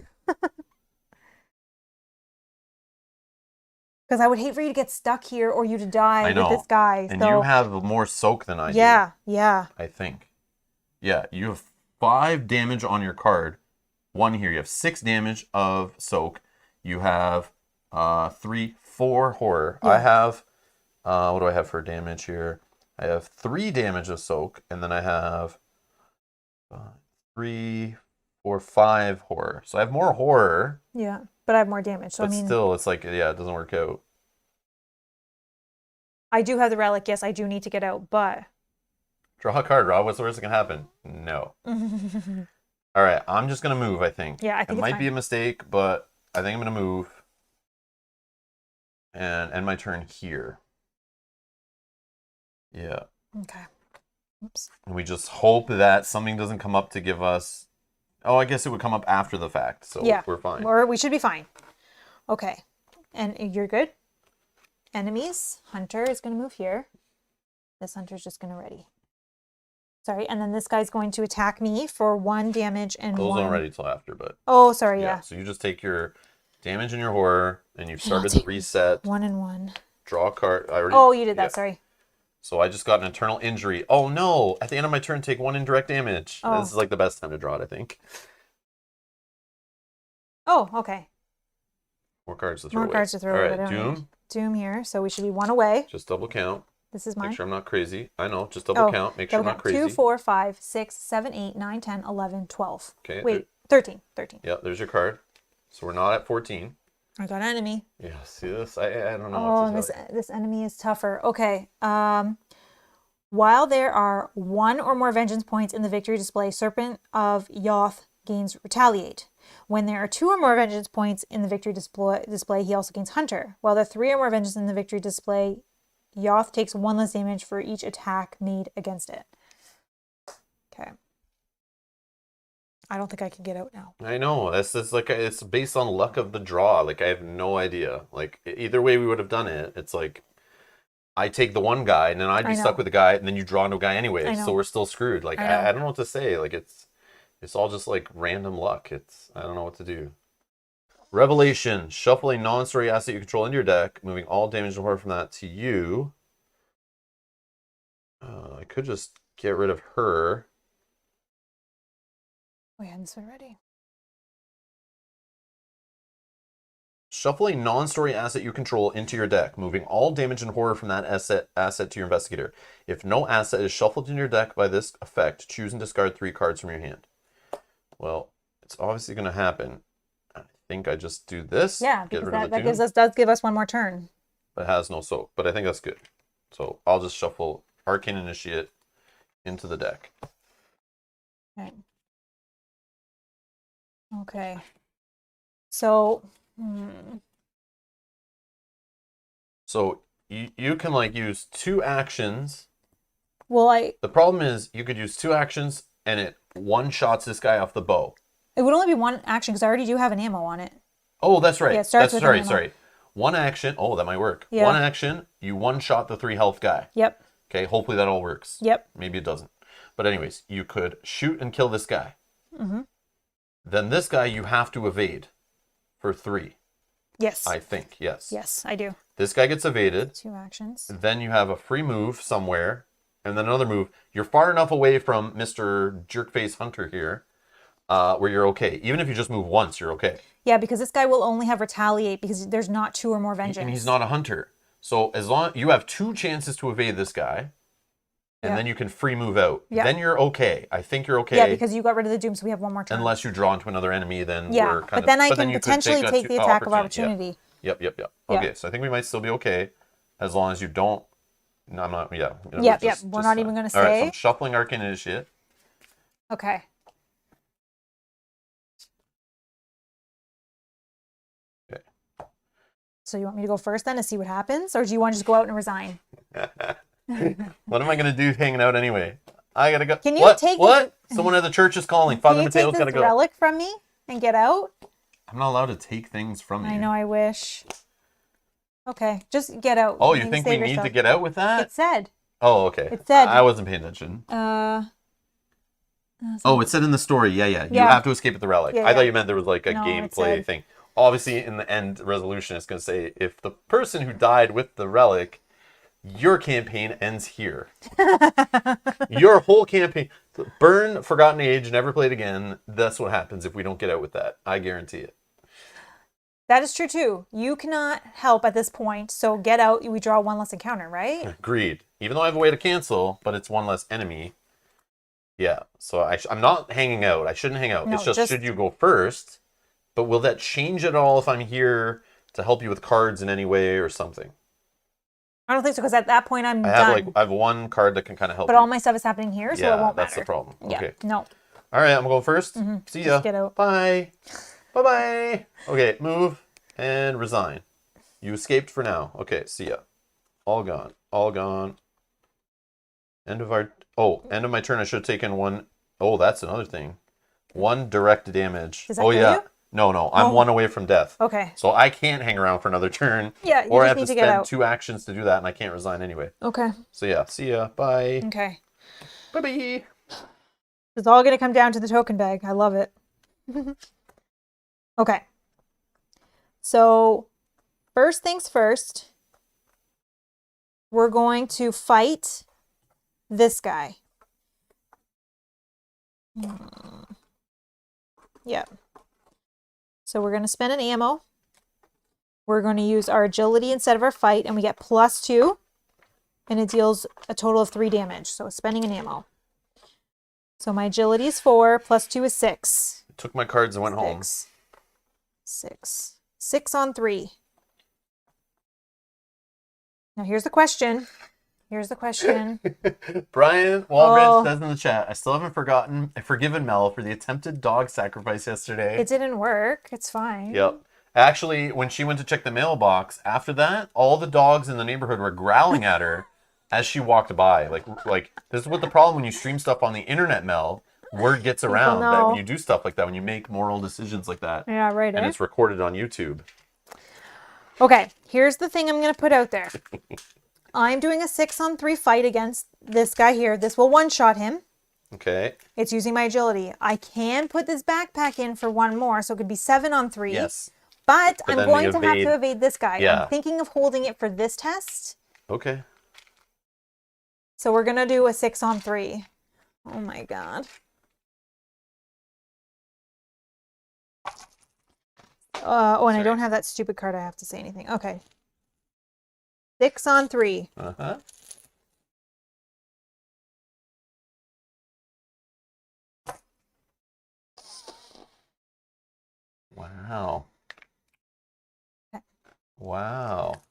Because I would hate for you to get stuck here or you to die with this guy. And you have more soak than I do. Yeah. I think. Yeah, you have 5 damage on your card. 1 here. You have 6 damage of soak. You have 3, 4 horror. Yeah. I have, what do I have for damage here? I have 3 damage of soak, and then I have 3, 4, 5 horror. So I have more horror. Yeah, but I have more damage. So But still, it's like, yeah, it doesn't work out. I do have the relic. Yes, I do need to get out, but. Draw a card, Rob. What's the worst that can happen? No. All right, I'm just going to move, I think. Yeah, I think it might be a mistake, but I think I'm going to move and end my turn here. Yeah. Okay. Oops. And we just hope that something doesn't come up to give us... Oh, I guess it would come up after the fact, so yeah, we're fine. Or we should be fine. Okay. And you're good? Enemies. Hunter is going to move here. This hunter's just going to ready. Sorry, and then this guy's going to attack me for 1 damage and Those 1... aren't ready till after, but... Oh, sorry, yeah. So you just take your damage and your horror, and you've started the reset. 1 and 1. Draw a card. Oh, you did that, sorry. So I just got an eternal injury. Oh no! At the end of my turn, take 1 indirect damage. Oh. This is like the best time to draw it, I think. Oh, okay. More cards to throw away. More cards to throw away. All right, Doom. Doom here. So we should be 1 away. Just double count. This is mine. Make sure I'm not crazy. I know. Just double count. Make sure I'm not crazy. 2, 4, 5, 6, 7, 8, 9, 10, 11, 12. Okay. Wait, 13. Yeah, there's your card. So we're not at 14. I got an enemy. Yeah, see this? I don't know. Oh, this enemy is tougher. Okay. While there are 1 or more vengeance points in the victory display, Serpent of Yoth gains Retaliate. When there are 2 or more vengeance points in the victory display, he also gains Hunter. While there are 3 or more vengeance in the victory display, Yoth takes 1 less damage for each attack made against it. Okay. I don't think I can get out now. I know. It's based on luck of the draw. Like, I have no idea. Like, either way we would have done it, it's like I take the one guy and then I'd be stuck with the guy, and then you draw no guy anyway. So we're still screwed. Like, I don't know what to say. Like, it's all just like random luck. I don't know what to do. Revelation. Shuffle a non-story asset you control into your deck, moving all damage and horror from that to you. I could just get rid of her. We hadn't been ready. Shuffle a non-story asset you control into your deck, moving all damage and horror from that asset to your investigator. If no asset is shuffled in your deck by this effect, choose and discard 3 cards from your hand. Well, it's obviously going to happen. I think I just do this. Yeah, because that does give us 1 more turn. But it has no soak, but I think that's good. So I'll just shuffle Arcane Initiate into the deck. Okay. Okay. So... So you can like use 2 actions. Well, the problem is you could use 2 actions and it one-shots this guy off the bow. It would only be 1 action because I already do have an ammo on it. Oh, that's right. Yeah, it starts with sorry. 1 action. Oh, that might work. Yeah. 1 action, you one-shot the 3 health guy. Yep. Okay, hopefully that all works. Yep. Maybe it doesn't. But anyways, you could shoot and kill this guy. Mm-hmm. Then this guy you have to evade for 3. Yes. I think, yes. Yes, I do. This guy gets evaded. 2 actions. Then you have a free move somewhere, and then another move. You're far enough away from Mr. Jerkface Hunter here, where you're okay. Even if you just move once, you're okay. Yeah, because this guy will only have retaliate because there's not 2 or more vengeance. And he's not a hunter. So as long you have 2 chances to evade this guy, and then you can free move out. Yeah. Then you're okay. I think you're okay. Yeah, because you got rid of the Doom, so we have 1 more turn. Unless you draw into another enemy, then yeah, we're kind but of... then I but can you could potentially take the attack of opportunity. Yep. Okay, so I think we might still be okay, as long as you don't... No, I'm not... Yeah. Yep. We're not even going to say... All right, so I'm shuffling Arcane Initiate. Okay. Okay. So you want me to go first then to see what happens? Or do you want to just go out and resign? What am I going to do hanging out anyway? I got to go. Can you take What? Someone at the church is calling. Father Mateo's got to go. Relic from me and get out? I'm not allowed to take things from you. I know, I wish. Okay, just get out. Oh, you think we need to get out with that? It said. Oh, okay. It said. I wasn't paying attention. Oh, it said in the story. Yeah. You have to escape with the relic. Yeah, I thought you meant there was like a No, it gameplay said. thing. Obviously, in the end resolution, it's going to say if the person who died with the relic, your campaign ends here. Your whole campaign, burn Forgotten Age, never played again. That's what happens if we don't get out with that. I guarantee it. That is true too. You cannot help at this point, so get out. We draw 1 less encounter, right? Agreed. Even though I have a way to cancel, but it's 1 less enemy. Yeah, so I'm not hanging out. I shouldn't hang out. No, it's just just- should you go first? But will that change at all if I'm here to help you with cards in any way or something? I don't think so, because at that point I'm I have done. I have 1 card that can kind of help. But you. all my stuff is happening here, so it won't matter. That's the problem. Yeah, Okay. no. All right, I'm going first. See ya. Just get out. Bye. Bye. Okay, move and resign. You escaped for now. Okay, see ya. All gone. All gone. End of my turn. I should have taken 1. Oh, that's another thing. 1 direct damage. Does that oh kill yeah. you? No. I'm 1 away from death. Okay. So I can't hang around for another turn. Yeah, you or I just have need to to get spend out. 2 actions to do that, and I can't resign anyway. Okay. So yeah, see ya. Bye. Okay. Bye. It's all going to come down to the token bag. I love it. Okay. So, first things first, we're going to fight this guy. Yep. So we're going to spend an ammo. We're going to use our agility instead of our fight, and we get +2, and it deals a total of 3 damage. So spending an ammo. So my agility is 4, +2 is 6. Took my cards and went home. 6. 6 on 3. Now here's the question. Brian Walbridge Oh. says in the chat, I still haven't forgiven Mel for the attempted dog sacrifice yesterday. It didn't work. It's fine. Yep. Actually, when she went to check the mailbox, after that, all the dogs in the neighborhood were growling at her as she walked by. Like this is what the problem when you stream stuff on the internet, Mel. Word gets around that know. when you do stuff like that, when you make moral decisions like that, Yeah, right. and Eh? it's recorded on YouTube. Okay, here's the thing I'm going to put out there. I'm doing a 6 on 3 fight against this guy here. This will one-shot him. Okay. It's using my agility. I can put this backpack in for 1 more, so it could be 7 on 3. Yes. But But I'm then going the to have evade- to evade this guy. Yeah. I'm thinking of holding it for this test. Okay. So we're going to do a 6 on 3. Oh my god. And I don't have that stupid card I have to say anything. Okay. 6 on 3. Uh-huh. Wow. Okay. Wow.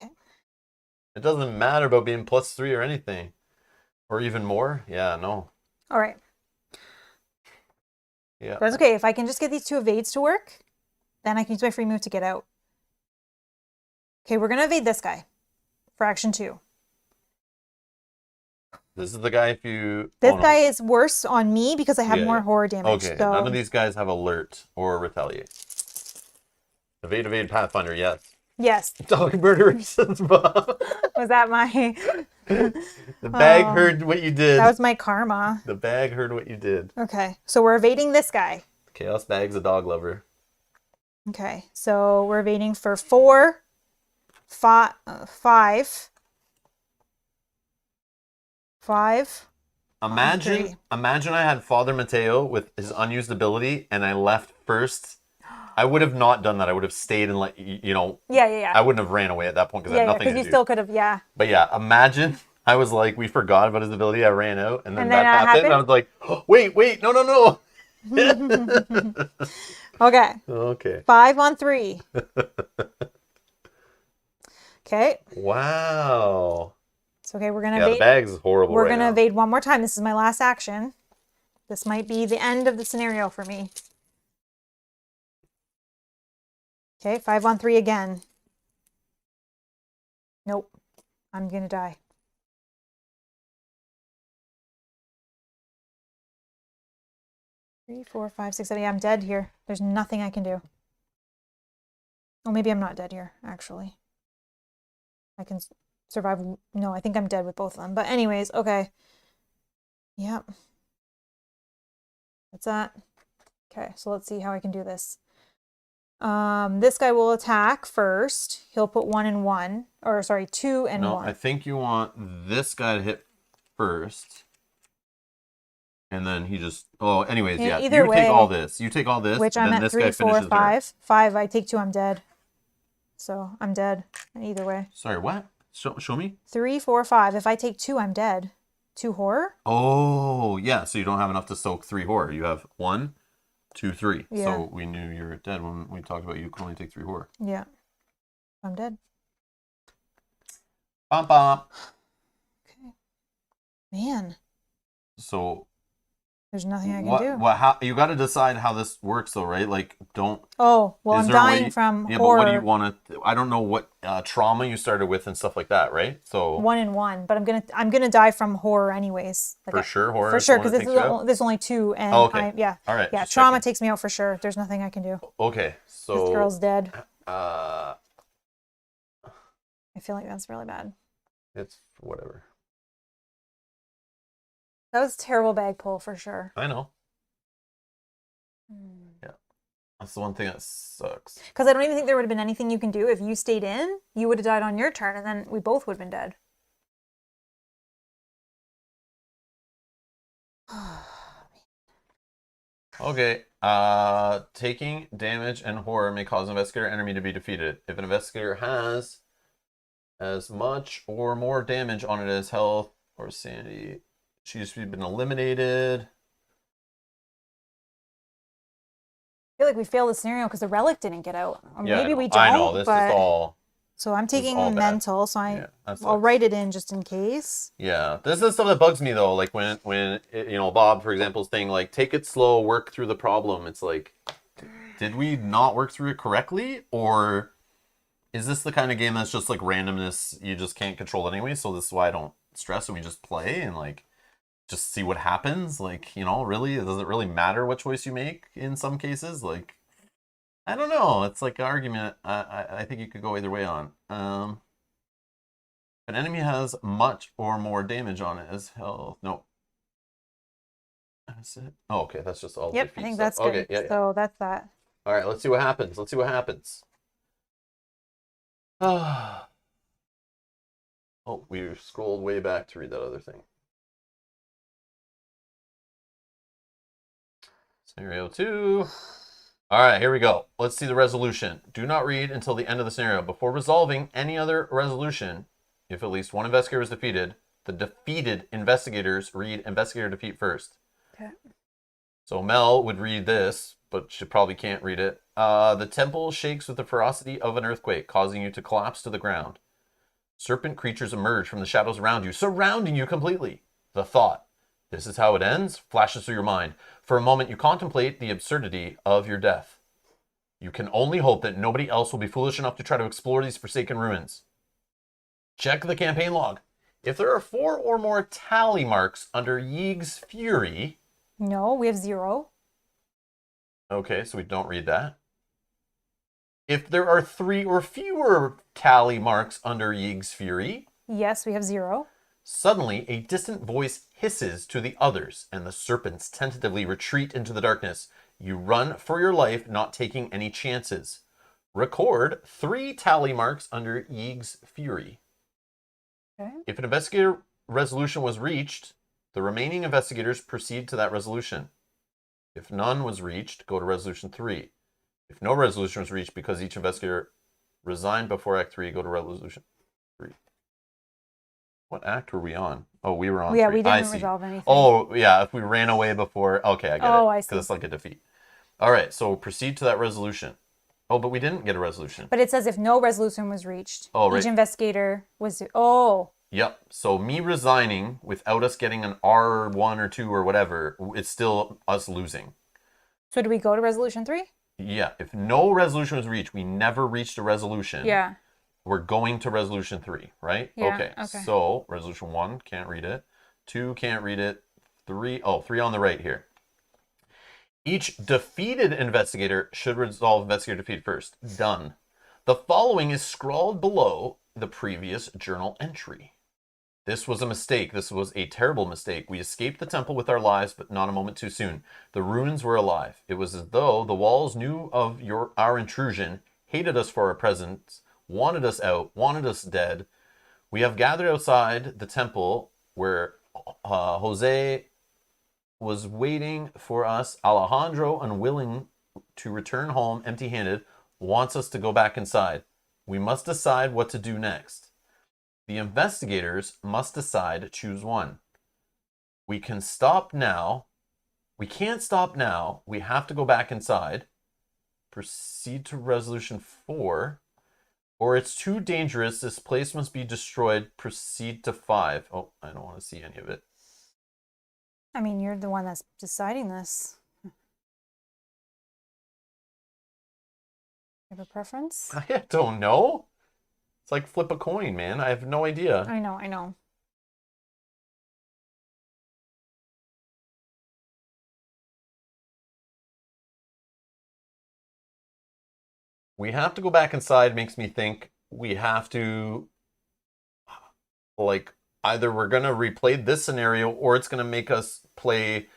Okay. It doesn't matter about being +3 or anything. Or even more. Yeah, no. All right. Yeah. That's okay. If I can just get these 2 evades to work, then I can use my free move to get out. Okay, we're going to evade this guy for action 2. This is the guy if you... This oh, no. guy is worse on me because I have Yeah, more yeah. horror damage. Okay, so... none of these guys have alert or retaliate. Evade, Pathfinder, yes. Yes. Dog murderer says Bob. Was that my... The bag heard what you did. That was my karma. The bag heard what you did. Okay, so we're evading this guy. Chaos Bag's a dog lover. Okay, so we're evading for 4, 5, 5, 5. Imagine I had Father Mateo with his unused ability and I left first. I would have not done that. I would have stayed and Yeah. I wouldn't have ran away at that point because I Yeah, had nothing because to you do. still could have, yeah. But yeah, imagine I was like, we forgot about his ability. I ran out and then And that then that happened. And I was like, oh, wait, no. Okay, Okay. 5 on 3. Okay, Wow. so okay, we're gonna Yeah, the evade. bag's horrible We're right gonna now. evade one more time. This is my last action. This might be the end of the scenario for me. Okay, 5 on 3 again. Nope, I'm gonna die. 3, 4, 5, 6, 7. Yeah, I'm dead here. There's nothing I can do. Oh, maybe I'm not dead here, actually. I can survive. No, I think I'm dead with both of them. But anyways, okay. Yep. That's that. Okay, so let's see how I can do this. This guy will attack first. He'll put 1 and 1. Or, sorry, 2 and No, 1. I think you want this guy to hit first. And then he just... Oh, anyways, yeah. Either You way, take all this. You take all this. which and I'm then at this 3, guy 4, finishes her. 5. 5, I take 2, I'm dead. So I'm dead either way. Sorry, what? Show me. 3, 4, 5. If I take 2, I'm dead. 2 horror? Oh, yeah. So you don't have enough to soak 3 horror. You have 1, 2, 3. Yeah. So we knew you were dead when we talked about you can only take 3 horror. Yeah. I'm dead. Bum, bum. Okay. Man, So there's nothing I can do. how you got to decide how this works though, right? Like don't Oh, well, is I'm there a way dying from yeah, horror. but what do you want to I don't know what trauma you started with and stuff like that, right? So 1 and 1, but I'm gonna die from horror anyways. Like for sure horror for is sure, the one because that takes you out? this is only 2, and Oh, okay. yeah, All right, yeah. just Trauma checking. takes me out for sure. There's nothing I can do. Okay. So This girl's dead. uh I feel like that's really bad. it's whatever. That was a terrible bag pull for sure. I know. Yeah. That's the one thing that sucks. Because I don't even think there would have been anything you can do if you stayed in. You would have died on your turn, and then we both would have been dead. Okay. Taking damage and horror may cause an investigator enemy to be defeated. If an investigator has as much or more damage on it as health or sanity, she's been eliminated. I feel like we failed the scenario because the relic didn't get out. Or Yeah, maybe we don't. I know. This but... is all. So I'm this is taking all bad. mental, so Yeah, that I'll sucks. write it in just in case. Yeah, this is stuff that bugs me though. Like when Bob, for example, is saying like, take it slow, work through the problem. It's like, did we not work through it correctly, or is this the kind of game that's just like randomness? You just can't control it anyway. So this is why I don't stress and we just play and like just see what happens. Like really, does it really matter what choice you make in some cases? Like, I don't know. It's like an argument. I think you could go either way on. An enemy has much or more damage on it as health. No. That's it. Oh, okay. That's just all. Yep, defeat I think stuff. that's good. Okay, yeah. So that's that. All right, let's see what happens. Oh, we scrolled way back to read that other thing. Scenario 2. All right, here we go. Let's see the resolution. Do not read until the end of the scenario. Before resolving any other resolution, if at least one investigator is defeated, the defeated investigators read investigator defeat first. Okay. So Mel would read this, but she probably can't read it. The temple shakes with the ferocity of an earthquake, causing you to collapse to the ground. Serpent creatures emerge from the shadows around you, surrounding you completely. The thought, this is how it ends, flashes through your mind. For a moment, you contemplate the absurdity of your death. You can only hope that nobody else will be foolish enough to try to explore these forsaken ruins. Check the campaign log. If there are 4 or more tally marks under Yeeg's Fury... No, we have 0. Okay, so we don't read that. If there are 3 or fewer tally marks under Yeeg's Fury... Yes, we have 0. Suddenly, a distant voice hisses to the others, and the serpents tentatively retreat into the darkness. You run for your life, not taking any chances. Record 3 tally marks under Yeeg's Fury. Okay. If an investigator resolution was reached, the remaining investigators proceed to that resolution. If none was reached, go to resolution 3. If no resolution was reached because each investigator resigned before Act 3, go to resolution 3. What act were we on? Oh, we were on 3. We I didn't see. resolve anything. Oh, yeah, if we ran away before... Okay, I get it. Oh, I see. Because it's like a defeat. All right, so proceed to that resolution. Oh, but we didn't get a resolution. But it says if no resolution was reached, Oh, right. each investigator was... Oh. Yep. So me resigning without us getting an R1 or 2 or whatever, it's still us losing. So do we go to resolution 3? Yeah. If no resolution was reached, we never reached a resolution. Yeah. We're going to resolution 3, right? Yeah, Okay. okay. So resolution 1, can't read it. 2, can't read it. 3 on the right here. Each defeated investigator should resolve investigator defeat first. Done. The following is scrawled below the previous journal entry. This was a mistake. This was a terrible mistake. We escaped the temple with our lives, but not a moment too soon. The ruins were alive. It was as though the walls knew of our intrusion, hated us for our presence, wanted us out, wanted us dead. We have gathered outside the temple where Jose was waiting for us. Alejandro, unwilling to return home empty-handed, wants us to go back inside. We must decide what to do next. The investigators must decide, choose one. We can stop now. We can't stop now. We have to go back inside. Proceed to resolution 4. Or it's too dangerous. This place must be destroyed. Proceed to 5. Oh, I don't want to see any of it. I mean, you're the one that's deciding this. You have a preference? I don't know. It's like flip a coin, man. I have no idea. I know. We have to go back inside makes me think we have to, like, either we're going to replay this scenario or it's going to make us play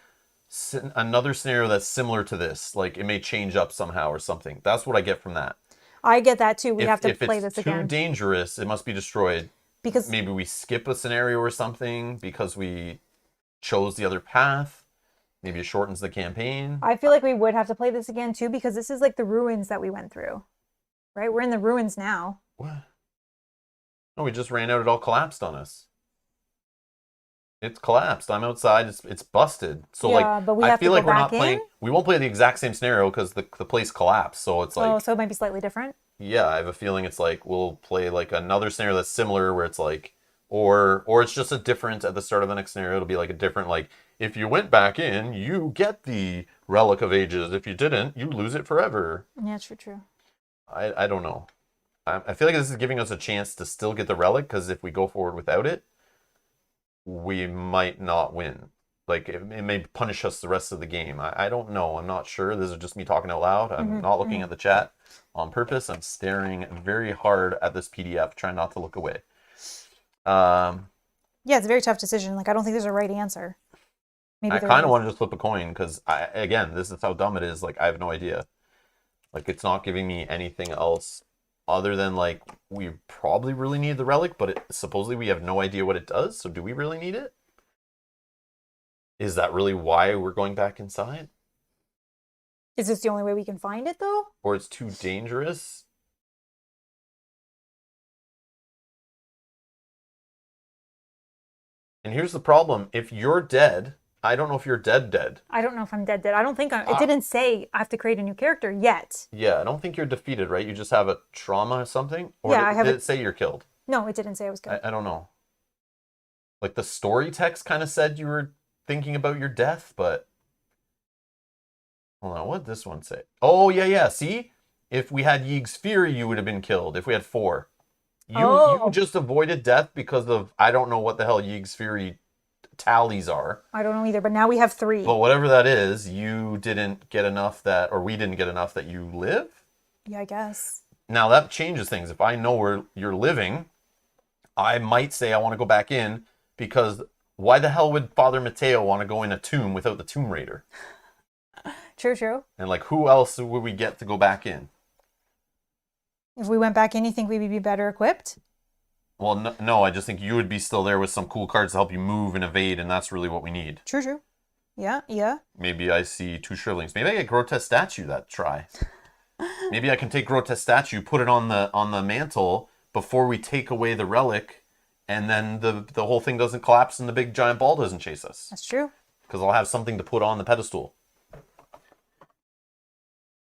another scenario that's similar to this. Like, it may change up somehow or something. That's what I get from that. I get that too. We have to If play it's this too again. dangerous, it must be destroyed. Because maybe we skip a scenario or something because we chose the other path. Maybe it shortens the campaign. I feel like we would have to play this again too, because this is like the ruins that we went through. Right? We're in the ruins now. What? No, we just ran out. It all collapsed on us. It's collapsed. I'm outside. It's busted. So Yeah, but we I have feel to like go we're back not playing. in? We won't play the exact same scenario because the place collapsed. So it's like, Oh, so it might be slightly different. yeah, I have a feeling it's like we'll play like another scenario that's similar where it's like, or it's just a different at the start of the next scenario. It'll be like a different, like, if you went back in, you get the Relic of Ages. If you didn't, you lose it forever. Yeah, true. I don't know. I feel like this is giving us a chance to still get the relic, because if we go forward without it, we might not win. Like, it may punish us the rest of the game. I don't know. I'm not sure. This is just me talking out loud. I'm not looking at the chat on purpose. I'm staring very hard at this PDF, trying not to look away. Yeah, it's a very tough decision. Like, I don't think there's a right answer. Maybe I kind of want to just flip a coin, because, again, this is how dumb it is. Like, I have no idea. Like, it's not giving me anything else other than, like, we probably really need the relic, but supposedly we have no idea what it does. So do we really need it? Is that really why we're going back inside? Is this the only way we can find it, though? Or it's too dangerous? And here's the problem. If you're dead, I don't know if you're dead. I don't know if I'm dead. I don't think it didn't say I have to create a new character yet. Yeah, I don't think you're defeated, right? You just have a trauma or something? Or Yeah, did it say you're killed? No, it didn't say I was killed. I don't know. Like, the story text kind of said you were thinking about your death, but... Hold on, what did this one say? Oh, yeah, see? If we had Yeeg's Fury, you would have been killed. If we had 4. You just avoided death because of... I don't know what the hell Yeeg's Fury tallies are. I don't know either, but now we have 3. But whatever that is, you didn't get enough that... Or we didn't get enough that you live? Yeah, I guess. Now, that changes things. If I know where you're living, I might say I want to go back in, because why the hell would Father Mateo want to go in a tomb without the Tomb Raider? True. And like, who else would we get to go back in? If we went back in, you think we would be better equipped? Well, no, I just think you would be still there with some cool cards to help you move and evade, and that's really what we need. True. Yeah. Maybe I see 2 Shrivelings. Maybe I get Grotesque Statue that try. Maybe I can take Grotesque Statue, put it on the mantle before we take away the relic, and then the whole thing doesn't collapse and the big giant ball doesn't chase us. That's true. Because I'll have something to put on the pedestal.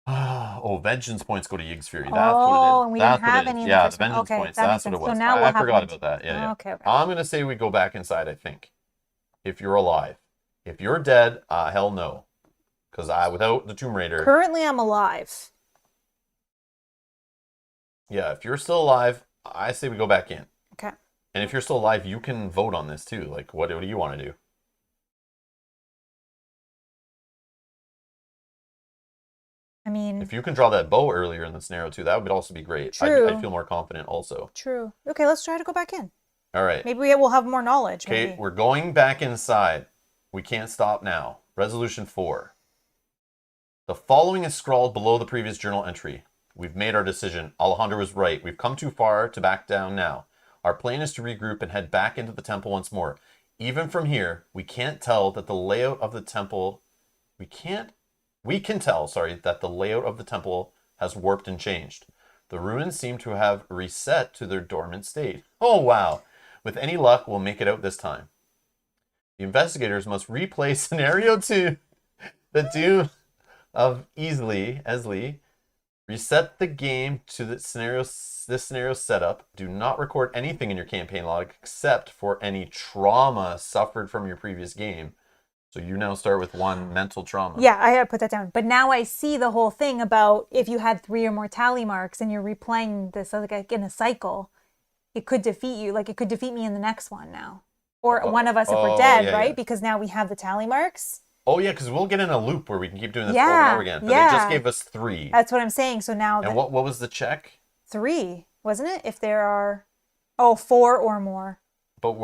Oh, vengeance points go to Yig's Fury. That's what it is. And we That's didn't have what it is. any in the Yeah, first the one. vengeance Okay, points. that That's makes what it sense. was. So now we'll I have forgot vengeance. about that. Yeah. Okay. I'm going to say we go back inside, I think. If you're alive. If you're dead, hell no. Because without the Tomb Raider. Currently, I'm alive. Yeah, if you're still alive, I say we go back in. Okay. And if you're still alive, you can vote on this too. Like, what do you want to do? I mean, If you can draw that bow earlier in the scenario too, that would also be great. True. I'd feel more confident also. true. Okay, let's try to go back in. All right. Maybe we'll have more knowledge. Okay, Maybe. we're going back inside. We can't stop now. Resolution 4. The following is scrawled below the previous journal entry. We've made our decision. Alejandro was right. We've come too far to back down now. Our plan is to regroup and head back into the temple once more. Even from here, we can't tell that the layout of the temple... We can tell, that the layout of the temple has warped and changed. The ruins seem to have reset to their dormant state. Oh, wow. With any luck, we'll make it out this time. The investigators must replay Scenario 2, the Doom of Eztli, reset the game to this scenario setup. Do not record anything in your campaign log except for any trauma suffered from your previous game. So you now start with 1 mental trauma. Yeah, I had to put that down. But now I see the whole thing about if you had 3 or more tally marks and you're replaying this like in a cycle, it could defeat you. Like it could defeat me in the next one now. Or one of us if we're dead, yeah, right? yeah. Because now we have the tally marks. Oh, yeah, because we'll get in a loop where we can keep doing this Yeah, over and over again. But they yeah. just gave us 3. That's what I'm saying. So now And what was the check? 3, wasn't it? If there are 4 or more. But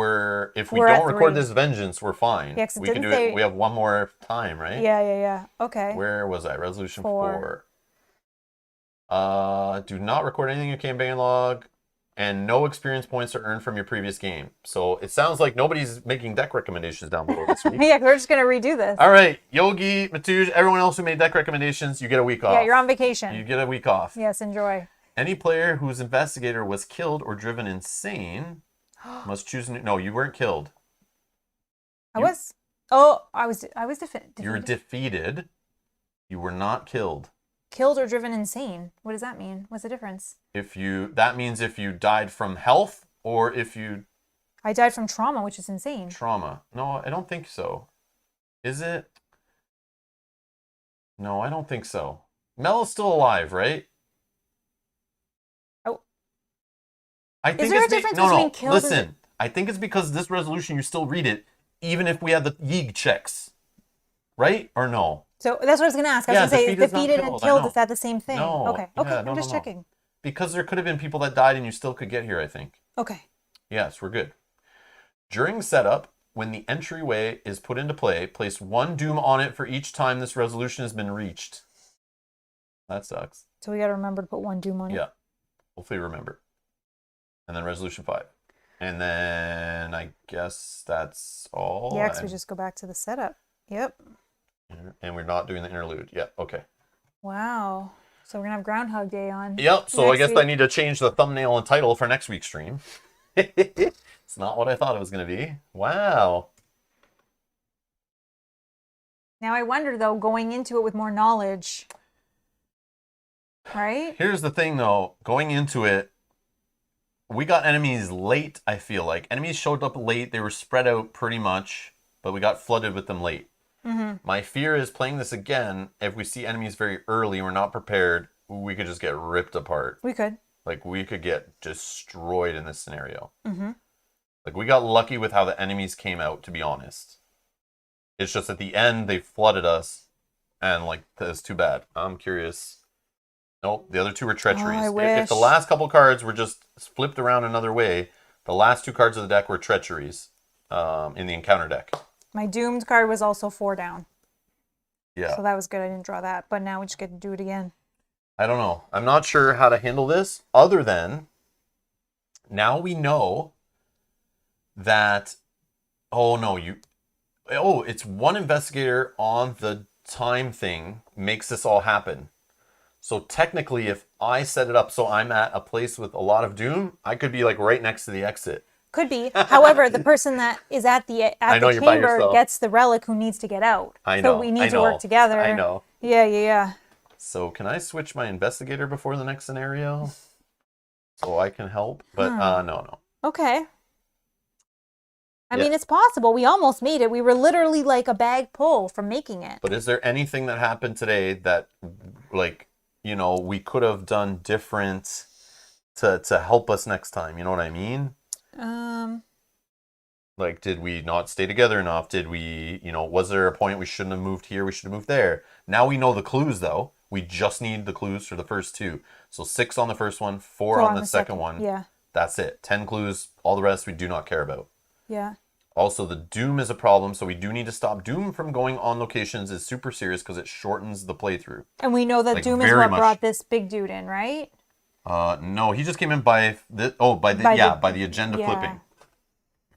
if we We're at don't record 3. this vengeance, we're fine. Yeah, 'cause it we can didn't do say- it. We have 1 more time, right? Yeah. Okay. Where was I? Resolution 4. 4. Do not record anything in your campaign log, and no experience points are earned from your previous game. So it sounds like nobody's making deck recommendations down below this week. Yeah, 'cause we're just going to redo this. All right, Yogi, Matuj, everyone else who made deck recommendations, you get a week off. Yeah, you're on vacation. You get a week off. Yes, enjoy. Any player whose investigator was killed or driven insane must choose a new... No, you weren't killed. I was. Oh, I was defeated. You were defeated. You were not killed. Killed or driven insane. What does that mean? What's the difference? That means if you died from health or if you I died from trauma, which is insane. trauma. No, I don't think so. Is it? No, I don't think so. Mel is still alive, right? Oh. I think there a it's difference no, between killed and- listen. I think it's because this resolution you still read it, even if we have the Yig checks, right or no? So that's what I was going to ask. I Yeah, was going to say, defeated is not defeated and killed, I killed, know. is that the same thing? No, Okay. yeah, Okay. no, I'm just no. checking. Because there could have been people that died and you still could get here, I think. Okay. Yes, we're good. During setup, when the entryway is put into play, place 1 doom on it for each time this resolution has been reached. That sucks. So we got to remember to put 1 doom on it. Yeah. Hopefully remember. And then resolution 5. And then I guess that's all. Yeah, because we just go back to the setup. Yep. And we're not doing the interlude. Yeah, okay. Wow. So we're going to have Groundhog Day on. Yep, so I next guess week. I need to change the thumbnail and title for next week's stream. It's not what I thought it was going to be. Wow. Now I wonder, though, going into it with more knowledge, right? Here's the thing, though. Going into it, we got enemies late, I feel like. Enemies showed up late. They were spread out pretty much, but we got flooded with them late. Mm-hmm. My fear is playing this again, if we see enemies very early and we're not prepared, we could just get ripped apart. We could. Like, we could get destroyed in this scenario. Mm-hmm. Like, we got lucky with how the enemies came out, to be honest. It's just at the end, they flooded us, and, like, that's too bad. I'm curious. Nope, the other 2 were treacheries. I If the wish. last couple cards were just flipped around another way, the last 2 cards of the deck were treacheries in the encounter deck. My doomed card was also 4 down. Yeah. So that was good. I didn't draw that, but now we just get to do it again. I don't know. I'm not sure how to handle this other than now we know that, it's one investigator on the time thing makes this all happen. So technically, if I set it up so I'm at a place with a lot of doom, I could be like right next to the exit. Could be. However, the person that is at the you're by chamber yourself. gets the relic who needs to get out. I know. So we need to work together. I know. Yeah. So can I switch my investigator before the next scenario? So I can help? But no. Okay. I mean, it's possible. We almost made it. We were literally like a bag pull from making it. But is there anything that happened today that, like, we could have done different to help us next time? You know what I mean? Like, did we not stay together enough? Did we, was there a point we shouldn't have moved here? We should have moved there. Now we know the clues, though. We just need the clues for the first two. So 6 on the first one, 4 on the second one. Yeah. That's it. 10 clues. All the rest we do not care about. Yeah. Also, the doom is a problem, so we do need to stop doom from going on locations. Is super serious because it shortens the playthrough. And we know that Like, doom is very what much. brought this big dude in, right? No, he just came in by the agenda flipping.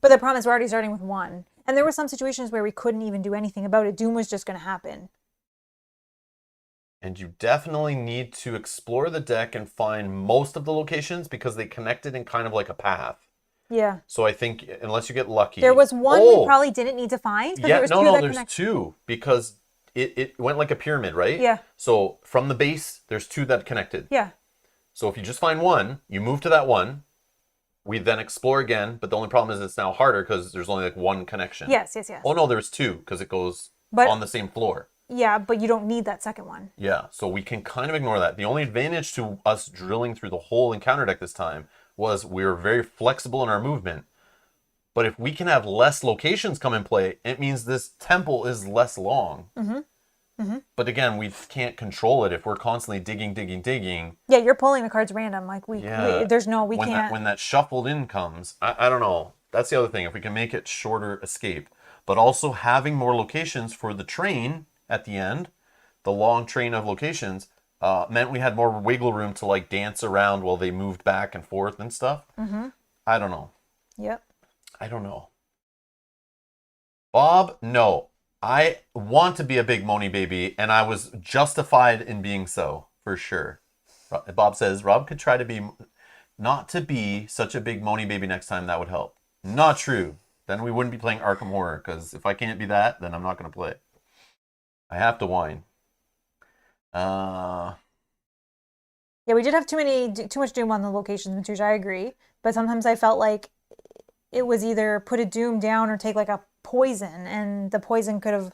But the problem is we're already starting with 1. And there were some situations where we couldn't even do anything about it. Doom was just going to happen. And you definitely need to explore the deck and find most of the locations because they connected in kind of like a path. Yeah. So I think unless you get lucky. There was one we probably didn't need to find. Yeah, there's two because it went like a pyramid, right? Yeah. So from the base, there's 2 that connected. Yeah. So if you just find one, you move to that one. We then explore again, but the only problem is it's now harder because there's only like 1 connection. Yes. Oh no, there's 2 because it goes on the same floor. Yeah, but you don't need that second one. Yeah, so we can kind of ignore that. The only advantage to us drilling through the whole encounter deck this time was we were very flexible in our movement. But if we can have less locations come in play, it means this temple is less long. But again, we can't control it if we're constantly digging. Yeah, you're pulling the cards random. Like we can't. When that shuffled in comes, I don't know. That's the other thing. If we can make it shorter escape, but also having more locations for the train at the end, the long train of locations, meant we had more wiggle room to like dance around while they moved back and forth and stuff. I don't know. Yep. I don't know. Bob, no. I want to be a big moany baby, and I was justified in being so, for sure. Bob says, Rob could try to be, not to be such a big moany baby next time, that would help. Not true. Then we wouldn't be playing Arkham Horror, because if I can't be that, then I'm not going to play. I have to whine. Yeah, we did have too much doom on the locations, Matouche, I agree. But sometimes I felt like it was either put a doom down or take like a poison, and the poison could have,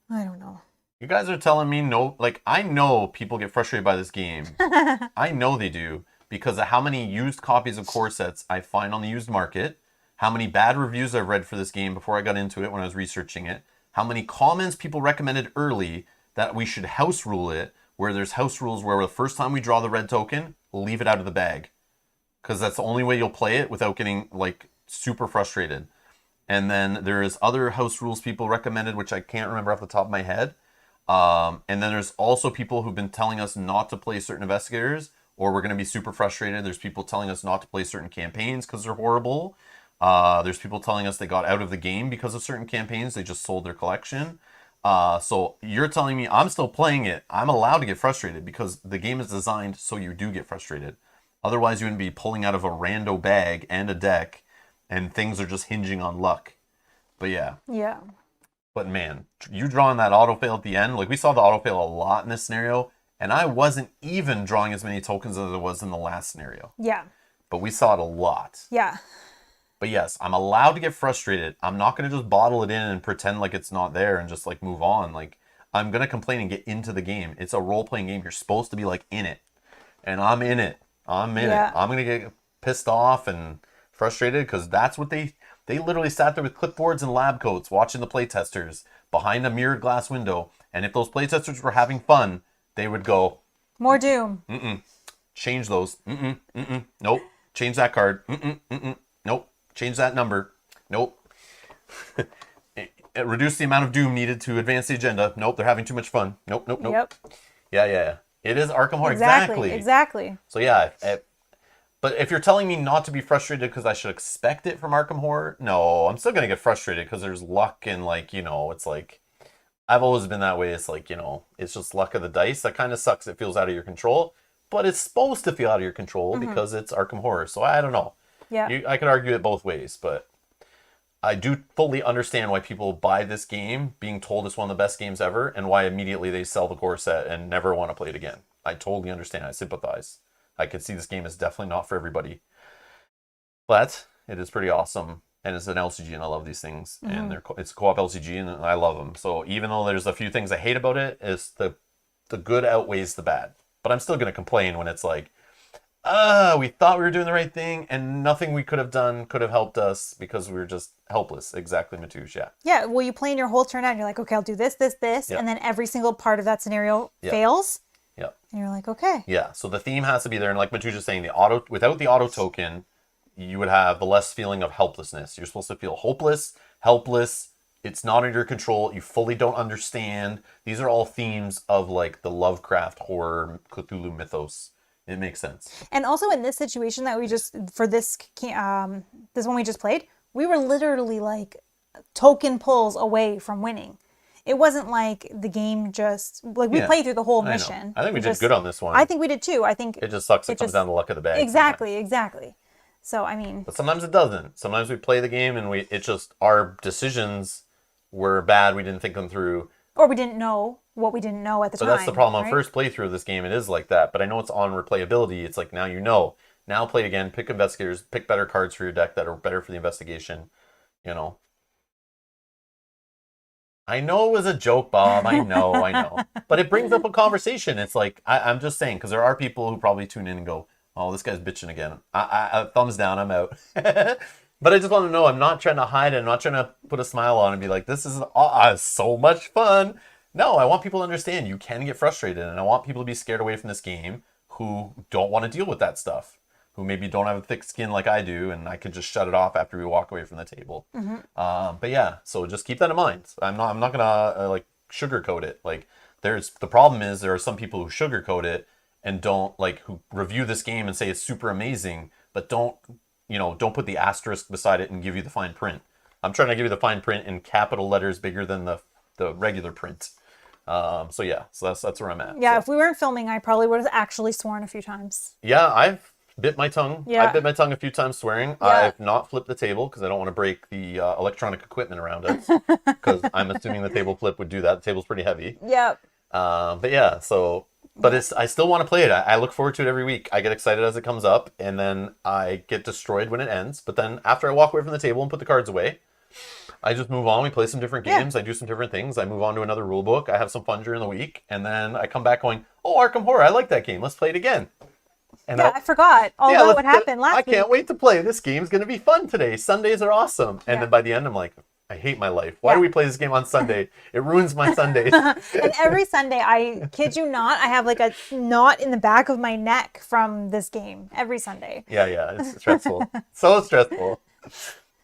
I don't know. You guys are telling me no, like, I know people get frustrated by this game. I know they do, because of how many used copies of core sets I find on the used market, how many bad reviews I've read for this game before I got into it when I was researching it, how many comments people recommended early that we should house rule it, where there's house rules where the first time we draw the red token, we'll leave it out of the bag. Because that's the only way you'll play it without getting, like, super frustrated. And then there's other house rules people recommended, which I can't remember off the top of my head. And then there's also people who've been telling us not to play certain investigators, or we're going to be super frustrated. There's people telling us not to play certain campaigns because they're horrible. There's people telling us they got out of the game because of certain campaigns. They just sold their collection. So you're telling me I'm still playing it. I'm allowed to get frustrated because the game is designed so you do get frustrated. Otherwise, you wouldn't be pulling out of a rando bag and a deck, and things are just hinging on luck. But yeah. Yeah. But man, you drawing that autofail at the end, like we saw the autofail a lot in this scenario, and I wasn't even drawing as many tokens as I was in the last scenario. Yeah. But we saw it a lot. Yeah. But yes, I'm allowed to get frustrated. I'm not going to just bottle it in and pretend like it's not there and just like move on. Like, I'm going to complain and get into the game. It's a role-playing game. You're supposed to be like in it. And I'm in it. I'm in it. I'm going to get pissed off and frustrated because that's what they literally sat there with clipboards and lab coats watching the playtesters behind a mirrored glass window. And if those playtesters were having fun, they would go, more doom. Change those. Nope. Change that card. Nope. Change that number. Nope. it reduced the amount of Doom needed to advance the agenda. Nope, they're having too much fun. Nope. Yep. Yeah. It is Arkham Horror. Exactly. So yeah, but if you're telling me not to be frustrated because I should expect it from Arkham Horror, no, I'm still gonna get frustrated because there's luck and like, it's like I've always been that way. It's like, it's just luck of the dice. That kind of sucks. It feels out of your control, but it's supposed to feel out of your control because it's Arkham Horror. So I don't know. Yeah. I could argue it both ways, but I do fully understand why people buy this game, being told it's one of the best games ever, and why immediately they sell the core set and never want to play it again. I totally understand. I sympathize. I can see this game is definitely not for everybody. But it is pretty awesome. And it's an LCG, and I love these things. And it's a co-op LCG, and I love them. So even though there's a few things I hate about it, it's the good outweighs the bad. But I'm still going to complain when it's like, we thought we were doing the right thing, and nothing we could have done could have helped us because we were just helpless. Exactly, Matouche, yeah. Yeah, well, you plan your whole turn out, and you're like, okay, I'll do this, and then every single part of that scenario fails. Yeah. And you're like, okay. Yeah, so the theme has to be there, and like Matouche is saying, without the auto token, you would have the less feeling of helplessness. You're supposed to feel hopeless, helpless. It's not under your control. You fully don't understand. These are all themes of like the Lovecraft horror Cthulhu mythos. It makes sense. And also in this situation that we just, for this one we just played, we were literally like token pulls away from winning. It wasn't like the game just, like we played through the whole mission. I think we did good on this one. I think we did too. I think it just sucks. It comes down to the luck of the bag. Exactly. So, I mean. But sometimes it doesn't. Sometimes we play the game and our decisions were bad. We didn't think them through. Or we didn't know what we didn't know at the time. So that's the problem. On first playthrough of this game, it is like that. But I know it's on replayability. It's like now you know. Now play it again. Pick investigators. Pick better cards for your deck that are better for the investigation. I know it was a joke, Bob. I know. But it brings up a conversation. It's like, I'm just saying, because there are people who probably tune in and go, oh, this guy's bitching again. I thumbs down, I'm out. But I just want to know, I'm not trying to hide it. I'm not trying to put a smile on and be like, this is so much fun. No, I want people to understand you can get frustrated. And I want people to be scared away from this game who don't want to deal with that stuff. Who maybe don't have a thick skin like I do, and I could just shut it off after we walk away from the table. But yeah, so just keep that in mind. I'm not gonna like sugarcoat it. Like the problem is there are some people who sugarcoat it and don't who review this game and say it's super amazing, but don't put the asterisk beside it and give you the fine print. I'm trying to give you the fine print in capital letters bigger than the regular print. So that's where I'm at. Yeah, so. If we weren't filming, I probably would have actually sworn a few times. Yeah, I've bit my tongue. Yeah. I bit my tongue a few times swearing. Yeah. I've not flipped the table because I don't want to break the electronic equipment around us. Because I'm assuming the table flip would do that. The table's pretty heavy. Yep. But yeah, I still want to play it. I look forward to it every week. I get excited as it comes up, and then I get destroyed when it ends. But then after I walk away from the table and put the cards away, I just move on. We play some different games. I do some different things. I move on to another rule book. I have some fun during the week, and then I come back going, "Oh, Arkham Horror! I like that game. Let's play it again." And I forgot all about what happened last week. I can't wait to play. This game's going to be fun today. Sundays are awesome. And then by the end, I'm like, I hate my life. Why do we play this game on Sunday? It ruins my Sundays. And every Sunday, I kid you not, I have like a knot in the back of my neck from this game. Every Sunday. Yeah. It's stressful. So stressful.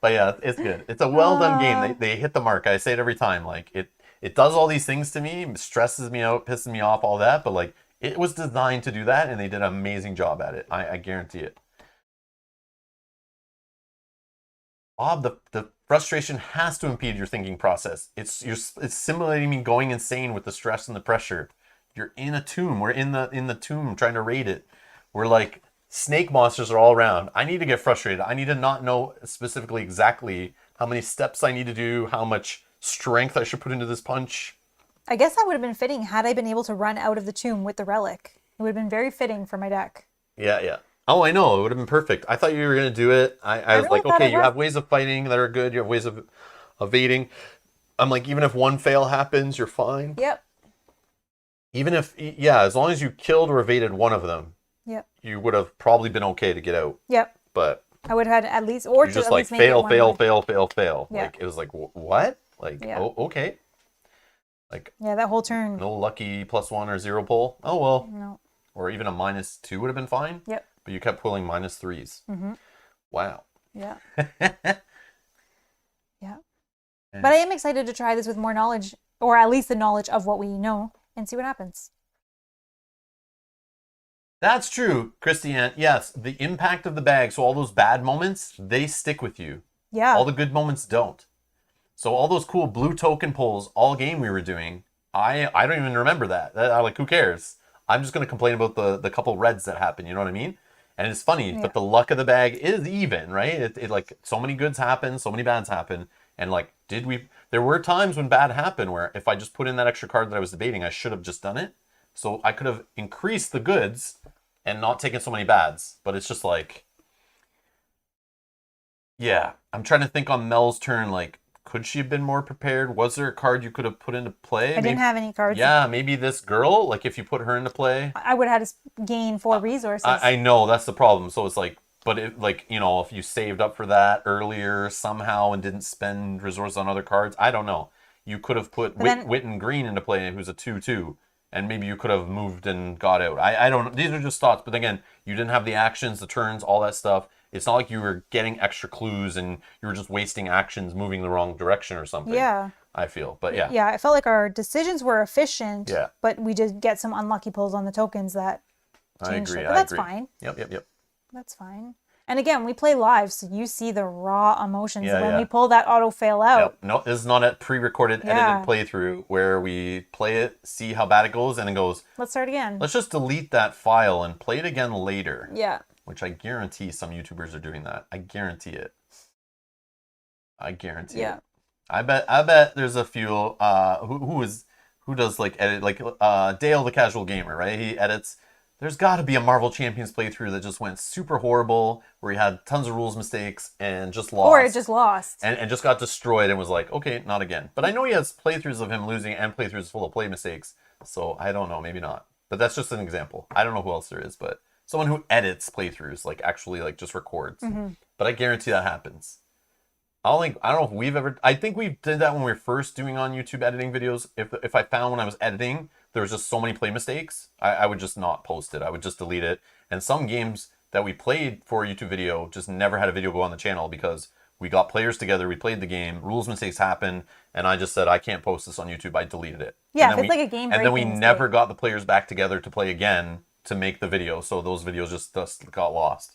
But yeah, it's good. It's a well done game. They hit the mark. I say it every time. Like it does all these things to me. It stresses me out, pisses me off, all that. But like, it was designed to do that, and they did an amazing job at it. I guarantee it. Bob, the frustration has to impede your thinking process. It's simulating me going insane with the stress and the pressure. You're in a tomb. We're in the tomb trying to raid it. We're like, snake monsters are all around. I need to get frustrated. I need to not know specifically exactly how many steps I need to do, how much strength I should put into this punch. I guess that would have been fitting had I been able to run out of the tomb with the relic. It would have been very fitting for my deck. Yeah. Oh, I know. It would have been perfect. I thought you were going to do it. I was really like, thought okay, it you was. have ways of fighting that are good. You have ways of evading. I'm like, even if one fail happens, you're fine. Yep. Even if, as long as you killed or evaded one of them, Yep. you would have probably been okay to get out. Yep. But I would have had at least, or you to just at like least make it fail. one way. Yeah. Like, it was like, what? Like, oh, okay. Like, Yeah, that whole turn. no lucky +1 or 0 pull. Oh, well. No. Or even a -2 would have been fine. Yep. But you kept pulling -3s. Wow. Yeah. Yeah. But I am excited to try this with more knowledge, or at least the knowledge of what we know, and see what happens. That's true, Christiane. Yes, the impact of the bag. So all those bad moments, they stick with you. Yeah. All the good moments don't. So all those cool blue token pulls all game we were doing, I don't even remember that. Like, who cares? I'm just gonna complain about the couple reds that happen. You know what I mean? And it's funny, but the luck of the bag is even, right? It like so many goods happen, so many bads happen, and like there were times when bad happened where if I just put in that extra card that I was debating, I should have just done it. So I could have increased the goods and not taken so many bads. But it's just like, yeah, I'm trying to think on Mel's turn, like, could she have been more prepared? Was there a card you could have put into play? I didn't have any cards. Yeah, maybe this girl, like if you put her into play. I would have had to gain 4 resources. I know, that's the problem. So it's like, but it, like, you know, if you saved up for that earlier somehow and didn't spend resources on other cards, I don't know. You could have put Witten Green into play, who's a 2/2, and maybe you could have moved and got out. I don't know. These are just thoughts. But again, you didn't have the actions, the turns, all that stuff. It's not like you were getting extra clues and you were just wasting actions moving the wrong direction or something. Yeah. I feel. But yeah. Yeah, I felt like our decisions were efficient. Yeah. But we did get some unlucky pulls on the tokens that changed it. But that's fine. Yep. That's fine. And again, we play live, so you see the raw emotions when we pull that auto fail out. Yep. No, this is not a pre-recorded, edited playthrough where we play it, see how bad it goes, and it goes, let's start again. Let's just delete that file and play it again later. Yeah. Which I guarantee some YouTubers are doing that. I guarantee it. I guarantee it. I bet there's a few who does like edit, like Dale the Casual Gamer, right? He edits. There's got to be a Marvel Champions playthrough that just went super horrible, where he had tons of rules mistakes and just lost. Or it just lost. And just got destroyed and was like, okay, not again. But I know he has playthroughs of him losing and playthroughs full of play mistakes. So I don't know, maybe not. But that's just an example. I don't know who else there is, but someone who edits playthroughs, like actually like just records. Mm-hmm. But I guarantee that happens. I don't know if we've ever. I think we did that when we were first doing on YouTube editing videos. If I found when I was editing there was just so many play mistakes, I would just not post it. I would just delete it. And some games that we played for a YouTube video just never had a video go on the channel because we got players together, we played the game, rules mistakes happened, and I just said I can't post this on YouTube. I deleted it. Yeah, if it's like a game. And then we never got the players back together to play again to make the video. So those videos just got lost.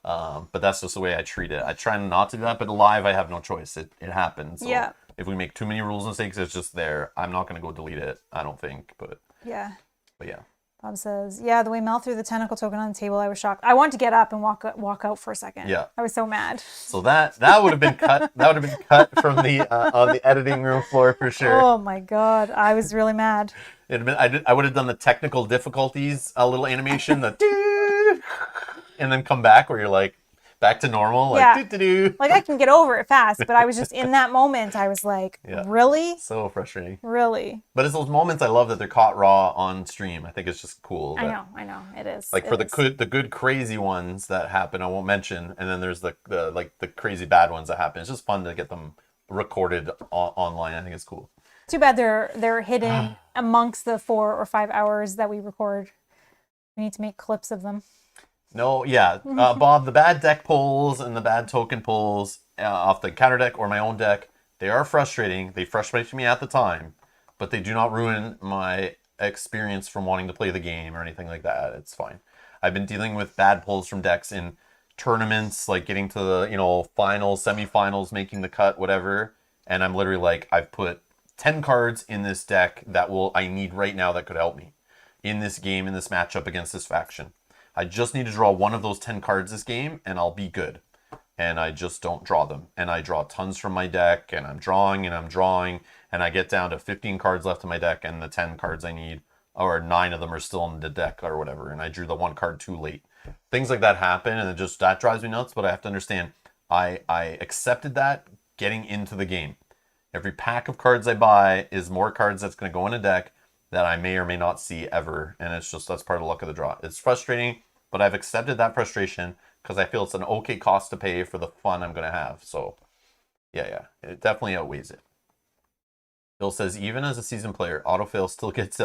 But that's just the way I treat it. I try not to do that, but live I have no choice. It happens. So yeah. If we make too many rules mistakes, it's just there. I'm not going to go delete it, I don't think. But yeah. Bob says, yeah, the way Mel threw the tentacle token on the table, I was shocked. I wanted to get up and walk out for a second. Yeah. I was so mad. So that would have been cut. That would have been cut from the on the editing room floor for sure. Oh my god, I was really mad. It'd been, I would have done the technical difficulties, a little animation, the and then come back where you're like back to normal, like yeah. doo-doo-doo. Like I can get over it fast, but I was just in that moment. I was like, really? So frustrating. Really? But it's those moments I love that they're caught raw on stream. I think it's just cool. I know, it is. Like for the good crazy ones that happen, I won't mention, and then there's the crazy bad ones that happen. It's just fun to get them recorded online. I think it's cool. Too bad they're hidden amongst the 4 or 5 hours that we record. We need to make clips of them. No, yeah. Bob, the bad deck pulls and the bad token pulls off the counter deck or my own deck, they are frustrating. They frustrated me at the time, but they do not ruin my experience from wanting to play the game or anything like that. It's fine. I've been dealing with bad pulls from decks in tournaments, like getting to the, finals, semifinals, making the cut, whatever. And I'm literally like, I've put 10 cards in this deck that I need right now that could help me in this game, in this matchup against this faction. I just need to draw one of those 10 cards this game, and I'll be good. And I just don't draw them. And I draw tons from my deck, and I'm drawing, and I get down to 15 cards left in my deck, and the 10 cards I need, or 9 of them are still in the deck or whatever, and I drew the one card too late. Things like that happen, and that drives me nuts, but I have to understand, I accepted that getting into the game. Every pack of cards I buy is more cards that's going to go in a deck that I may or may not see ever, and it's just, that's part of the luck of the draw. It's frustrating, but I've accepted that frustration because I feel it's an okay cost to pay for the fun I'm going to have. So, yeah, it definitely outweighs it. Bill says, even as a seasoned player, autofail still gets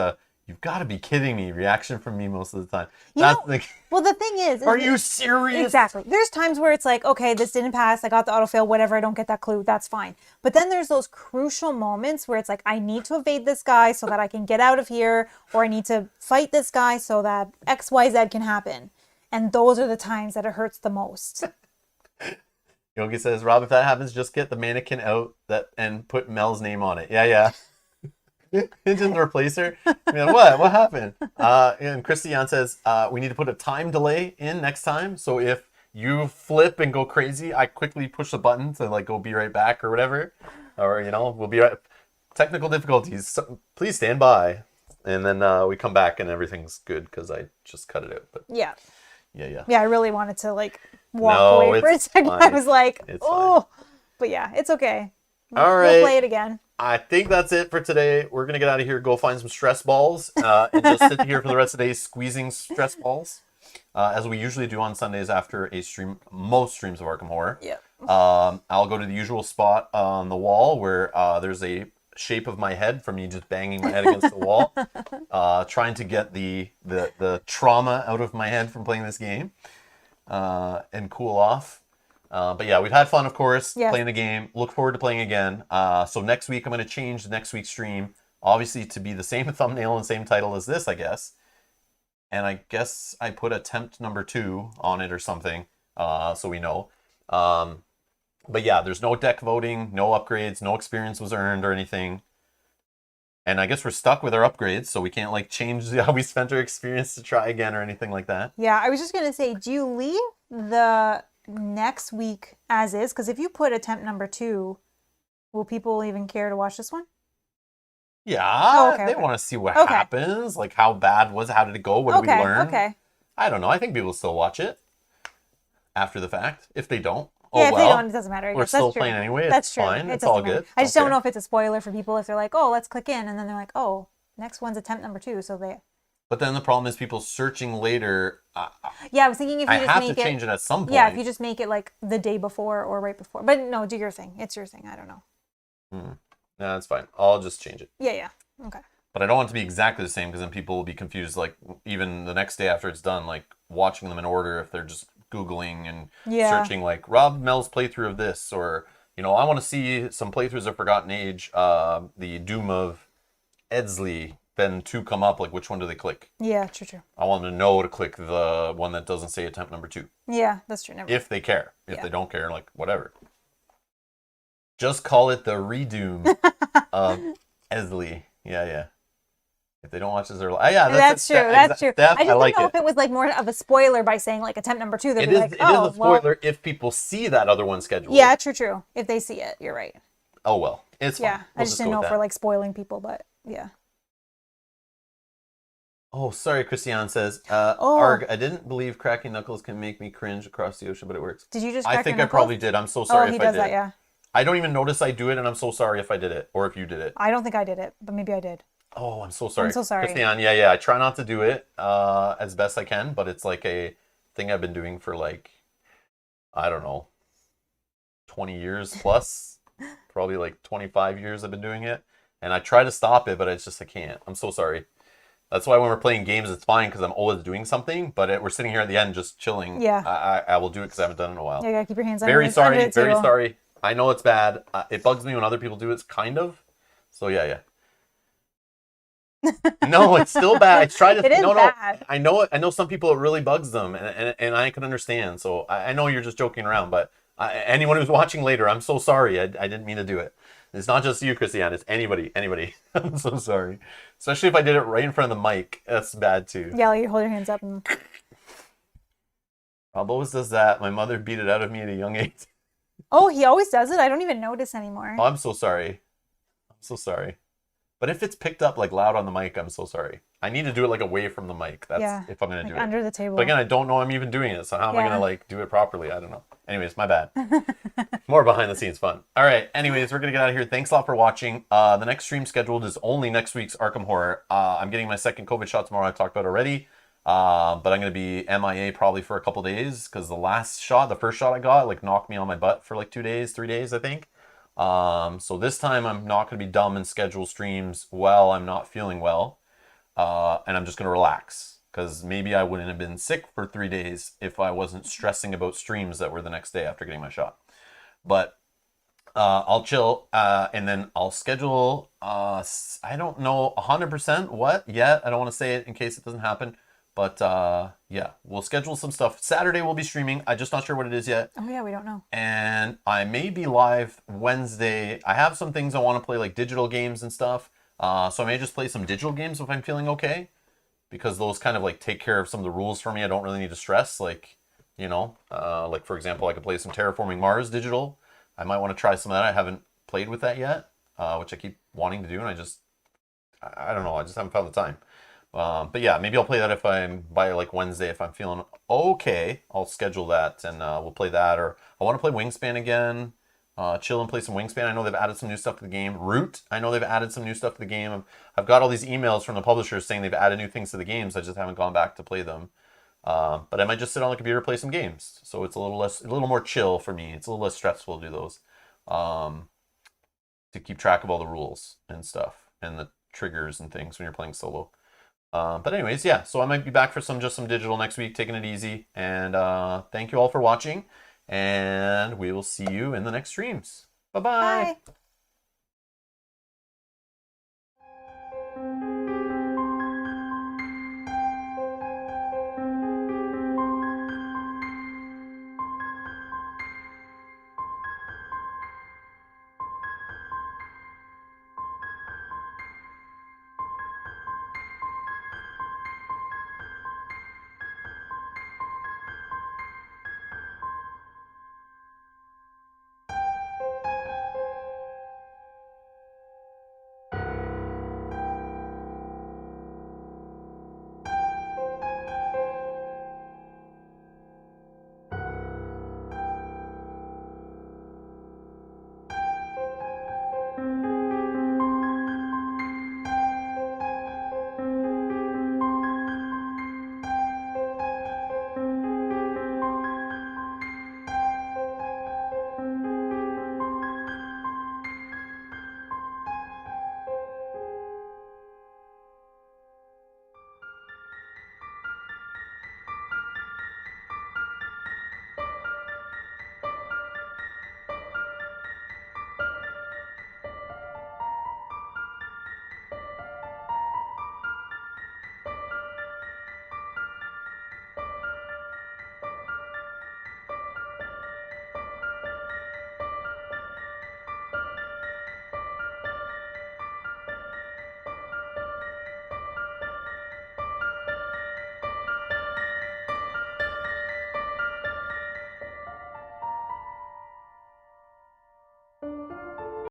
You've got to be kidding me. Reaction from me most of the time. You That's know, like, well, the thing is are you serious? Exactly. There's times where it's like, okay, this didn't pass. I got the autofill, whatever. I don't get that clue. That's fine. But then there's those crucial moments where it's like, I need to evade this guy so that I can get out of here, or I need to fight this guy so that X, Y, Z can happen. And those are the times that it hurts the most. Yogi says, Rob, if that happens, just get the mannequin out and put Mel's name on it. Yeah. Just replace her. I mean, what happened? And Christiane says, we need to put a time delay in next time. So if you flip and go crazy, I quickly push the button to like go be right back or whatever. Or, we'll be right. Technical difficulties. So please stand by. And then we come back and everything's good because I just cut it out. But Yeah. Yeah. Yeah, I really wanted to like walk away for a second. Fine. I was like, It's oh. But yeah, it's okay. All right. We'll play it again. I think that's it for today. We're going to get out of here, go find some stress balls, and just sit here for the rest of the day squeezing stress balls, as we usually do on Sundays after a stream, most streams of Arkham Horror. Yeah. I'll go to the usual spot on the wall where there's a shape of my head from me just banging my head against the wall, trying to get the trauma out of my head from playing this game, and cool off. But yeah, we've had fun, of course, playing the game. Look forward to playing again. So next week, I'm going to change next week's stream, obviously, to be the same thumbnail and same title as this, I guess. And I guess I put attempt number 2 on it or something, so we know. But yeah, there's no deck voting, no upgrades, no experience was earned or anything. And I guess we're stuck with our upgrades, so we can't like change how we spent our experience to try again or anything like that. Yeah, I was just going to say, do you leave the next week as is? Because if you put attempt number 2, will people even care to watch this one? Yeah, okay. They want to see what happens, like how bad was it, how did it go, what did we learn? Okay. I don't know. I think people will still watch it after the fact. If they don't, If they don't, it doesn't matter. We're still playing anyway. It's fine. It's all good. I just don't know if it's a spoiler for people if they're like, oh, let's click in, and then they're like, oh, next one's attempt number 2, so they. But then the problem is people searching later. Yeah, I was thinking if you I just have make to change it at some point. Yeah, if you just make it like the day before or right before. But no, do your thing. It's your thing. I don't know. No, that's fine. I'll just change it. Yeah. Okay. But I don't want it to be exactly the same because then people will be confused. Like even the next day after it's done, like watching them in order if they're just Googling and searching like Rob Mel's playthrough of this, or I want to see some playthroughs of Forgotten Age, the Doom of Eztli. Then 2 come up, like which one do they click? Yeah, true. I want them to know to click the one that doesn't say attempt number 2. Yeah, that's true. If they care. If they don't care, like whatever. Just call it the Redoom of Eztli. Yeah. If they don't watch this, they're like, that's true. That's true. I just didn't like know if it was like more of a spoiler by saying like attempt number 2. They'd be like, it is a spoiler if people see that other one scheduled. Yeah, true. If they see it, you're right. Oh well, it's fine. Yeah, I just didn't know if we're like spoiling people, but yeah. Oh, sorry, Christiane says, Arg, I didn't believe cracking knuckles can make me cringe across the ocean, but it works. Did you just crack I think your I probably did. I'm so if sorry I did. Oh, he if I does did. that, yeah. I don't even notice I do it, and I'm so sorry if I did it, or if you did it. I don't think I did it, but maybe I did. Oh, I'm so sorry. I'm so sorry. Christiane, yeah. I try not to do it as best I can, but it's like a thing I've been doing for like, I don't know, 20 years plus. Probably like 25 years I've been doing it. And I try to stop it, but it's just I can't. I'm so sorry. That's why when we're playing games, it's fine because I'm always doing something. But we're sitting here at the end just chilling. Yeah. I will do it because I haven't done it in a while. Yeah, you gotta keep your hands on Very sorry. under the Very table. sorry. I know it's bad. It bugs me when other people do it, kind of. So yeah. No, it's still bad. I try to. It is bad. I know it. I know some people it really bugs them, and I can understand. So I know you're just joking around, but anyone who's watching later, I'm so sorry. I didn't mean to do it. It's not just you, Christiane. It's anybody. I'm so sorry. Especially if I did it right in front of the mic. That's bad too. Yeah, like you hold your hands up and. Rob always does that. My mother beat it out of me at a young age. Oh, he always does it? I don't even notice anymore. Oh, I'm so sorry. But if it's picked up like loud on the mic, I'm so sorry. I need to do it like away from the mic. That's if I'm gonna do it. Under the table. But again, I don't know I'm even doing it. So how am I gonna like do it properly? I don't know. Anyways, my bad. More behind the scenes fun. All right. Anyways, we're gonna get out of here. Thanks a lot for watching. The next stream scheduled is only next week's Arkham Horror. I'm getting my second COVID shot tomorrow. I talked about already. But I'm gonna be MIA probably for a couple days because the first shot I got, like knocked me on my butt for like 2 days, 3 days, I think. So this time I'm not going to be dumb and schedule streams while I'm not feeling well. and I'm just going to relax. Because maybe I wouldn't have been sick for 3 days if I wasn't stressing about streams that were the next day after getting my shot. But I'll chill, and then I'll schedule, I don't know 100% what yet. I don't want to say it in case it doesn't happen. But yeah, we'll schedule some stuff. Saturday we'll be streaming. I'm just not sure what it is yet. Oh yeah, we don't know. And I may be live Wednesday. I have some things I want to play, like digital games and stuff. So I may just play some digital games if I'm feeling okay. Because those kind of like take care of some of the rules for me. I don't really need to stress. Like, you know, like for example, I could play some Terraforming Mars digital. I might want to try some of that. I haven't played with that yet, which I keep wanting to do. And I don't know. I just haven't found the time. But yeah, maybe I'll play that if I'm by like Wednesday. If I'm feeling okay, I'll schedule that and we'll play that. Or I want to play Wingspan again. Chill and play some Wingspan. I know they've added some new stuff to the game. Root, I know they've added some new stuff to the game. I've got all these emails from the publishers saying they've added new things to the games. I just haven't gone back to play them. But I might just sit on the computer and play some games. So it's a little more chill for me. It's a little less stressful to do those. To keep track of all the rules and stuff and the triggers and things when you're playing solo. But anyways, yeah. So I might be back for some digital next week, taking it easy. And thank you all for watching. And we will see you in the next streams. Bye-bye. Bye.